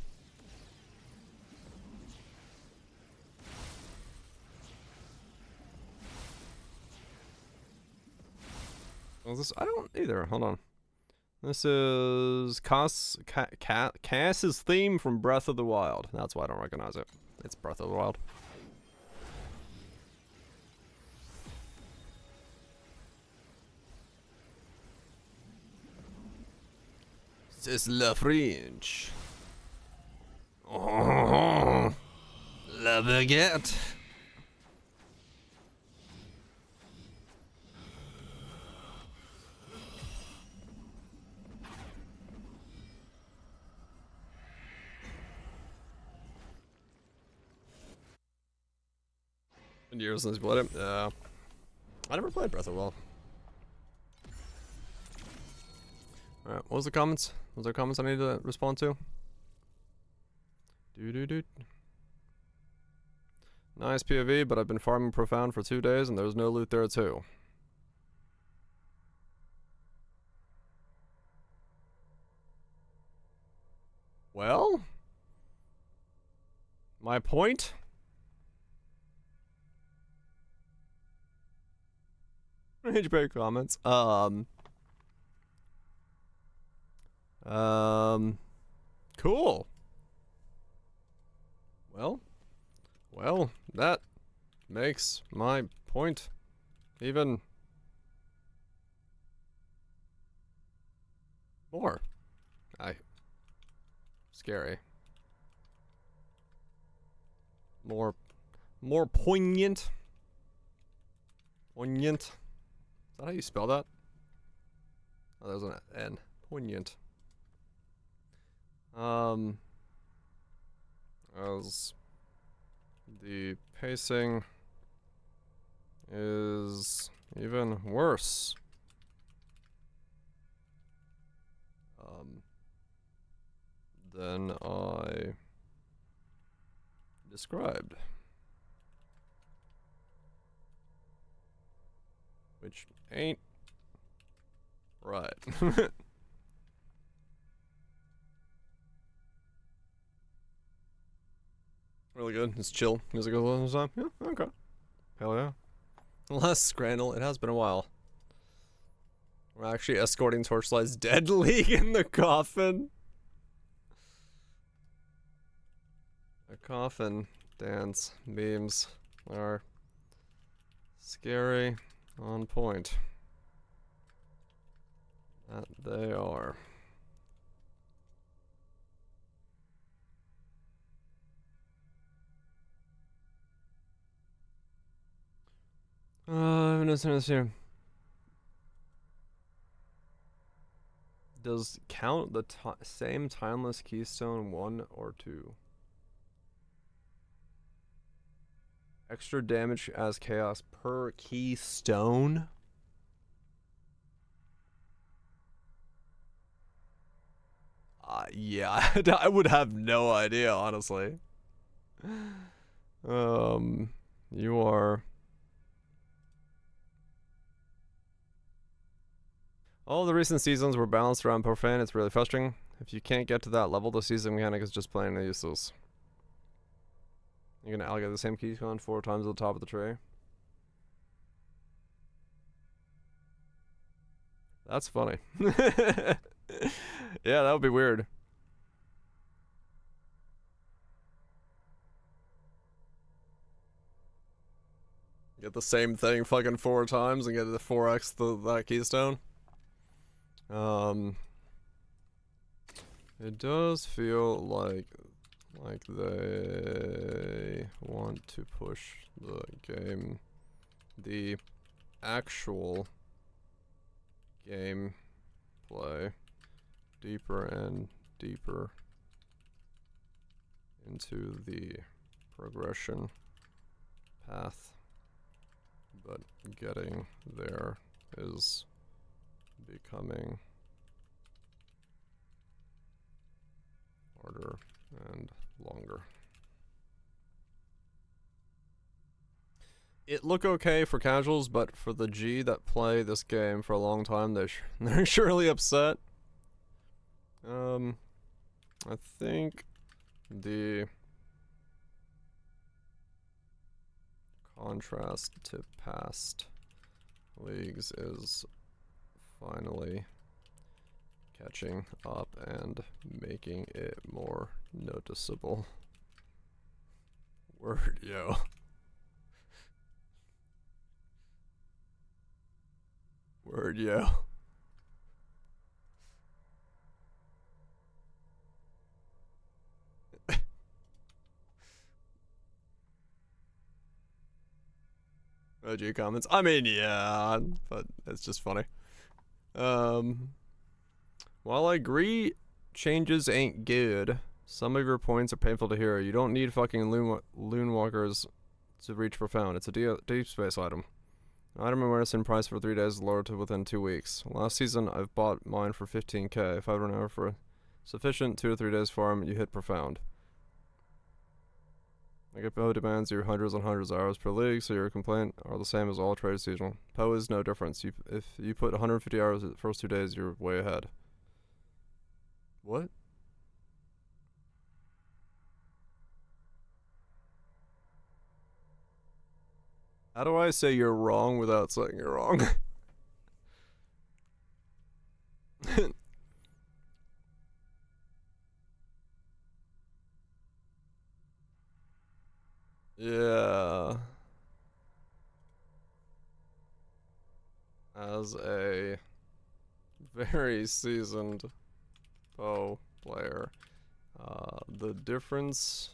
Well, this I don't either. Hold on. This is Cass's theme from Breath of the Wild. That's why I don't recognize it. It's Breath of the Wild. C'est la French. Oh, la baguette. Been years since we played it. Yeah. I never played Breath of the Wild. Alright, what was the comments? Was there comments I need to respond to? Doo-doo-doo. Nice POV, but I've been farming Profound for 2 days and there's no loot there too. Well? My point? Rage break comments. Cool. Well, that makes my point even more. Scary. More poignant. Poignant. Is that how you spell that? Oh, there's an N. Poignant. As the pacing is even worse. Than I described. Which ain't right. Really good. It's chill. Music all the time. Yeah, okay. Hell yeah. Less Scrandle. It has been a while. We're actually escorting Torchlight's dead league in the coffin. The coffin dance memes are scary on point. That they are. Windows here. Does count the same timeless keystone 1 or 2? Extra damage as chaos per keystone? Yeah, I would have no idea, honestly. You are... All the recent seasons were balanced around profane. It's really frustrating. If you can't get to that level, the season mechanic is just plain useless. You're gonna allocate the same keystone 4 times at the top of the tray. That's funny. Yeah, that would be weird. Get the same thing fucking 4 times and get the 4x that keystone. It does feel like they want to push the game, the actual game play deeper and deeper into the progression path, but getting there is becoming harder and longer. It look okay for casuals, but for the G that play this game for a long time, they're surely upset. I think the contrast to past leagues is finally catching up and making it more noticeable. Word, yo. Word, yo. OG comments. I mean, yeah, but it's just funny. While I agree changes ain't good, some of your points are painful to hear. You don't need fucking loon walkers to reach profound. It's a deep space item. Item awareness in price for 3 days lowered to within 2 weeks. Last season, I've bought mine for 15k. If I run out for sufficient 2 to 3 days farm, you hit profound. Like PoE demands you hundreds and hundreds of hours per league, so your complaint are the same as all trade seasonal. PoE is no difference. If you put 150 hours the first 2 days, you're way ahead. What? How do I say you're wrong without saying you're wrong? Yeah. As a very seasoned PoE player, the difference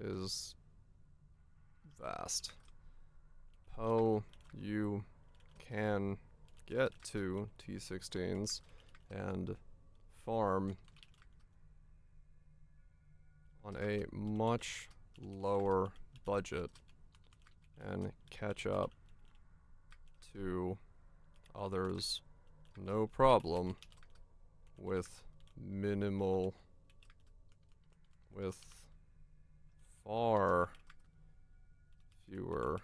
is vast. PoE, you can get to T16s and farm on a much lower budget and catch up to others no problem with far fewer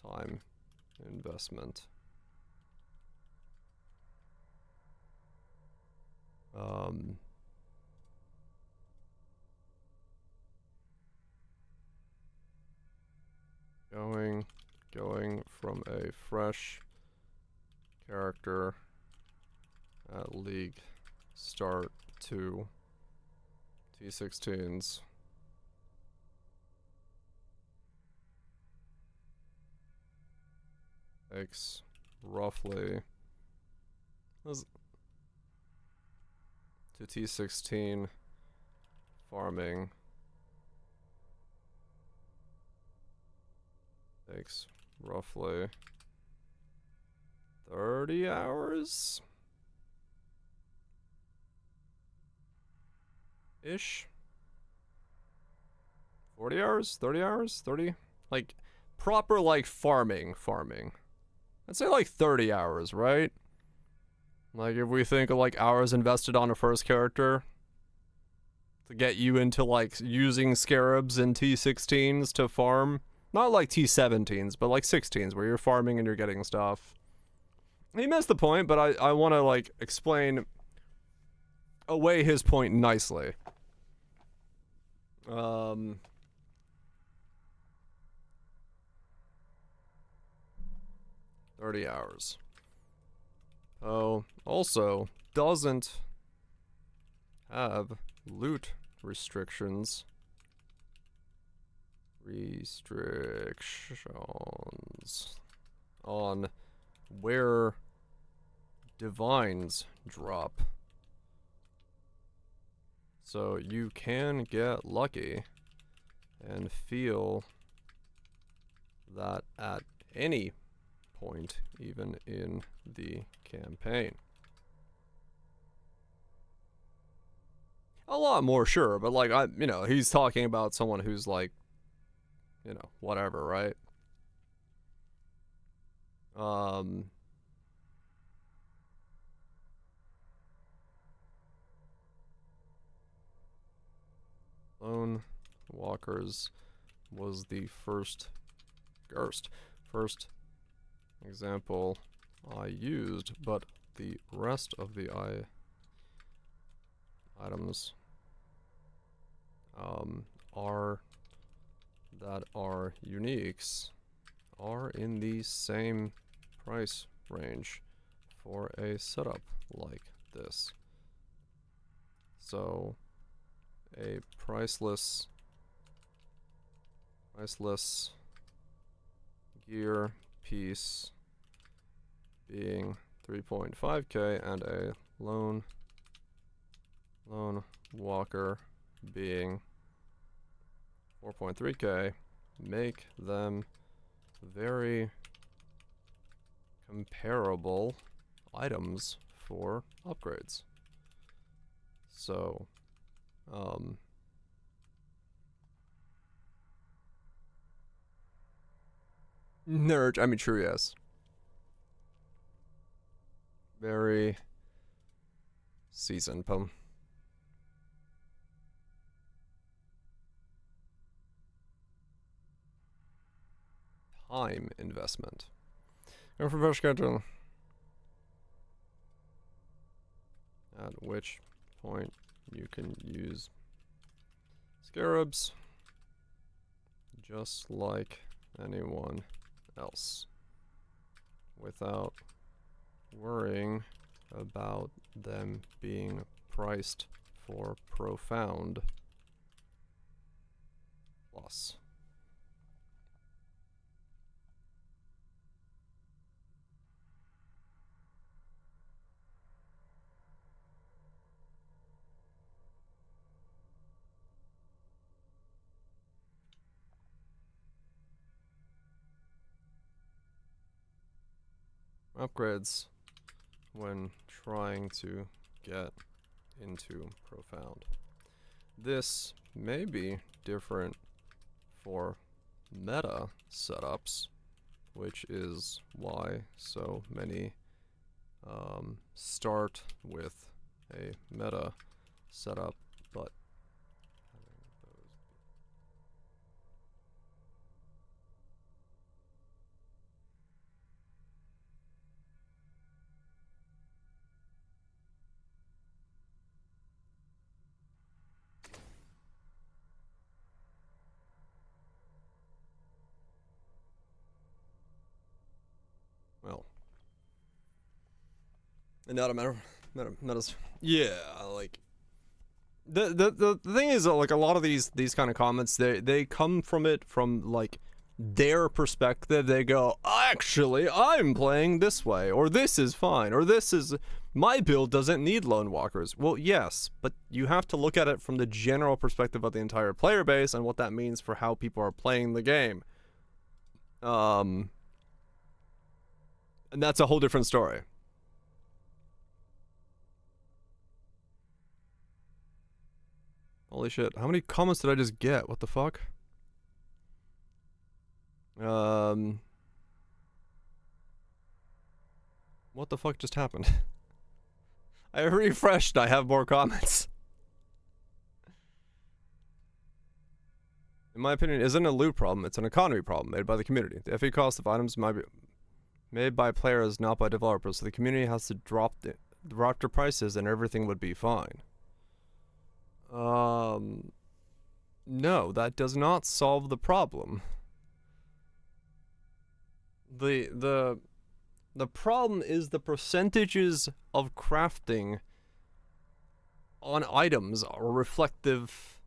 time investment. Going from a fresh character at league start to T16s takes roughly to T16 farming takes roughly 30 hours ish. 40 hours, 30 hours, 30, like proper like farming. I'd say like 30 hours, right? Like if we think of like hours invested on a first character to get you into like using scarabs and T16s to farm, not like T17s, but like 16s where you're farming and you're getting stuff. He missed the point, but I want to like explain away his point nicely. 30 hours. Oh, also doesn't have loot restrictions. On where divines drop. So you can get lucky and feel that at any point, even in the campaign. A lot more, sure, but like he's talking about someone who's like, whatever, right? Lone Walkers was the first example I used, but the rest of the items are uniques are in the same price range for a setup like this. So a priceless gear piece being 3.5k and a lone walker being 4.3k make them very comparable items for upgrades. So nerd, I mean true, yes. Very seasoned poem. Time investment. Go for first schedule. At which point you can use scarabs just like anyone else without worrying about them being priced for profound loss. Upgrades when trying to get into profound. This may be different for meta setups, which is why so many start with a meta setup, but well, and not a metas. Yeah, like the thing is, like a lot of these kind of comments, they come from it from like their perspective. They go, actually, I'm playing this way, or this is fine, or this is my build doesn't need lone walkers. Well, yes, but you have to look at it from the general perspective of the entire player base and what that means for how people are playing the game. And that's a whole different story. Holy shit. How many comments did I just get? What the fuck? What the fuck just happened? I refreshed. I have more comments. In my opinion, it isn't a loot problem. It's an economy problem made by the community. The FE cost of items might be made by players, not by developers. So the community has to drop their prices and everything would be fine. No, that does not solve the problem. The problem is the percentages of crafting on items are reflective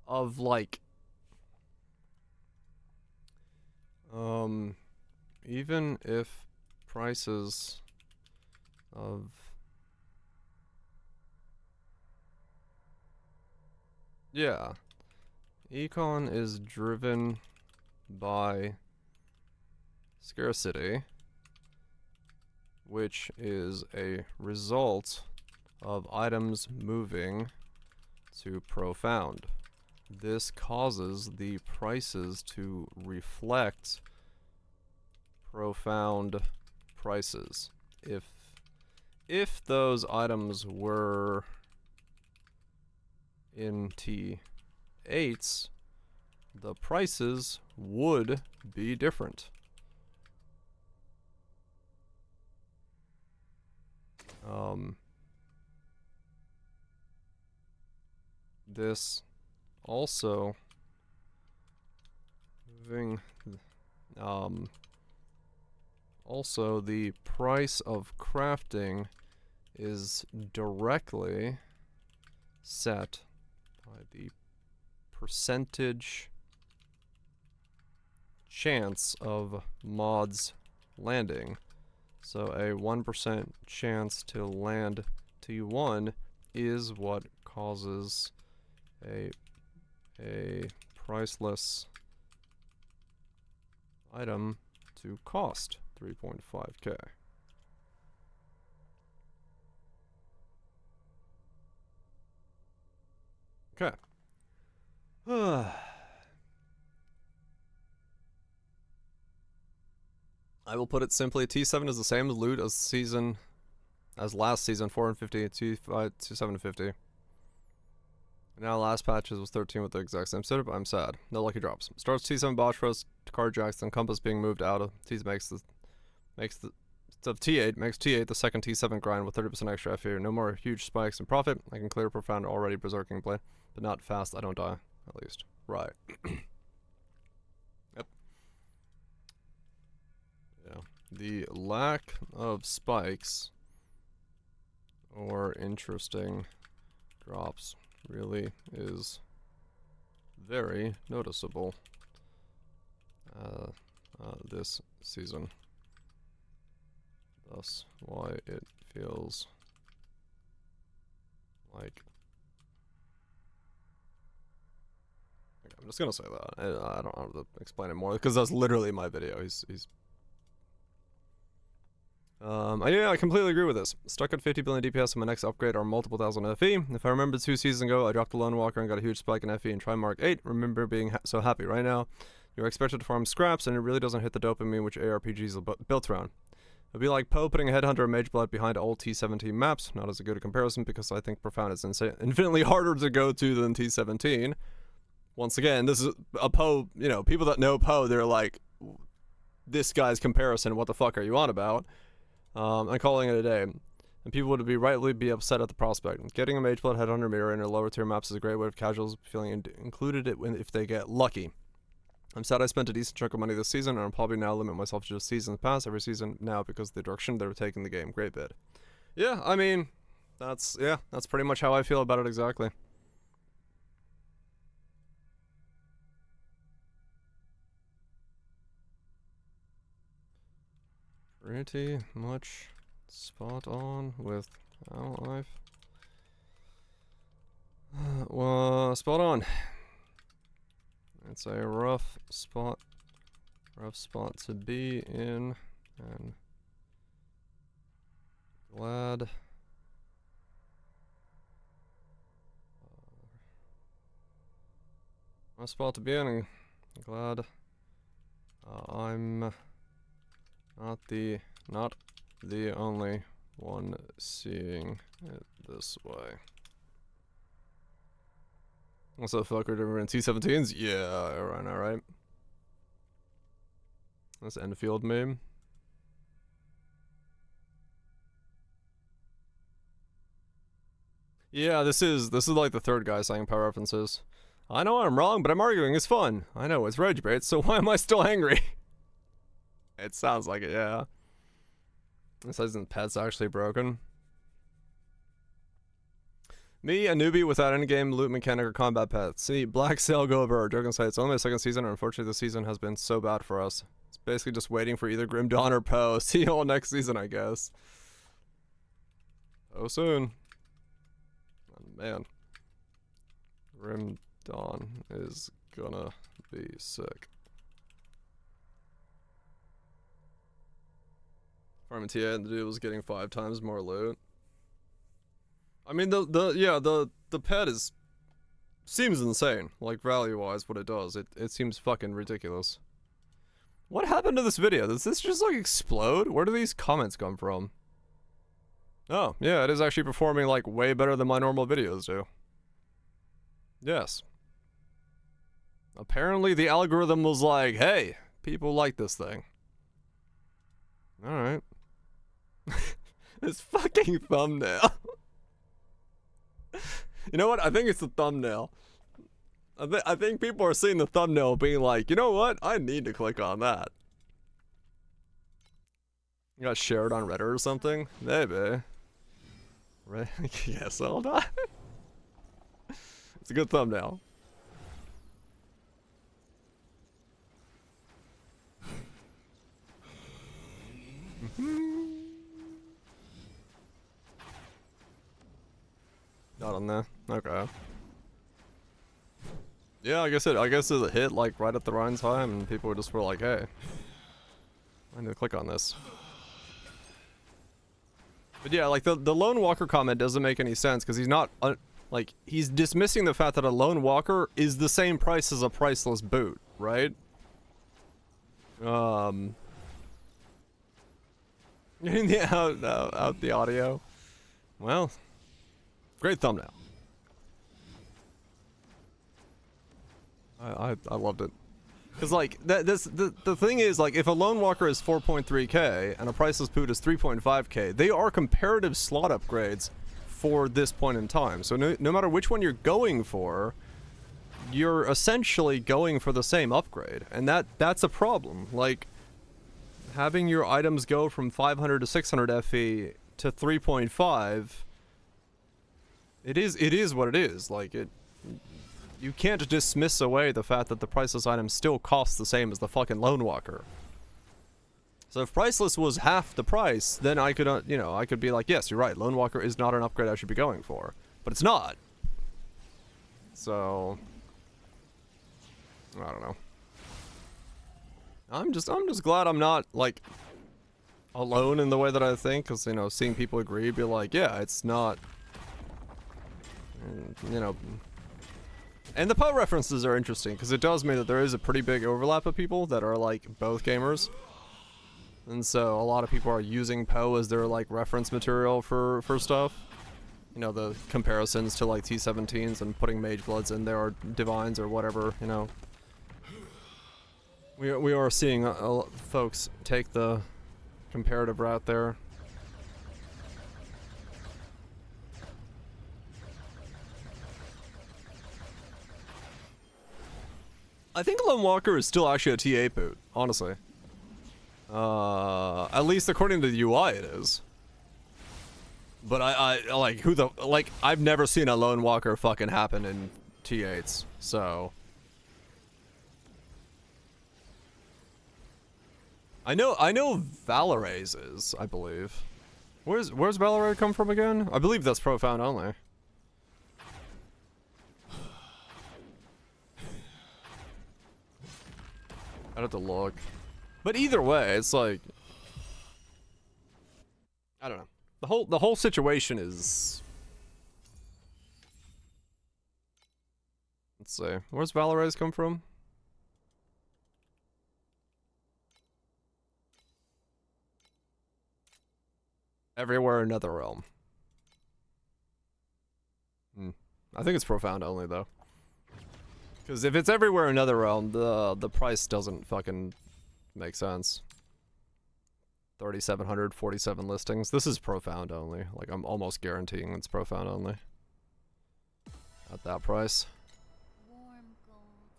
of like even if prices of econ is driven by scarcity, which is a result of items moving to profound. This causes the prices to reflect profound prices. If those items were in T8s, the prices would be different. This also also the price of crafting is directly set by the percentage chance of mods landing. So a 1% chance to land T1 is what causes a priceless item to cost 3.5k. Okay. I will put it simply, T7 is the same loot as last season, 450, T5 to 750. Now last patches was 13 with the exact same setup. I'm sad. No lucky drops. Starts T7 Bosch Rose, Carjacks, and Compass being moved out of T8 makes T8 the second T7 grind with 30% extra FE. No more huge spikes in profit. I can clear profound already berserking play, but not fast. I don't die, at least. Right. Yep. Yeah. The lack of spikes or interesting drops really is very noticeable this season. Thus why it feels like I'm just gonna say that. I don't have to explain it more because that's literally my video. Yeah, I completely agree with this. Stuck at 50 billion DPS on my next upgrade or multiple thousand FE. If I remember 2 seasons ago, I dropped the Lone Walker and got a huge spike in FE in Trimark 8. Remember being so happy. Right now, you're expected to farm scraps and it really doesn't hit the dopamine which ARPGs are built around. It'd be like Poe putting a Headhunter or Mage Blood behind old T17 maps. Not as a good a comparison because I think Profound is infinitely harder to go to than T17. Once again, this is a Poe, you know, people that know Poe, they're like, this guy's comparison, what the fuck are you on about? I'm calling it a day. And people would rightly be upset at the prospect. Getting a Mage Blood Headhunter mirror in a lower tier maps is a great way of casuals feeling included if they get lucky. I'm sad I spent a decent chunk of money this season, and I'll probably now limit myself to just seasons pass every season now because of the direction they're taking the game. Great bid. Yeah, I mean, that's pretty much how I feel about it exactly. Pretty much spot on with our life. Well, spot on. It's a rough spot to be in And glad my spot to be in. Glad I'm not the only one seeing it this way. What's up, fucker? We're in T17s? Yeah, alright, alright. That's Enfield meme. Yeah, this is like the third guy saying power references. I know I'm wrong, but I'm arguing it's fun. I know it's rage bait, so why am I still angry? It sounds like it, yeah. This isn't pet's actually broken. Me, a newbie without any game, loot mechanic, or combat pets. See, Black Sail go over. Joking aside, it's only my second season, and unfortunately the season has been so bad for us. It's basically just waiting for either Grim Dawn or Poe. See you all next season, I guess. Oh, soon. Oh, man. Grim Dawn is gonna be sick. Farming TA and the dude was getting 5 times more loot. I mean, the pet seems insane, like value-wise, what it does. It seems fucking ridiculous. What happened to this video? Does this just like explode? Where do these comments come from? Oh, yeah, it is actually performing like way better than my normal videos do. Yes. Apparently the algorithm was like, hey, people like this thing. Alright. This fucking thumbnail. You know what? I think it's the thumbnail. I think people are seeing the thumbnail being like, you know what? I need to click on that. You got shared on Reddit or something? Maybe. Right? Yes, hold on. It's a good thumbnail. Not on there. Okay. Yeah, I guess it hit like right at the right time, and people just were like, "Hey, I need to click on this." But yeah, like the Lone Walker comment doesn't make any sense because he's not like he's dismissing the fact that a Lone Walker is the same price as a priceless boot, right? Out the audio. Well, great thumbnail. I loved it. Cause like the thing is, like, if a Lone Walker is 4.3k and a priceless boot is 3.5k, they are comparative slot upgrades for this point in time. So no matter which one you're going for, you're essentially going for the same upgrade, and that's a problem. Like, having your items go from 500 to 600 FE to 3.5, it is what it is. Like, you can't dismiss away the fact that the priceless items still cost the same as the fucking Lone Walker. So if priceless was half the price, then I could, I could be like, yes, you're right, Lone Walker is not an upgrade I should be going for. But it's not. So, I don't know. I'm just glad I'm not, like, alone in the way that I think, because, seeing people agree, be like, yeah, it's not, and the Poe references are interesting, because it does mean that there is a pretty big overlap of people that are, like, both gamers. And so a lot of people are using Poe as their, like, reference material for stuff. The comparisons to, like, T17s and putting Mage Bloods in there, or Divines, or whatever, We are seeing folks take the comparative route there. I think Lone Walker is still actually a TA boot, honestly. At least according to the UI it is. But I like, I've never seen a Lone Walker fucking happen in T8s, so. I know Valoray's is, I believe. Where's Valoray come from again? I believe that's profound only. I'd have to look. But either way, it's like, I don't know. The whole situation is. Let's see. Where's Valorez come from? Everywhere in Netherrealm. I think it's profound only though. Because if it's everywhere in Netherrealm, the price doesn't fucking make sense. 3,747 listings. This is profound only. Like I'm almost guaranteeing it's profound only. At that price. Warm gold,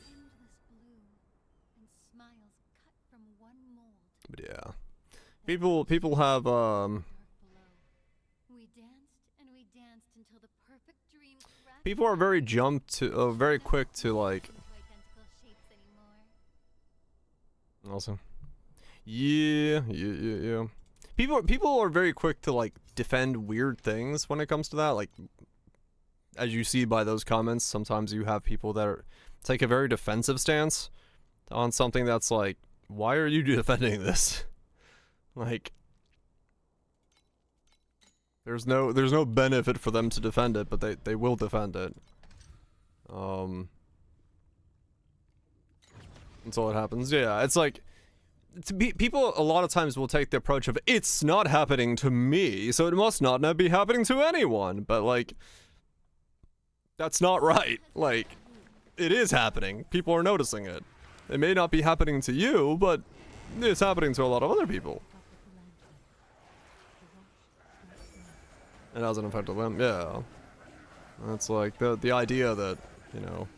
endless blue, and smiles cut from one mold. But yeah. People have Dark below. We danced until the perfect dream crashed. people are very very quick to like Identical shapes anymore. also. Yeah. People are very quick to like defend weird things when it comes to that. Like, as you see by those comments, sometimes you have people that take a very defensive stance on something that's like, why are you defending this? Like, there's no benefit for them to defend it, but they will defend it. Until it happens. Yeah, it's like. People a lot of times will take the approach of it's not happening to me, so it must not be happening to anyone. But like, that's not right. Like, it is happening. People are noticing it. It may not be happening to you, but it's happening to a lot of other people. It hasn't affected them. Yeah, that's like the idea that, you know,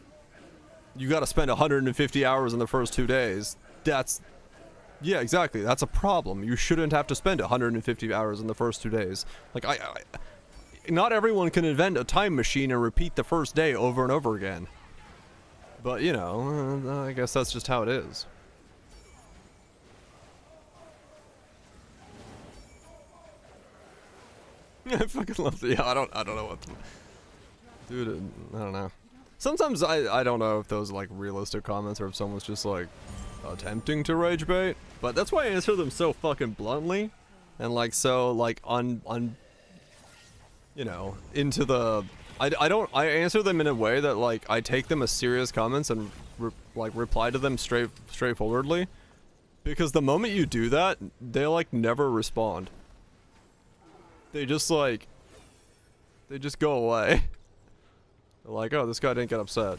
you got to spend 150 hours in the first 2 days. Yeah, exactly. That's a problem. You shouldn't have to spend 150 hours in the first 2 days. Like, not everyone can invent a time machine and repeat the first day over and over again. But, you know, I guess that's just how it is. I fucking love the. Yeah, I don't know what to. Dude, I don't know. Sometimes I don't know if those like realistic comments or if someone's just like attempting to rage bait, but that's why I answer them so fucking bluntly and like so like on you know, into the I answer them in a way that like I take them as serious comments and reply to them straightforwardly, because the moment you do that, they like never respond. They just go away. They're like, oh, this guy didn't get upset.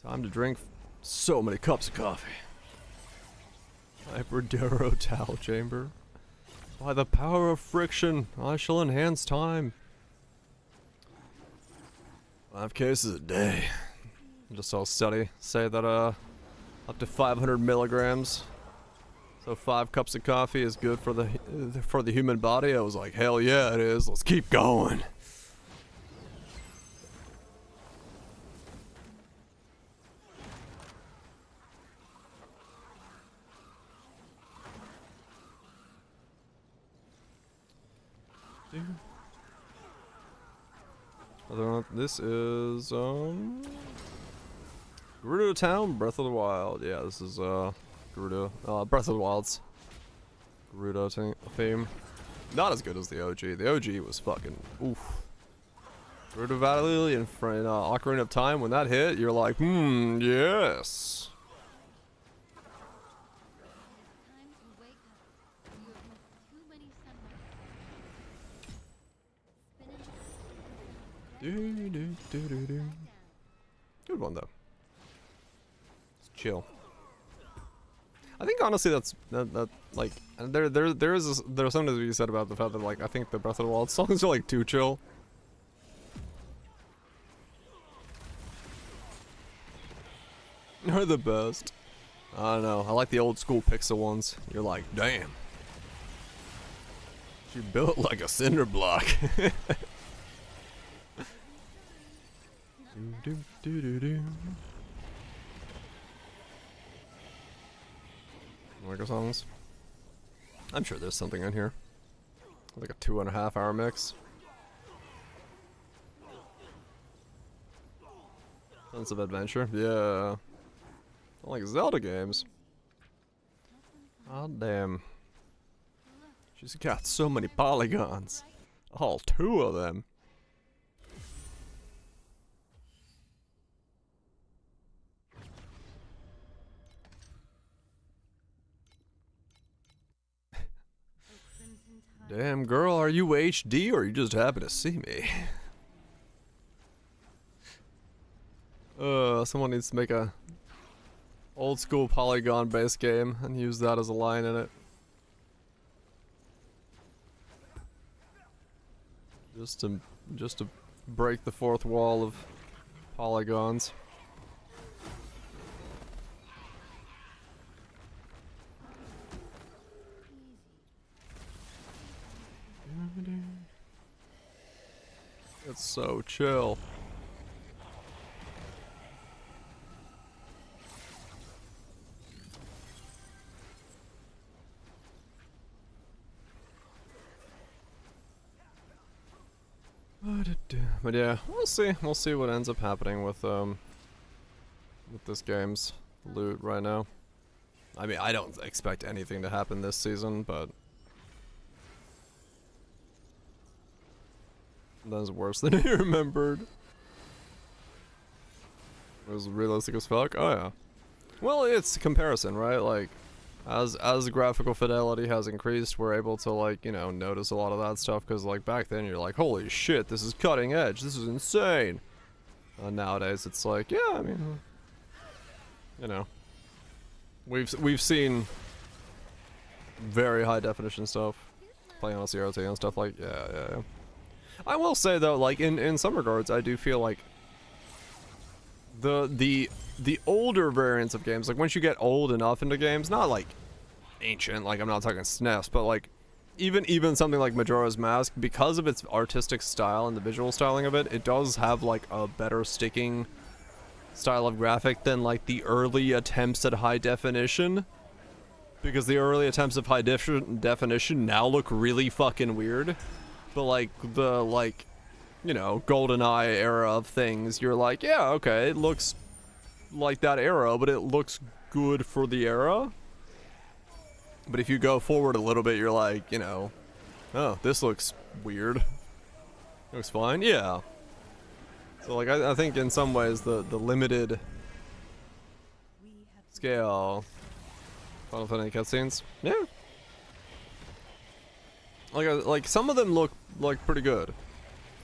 Time to drink so many cups of coffee. Hyperduro towel chamber. By the power of friction, I shall enhance time. 5 cases a day. Just saw a study say that up to 500 milligrams. So 5 cups of coffee is good for the human body. I was like, hell yeah, it is. Let's keep going. This is Gerudo Town, Breath of the Wild. Yeah, this is Gerudo, Breath of the Wild's Gerudo theme. Not as good as the OG. The OG was fucking oof. Gerudo Valley and Ocarina of Time, when that hit, you're like, yes. Time to wake up. You have missed too many sunrises. Good one though. It's chill. I think honestly that like there's something to be said about the fact that like I think the Breath of the Wild songs are like too chill. They're the best. I don't know. I like the old school Pixel ones. You're like, damn. She built like a cinder block. Micro songs. I'm sure there's something in here. Like a 2.5 hour mix. Sense of adventure. Yeah. Like Zelda games. Oh damn. She's got so many polygons. All 2 of them. Damn girl, are you HD or you just happen to see me? Someone needs to make a old school polygon based game and use that as a line in it. Just to break the 4th wall of polygons. It's so chill. But yeah, we'll see. We'll see what ends up happening with this game's loot right now. I mean, I don't expect anything to happen this season, but that's worse than I remembered. It was realistic as fuck. Oh yeah. Well, it's a comparison, right? Like, as the graphical fidelity has increased, we're able to, like, you know, notice a lot of that stuff, because like back then you're like, holy shit, this is cutting edge, this is insane. Nowadays it's like, yeah, I mean, you know, we've seen very high definition stuff playing on CRT and stuff, like, yeah. I will say though, like, in some regards, I do feel like the older variants of games, like once you get old enough into games, not like ancient, like I'm not talking SNES, but like even something like Majora's Mask, because of its artistic style and the visual styling of it, it does have like a better sticking style of graphic than like the early attempts at high definition. Because the early attempts of high definition now look really fucking weird. But like the, like, you know, GoldenEye era of things, you're like, yeah, okay, it looks like that era, but it looks good for the era. But if you go forward a little bit, you're like, you know, oh, this looks weird. Looks fine, yeah. So like, I think in some ways the limited scale Final Fantasy cutscenes, yeah. Like some of them look like pretty good.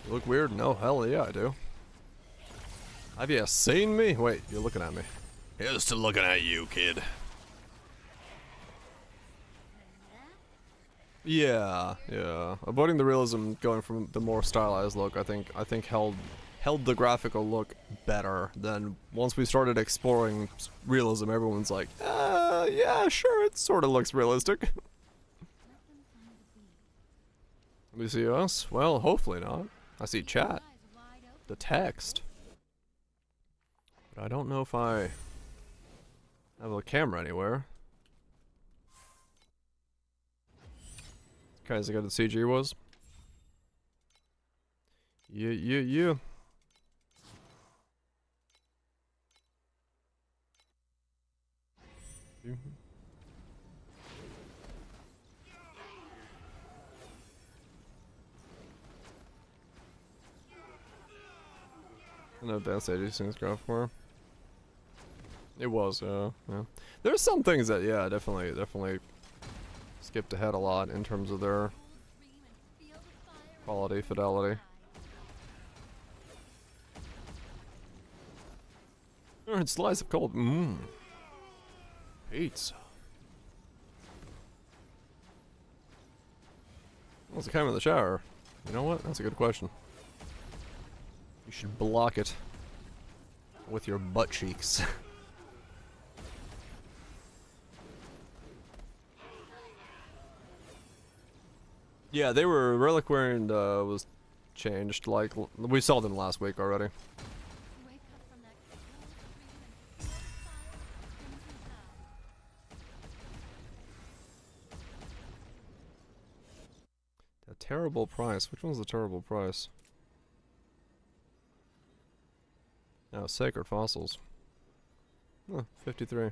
You look weird? No, hell yeah, I do. Have you seen me? Wait, you're looking at me. Here's to looking at you, kid. Yeah. Avoiding the realism, going from the more stylized look, I think held the graphical look better than once we started exploring realism. Everyone's like, yeah, sure, it sort of looks realistic. Let me see us? Well, hopefully not. I see chat. The text. But I don't know if I have a camera anywhere. Okay, as good as the CG was. Yeah. I know that stage things go for. It was, yeah. There's some things that, yeah, definitely skipped ahead a lot in terms of their quality, fidelity. Alright, slice of cold. Pizza. What's it came in the shower? You know what? That's a good question. You should block it with your butt cheeks. Yeah, they were Reliquary and was changed. Like we saw them last week already. A terrible price. Which one's the terrible price? Oh, Sacred Fossils. Oh, 53.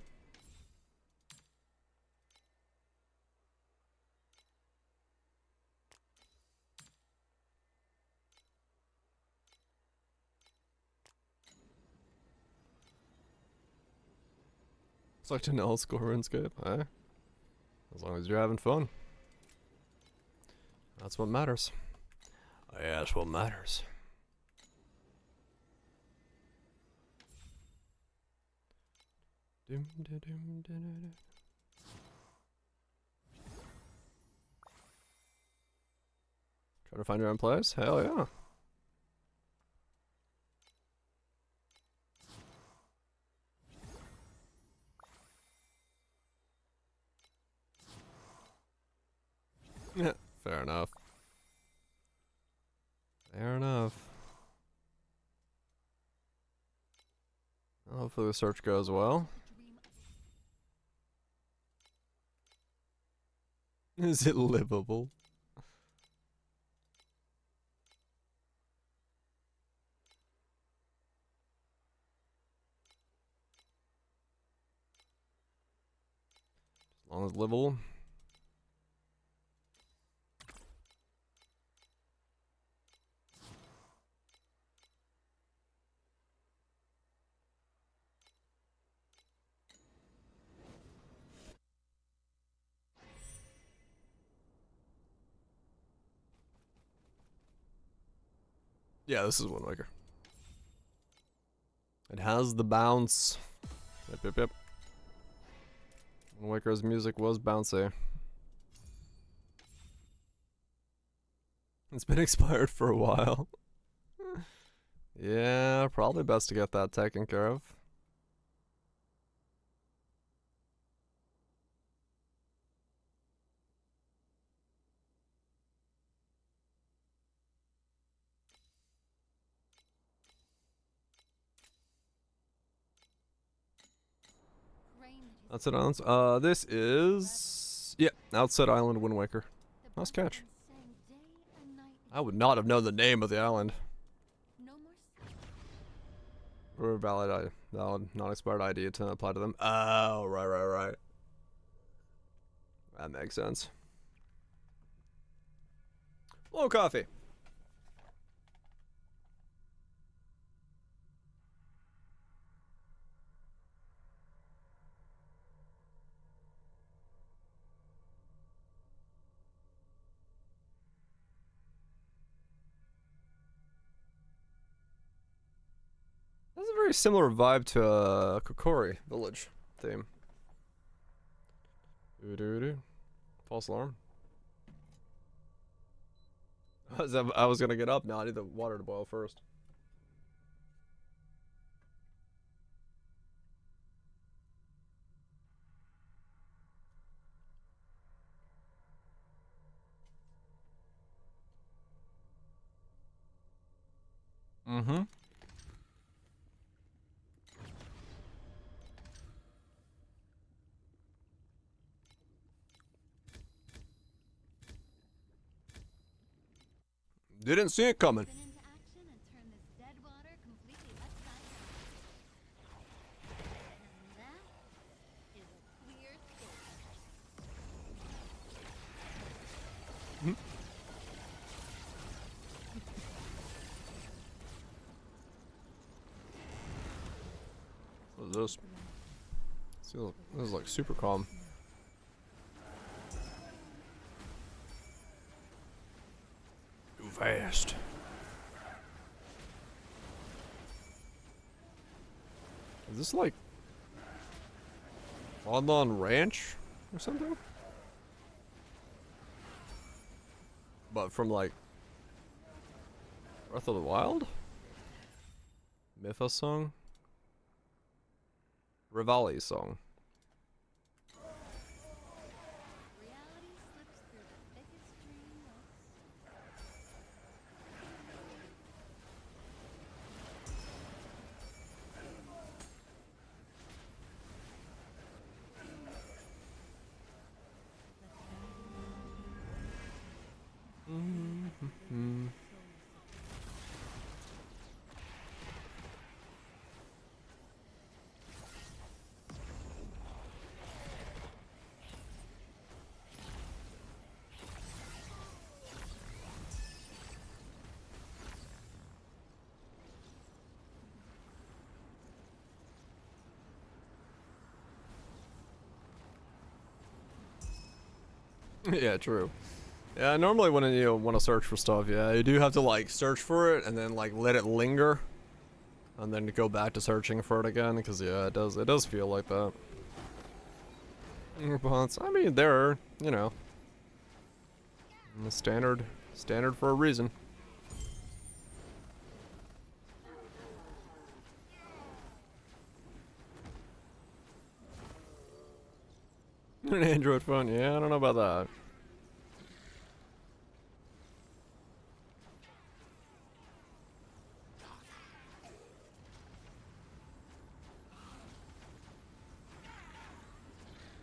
It's like to null score RuneScape, eh? As long as you're having fun. That's what matters. Yeah, that's what matters. Try to find your own place? Hell yeah. Yeah, fair enough. Fair enough. Well, hopefully the search goes well. Is it livable? As long as livable. Yeah, this is Wind Waker. It has the bounce. Yep, yep, yep. Wind Waker's music was bouncy. It's been expired for a while. Yeah, probably best to get that taken care of. Outside Islands. This is Outside Island Wind Waker. Nice catch. I would not have known the name of the island. Or valid non-expired ID to apply to them. Oh, right. That makes sense. Hello, coffee. That's a very similar vibe to Kokori village theme. False alarm. I was gonna get up now. I need the water to boil first. Mm-hmm. Didn't see it coming. What is this? This is like super calm. Too fast. Is this like Lon Ranch or something? But from like Breath of the Wild? Mythos song? Rivali song. Yeah, true. Yeah, normally when you want to search for stuff, yeah, you do have to like search for it and then like let it linger, and then go back to searching for it again. Because yeah, it does feel like that. But I mean, they're you know standard for a reason. An Android phone, yeah, I don't know about that.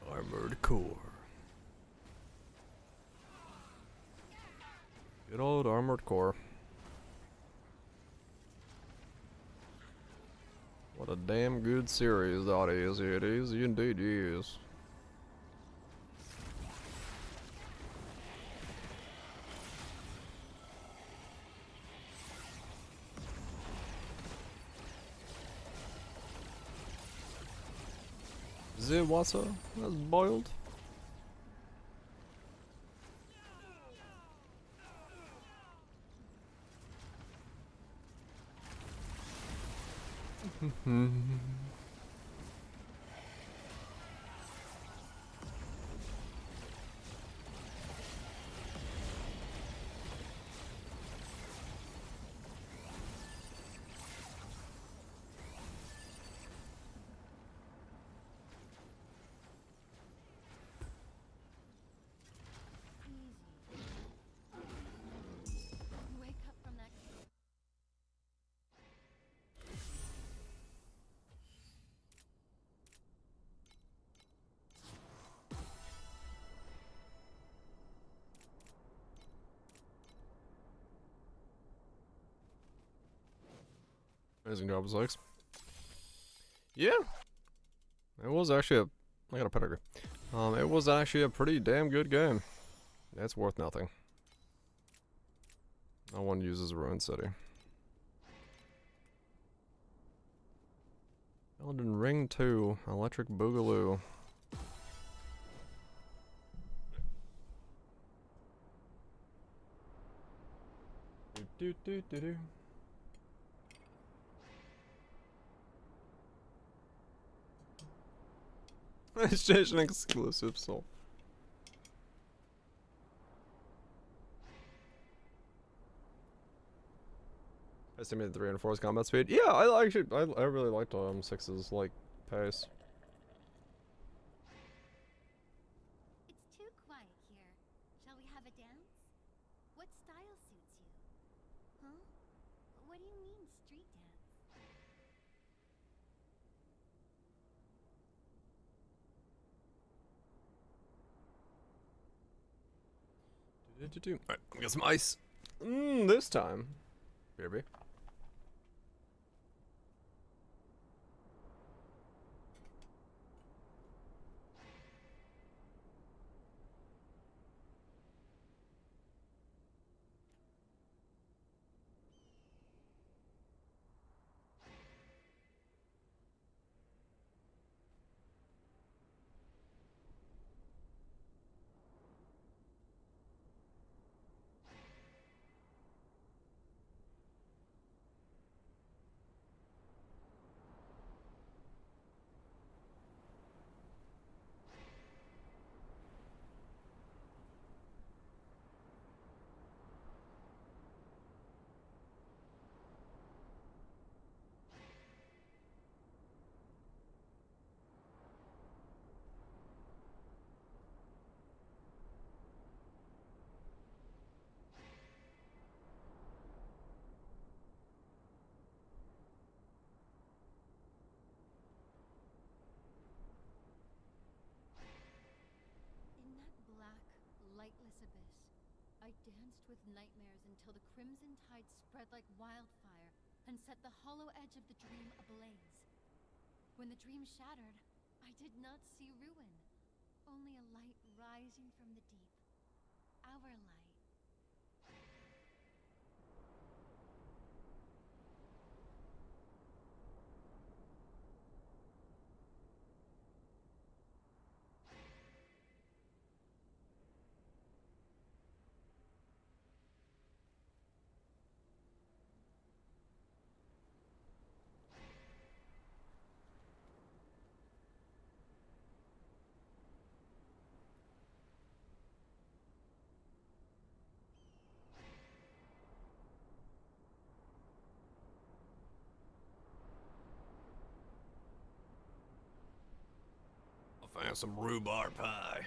Armored core. Good old armored core. What a damn good series that is. It is indeed, yes. The water has boiled. Easy. Wake up from that. Amazing job, Sykes. Yeah, it was actually I got a pedigree. It was actually a pretty damn good game. It's worth nothing. No one uses Ruin City. Elden Ring 2, Electric Boogaloo. Do do do do. PlayStation exclusive soul. Estimated 3 and 4's combat speed. Yeah, I really liked 6's like pace. It's too quiet here. Shall we have a dance? What style suits you? Huh? What do you mean, street dance? Alright, get some ice. This time. Baby. In that black, lightless abyss, I danced with nightmares until the crimson tide spread like wildfire and set the hollow edge of the dream ablaze. When the dream shattered, I did not see ruin, only a light rising from the deep. Our light. And some rhubarb pie.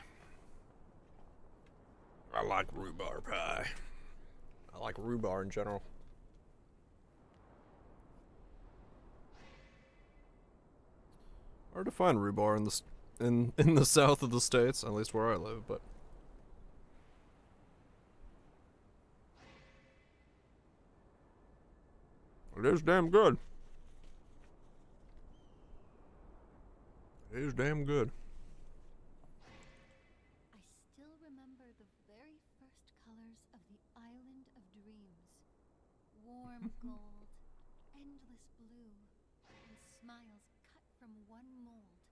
I like rhubarb pie. I like rhubarb in general. Hard to find rhubarb in the in the south of the states, at least where I live, but it is damn good. It is damn good. I still remember the very first colors of the Island of Dreams. Warm gold, endless blue, and smiles cut from one mold.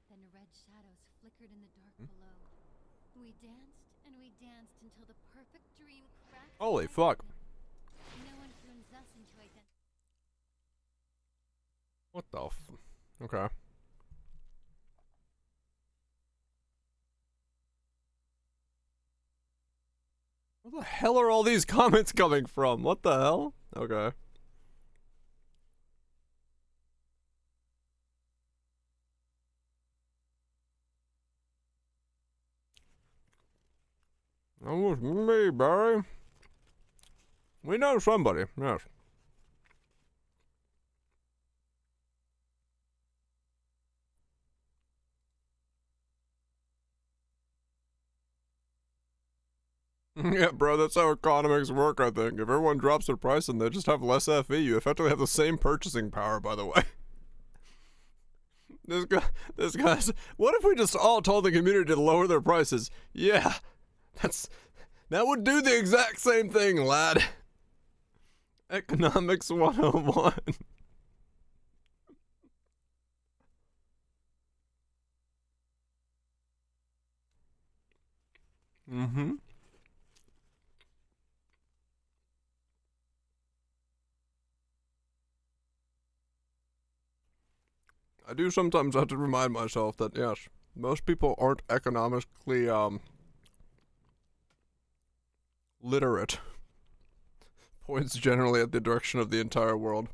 Then red shadows flickered in the dark below. We danced and we danced until the perfect dream cracked. Holy wide fuck. open. No one influenced us into identity. What the okay. Where the hell are all these comments coming from? What the hell? Okay. That was me, Barry. We know somebody, yes. Yeah, bro, that's how economics work, I think. If everyone drops their price and they just have less FE, you effectively have the same purchasing power, by the way. This guy's, what if we just all told the community to lower their prices? Yeah, that would do the exact same thing, lad. Economics 101. Mm-hmm. I do sometimes have to remind myself that, yes, most people aren't economically, literate. Points generally at the direction of the entire world.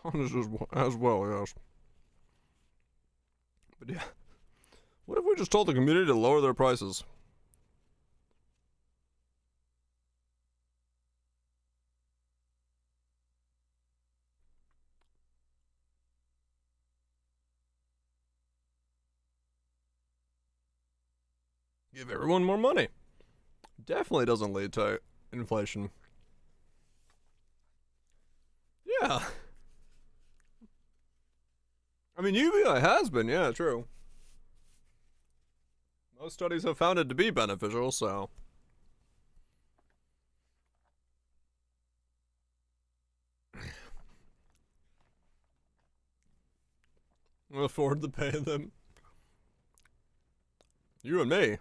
John is as well, yes. But yeah. What if we just told the community to lower their prices? Give everyone more money. Definitely doesn't lead to inflation. Yeah. I mean, UBI has been, yeah, true. Most studies have found it to be beneficial, so. We'll afford to pay them. You and me.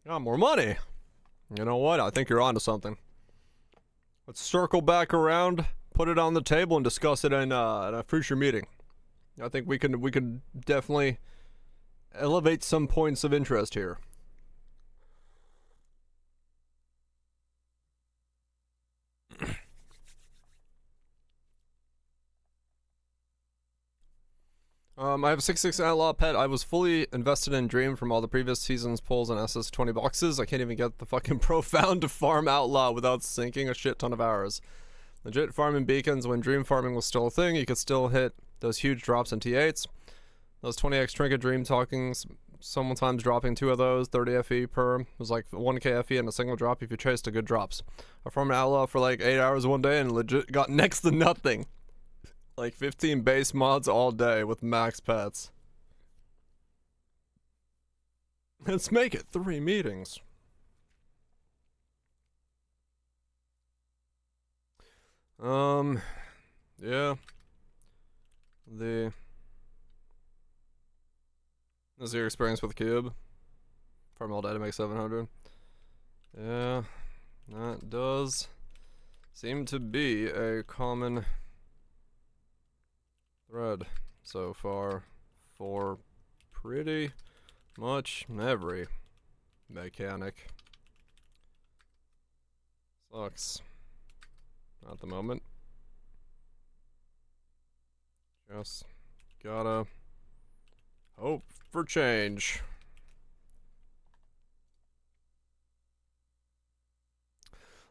Got more money. You know what? I think you're onto something. Let's circle back around, put it on the table, and discuss it in a future meeting. I think we can definitely elevate some points of interest here. I have a 6/6 outlaw pet. I was fully invested in Dream from all the previous season's pulls and SS20 boxes. I can't even get the fucking profound to farm outlaw without sinking a shit ton of hours. Legit farming beacons when Dream farming was still a thing. You could still hit those huge drops in T8s. Those 20x trinket Dream talkings, sometimes dropping 2 of those, 30 FE per. It was like 1k FE and a single drop if you chased a good drops. I farmed outlaw for like 8 hours one day and legit got next to nothing. Like 15 base mods all day with max pets. Let's make it 3 meetings. Yeah. This is your experience with Cube. Farm all day to make 700. Yeah, that does seem to be a common thread so far for pretty much every mechanic. Sucks. Not at the moment. Just gotta hope for change.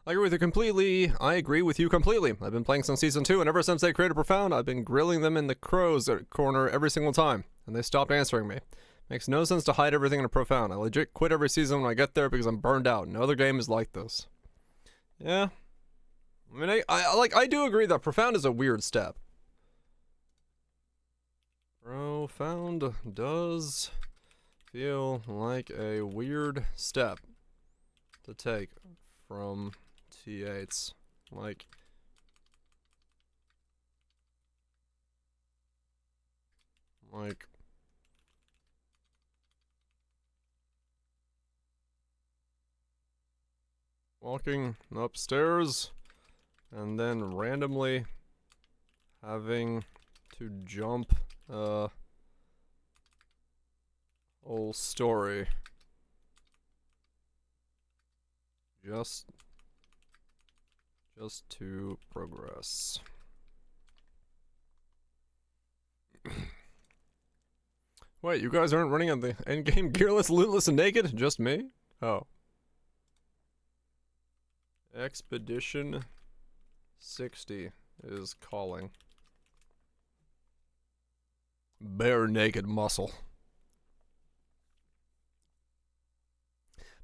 I agree with you completely. I've been playing since Season 2, and ever since they created Profound, I've been grilling them in the Crows corner every single time, and they stopped answering me. Makes no sense to hide everything in a Profound. I legit quit every season when I get there because I'm burned out. No other game is like this. Yeah. I mean, I do agree that Profound is a weird step. Profound does feel like a weird step to take from T8s. Like walking upstairs and then randomly having to jump a whole story just to progress. Wait, you guys aren't running on the endgame gearless, lootless, and naked? Just me? Oh. Expedition 60 is calling. Bare naked muscle.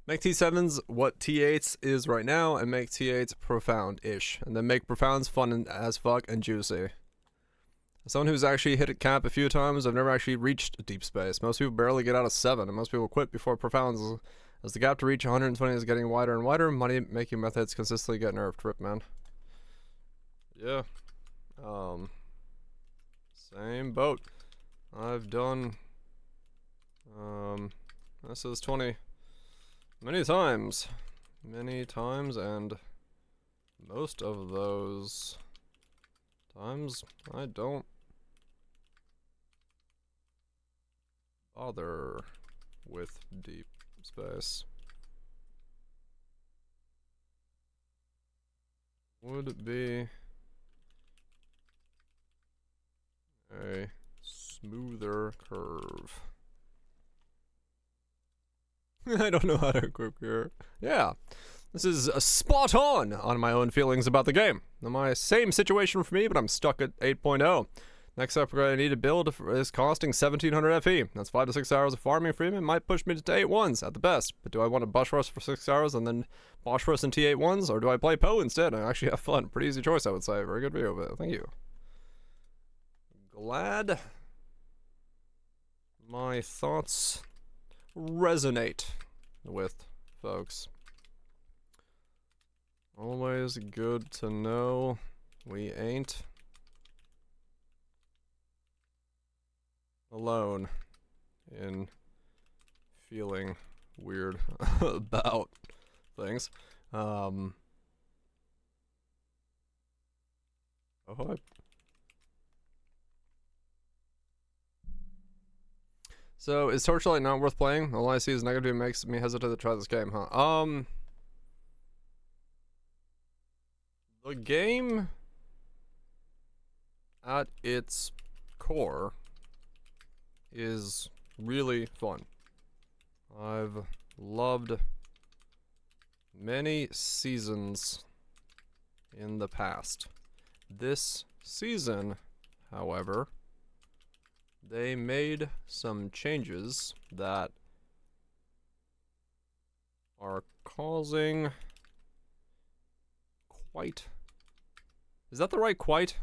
Make T7s what T8s is right now, and make T8s profound-ish. And then make profounds fun as fuck and juicy. As someone who's actually hit a cap a few times, I've never actually reached deep space. Most people barely get out of 7, and most people quit before profounds. As the gap to reach 120 is getting wider and wider, money-making methods consistently get nerfed. Rip, man. Yeah. Same boat. I've done, this is 20 many times, and most of those times I don't bother with deep space. Would be a smoother curve. I don't know how to equip here. Yeah, this is spot on my own feelings about the game. My same situation for me, but I'm stuck at 8.0. Next upgrade I need to build is costing 1700 FE. That's 5 to 6 hours of farming for me. It might push me to 8.1s at the best. But do I want to bush rush for 6 hours and then bosh rush in T8.1s? Or do I play Poe instead and actually have fun? Pretty easy choice, I would say. Very good video of it. Thank you. Glad my thoughts resonate with folks. Always good to know we ain't alone in feeling weird about things. Oh, hi. So, is Torchlight not worth playing? All I see is negative makes me hesitate to try this game, huh? The game, at its core, is really fun. I've loved many seasons in the past. This season, however, they made some changes that are causing quite... Is that the right quite?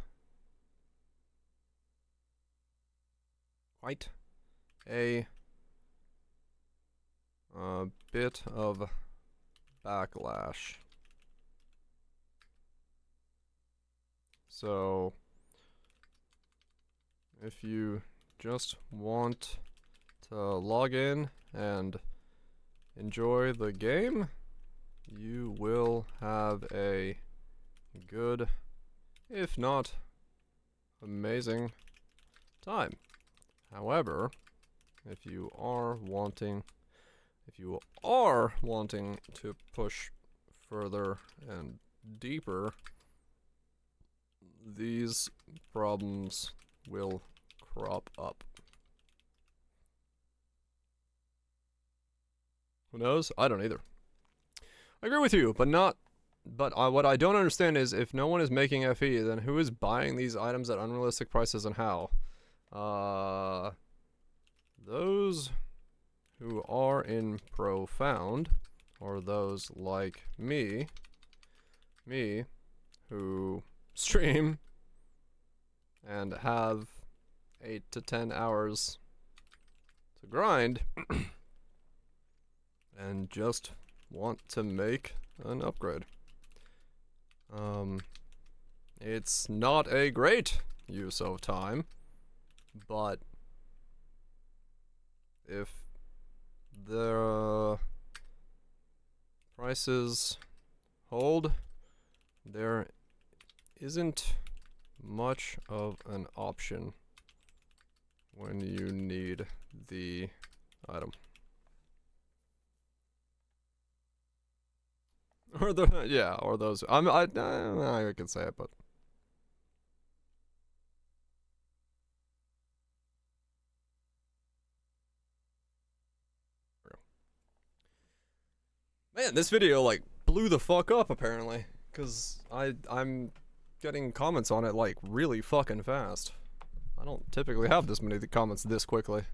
Quite a bit of backlash. So, if you just want to log in and enjoy the game, you will have a good, if not amazing, time. However, if you are wanting to push further and deeper, these problems will crop up. Who knows? I don't either. I agree with you, but what I don't understand is if no one is making FE, then who is buying these items at unrealistic prices and how? Those who are in profound, or those like me, who stream and have 8 to 10 hours to grind and just want to make an upgrade. It's not a great use of time, but if the prices hold, there isn't much of an option when you need the item. Or the, yeah, or those. I can say it, but. Man, this video like blew the fuck up apparently, cause I'm getting comments on it like really fucking fast. I don't typically have this many comments this quickly.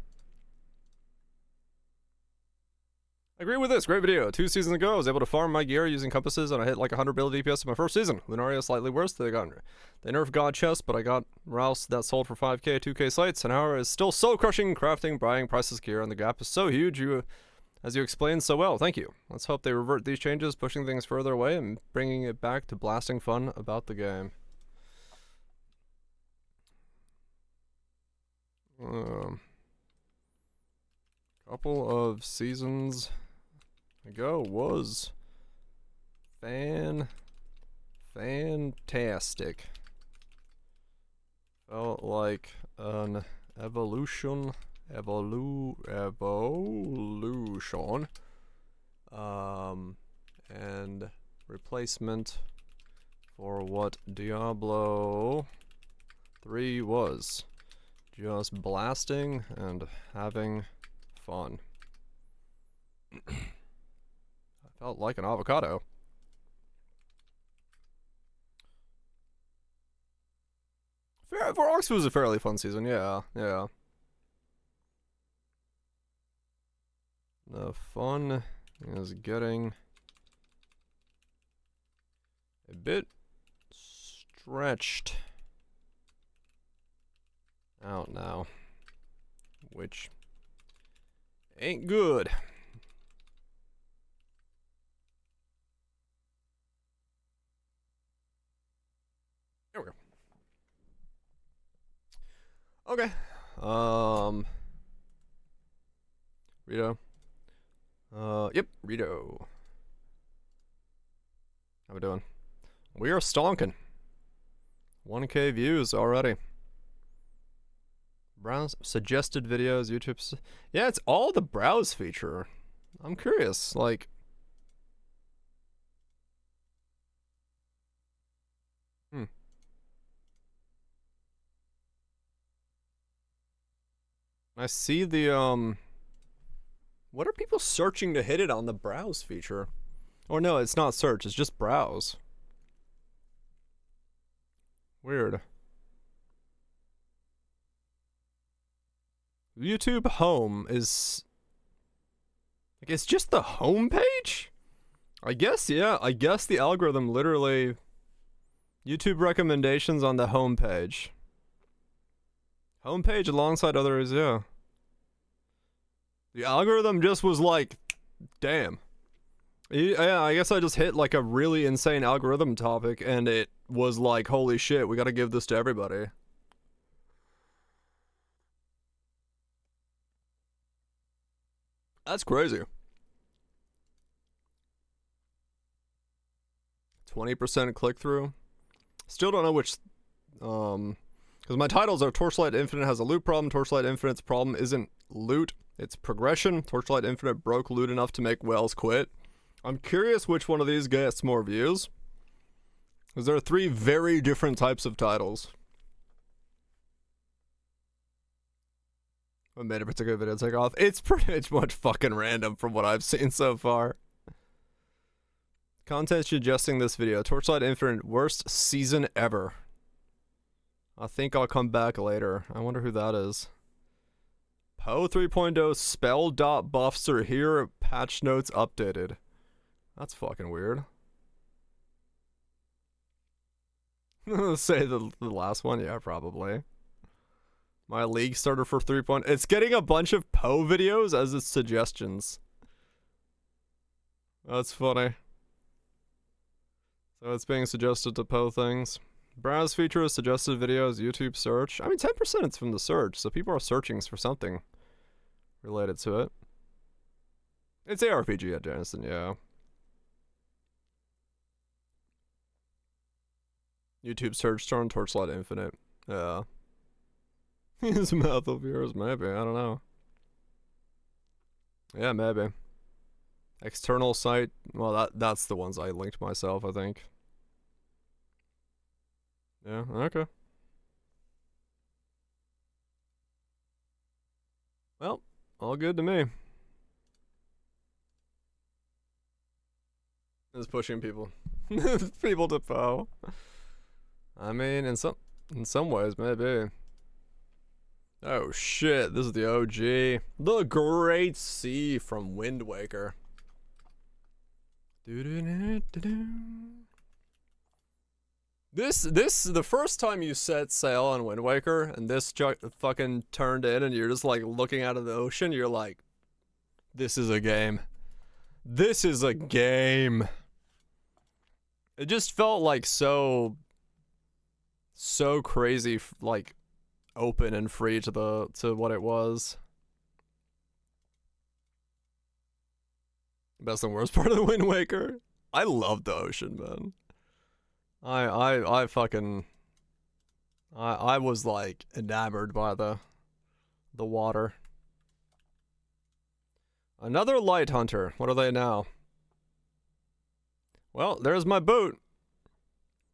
I agree with this. Great video. 2 seasons ago, I was able to farm my gear using compasses, and I hit like 100 build DPS in my first season. Lunaria slightly worse. They nerfed God chest, but I got Rouse that sold for 5k, 2k sites, and however is still so crushing, crafting, buying, prices gear, and the gap is so huge. As you explained so well. Thank you. Let's hope they revert these changes, pushing things further away and bringing it back to blasting fun about the game. Couple of seasons ago was fantastic. Felt like an evolution, and replacement for what Diablo 3 was. Just blasting and having fun. I felt like an avocado. For Ox was a fairly fun season, yeah. The fun is getting a bit stretched out now, which ain't good. There we go. Okay. Rito. Yep, Rito. How we doing? We are stonking. 1k views already. Browse suggested videos, YouTube. Yeah, it's all the browse feature. I'm curious, like. I see the, what are people searching to hit it on the browse feature? Or no, it's not search, it's just browse. Weird. YouTube home is, like, it's just the home page? I guess, yeah, I guess the algorithm literally, YouTube recommendations on the home page. Homepage alongside others, yeah. The algorithm just was like, damn. Yeah, I guess I just hit like a really insane algorithm topic and it was like, holy shit, we gotta give this to everybody. That's crazy. 20% click-through. Still don't know which, because my titles are Torchlight Infinite has a loot problem. Torchlight Infinite's problem isn't loot, it's progression. Torchlight Infinite broke loot enough to make Wells quit. I'm curious which one of these gets more views. Because there are 3 very different types of titles. What made a particular video take off? It's pretty much fucking random from what I've seen so far. Content suggesting this video. Torchlight Infinite, worst season ever. I think I'll come back later. I wonder who that is. Poe 3.0 spell dot buffs are here. Patch notes updated. That's fucking weird. Say the last one? Yeah, probably. My league starter for 3. It's getting a bunch of Poe videos as its suggestions. That's funny. So it's being suggested to Poe things. Browse feature of suggested videos, YouTube search. I mean, 10% it's from the search, so people are searching for something related to it. It's ARPG at Janison, yeah. YouTube search term, Torchlight Infinite. Yeah. His mouth of yours, maybe. I don't know. Yeah, maybe. External site. Well, that's the ones I linked myself, I think. Yeah, okay. Well, all good to me. Just pushing people. People to Poe. I mean, in some ways, maybe. Oh shit, this is the OG. The Great Sea from Wind Waker. This, the first time you set sail on Wind Waker, and this fucking turned in, and you're just like looking out of the ocean, you're like, this is a game. This is a game. It just felt like so crazy, like, open and free to what it was. Best and worst part of the Wind Waker? I love the ocean, man. I fucking I was like enamored by the water. Another light hunter. What are they now? Well, there's my boot.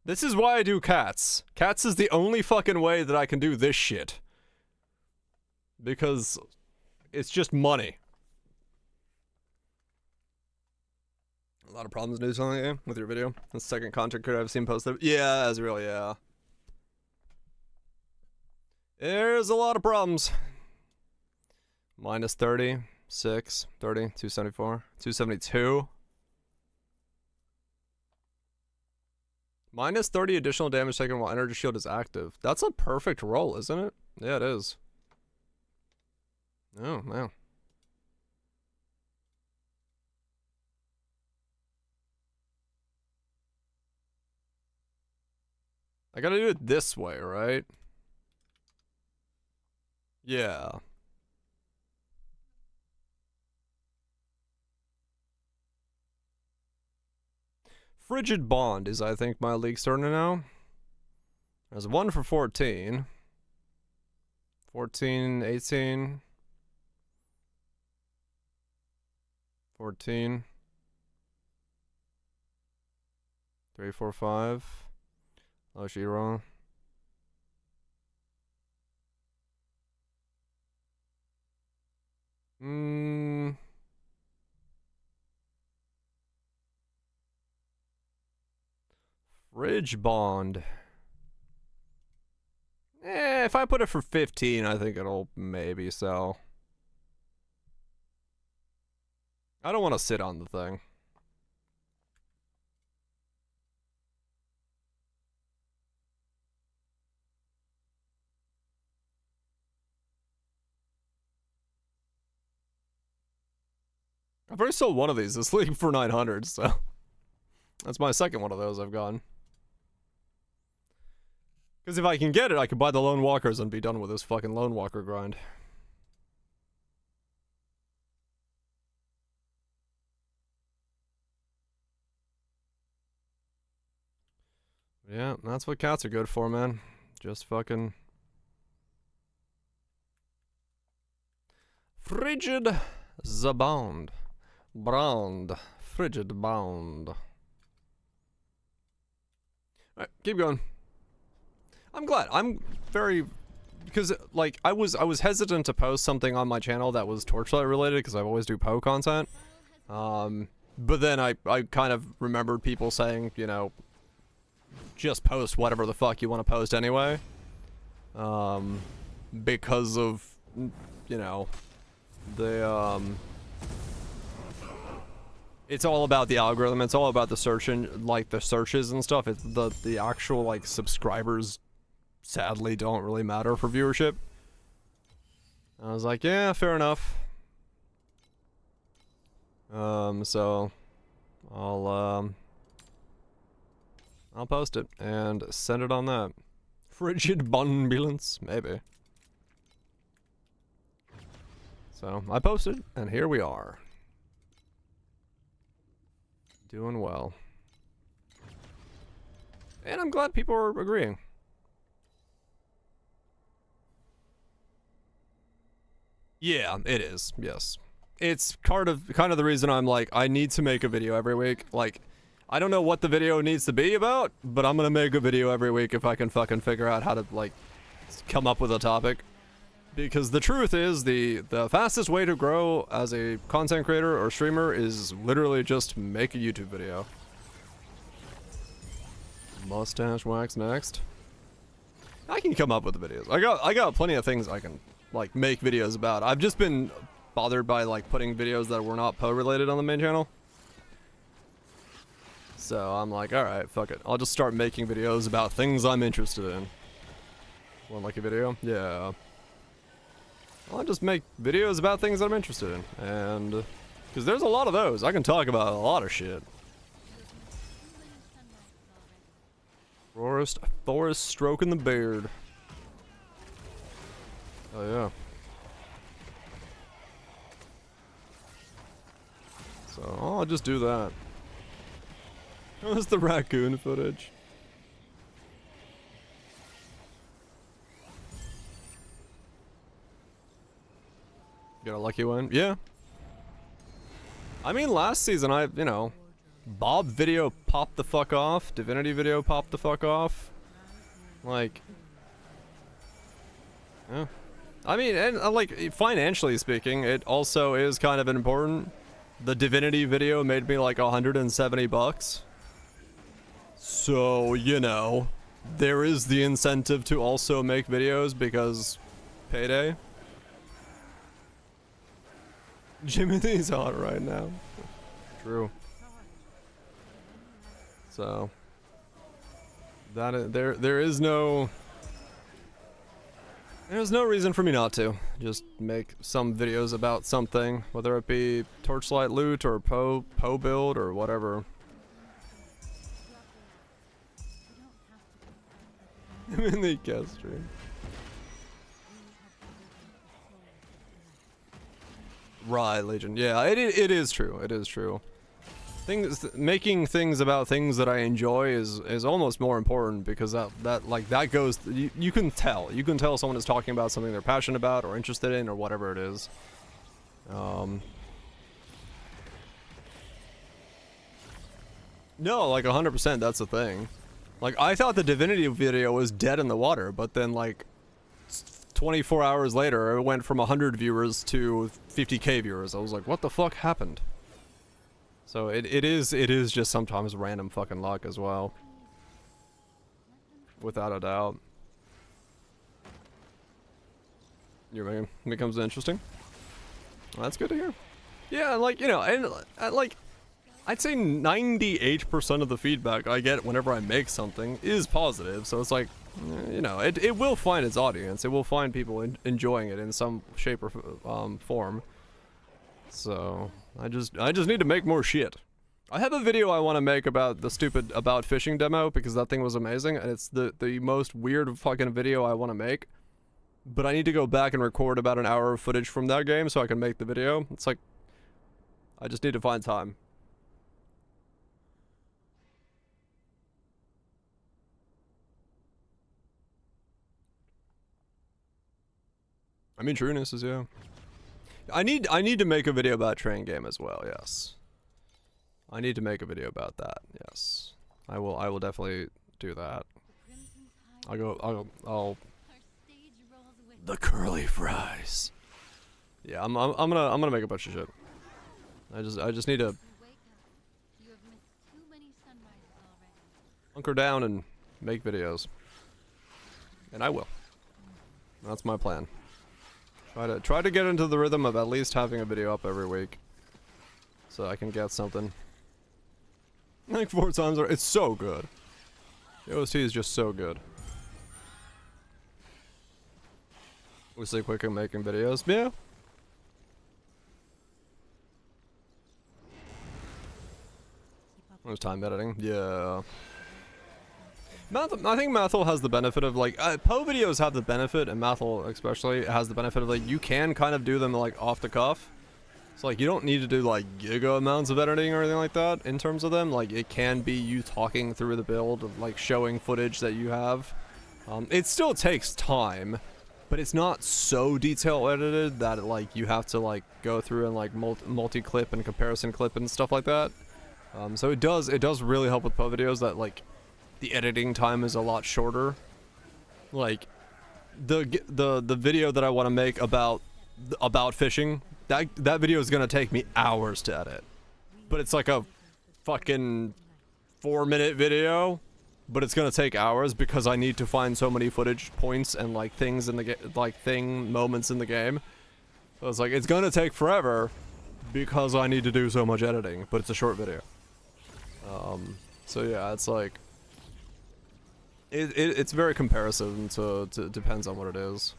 This is why I do cats. Cats is the only fucking way that I can do this shit. Because it's just money. A lot of problems to do something with your video. The second content creator I've seen posted. Yeah, Azrael, yeah. There's a lot of problems. Minus 30, 6, 30, 274, 272. Minus 30 additional damage taken while energy shield is active. That's a perfect roll, isn't it? Yeah, it is. Oh, wow. I gotta do it this way, right? Yeah. Frigid Bond is, I think, my league starter now. There's 1 for 14. 14, 18. 14. 3, 4, 5. Oshiro. Fridge Bond. If I put it for 15, I think it'll maybe sell. I don't want to sit on the thing. I've already sold one of these this league for 900, so that's my second one of those I've gotten. Because if I can get it, I could buy the Lone Walkers and be done with this fucking Lone Walker grind. Yeah, that's what cats are good for, man. Just fucking... Frigid Zabond. Brand. Frigid bound. Alright, keep going. I'm glad. I'm very, because like I was hesitant to post something on my channel that was Torchlight related because I always do Poe content. But then I kind of remembered people saying, you know, just post whatever the fuck you want to post anyway. Because of, you know, the it's all about the algorithm. It's all about the search and like the searches and stuff. It's the actual like subscribers sadly don't really matter for viewership. I was like, yeah, fair enough. So I'll post it and send it on that. Frigid ambulance, maybe. So I posted, and here we are. Doing well. And I'm glad people are agreeing. Yeah, it is. Yes. It's kind of the reason I'm like, I need to make a video every week. Like, I don't know what the video needs to be about, but I'm gonna make a video every week if I can fucking figure out how to, like, come up with a topic. Because the truth is, the fastest way to grow as a content creator or streamer is literally just make a YouTube video. Mustache wax next. I can come up with the videos. I got plenty of things I can, like, make videos about. I've just been bothered by, like, putting videos that were not Poe related on the main channel. So I'm like, alright, fuck it. I'll just start making videos about things I'm interested in. Want like a video? Yeah. I'll just make videos about things I'm interested in. And, because there's a lot of those. I can talk about a lot of shit. Forest stroking the beard. Oh yeah. So I'll just do that. What's the raccoon footage? Get a lucky one? Yeah. I mean, last season you know, Bob video popped the fuck off. Divinity video popped the fuck off. Like, yeah. I mean, and like, financially speaking, it also is kind of important. The Divinity video made me like 170 bucks. So, you know, there is the incentive to also make videos because payday. Jimothy's hot right now. True. So that there's no reason for me not to just make some videos about something, whether it be Torchlight loot or Poe build or whatever. I'm in the guest stream. Right, Legion. Yeah, it is true. It is true. Making things about things that I enjoy is almost more important because that goes. You can tell. You can tell someone is talking about something they're passionate about or interested in or whatever it is. No, like 100%. That's the thing. Like, I thought the Divinity video was dead in the water, but then like 24 hours later, it went from 100 viewers to 50k viewers. I was like, what the fuck happened? So it is just sometimes random fucking luck as well. Without a doubt. It becomes interesting. Well, that's good to hear. Yeah, like, you know, and like, I'd say 98% of the feedback I get whenever I make something is positive. So it's like, you know, it will find its audience. It will find people enjoying it in some shape or form. So I just need to make more shit. I have a video I want to make about the stupid About Fishing demo because that thing was amazing and it's the most weird fucking video I want to make. But I need to go back and record about an hour of footage from that game so I can make the video. It's like, I just need to find time. I mean, trueness is, yeah. I need to make a video about Train Game as well, yes. I need to make a video about that. Yes, I will. I will definitely do that. I'll. The curly fries. Yeah, I'm gonna make a bunch of shit. I just need to hunker down and make videos, and I will. That's my plan. Try to get into the rhythm of at least having a video up every week, so I can get something. Like 4 times, it's so good. The OST is just so good. We stay quick at making videos, yeah. There's time editing, yeah. I think Mathel has the benefit of like Poe videos have the benefit, and Mathel especially has the benefit of like you can kind of do them like off the cuff. So like you don't need to do like giga amounts of editing or anything like that in terms of them. Like it can be you talking through the build, like showing footage that you have. It still takes time, but it's not so detail edited that like you have to like go through and like multi-clip and comparison clip and stuff like that. So it does really help with Poe videos that like the editing time is a lot shorter. Like the video that I want to make about fishing, that video is gonna take me hours to edit, but it's like a fucking 4-minute video, but it's gonna take hours because I need to find so many footage points and like things in the moments in the game. So it's like it's gonna take forever because I need to do so much editing, but it's a short video. So yeah, it's like it's very comparison to depends on what it is.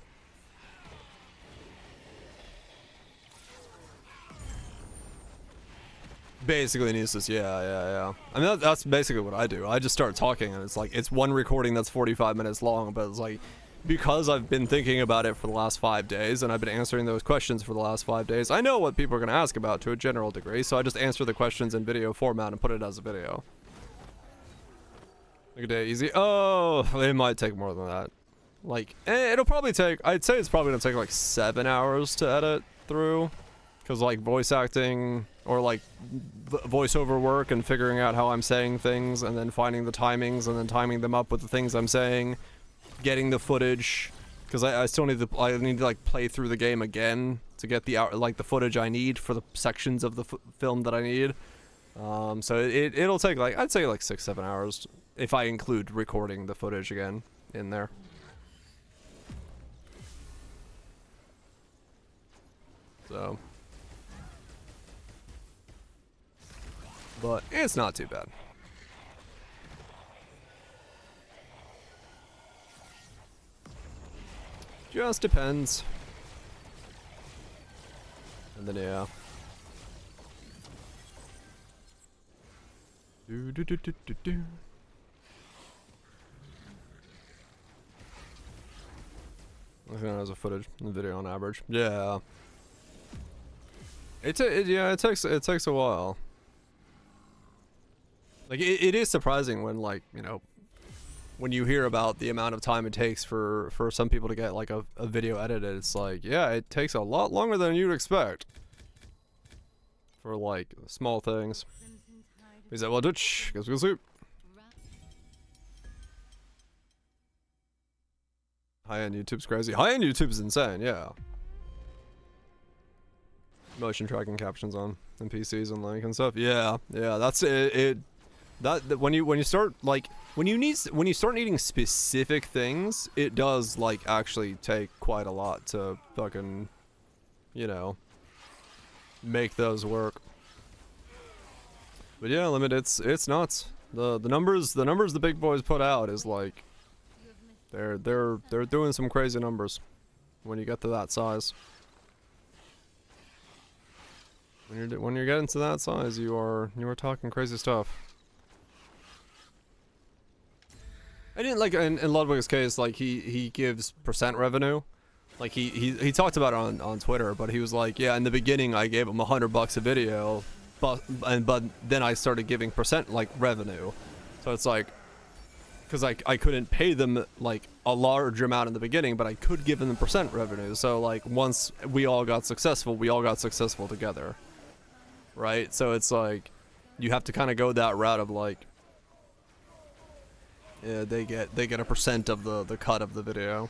Basically needs this, yeah. I mean that's basically what I do. I just start talking and it's like it's one recording that's 45 minutes long, but it's like because I've been thinking about it for the last 5 days and I've been answering those questions for the last 5 days, I know what people are going to ask about to a general degree, so I just answer the questions in video format and put it as a video. Like a day easy. Oh, it might take more than that. Like, it'll probably take, I'd say it's probably going to take like 7 hours to edit through. Because like voice acting or like voiceover work and figuring out how I'm saying things and then finding the timings and then timing them up with the things I'm saying. Getting the footage, because I still need to like play through the game again to get the the footage I need for the sections of the film that I need. So it'll take like I'd say like 6-7 hours if I include recording the footage again in there. So, but it's not too bad. Just depends. And then yeah. Do. I think that has a footage in the video on average. Yeah. It takes a while. Like it is surprising when like, you know, when you hear about the amount of time it takes for some people to get like a video edited. It's like, yeah, it takes a lot longer than you'd expect for like small things. Is that well Dutch? Guess we'll see. High-end YouTube's crazy. High-end YouTube's insane, yeah. Motion tracking captions on NPCs and link and stuff. Yeah, that's it. That when you start like when you start needing specific things, it does like actually take quite a lot to fucking, you know, make those work. But yeah, Limit, it's nuts. The numbers the big boys put out is like they're doing some crazy numbers when you get to that size. When you're getting to that size, you are talking crazy stuff. I didn't like in Ludwig's case, like he gives percent revenue, like he talked about it on Twitter, but he was like, yeah, in the beginning I gave him $100 a video, but then I started giving percent like revenue, so it's like, because I couldn't pay them like a large amount in the beginning, but I could give them percent revenue, so like once we all got successful together, right? So it's like you have to kind of go that route of like, yeah, they get a percent of the cut of the video.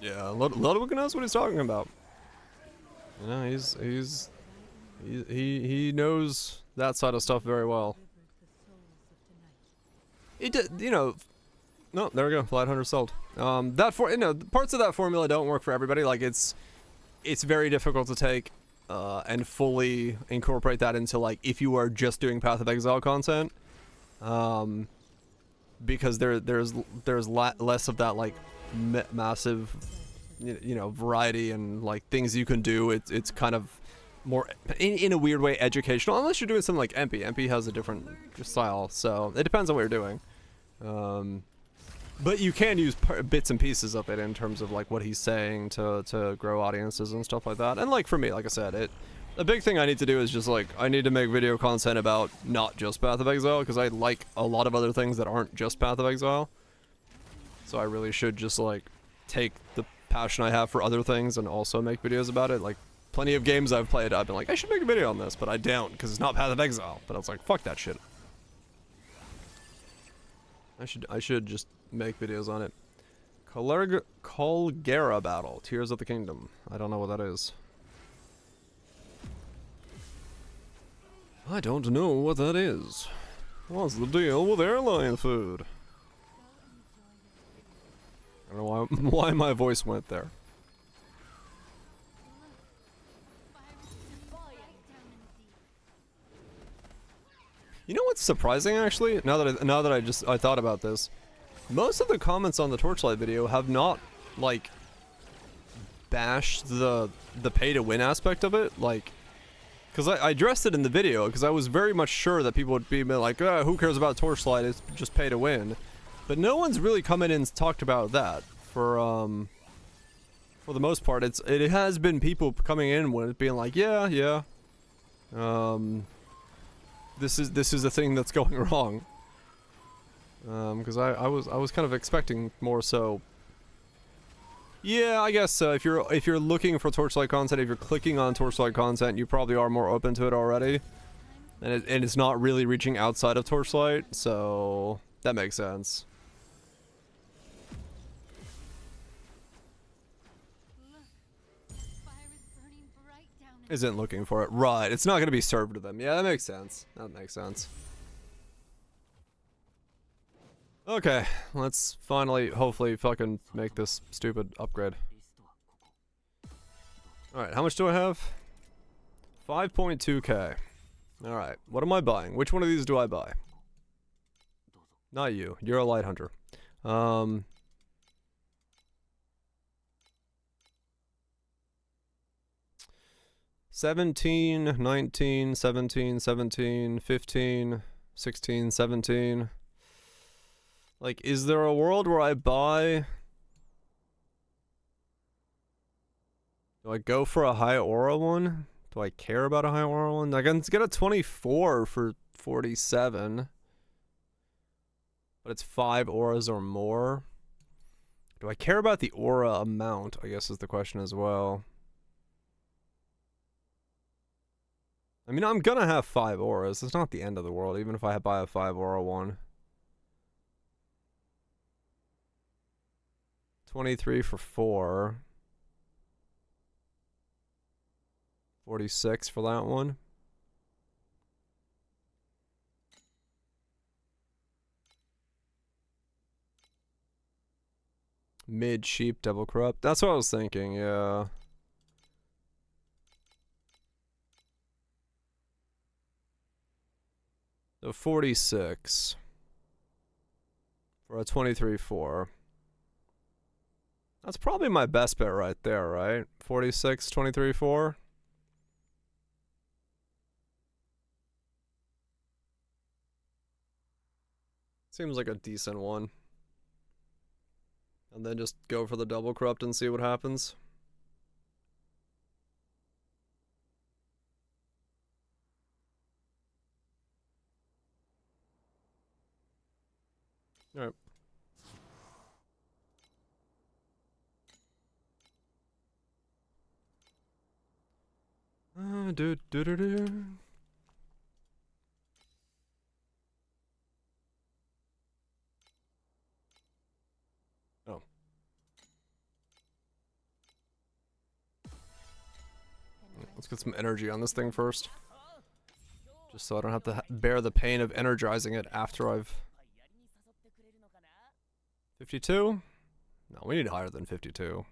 Yeah, Ludwig knows what he's talking about. You know, he knows that side of stuff very well. He did, you know. No, there we go. Flight Hunter sold. Parts of that formula don't work for everybody. Like it's very difficult to take and fully incorporate that into like if you are just doing Path of Exile content, because there's less of that like massive, you know, variety and like things you can do. It's kind of more in a weird way educational, unless you're doing something like MP. MP has a different style, so it depends on what you're doing. But you can use bits and pieces of it in terms of like what he's saying to grow audiences and stuff like that. And like for me, like I said, a big thing I need to do is just like I need to make video content about not just Path of Exile, because I like a lot of other things that aren't just Path of Exile. So I really should just like take the passion I have for other things and also make videos about it. Like plenty of games I've played, I've been like I should make a video on this, but I don't because it's not Path of Exile. But I was like, fuck that shit. I should just make videos on it. Colgera Battle, Tears of the Kingdom. I don't know what that is. I don't know what that is. What's the deal with airline food? I don't know why my voice went there. You know what's surprising actually? Now that I thought about this, most of the comments on the Torchlight video have not like bashed the pay to win aspect of it, like, because I addressed it in the video because I was very much sure that people would be like, who cares about Torchlight? It's just pay to win. But no one's really come in and talked about that. For the most part, it has been people coming in with it being like, yeah. This is the thing that's going wrong. Because I was kind of expecting more so. Yeah, I guess if you're looking for Torchlight content, if you're clicking on Torchlight content, you probably are more open to it already, and it's not really reaching outside of Torchlight, so that makes sense. Isn't looking for it. Right, it's not going to be served to them. Yeah, that makes sense. That makes sense. Okay, let's finally, hopefully, fucking make this stupid upgrade. Alright, how much do I have? 5.2k. Alright, what am I buying? Which one of these do I buy? Not you. You're a light hunter. 17, 19, 17, 17, 15, 16, 17. Like, is there a world where I buy... Do I go for a high aura one? Do I care about a high aura one? I can get a 24 for 47. But it's 5 auras or more. Do I care about the aura amount, I guess is the question as well. I mean, I'm gonna have 5 auras. It's not the end of the world, even if I buy a 5 aura one. 23 for 4. 46 for that one. Mid sheep double corrupt. That's what I was thinking, yeah. So 46 for a 23-4. That's probably my best bet right there, right? 46, 23-4. Seems like a decent one. And then just go for the double corrupt and see what happens. Alright. Do, do, do, do. Oh. Let's get some energy on this thing first. Just so I don't have to bear the pain of energizing it after I've... 52? No, we need higher than 52.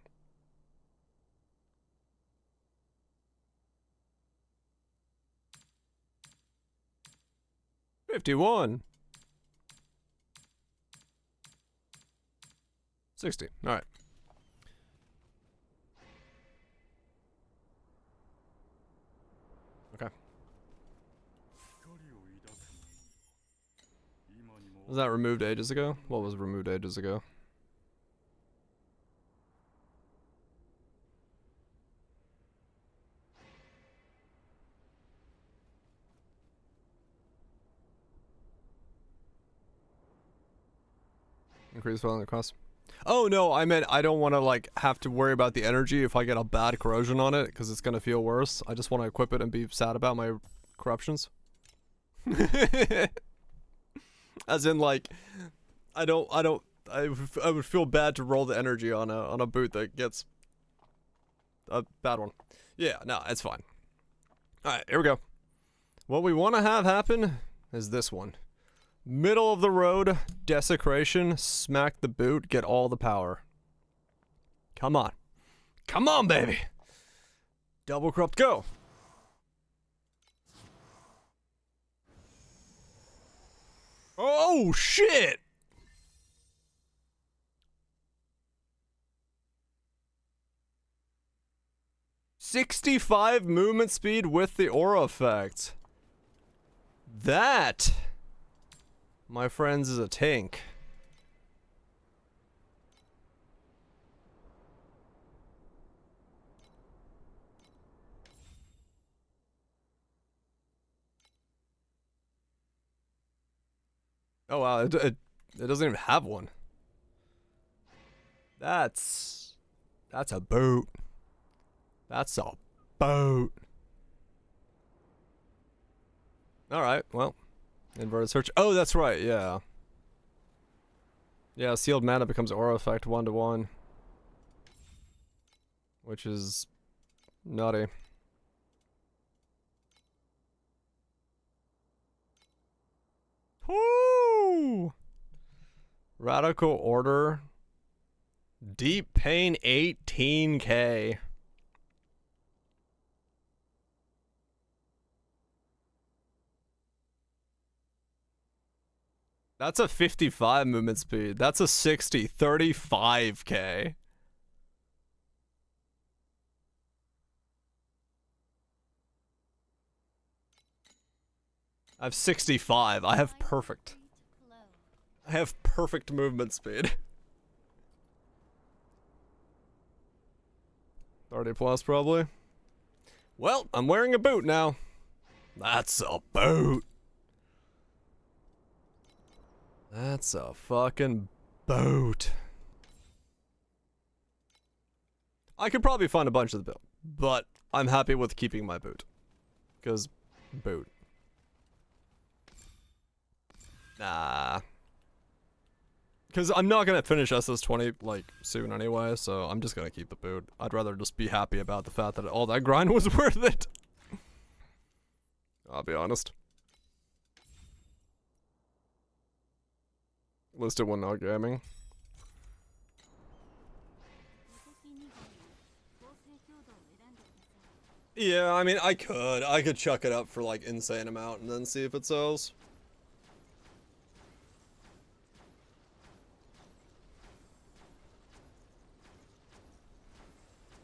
$51. 60. Alright. Okay. Was that removed ages ago? What was removed ages ago? Increase volume cost. Oh no, I meant I don't want to like have to worry about the energy if I get a bad corrosion on it because it's gonna feel worse. I just want to equip it and be sad about my corruptions. As in like, I would feel bad to roll the energy on a boot that gets a bad one. Yeah, no, it's fine. All right, here we go. What we want to have happen is this one. Middle of the road, desecration, smack the boot, get all the power. Come on. Come on, baby. Double corrupt, go. Oh, shit. $65 movement speed with the aura effect. That, my friends, is a tank. Oh wow, it doesn't even have one. That's a boat. That's a boat. Alright, well. Inverted search. Oh, that's right, yeah. Yeah, sealed mana becomes aura effect 1-to-1. Which is nutty. Woo! Radical Order. Deep Pain 18k. That's a 55 movement speed. That's a 60. 35k. I have 65. I have perfect. I have perfect movement speed. 30 plus probably. Well, I'm wearing a boot now. That's a boot. That's a fucking boot. I could probably find a bunch of the build, but I'm happy with keeping my boot. Because boot. Nah. Because I'm not going to finish SS20, like, soon anyway, so I'm just going to keep the boot. I'd rather just be happy about the fact that all that grind was worth it. I'll be honest. Listed one not gaming. Yeah, I mean, I could chuck it up for, like, insane amount and then see if it sells.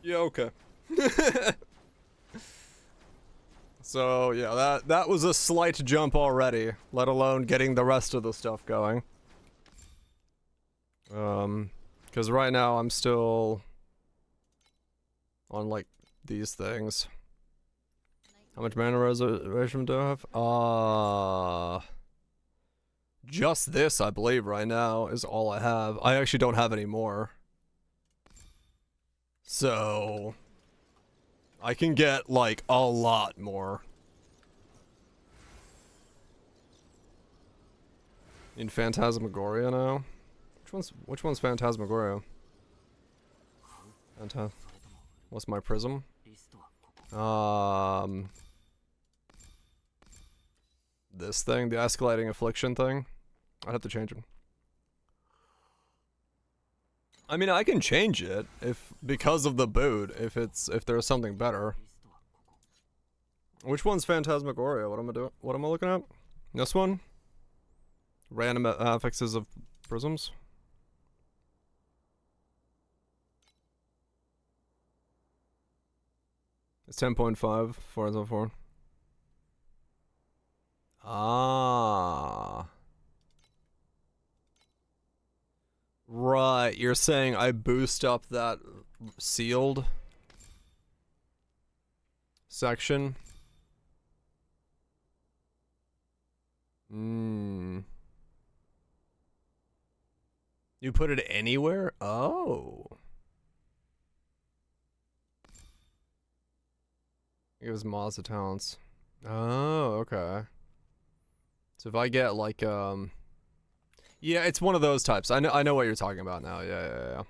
Yeah, okay. So, yeah, that was a slight jump already, let alone getting the rest of the stuff going. Because right now I'm still on, like, these things. How much mana reservation do I have? Just this, I believe, right now is all I have. I actually don't have any more. So, I can get, like, a lot more. In Phantasmagoria now? Which one's Phantasmagoria? What's my prism? This thing, the escalating affliction thing. I'd have to change it. I mean, I can change it if because of the boot, if there's something better. Which one's Phantasmagoria? What am I doing? What am I looking at? This one? Random affixes of prisms. It's 10.5, 404. Ah. Right, you're saying I boost up that sealed section? You put it anywhere? Oh. It gives mods to talents. Oh, okay. So if I get like yeah, it's one of those types. I know what you're talking about now. Yeah.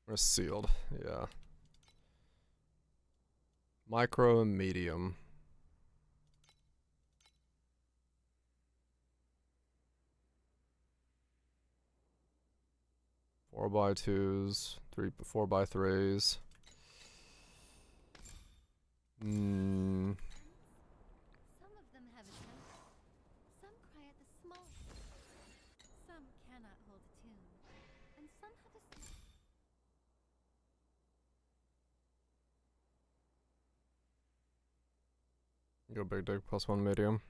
Or sealed. Yeah. Micro and medium. Four by twos, 4x3s. Some of them have a temper. Some cry at the smallest. Some cannot hold a tune. And some have a Go big dick +1 medium.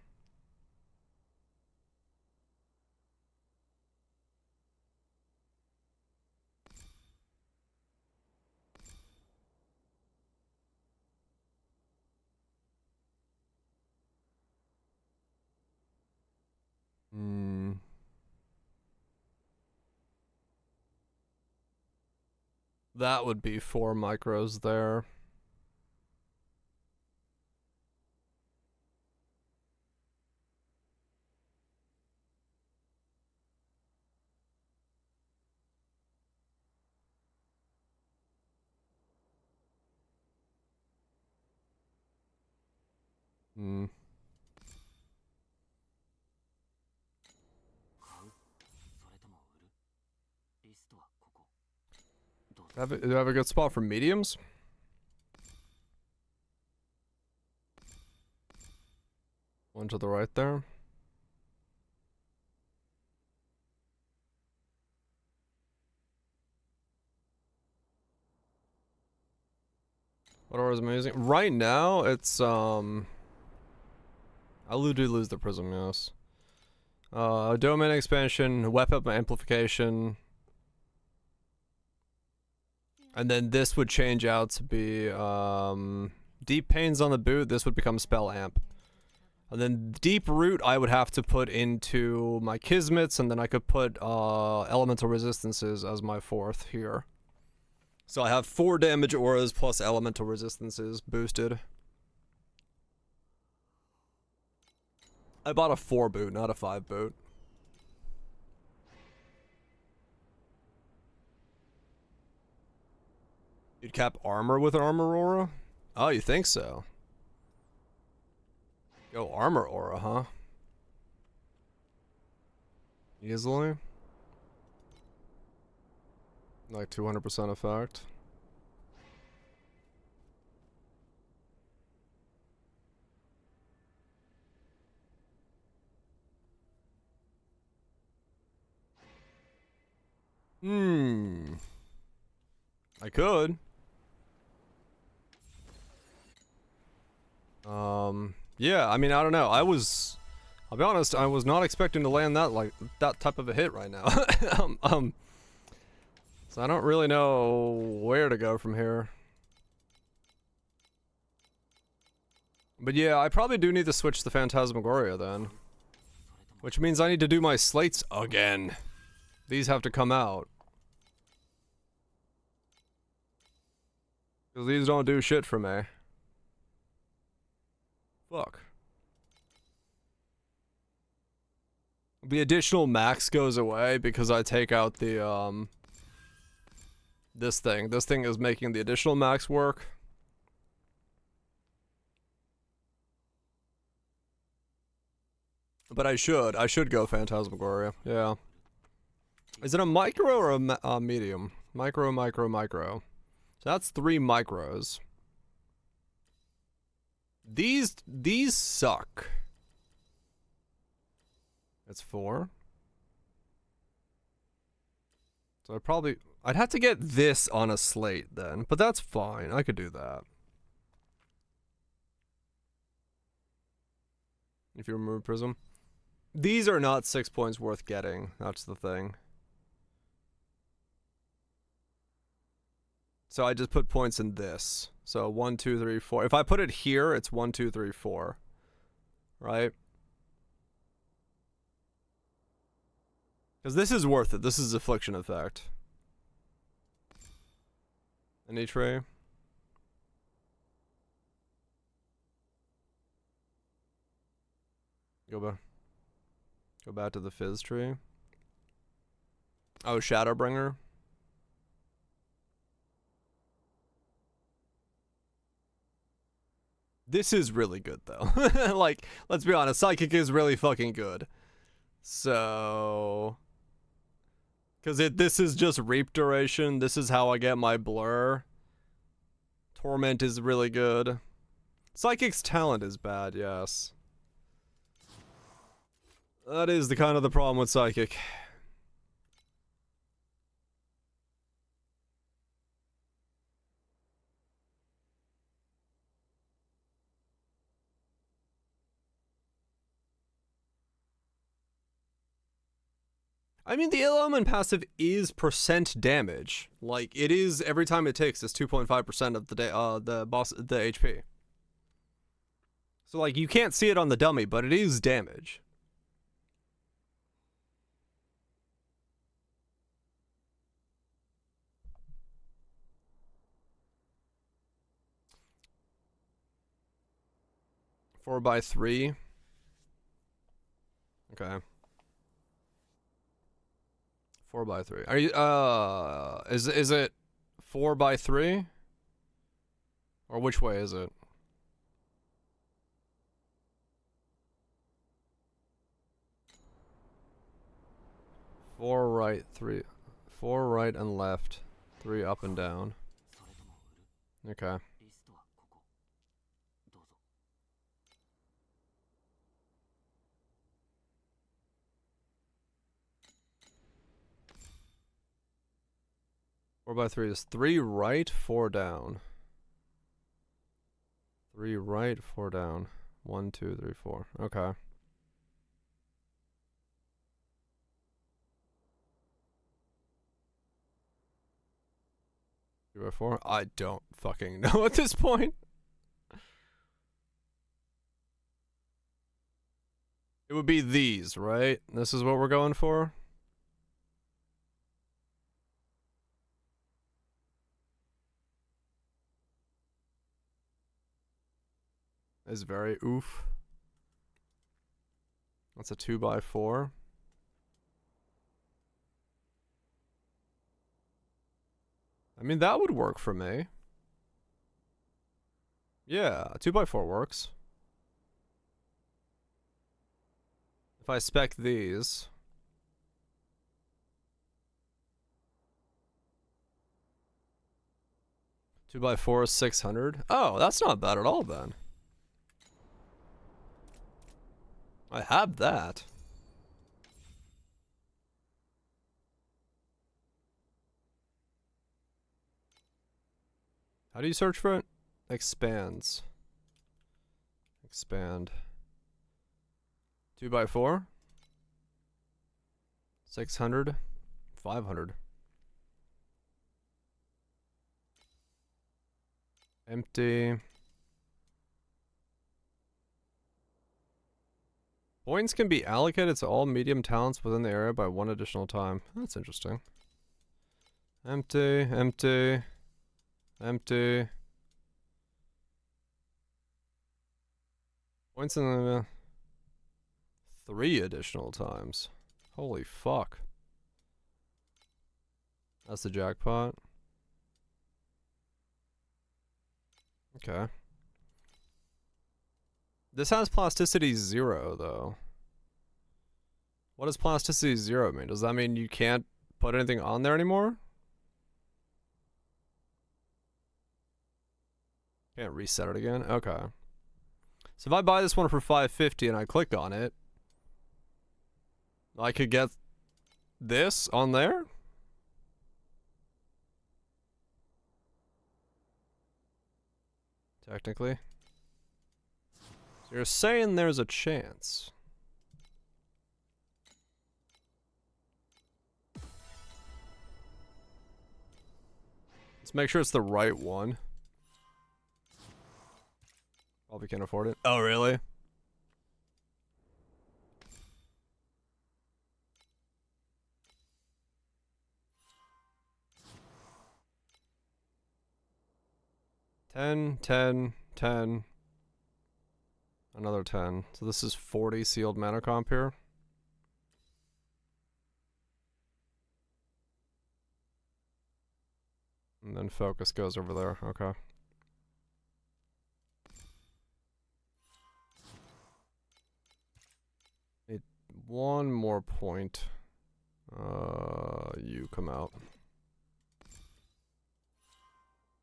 That would be 4 micros there. Do I have a good spot for mediums? One to the right there. What aura is amazing? Right now, it's I do lose the prism, yes. Domain expansion, weapon amplification. And then this would change out to be deep pains on the boot. This would become spell amp. And then deep root I would have to put into my kismets, and then I could put elemental resistances as my 4th here. So I have 4 damage auras plus elemental resistances boosted. I bought a 4 boot, not a 5 boot. You'd cap armor with armor aura? Oh, you think so? Yo, armor aura, huh? Easily? Like 200% effect. I could. Yeah, I mean, I don't know. I'll be honest, I was not expecting to land that type of a hit right now. So I don't really know where to go from here. But yeah, I probably do need to switch to Phantasmagoria then. Which means I need to do my slates again. These have to come out. Because these don't do shit for me. Fuck. The additional max goes away because I take out the, this thing. This thing is making the additional max work. But I should go Phantasmagoria, yeah. Is it a micro or a medium? Micro, micro, micro. So that's 3 micros. These suck. That's 4. So I'd have to get this on a slate then, but that's fine. I could do that. If you remove Prism. These are not 6 points worth getting. That's the thing. So I just put points in this. So 1, 2, 3, 4. If I put it here, it's 1, 2, 3, 4. Right? Because this is worth it. This is Affliction Effect. Any tray? Go back to the Fizz tree. Oh, Shadowbringer. This is really good though. Like, let's be honest, Psychic is really fucking good. So, because this is just Reap duration. This is how I get my Blur. Torment is really good. Psychic's talent is bad, yes. That is the kind of the problem with Psychic. I mean, the Ill Omen passive is percent damage. Like, it is every time it takes, it's 2.5% of the HP. So, like, you can't see it on the dummy, but it is damage. Four by 3. Okay. 4 by 3. Are you is it 4 by 3? Or which way is it? Four right, 3. 4 right and left. 3 up and down. Okay. 4 by 3 is 3 right, 4 down. 3 right, 4 down. 1, 2, 3, 4. Okay. 3 by 4? I don't fucking know at this point. It would be these, right? This is what we're going for? Is very oof. That's a 2 by 4. I mean, that would work for me. Yeah, a 2 by 4 works. If I spec these. Two by 4 is 600. Oh, that's not bad at all then. I have that. How do you search for it? Expands. Expand. 2 by 4. 600. 500. Empty. Points can be allocated to all medium talents within the area by 1 additional time. That's interesting. Empty, empty, empty. Points in the 3 additional times. Holy fuck. That's the jackpot. Okay. This has plasticity 0 though. What does plasticity 0 mean? Does that mean you can't put anything on there anymore? Can't reset it again? Okay. So if I buy this one for $5.50 and I click on it, I could get this on there? Technically. So you're saying there's a chance. Let's make sure it's the right one. Probably can't afford it. Oh, really? $10, $10, $10. Another 10. So this is 40 sealed mana comp here. And then focus goes over there. Okay. Need one more point. You come out.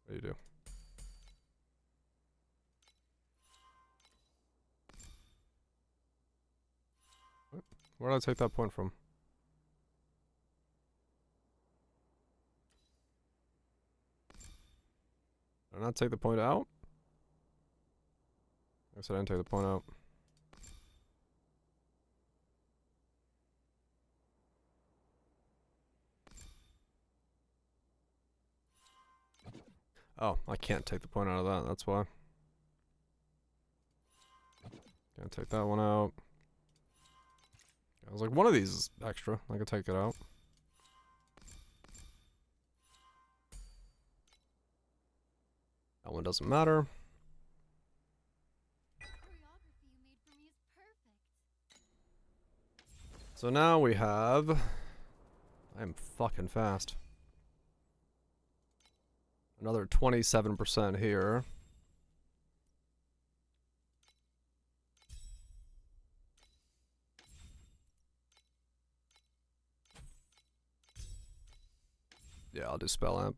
What do you do? What? Where did I take that point from? Did I not take the point out? I guess I didn't take the point out. Oh, I can't take the point out of that, that's why. Can't take that one out. I was like, one of these is extra. I could take it out. That one doesn't matter. Choreography you made for me is perfect. So now we have... I am fucking fast. Another 27% here. Yeah, I'll do spell amp.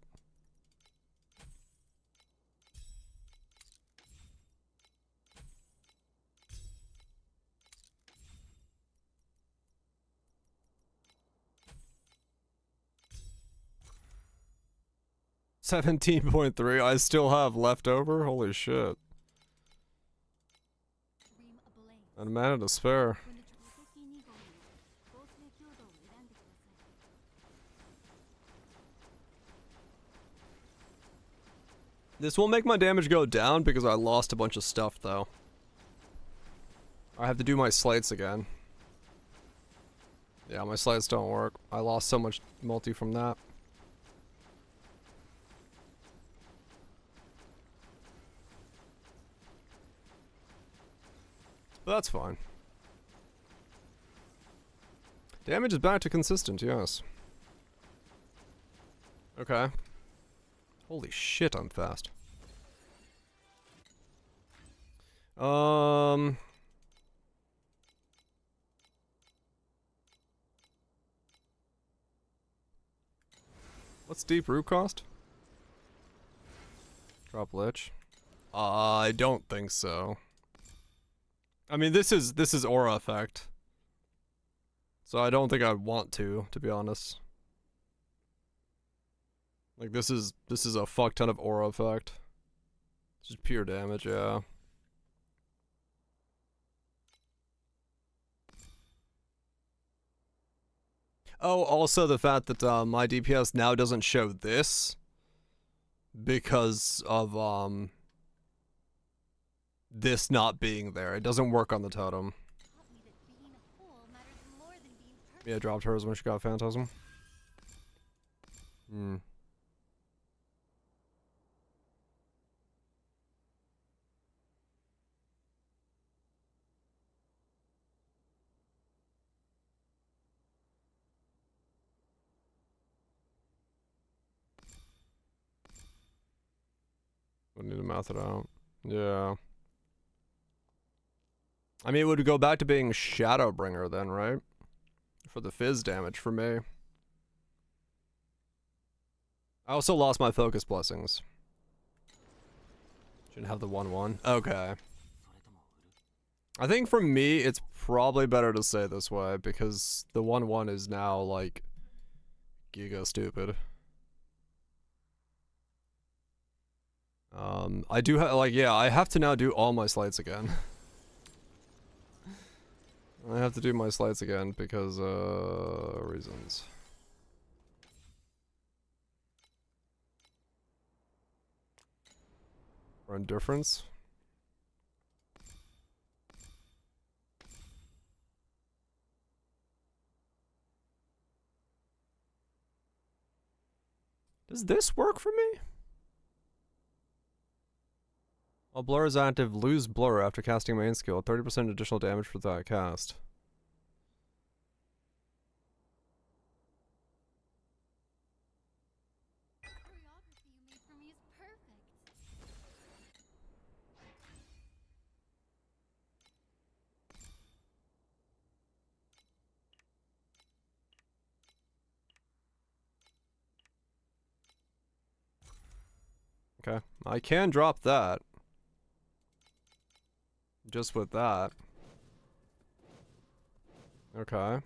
$17.3. I still have leftover. Holy shit. Dream ablaze. And a mana to spare. When the bskyにご合成強度を選んでください。This will make my damage go down because I lost a bunch of stuff though. I have to do my slates again. Yeah, my slates don't work. I lost so much multi from that. But that's fine. Damage is back to consistent, yes. Okay. Holy shit, I'm fast. What's deep root cost? Drop lich. I don't think so. I mean, this is aura effect. So I don't think I'd want to be honest. Like this is a fuck ton of aura effect. It's just pure damage, yeah. Oh, also the fact that my DPS now doesn't show this because of this not being there. It doesn't work on the totem. Taught me that Yeah, dropped hers when she got Phantasm. Hmm. We need to math it out. Yeah. I mean, it would go back to being Shadowbringer then, right? For the fizz damage for me. I also lost my focus blessings. Shouldn't have the 1/1. Okay. I think for me, it's probably better to say this way because the 1/1 is now like giga stupid. I do have like yeah, I have to now do all my slides again. I have to do my slides again because reasons. Or indifference. Does this work for me? While blur is active, lose blur after casting main skill. 30% additional damage for that cast. Choreography you made for me is perfect. Okay, I can drop that. Just with that. Okay.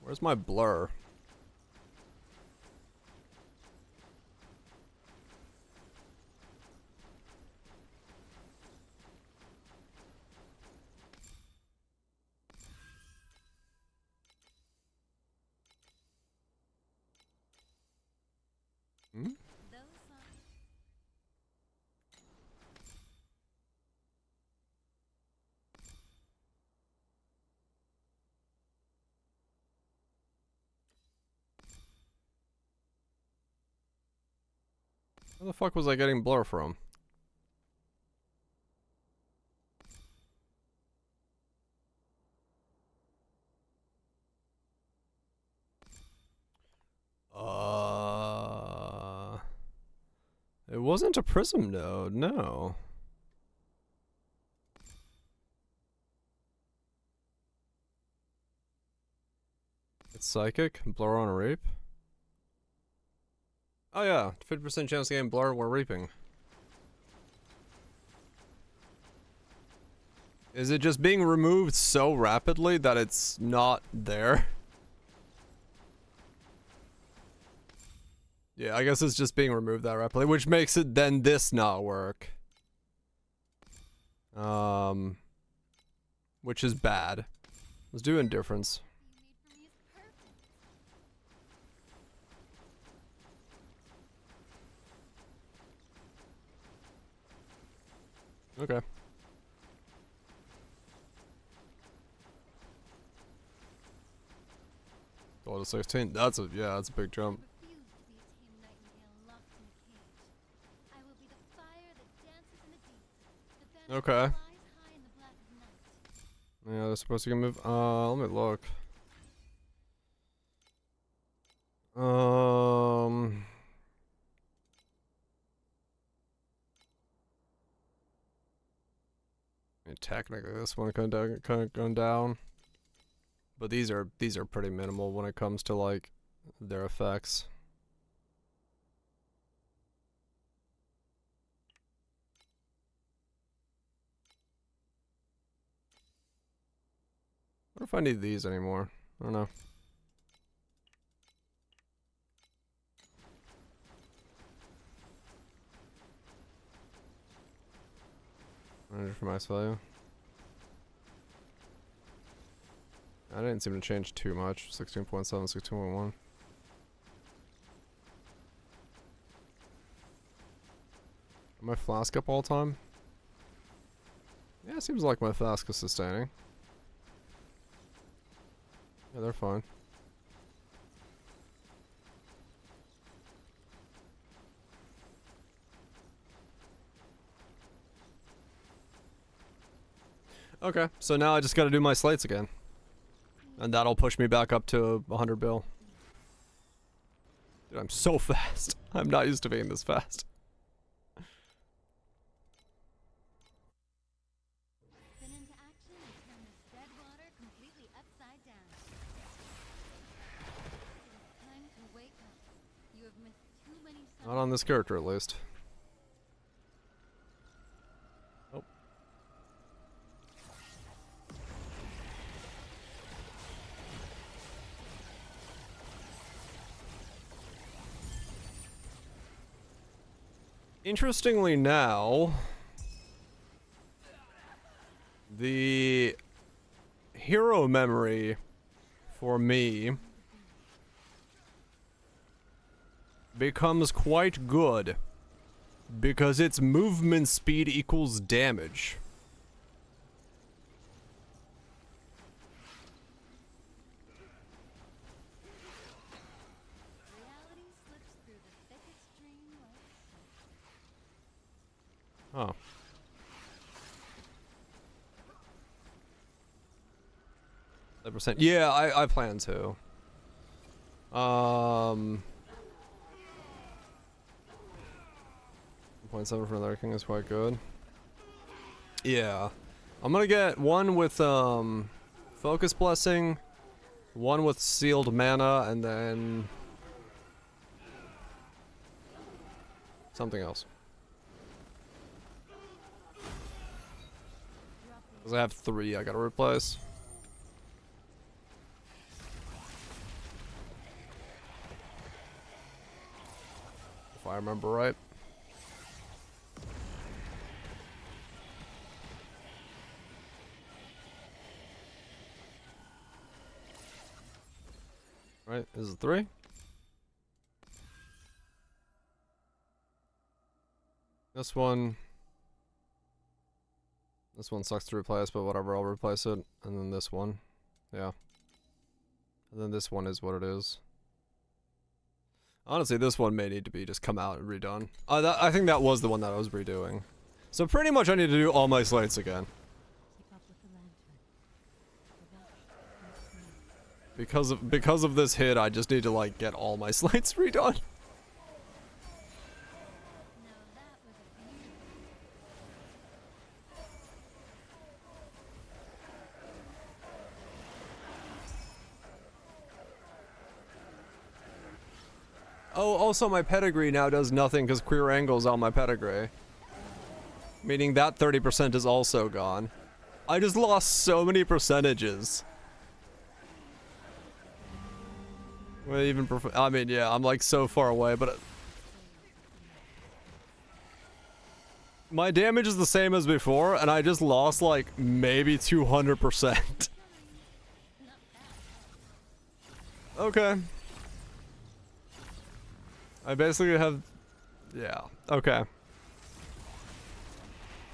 Where's my blur? Hmm? Where the fuck was I getting blur from? It wasn't a prism node, no. It's psychic, blur on a reap. Oh yeah, 50% chance of getting blur while reaping. Is it just being removed so rapidly that it's not there? Yeah, I guess it's just being removed that rapidly, which makes it then this not work. Which is bad. Let's do indifference. Okay. Go to 16. That's a yeah, that's a big jump. Okay. Yeah, they're supposed to get moved. Let me look. I mean, technically, this one kind of going down, but these are pretty minimal when it comes to like their effects. I wonder if I need these anymore. I don't know. For max value. I didn't seem to change too much. 16.7, 16.1. My flask up all the time? Yeah, it seems like my flask is sustaining. Yeah, they're fine. Okay, so now I just gotta do my slates again. And that'll push me back up to 100 bill. Dude, I'm so fast. I'm not used to being this fast. Spin into action and turn this dead water completely upside down. It is time to wake up. You have missed too many Not on this character, at least. Oh. Interestingly now, the hero memory for me becomes quite good because its movement speed equals damage. reality slips through the thickest dream like Oh. %. Yeah, I plan to. 0.7 for another king is quite good. Yeah. I'm gonna get one with focus blessing, one with sealed mana, and then something else. Cause I have 3 I gotta replace. If I remember right. Right, this is 3. This one sucks to replace, but whatever, I'll replace it. And then this one. Yeah. And then this one is what it is. Honestly, this one may need to be just come out and redone. I think that was the one that I was redoing. So pretty much I need to do all my slates again. Keep up with the lantern. Because of this hit, I just need to like get all my slates redone. now that was a beauty. Oh, also my pedigree now does nothing because queer angle's on my pedigree. Meaning that 30% is also gone. I just lost so many percentages. Well, even I mean, yeah, I'm like so far away, but my damage is the same as before, and I just lost like maybe 200%. Okay. I basically have, yeah, okay.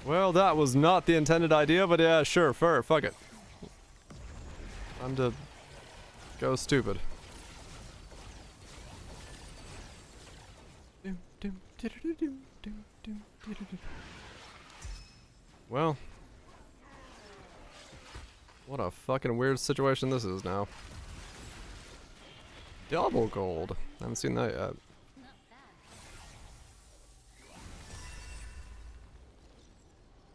Well, that was not the intended idea, but yeah, sure, fuck it. I'm to go stupid. Well, what a fucking weird situation this is now. Double gold. I haven't seen that yet.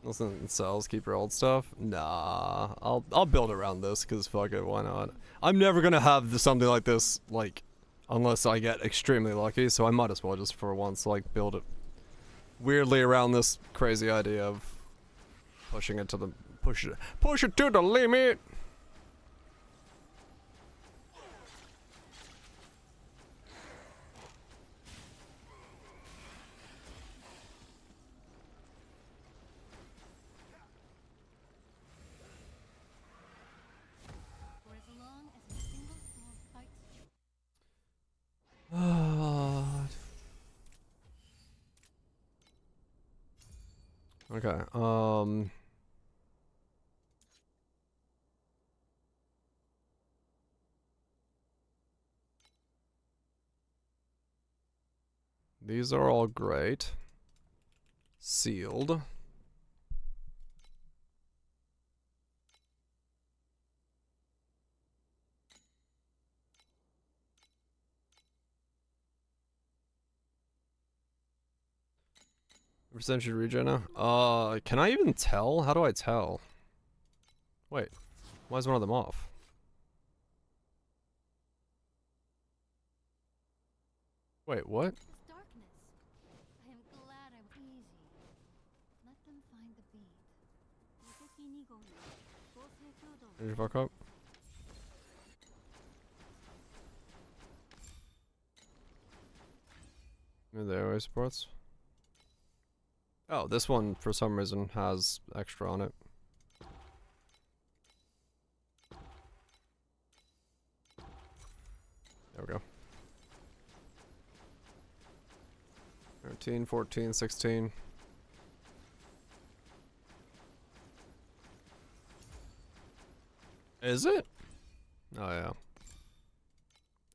Listen, it sells, keep your old stuff. Nah, I'll build around this because fuck it, why not? I'm never gonna have something like this, like, unless I get extremely lucky. So I might as well just for once like build it weirdly around this crazy idea of pushing it to the push it to the limit. For as long as a single soul fights you, Okay. These are all great. Sealed. Percentage regen now? Can I even tell? How do I tell? Wait, why is one of them off? Wait, what? This darkness. I am glad I'm easy. Let them find the bead. Did you fuck up? Maybe the AOA supports? Oh, this one for some reason has extra on it. There we go. 13, 14, 16. Is it? Oh, yeah.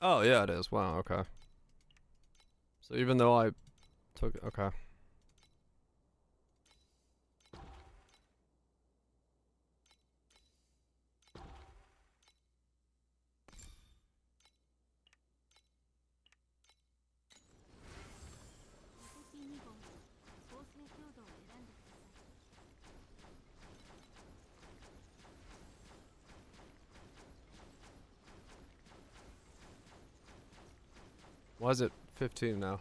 Oh, yeah, it is. Wow, okay. So even though I took it, okay. Why is it 15 now?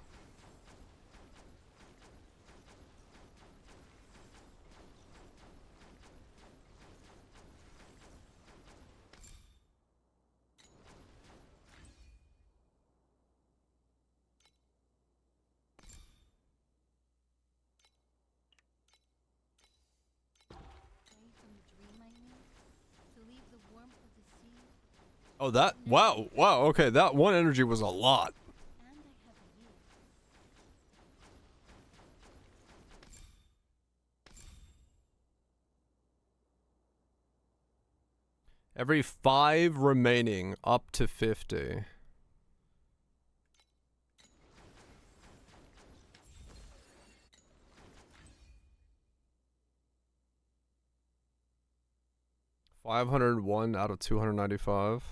Oh, that, wow, wow, okay, that one energy was a lot. Every 5 remaining up to 50. $501 out of 295.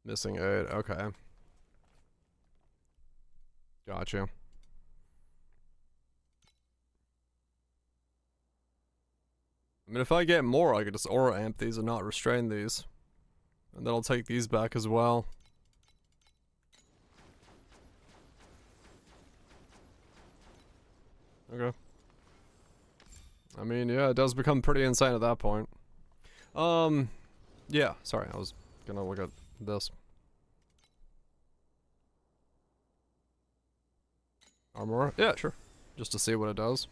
Missing 8, okay. Gotcha. I mean, if I get more, I could just aura amp these and not restrain these. And then I'll take these back as well. Okay. I mean, yeah, it does become pretty insane at that point. Yeah, sorry, I was gonna look at this. Armor? Yeah, sure. Just to see what it does.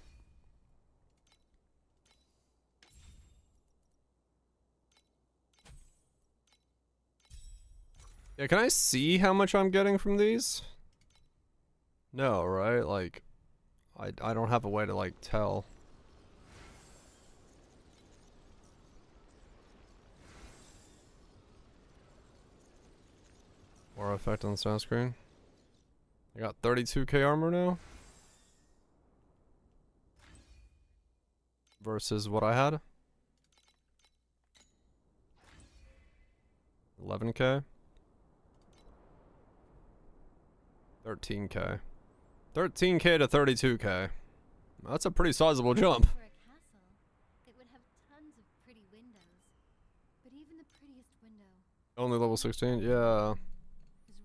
Yeah, can I see how much I'm getting from these? No, right? Like, I don't have a way to, like, tell. Aura effect on the sound screen. I got 32k armor now. Versus what I had. 11k. 13k. 13k to 32k. That's a pretty sizable jump. For a castle, it would have tons of pretty windows. But even the prettiest window Only level 16? Yeah. is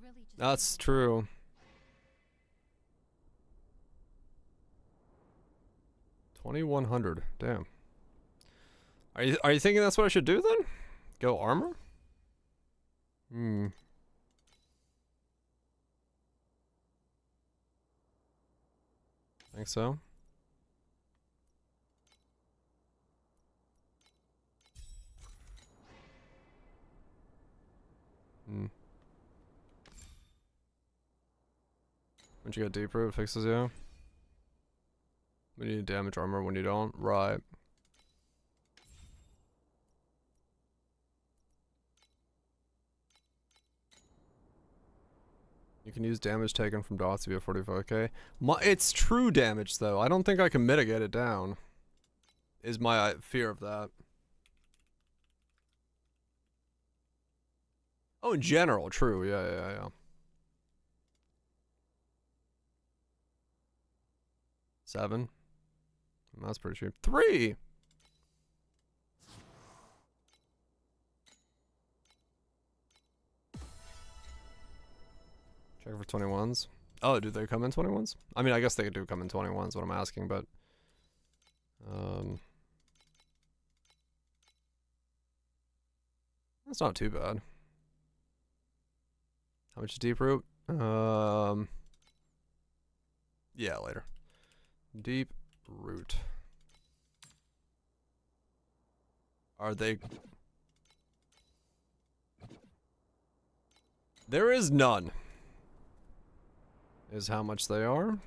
really just That's a true. 2100. Damn. Are you thinking that's what I should do then? Go armor? Hmm. Think so. Once you get deeper, it fixes you. When you need damage armor, when you don't. Right. You can use damage taken from dots to be a 45k. It's true damage, though. I don't think I can mitigate it down. Is my fear of that. Oh, in general, true. Yeah. 7. That's pretty cheap. 3! Check for 21s. Oh, do they come in 21s? I mean, I guess they do come in 21s, what I'm asking, but... That's not too bad. How much is deep root? Yeah, later. Deep root. Are they... There is none. Is how much they are.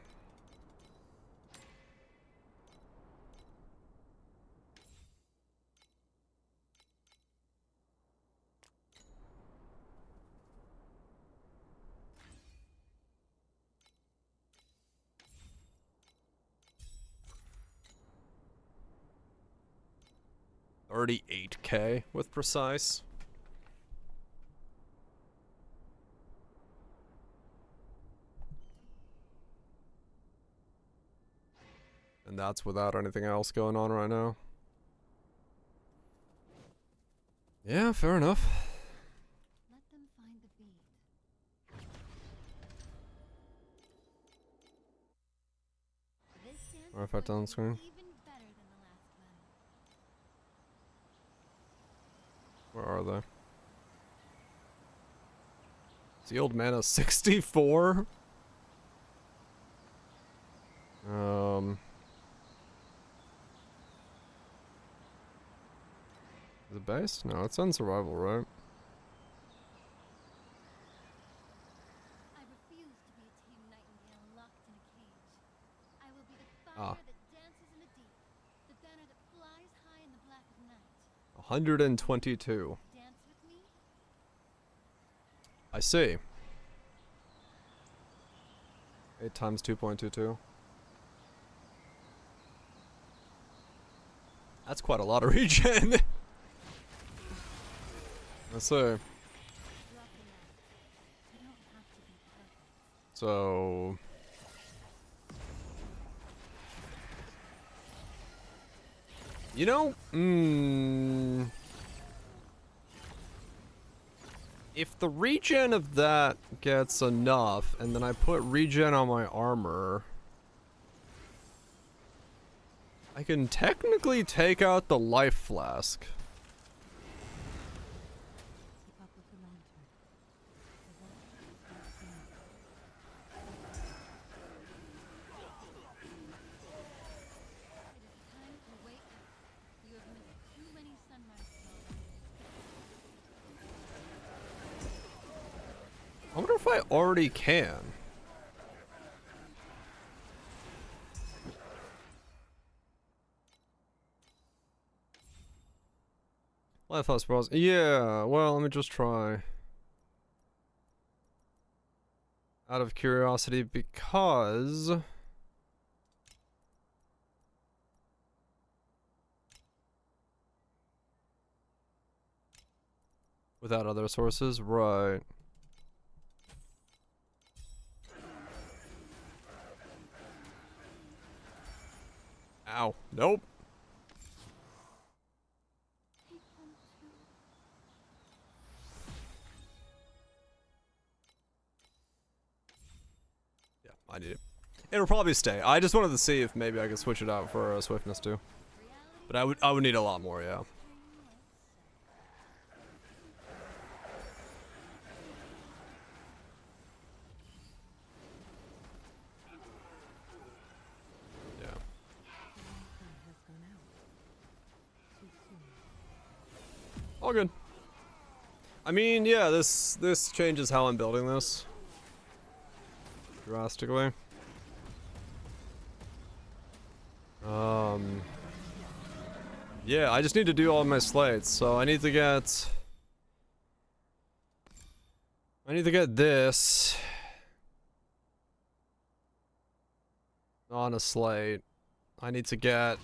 Already 8k with precise. And that's without anything else going on right now. Yeah, fair enough. Let them find the bead. This dance Artifact is going on to screen. be even better than the last one. Where are they? Is the old mana 64? Is it based? No, it's on survival, right? I refuse to be a tame nightingale locked in a cage. I will be the fire that dances in the deep, the banner that flies high in the black of night. 122. Dance with me? I see. 8 times 2.22. That's quite a lot of regen. Let's see. Drop the knife. You don't have to be perfect. So... You know, if the regen of that gets enough, and then I put regen on my armor, I can technically take out the life flask. Keep up with the lantern. The watch is not seen. It is time to wake up. You have missed too many sunrises already. I wonder if I already can. Life flask pause. Yeah, well, let me just try. Out of curiosity, because... Without other sources, right. Ow. Nope. Take them too. Yeah, I need it. It'll probably stay. I just wanted to see if maybe I could switch it out for swiftness too. But I would need a lot more, yeah. Yeah. The lantern has gone out. Too soon. All good. I mean, yeah, this changes how I'm building this. drastically. Yeah, I just need to do all my slates, so I need to get this on a slate. I need to get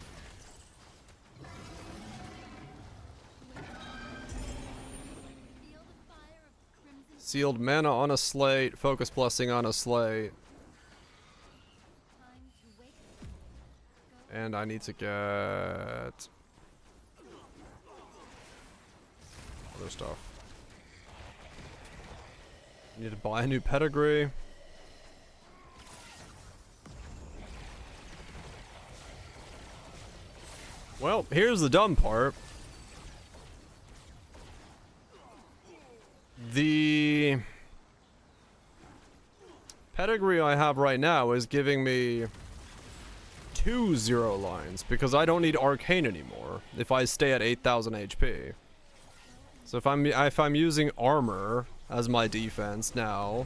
sealed mana on a slate, focus blessing on a slate. And I need to get other stuff. I need to buy a new pedigree. Well, here's the dumb part. The pedigree I have right now is giving me 2 0 lines because I don't need arcane anymore if I stay at 8,000 HP. So if I'm using armor as my defense now,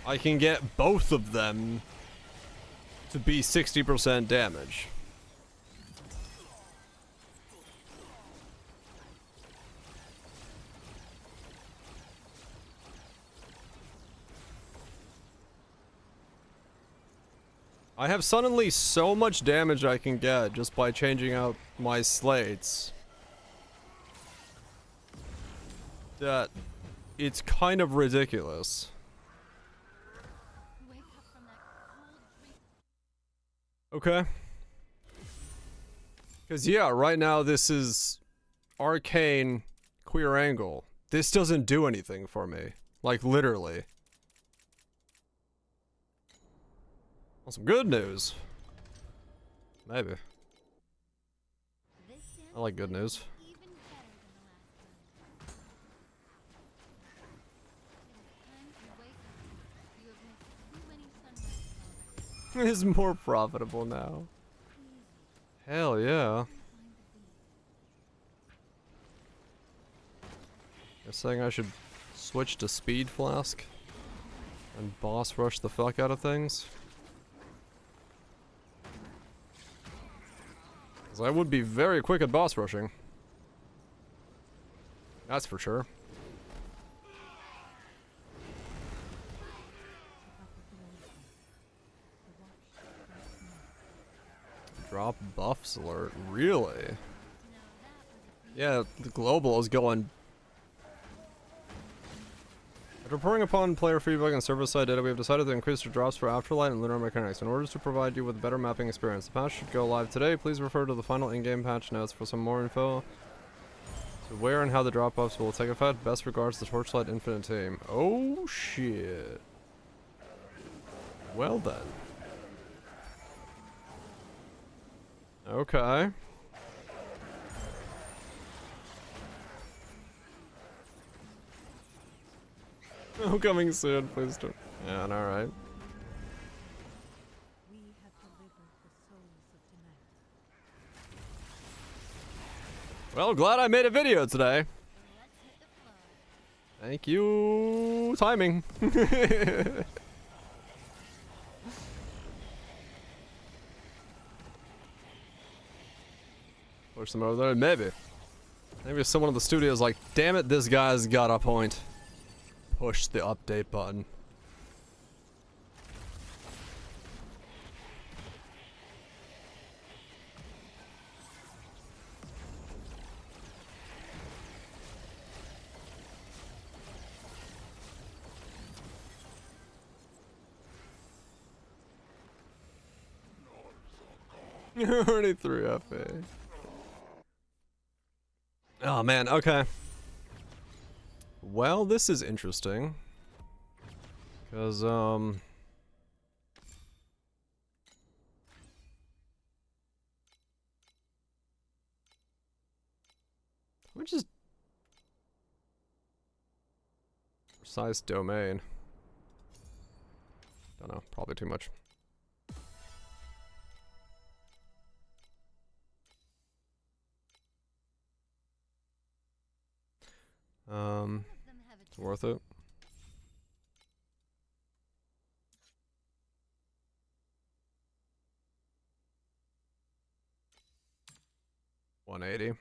I can get both of them to be 60% damage. I have suddenly so much damage I can get just by changing out my slates that it's kind of ridiculous. Okay. Because yeah, right now this is arcane queer angle. This doesn't do anything for me. Like literally. Well, some good news. Maybe. I like good news. It's more profitable now. Hell yeah. You're saying I should switch to speed flask and boss rush the fuck out of things? Because I would be very quick at boss rushing. That's for sure. Drop buffs alert. Really? Yeah, the global is going. After reporting upon player feedback and server-side data, we have decided to increase the drops for Afterlight and Lunar Mechanics in order to provide you with a better mapping experience. The patch should go live today. Please refer to the final in-game patch notes for some more info to where and how the drop buffs will take effect. Best regards, the Torchlight Infinite team. Oh shit. Well then. Okay. Oh, coming soon, please don't. Yeah, alright. We have delivered the souls of tonight. Well, glad I made a video today. Thank you. Timing. Push them over there. Maybe. Maybe if someone in the studio is like, damn it, this guy's got a point. Push the update button. Already 3 FA. Oh man, okay. Well, this is interesting. Cause which is precise domain. Don't know, probably too much. It's worth it. 180.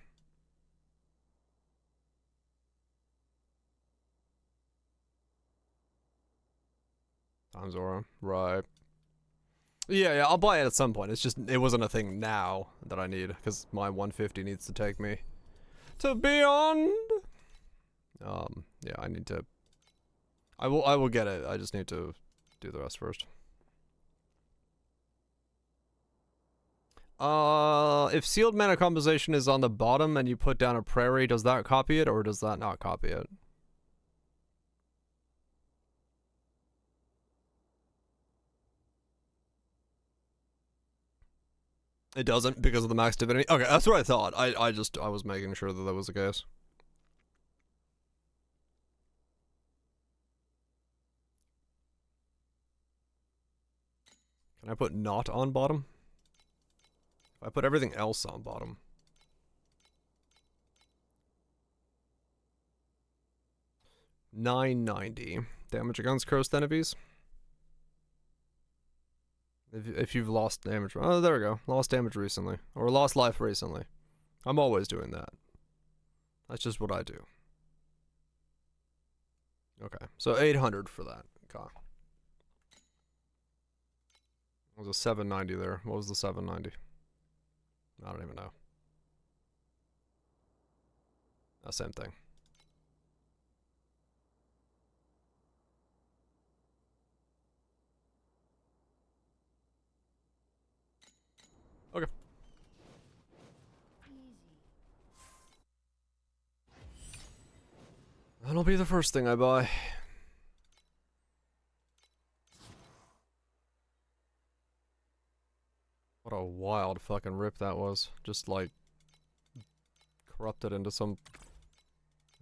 Times aura. Right. Yeah, I'll buy it at some point. It's just, it wasn't a thing now that I need, because my 150 needs to take me to beyond. Yeah, I need to. I will get it. I just need to do the rest first. If sealed mana composition is on the bottom and you put down a prairie, does that copy it or does that not copy it? It doesn't because of the max divinity? Okay, that's what I thought. I was making sure that that was the case. Can I put not on bottom? If I put everything else on bottom. $9.90. Damage against cursed enemies. If you've lost damage. Oh, there we go. Lost damage recently. Or lost life recently. I'm always doing that. That's just what I do. Okay. So 800 for that. Okay. What was a 790 there? What was the 790? I don't even know. Same thing. Okay. That'll be the first thing I buy. What a wild fucking rip that was. Just like corrupted into some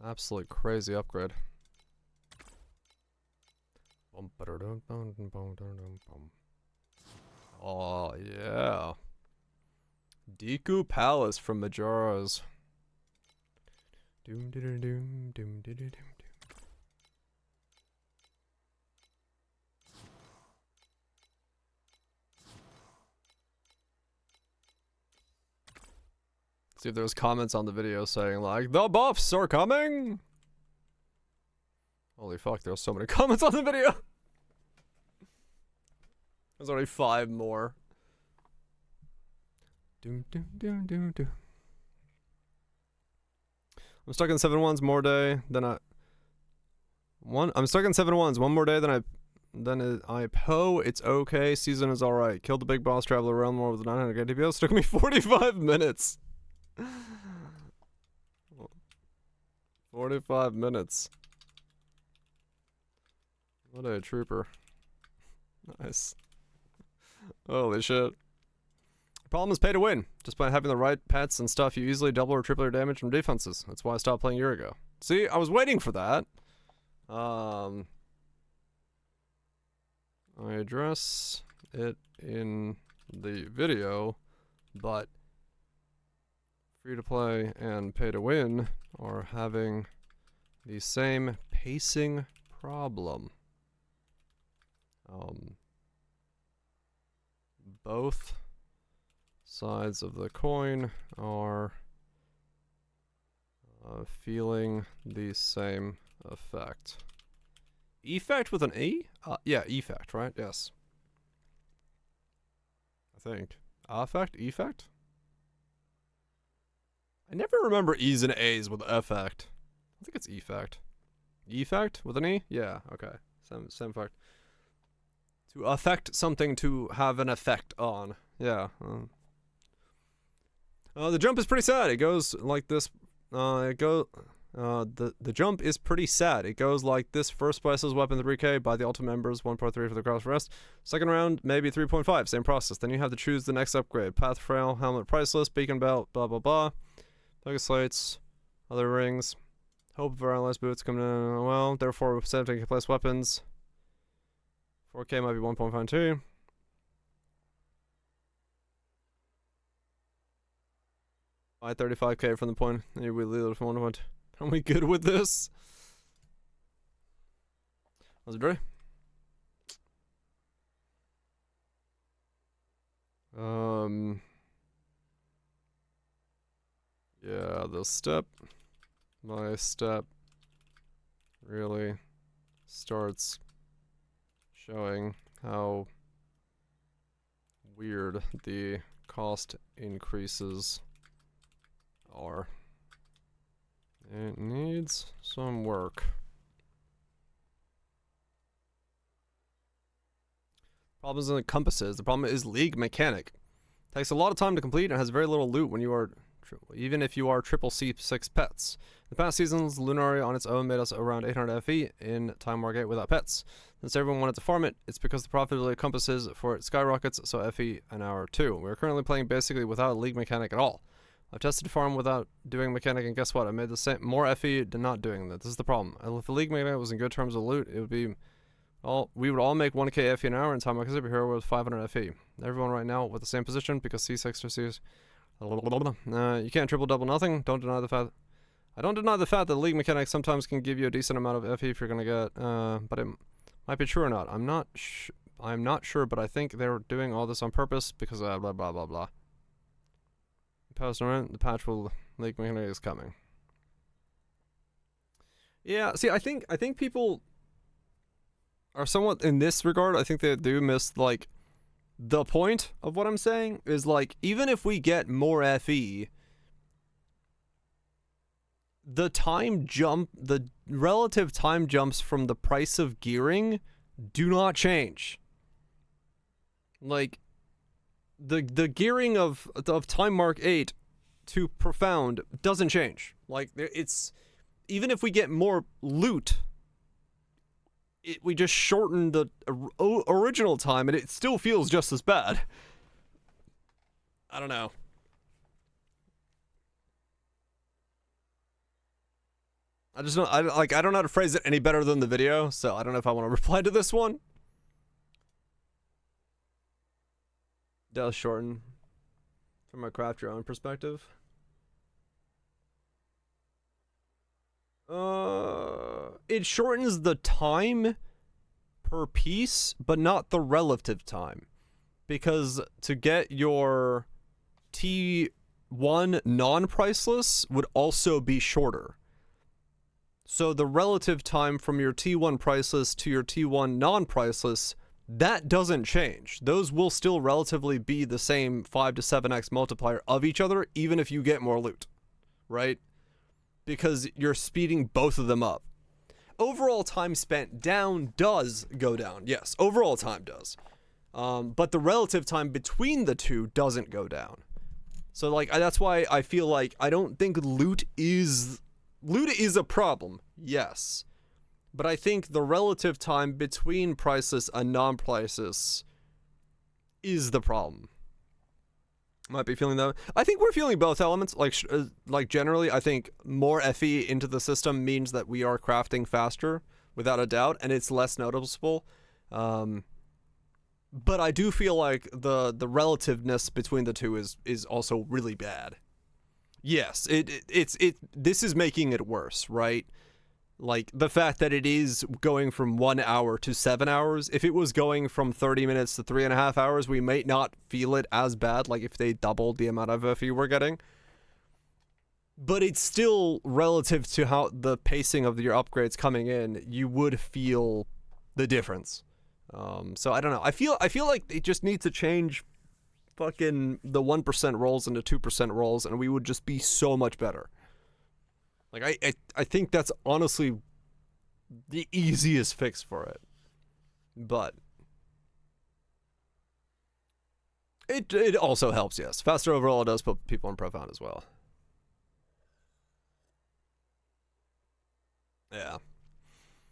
absolute crazy upgrade. Oh yeah. Deku Palace from Majora's. Doom doom doom doom doom doom. See if there's comments on the video saying like, the buffs are coming! Holy fuck, there's so many comments on the video! There's only 5 more. Doom doom doom doom doom. I'm stuck in 7-1s more day than I'm stuck in 7-1s one more day than I po. It's okay. Season is alright. Killed the big boss, travel around more with 900 DPS. Took me 45 minutes. 45 minutes. What a trooper. Nice. Holy shit. The problem is pay to win. Just by having the right pets and stuff, you easily double or triple your damage from defenses. That's why I stopped playing a year ago. See, I was waiting for that. I address it in the video, but free to play and pay to win are having the same pacing problem. Both sides of the coin are feeling the same effect. Effect with an E? Yeah, effect, right? Yes. I think. Affect? Effect? I never remember E's and A's with effect. I think it's effect. Effect with an E? Yeah, okay. Same effect. To affect something to have an effect on. Yeah. The jump is pretty sad. It goes like this. The jump is pretty sad. It goes like this: first spices weapon 3k, buy the ultimate members 1.3 for the cross rest. Second round maybe 3.5, same process. Then you have to choose the next upgrade: path frail, helmet priceless, beacon belt, blah blah blah, Pegasus slates, other rings, hope of our last boots coming in. Well, therefore 70 plus weapons. 4k might be 1.52. Buy 35k from the point. Maybe we leave it from 1 point. Are we good with this? Was it ready? Yeah, the step by step really starts showing how weird the cost increases are. It needs some work. Problem isn't compasses. The problem is League Mechanic. Takes a lot of time to complete and has very little loot when you are, even if you are triple C6 pets. The past seasons, Lunari on its own made us around 800 FE in Time Market without pets. Since everyone wanted to farm it, it's because the profitability of compasses for it skyrockets, so FE an hour too. We're currently playing basically without a League Mechanic at all. I've tested farm without doing mechanic, and guess what? I made the same more FE than not doing that. This is the problem. If the League Mechanic was in good terms of loot, it would be we would all make 1k FE an hour, and Time Market Superhero with 500 FE. Everyone right now with the same position because C6 or C's. You can't triple double nothing. Don't deny the fact. I don't deny the fact that the League Mechanic sometimes can give you a decent amount of FE if you're gonna get. But it might be true or not. I'm not sure, but I think they're doing all this on purpose because blah blah blah blah. The patch will League Mechanic is coming. Yeah, see, I think people are somewhat in this regard. I think they do miss like the point of what I'm saying is like even if we get more FE, the relative time jumps from the price of gearing do not change. Like the gearing of Time Mark 8 to Profound doesn't change. Like it's even if we get more loot, we just shorten the original time and it still feels just as bad. I don't know. I don't know how to phrase it any better than the video, so I don't know if I want to reply to this one. Does shorten from a craft your own perspective. It shortens the time per piece, but not the relative time. Because to get your T1 non-priceless would also be shorter. So the relative time from your T1 priceless to your T1 non-priceless, that doesn't change. Those will still relatively be the same 5 to 7x multiplier of each other, even if you get more loot, right? Because you're speeding both of them up. Overall time spent down does go down. Yes, overall time does. But the relative time between the two doesn't go down. So like that's why I feel like I don't think loot is a problem. Yes. But I think the relative time between priceless and non-priceless is the problem. Might be feeling that. I think we're feeling both elements. Like generally, I think more FE into the system means that we are crafting faster, without a doubt, and it's less noticeable. But I do feel like the relativeness between the two is also really bad. Yes, this is making it worse, right? Like the fact that it is going from 1 hour to 7 hours. If it was going from 30 minutes to 3.5 hours, we might not feel it as bad, like if they doubled the amount of FE we're getting. But it's still relative to how the pacing of your upgrades coming in, you would feel the difference. So I don't know. I feel like it just needs to change fucking the 1% rolls into 2% rolls, and we would just be so much better. Like I think that's honestly the easiest fix for it. But it also helps, yes. Faster overall does put people in Profound as well. Yeah.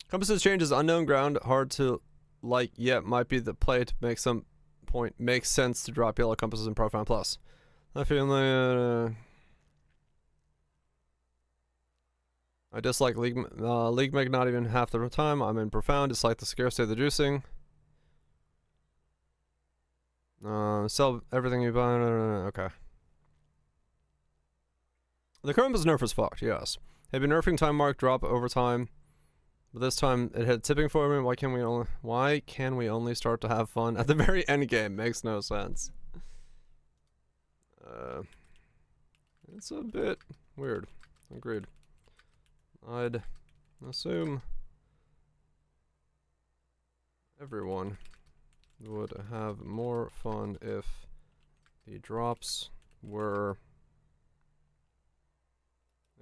Compasses changes unknown ground, hard to like, yet might be the play to make some point makes sense to drop yellow compasses in Profound Plus. I feel like I dislike League Meg not even half the time. I'm in Profound. It's like the scarcity of the juicing. Sell everything you buy. Okay. The current was nerf as fucked, yes. They've been nerfing time mark drop over time. But this time it had tipping for me. Why can we only start to have fun at the very end game? Makes no sense. It's a bit weird. Agreed. I'd assume everyone would have more fun if the drops were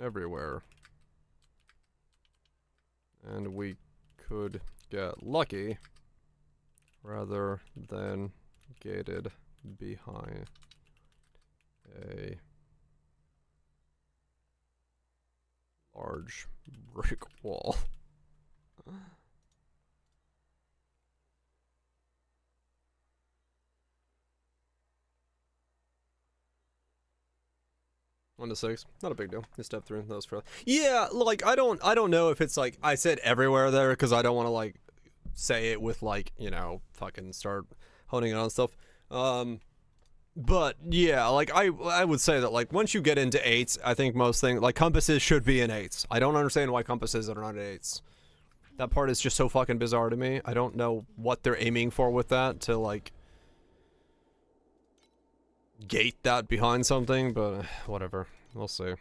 everywhere and we could get lucky rather than gated behind a large brick wall. One to 6, not a big deal. You step through those for. Yeah, like I don't know if it's like I said everywhere there because I don't want to like say it with like, you know, fucking start honing it on stuff. But yeah, like I would say that like once you get into 8s, I think most things like compasses should be in 8s. I don't understand why compasses are not in 8s. That part is just so fucking bizarre to me. I don't know what they're aiming for with that to like gate that behind something, but whatever. We'll see.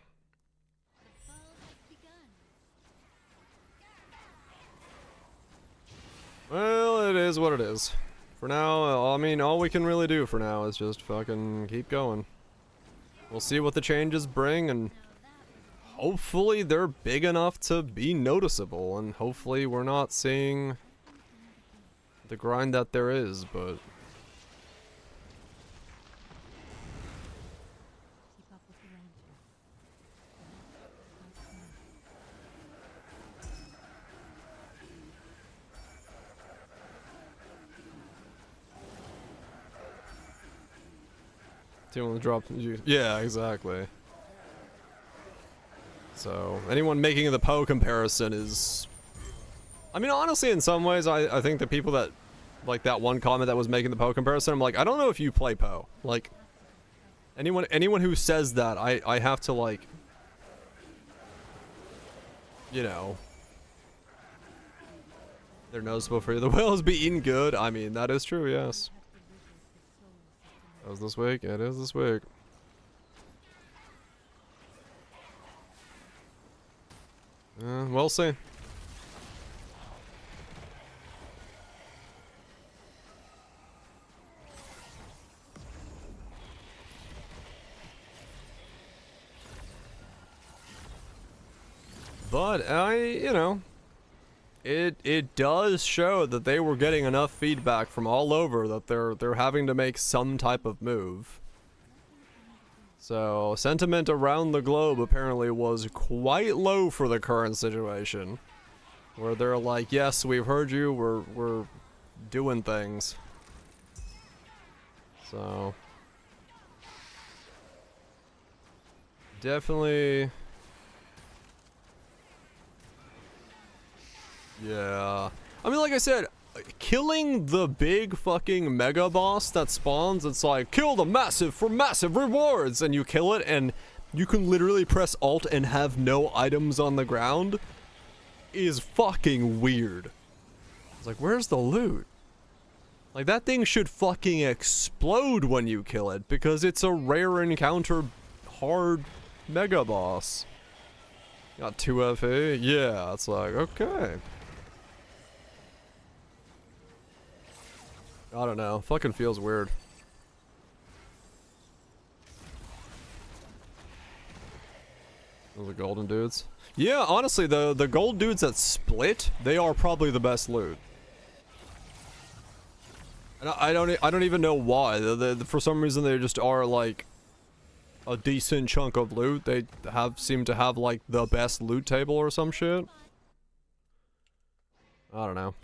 Well, it is what it is. For now, I mean, all we can really do for now is just fucking keep going. We'll see what the changes bring, and hopefully they're big enough to be noticeable, and hopefully we're not seeing the grind that there is, but... Keep up with the lantern. Do you want to drop? Yeah, exactly. So, anyone making the Poe comparison is... I mean, honestly, in some ways, I think the people that... Like, that one comment that was making the Poe comparison, I'm like, I don't know if you play Poe. Like, anyone who says that, I have to, like... You know... They're noticeable for you. The whales be eaten good. I mean, that is true, yes. That was this week? It is this week. We'll see. But you know, it does show that they were getting enough feedback from all over that they're having to make some type of move. So sentiment around the globe apparently was quite low for the current situation, where they're like, yes, we've heard you, we're doing things. So definitely. Yeah. I mean, like I said, killing the big fucking mega boss that spawns, it's like, kill the massive for massive rewards, and you kill it, and you can literally press Alt and have no items on the ground, is fucking weird. It's like, where's the loot? Like, that thing should fucking explode when you kill it, because it's a rare encounter hard mega boss. Got 2 FA? Yeah, it's like, okay. I don't know. Fucking feels weird. Those are golden dudes. Yeah, honestly, the gold dudes that split, they are probably the best loot. And I don't even know why. For some reason, they just are like a decent chunk of loot. They seem to have like the best loot table or some shit. I don't know.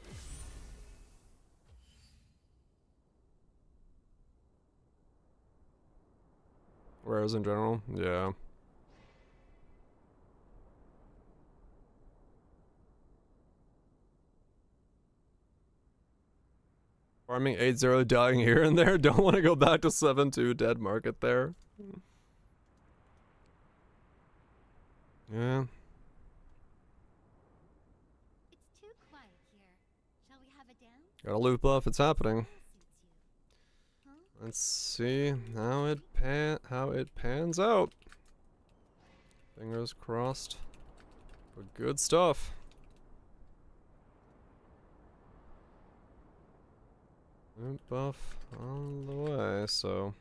Whereas in general, yeah. Farming 8-0, dying here and there. Don't want to go back to 7-2 dead market there. Yeah. It's too quiet here. Shall we have a dance? Got a loot buff, it's happening. Huh? Let's see how it pans out. Fingers crossed. But good stuff. Loot buff on the way, so.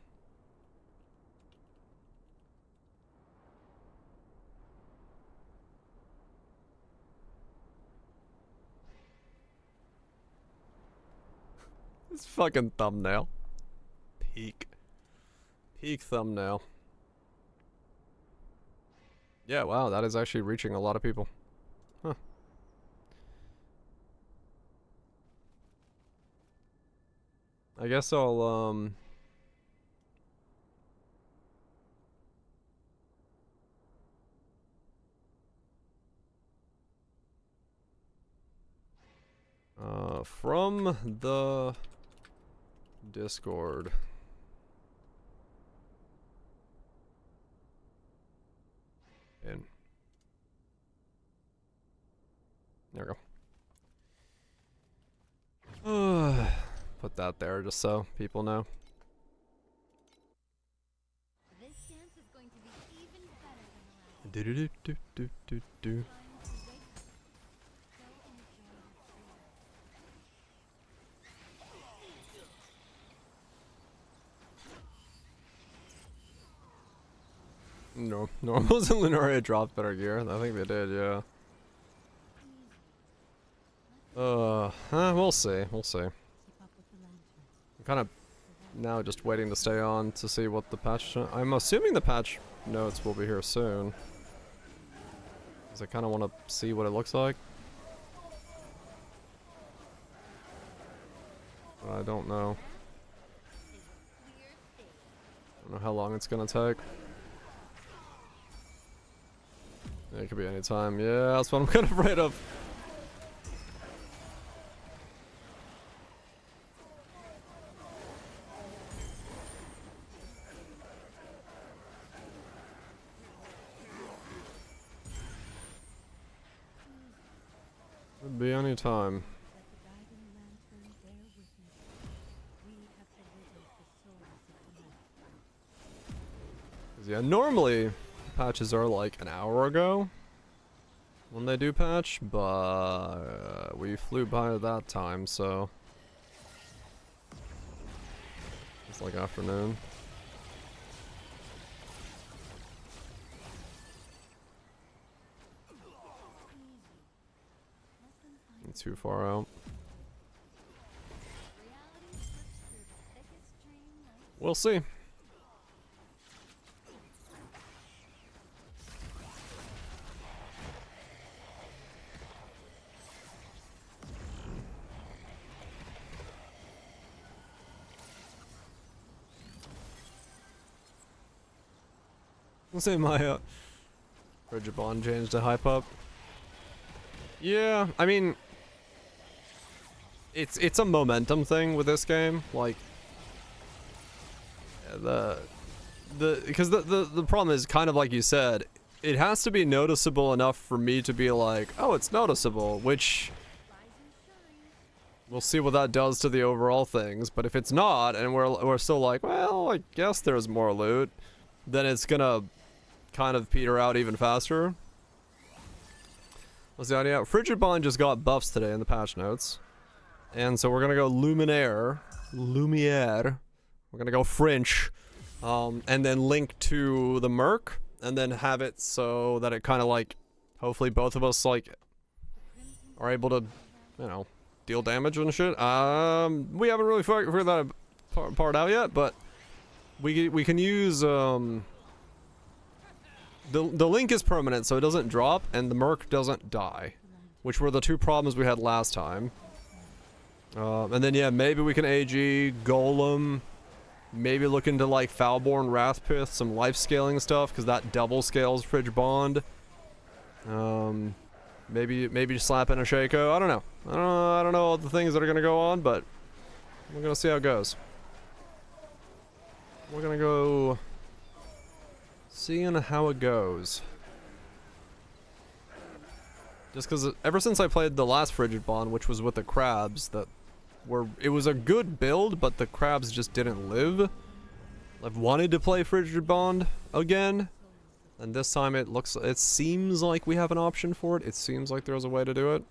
This fucking thumbnail. Peak thumbnail. Yeah, wow, that is actually reaching a lot of people. Huh. I guess I'll, from the Discord. In. There we go. Put that there just so people know. This dance is going to be even better than the last. Do do do do do do. Time to wake up. So enjoy the No, normals and Lunaria dropped better gear. I think they did, yeah. We'll see. We'll see. Keep up with the lantern. I'm kind of now just waiting to stay on to see what the patch. I'm assuming the patch notes will be here soon. Because I kind of want to see what it looks like. But I don't know. I don't know how long it's gonna take. Yeah, it could be any time. Yeah, that's what I'm kind of afraid of. Could be any time. Let the guiding lantern bear witness. We have delivered the souls of the night. 'Cause yeah, normally patches are like an hour ago when they do patch, but we flew by that time, so it's like afternoon. Not too far out. reality slips through the thickest dream night. We'll see. I'll say my Frigid Bond changed to hype up. Yeah, I mean, it's a momentum thing with this game. Like because the problem is kind of like you said, it has to be noticeable enough for me to be like, oh, it's noticeable, which we'll see what that does to the overall things. But if it's not, and we're still like, well, I guess there's more loot, then it's gonna kind of peter out even faster. What's the idea? Frigid Bond just got buffs today in the patch notes. And so we're gonna go Lumiere. We're gonna go French. And then link to the Merc. And then have it so that it kind of like, hopefully both of us like are able to, you know, deal damage and shit. We haven't really figured that part out yet, but we can use the link is permanent, so it doesn't drop, and the Merc doesn't die, which were the two problems we had last time. And then yeah, maybe we can AG Golem, maybe look into like Foulborn Wrathpith, some life scaling stuff, because that double scales Frigid Bond. Maybe slap in a Shaco. I don't know. I don't know all the things that are gonna go on, but we're gonna see how it goes. We're gonna go seeing how it goes. Just because ever since I played the last Frigid Bond, which was with the crabs, it was a good build, but the crabs just didn't live. I've wanted to play Frigid Bond again, And this time it seems like we have an option for it. It seems like there's a way to do it.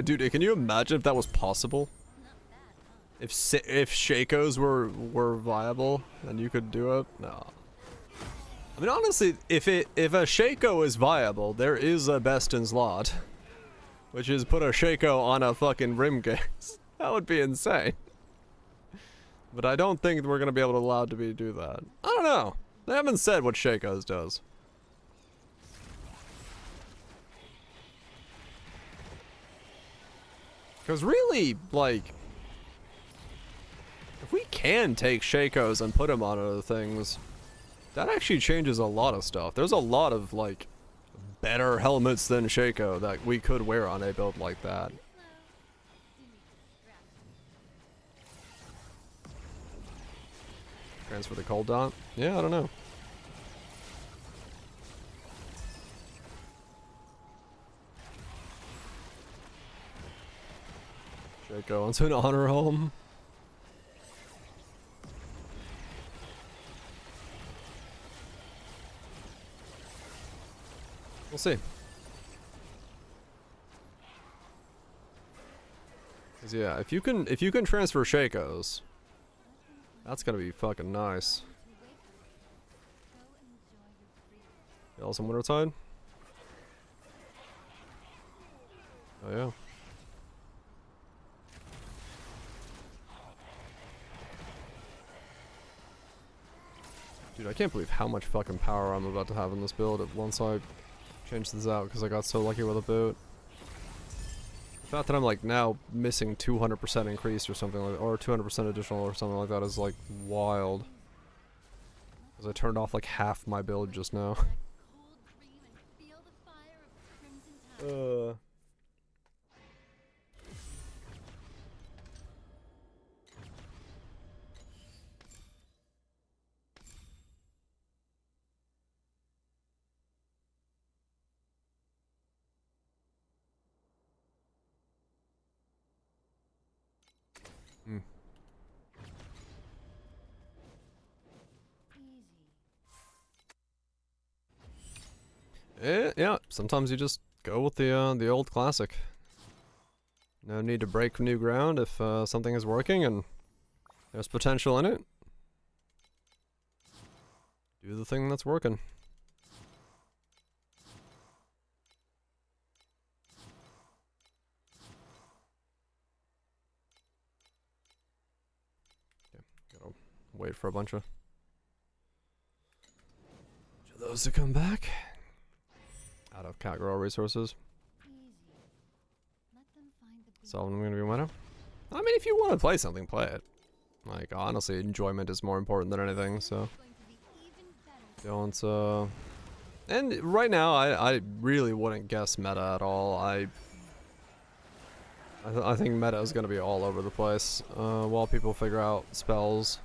Dude, can you imagine if that was possible? If Shakos were viable and you could do it? No. I mean, honestly, if a Shako is viable, there is a best in slot, which is put a Shako on a fucking rim case. That would be insane. But I don't think we're gonna be able to allow to do that. I don't know. They haven't said what Shakos does. Because really, like, if we can take Shakos and put them on other things, that actually changes a lot of stuff. There's a lot of, like, better helmets than Shako that we could wear on a build like that. Transfer the cold dot? Yeah, I don't know. Shako into an honor home. We'll see. 'Cause yeah, if you can transfer Shakos, that's gonna be fucking nice. Y'all some Wintertide? Oh yeah. Dude, I can't believe how much fucking power I'm about to have in this build once I change this out, because I got so lucky with a boot. The fact that I'm like now missing 200% increase or something like, or 200% additional or something like that is like wild. Because I turned off like half my build just now. Yeah, sometimes you just go with the old classic. No need to break new ground if something is working and there's potential in it. Do the thing that's working. Okay, gotta wait for a bunch of those to come back. Out of cat grow resources. So I'm gonna be winner. I mean, if you want to play something, play it. Like, honestly, enjoyment is more important than anything, so. Don't, and right now, I really wouldn't guess meta at all. I think meta is gonna be all over the place, while people figure out spells.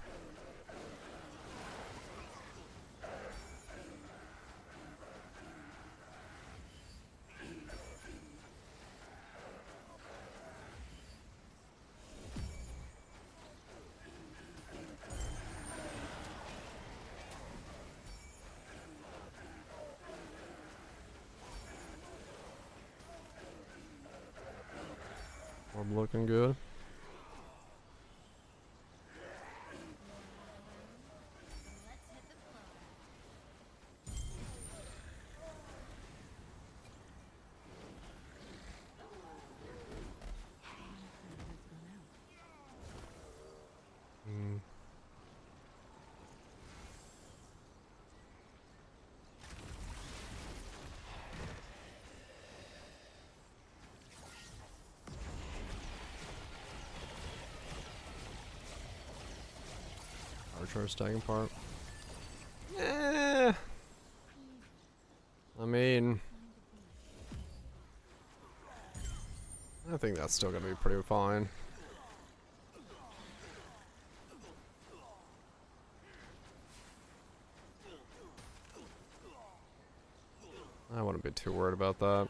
I'm looking good. Archer stacking part. I mean, I think that's still gonna be pretty fine. I wouldn't be too worried about that.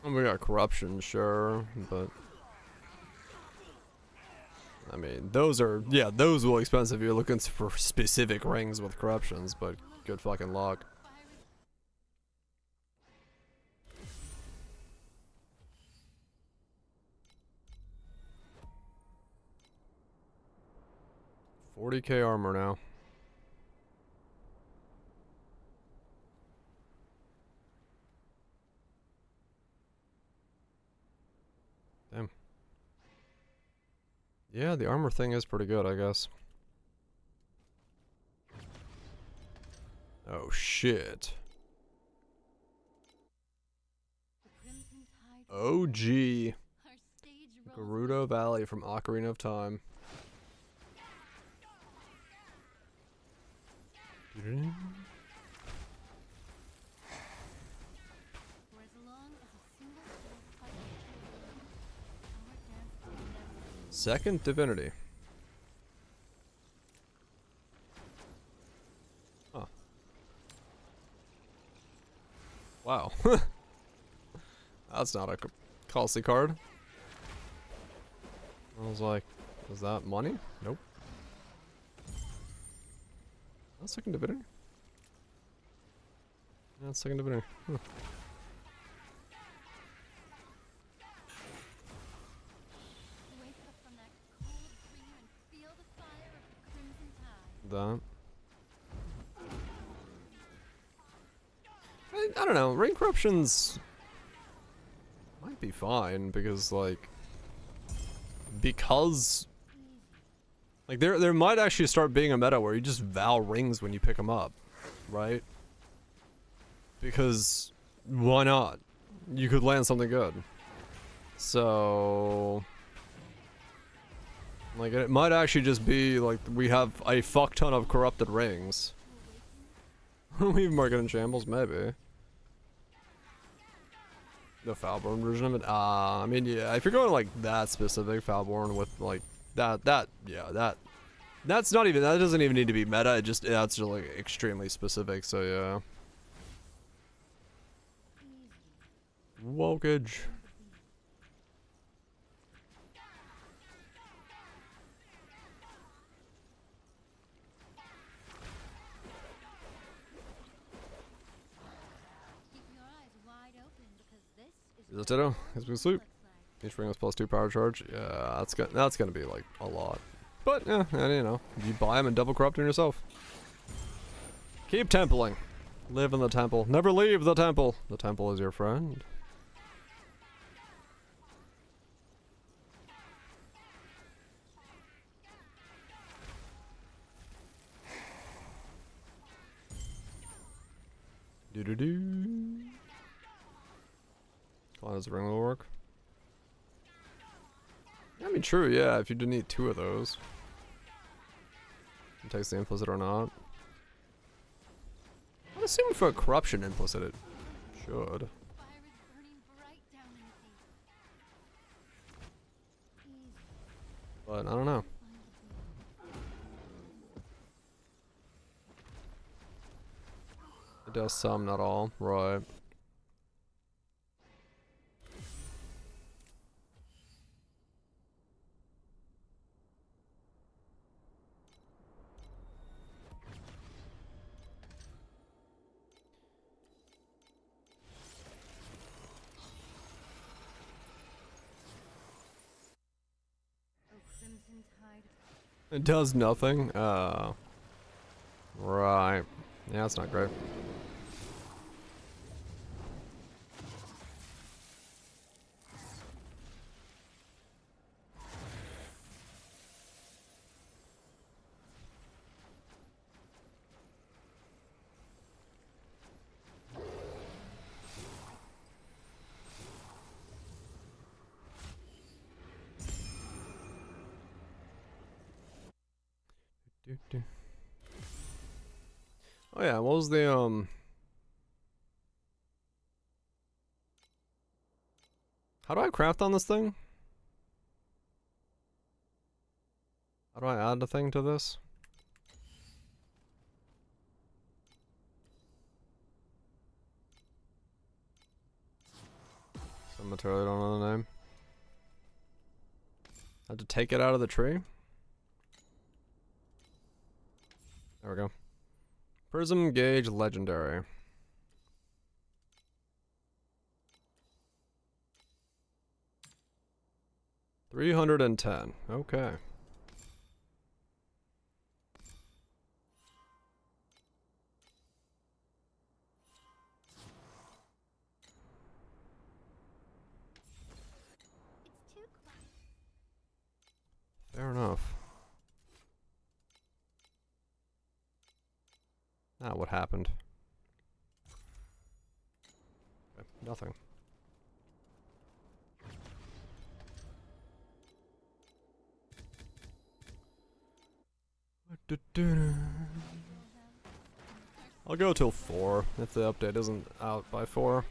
Oh, we got corruption, sure, but I mean, those are, yeah, those will be expensive if you're looking for specific rings with corruptions, but good fucking luck. $40K armor now. Damn. Yeah, the armor thing is pretty good, I guess. Oh shit. OG. Gerudo Valley from Ocarina of Time. Second divinity. Huh. Wow. That's not a costly card. I was like, is that money? Nope. That's second divinity. Yeah, that's second divinity. Huh. That. I don't know. Ring corruptions might be fine because like there might actually start being a meta where you just vow rings when you pick them up, right? Because why not? You could land something good. So like it might actually just be like we have a fuck ton of corrupted rings. Leave Market in shambles, maybe. The Foulborn version of it? I mean, yeah, if you're going like that specific Foulborn with like that's not even, that doesn't even need to be meta, that's just like extremely specific, so yeah. Wokage. Is it Ditto? Is we sleep? Each ring has +2 power charge. Yeah, that's gonna be like a lot. But yeah, and, you know, you buy them and double corrupt them yourself. Keep templing. Live in the temple. Never leave the temple. The temple is your friend. Do do do. How does the ring will work? I mean, true, yeah, if you do need 2 of those. It takes the implicit or not. I'm assuming for a corruption implicit it should. But I don't know. It does some, not all. Right. It does nothing? Right. Yeah, that's not great. Oh yeah, what was the how do I craft on this thing? How do I add the thing to this? I materially don't know the name. I had to take it out of the tree. There we go. Prism Gauge Legendary. $310. Okay. It's too quiet. Fair enough. Ah, what happened? Okay, nothing. I'll go till 4 if the update isn't out by 4.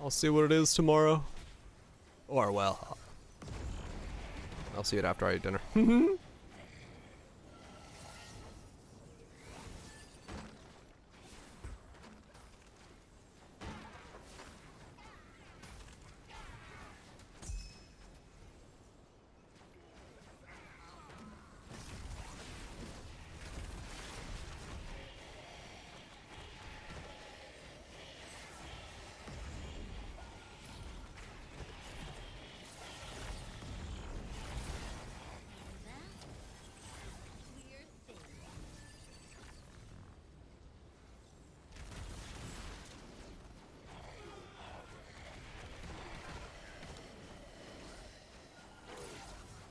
I'll see what it is tomorrow. Or, well, I'll see it after I eat dinner. We're safe.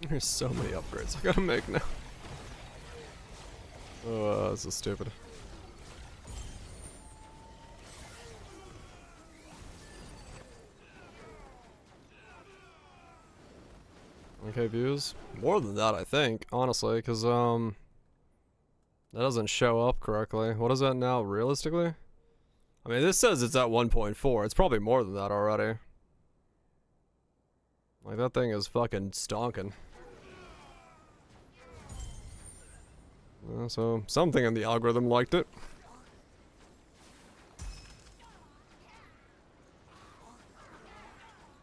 There's so many upgrades I gotta make now. Oh, this is stupid. Okay, views. More than that, I think, honestly, because, that doesn't show up correctly. What is that now, realistically? I mean, this says it's at 1.4. It's probably more than that already. Like, that thing is fucking stonking. So, something in the algorithm liked it.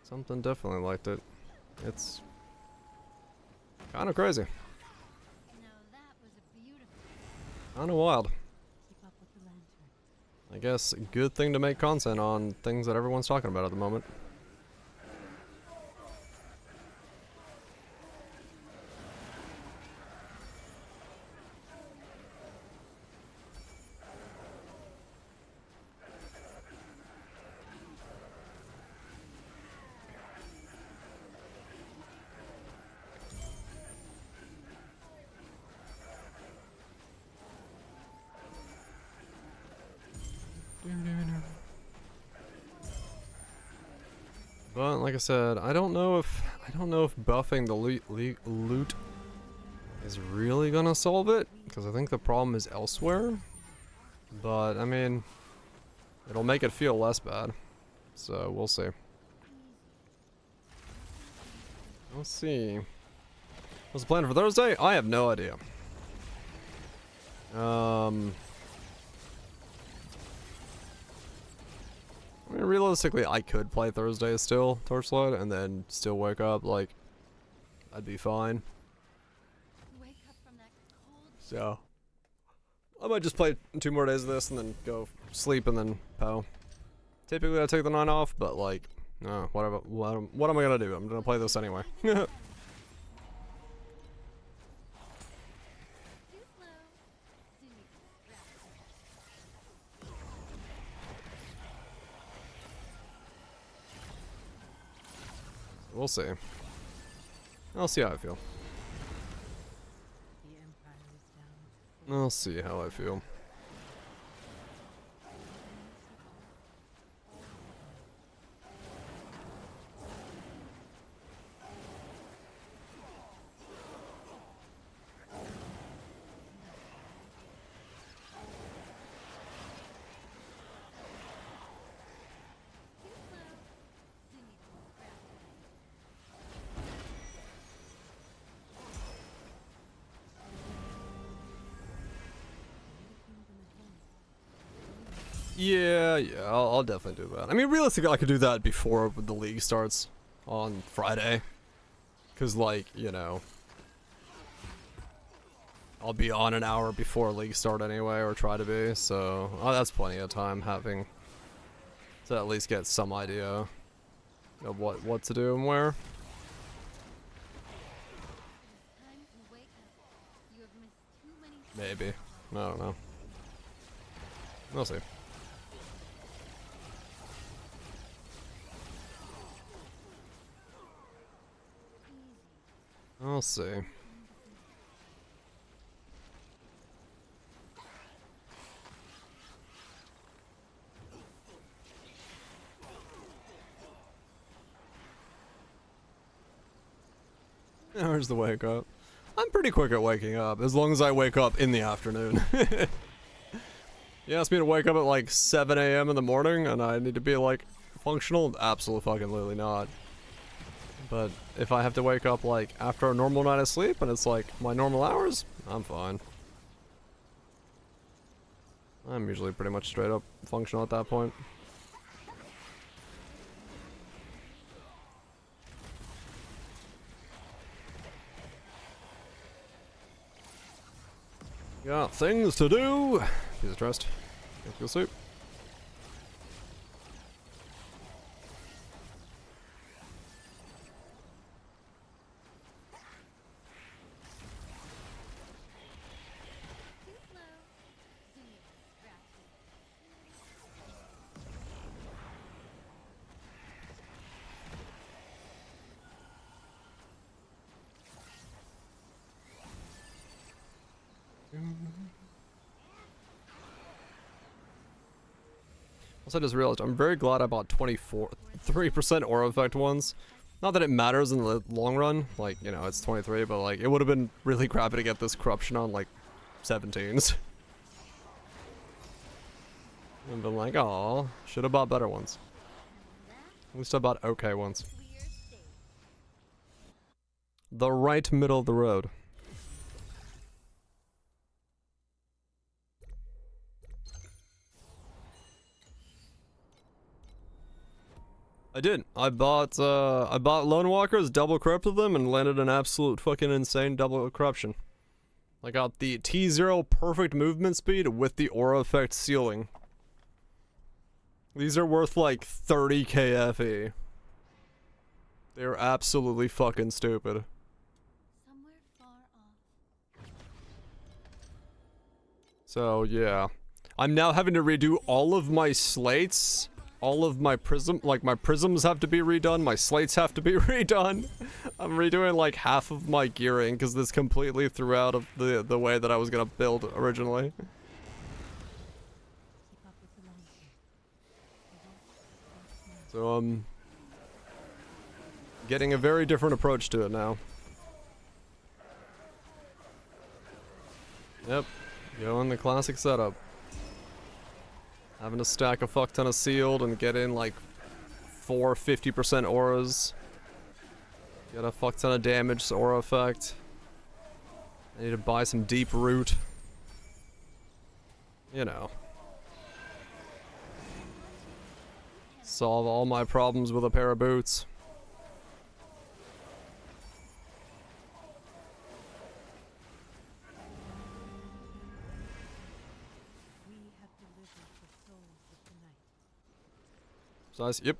Something definitely liked it. It's kind of crazy. Now that was a beautiful. Kind of wild. Keep up with the lantern. I guess good thing to make content on things that everyone's talking about at the moment. But like I said, I don't know if buffing the loot is really gonna solve it, because I think the problem is elsewhere. But I mean, it'll make it feel less bad. So we'll see. We'll see. What's the plan for Thursday? I have no idea. I mean, realistically, I could play Thursday still, Torchlight, and then still wake up, like, I'd be fine. Wake up from that cold. So, I might just play 2 more days of this and then go sleep and then pow. Typically, I take the 9 off, but, like, no, whatever. What am I gonna do? I'm gonna play this anyway. Too slow. Didn't even scratch. We'll see. I'll see how I feel. The Empire is down. I'll see how I feel. Too slow. Didn't even scratch. Yeah, I'll definitely do that. I mean, realistically, I could do that before the league starts on Friday. Because, like, you know, I'll be on an hour before league start anyway, or try to be, so that's plenty of time having to at least get some idea of what to do and where. Time to wake up. You have missed too many Maybe. I don't know. We'll see. I'll see. Where's the wake up? I'm pretty quick at waking up, as long as I wake up in the afternoon. You ask me to wake up at like 7 a.m. in the morning and I need to be like functional? Absolutely not. But if I have to wake up like after a normal night of sleep and it's like my normal hours, I'm fine. I'm usually pretty much straight up functional at that point. Got things to do. Piece of trust. Go sleep. too slow. Do you distract me? Also, I just realized I'm very glad I bought 3% aura effect ones. Not that it matters in the long run, like, you know, it's 23, but like, it would have been really crappy to get this corruption on like 17s. And been like, oh, should have bought better ones. At least I bought okay ones. Clear state. The right middle of the road. I did. I bought Lone Walkers, double corrupted them, and landed an absolute fucking insane double corruption. I got the T0 perfect movement speed with the aura effect ceiling. These are worth like 30k FE. They're absolutely fucking stupid. Somewhere far off. So yeah. I'm now having to redo all of my slates. All of my my prisms have to be redone, my slates have to be redone. I'm redoing like half of my gearing because this completely threw out of the way that I was gonna build originally. Keep up with the launching. So getting a very different approach to it now. Yep, going the classic setup. Having to stack a fuck ton of sealed and get in like 4 50% auras. Get a fuck ton of damage aura effect. I need to buy some deep root. You know. Solve all my problems with a pair of boots. We have delivered the souls of the night. Size, yep.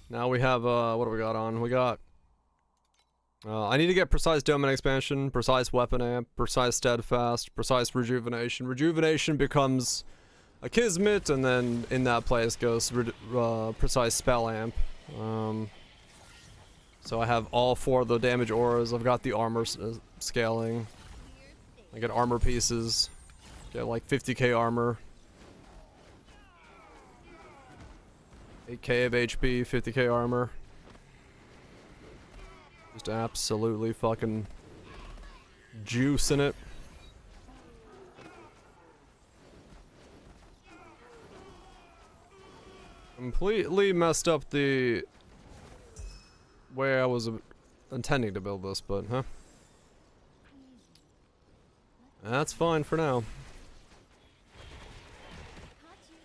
Now we have, what do we got on? We got, I need to get Precise Domain Expansion, Precise Weapon Amp, Precise Steadfast, Precise Rejuvenation. Rejuvenation becomes a Kismet, and then in that place goes Precise Spell Amp. So I have all 4 of the damage auras. I've got the armor scaling. I get armor pieces. Get like 50k armor. 8k of HP, 50k armor. Just absolutely fucking juicing it. Completely messed up the way I was intending to build this, but huh? That's fine for now. Caught you.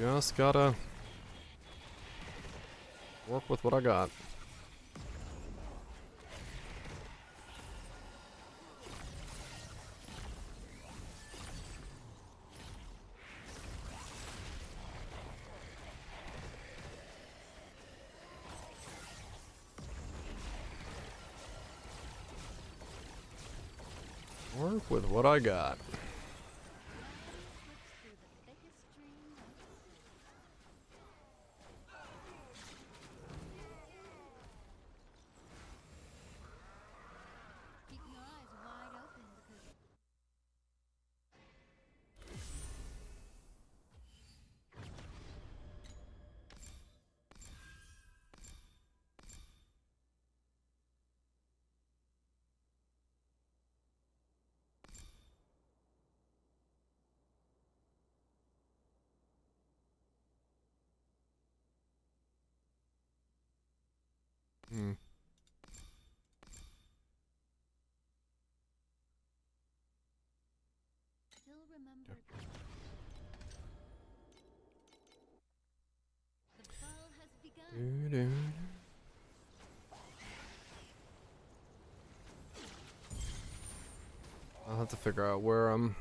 Just gotta work with what I got. Work with what I got. Through the thickest stream of the sea. Keeping your eyes wide open because Hmm. still remember the ball has begun. Doo-doo. I'll have to figure out where Now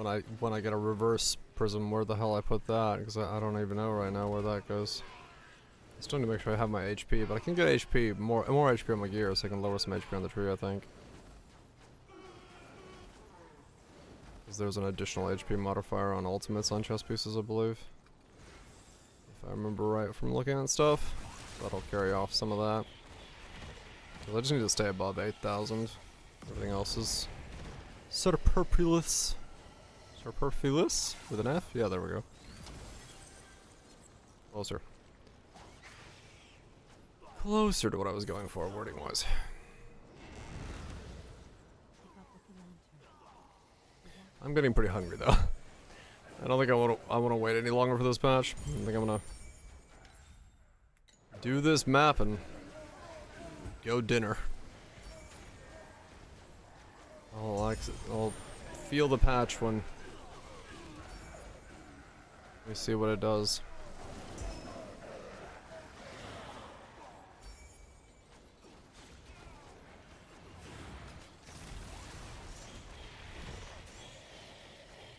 that when I get a reverse prism, where the hell I put that, because I don't even know right now where that goes. I still need to make sure I have my HP, but I can get HP, more HP on my gear, so I can lower some HP on the tree, I think. Because there's an additional HP modifier on ultimates on chess pieces, I believe. If I remember right from looking at stuff. That'll carry off some of that. 'Cause I just need to stay above 8,000. Everything else is superfluous. Superfluous? With an F? Yeah, there we go. Closer. Closer to what I was going for, wording wise. Keep up with the lantern. I'm getting pretty hungry though. I don't think I wanna wait any longer for this patch. I think I'm gonna do this map and go dinner. I'll feel the patch when we see what it does.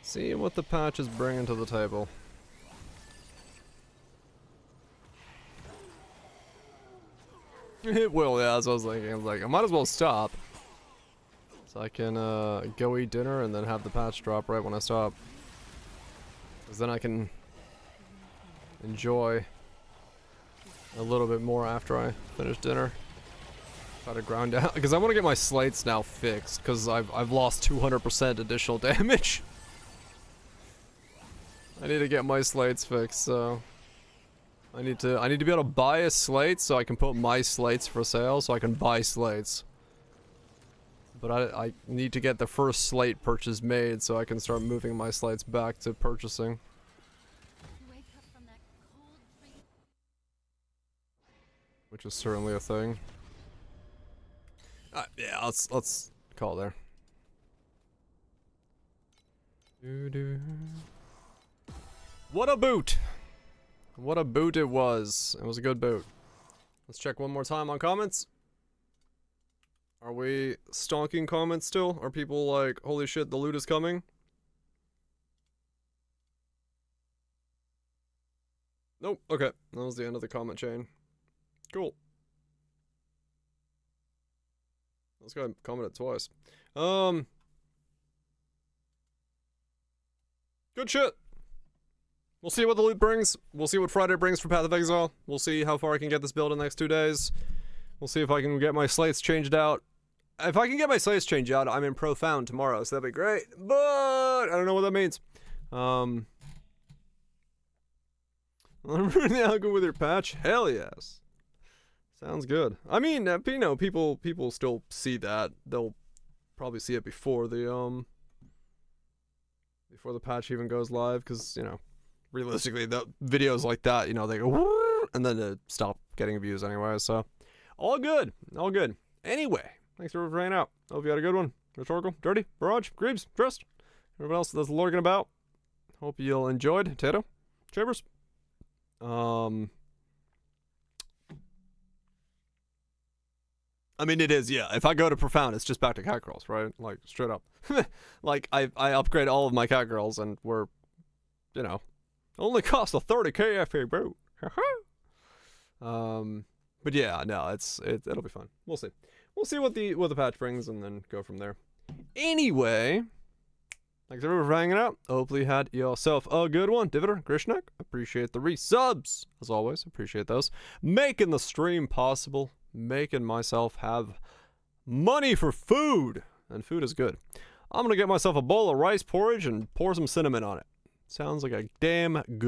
See what the patch is bringing to the table. It will, yeah, that's what I was thinking. I was like, I might as well stop. So I can go eat dinner and then have the patch drop right when I stop. Because then I can enjoy a little bit more after I finish dinner. Try to ground down. Because I want to get my slates now fixed. Because I've lost 200% additional damage. I need to get my slates fixed, so I need to be able to buy a slate so I can put my slates for sale so I can buy slates. But I need to get the first slate purchase made so I can start moving my slates back to purchasing. you wake up from that cold dream. Which is certainly a thing. Yeah, let's call there. Doo-doo. What a boot! What a boot it was. It was a good boot. Let's check one more time on comments. Are we stalking comments still? Are people like, holy shit, the loot is coming? Nope, okay. That was the end of the comment chain. Cool. This guy commented twice. Good shit. We'll see what the loot brings. We'll see what Friday brings for Path of Exile. We'll see how far I can get this build in the next 2 days. We'll see if I can get my slates changed out. If I can get my slates changed out, I'm in Profound tomorrow, so that'd be great. But I don't know what that means. I'm really good with your patch. Hell yes. Sounds good. I mean, you know, people still see that. They'll probably see it before the patch even goes live, because, you know, realistically, the videos like that, you know, they go and then they stop getting views anyway. So, all good, all good. Anyway, thanks for hanging out. Hope you had a good one. Rhetorical, Dirty, Barrage, Greaves, Trust, everyone else that's lurking about. Hope you'll enjoyed. Tato, Chambers. I mean, it is, yeah. If I go to Profound, it's just back to cat girls, right? Like, straight up. Like, I upgrade all of my cat girls, and we're, you know, only cost a 30K FA boot. But yeah, no, it'll be fun. We'll see. We'll see what the patch brings, and then go from there. Anyway, thanks everyone for hanging out. Hopefully you had yourself a good one. Divider, Grishnak, appreciate the resubs. As always, appreciate those. Making the stream possible. Making myself have money for food. And food is good. I'm going to get myself a bowl of rice porridge and pour some cinnamon on it. Sounds like a damn good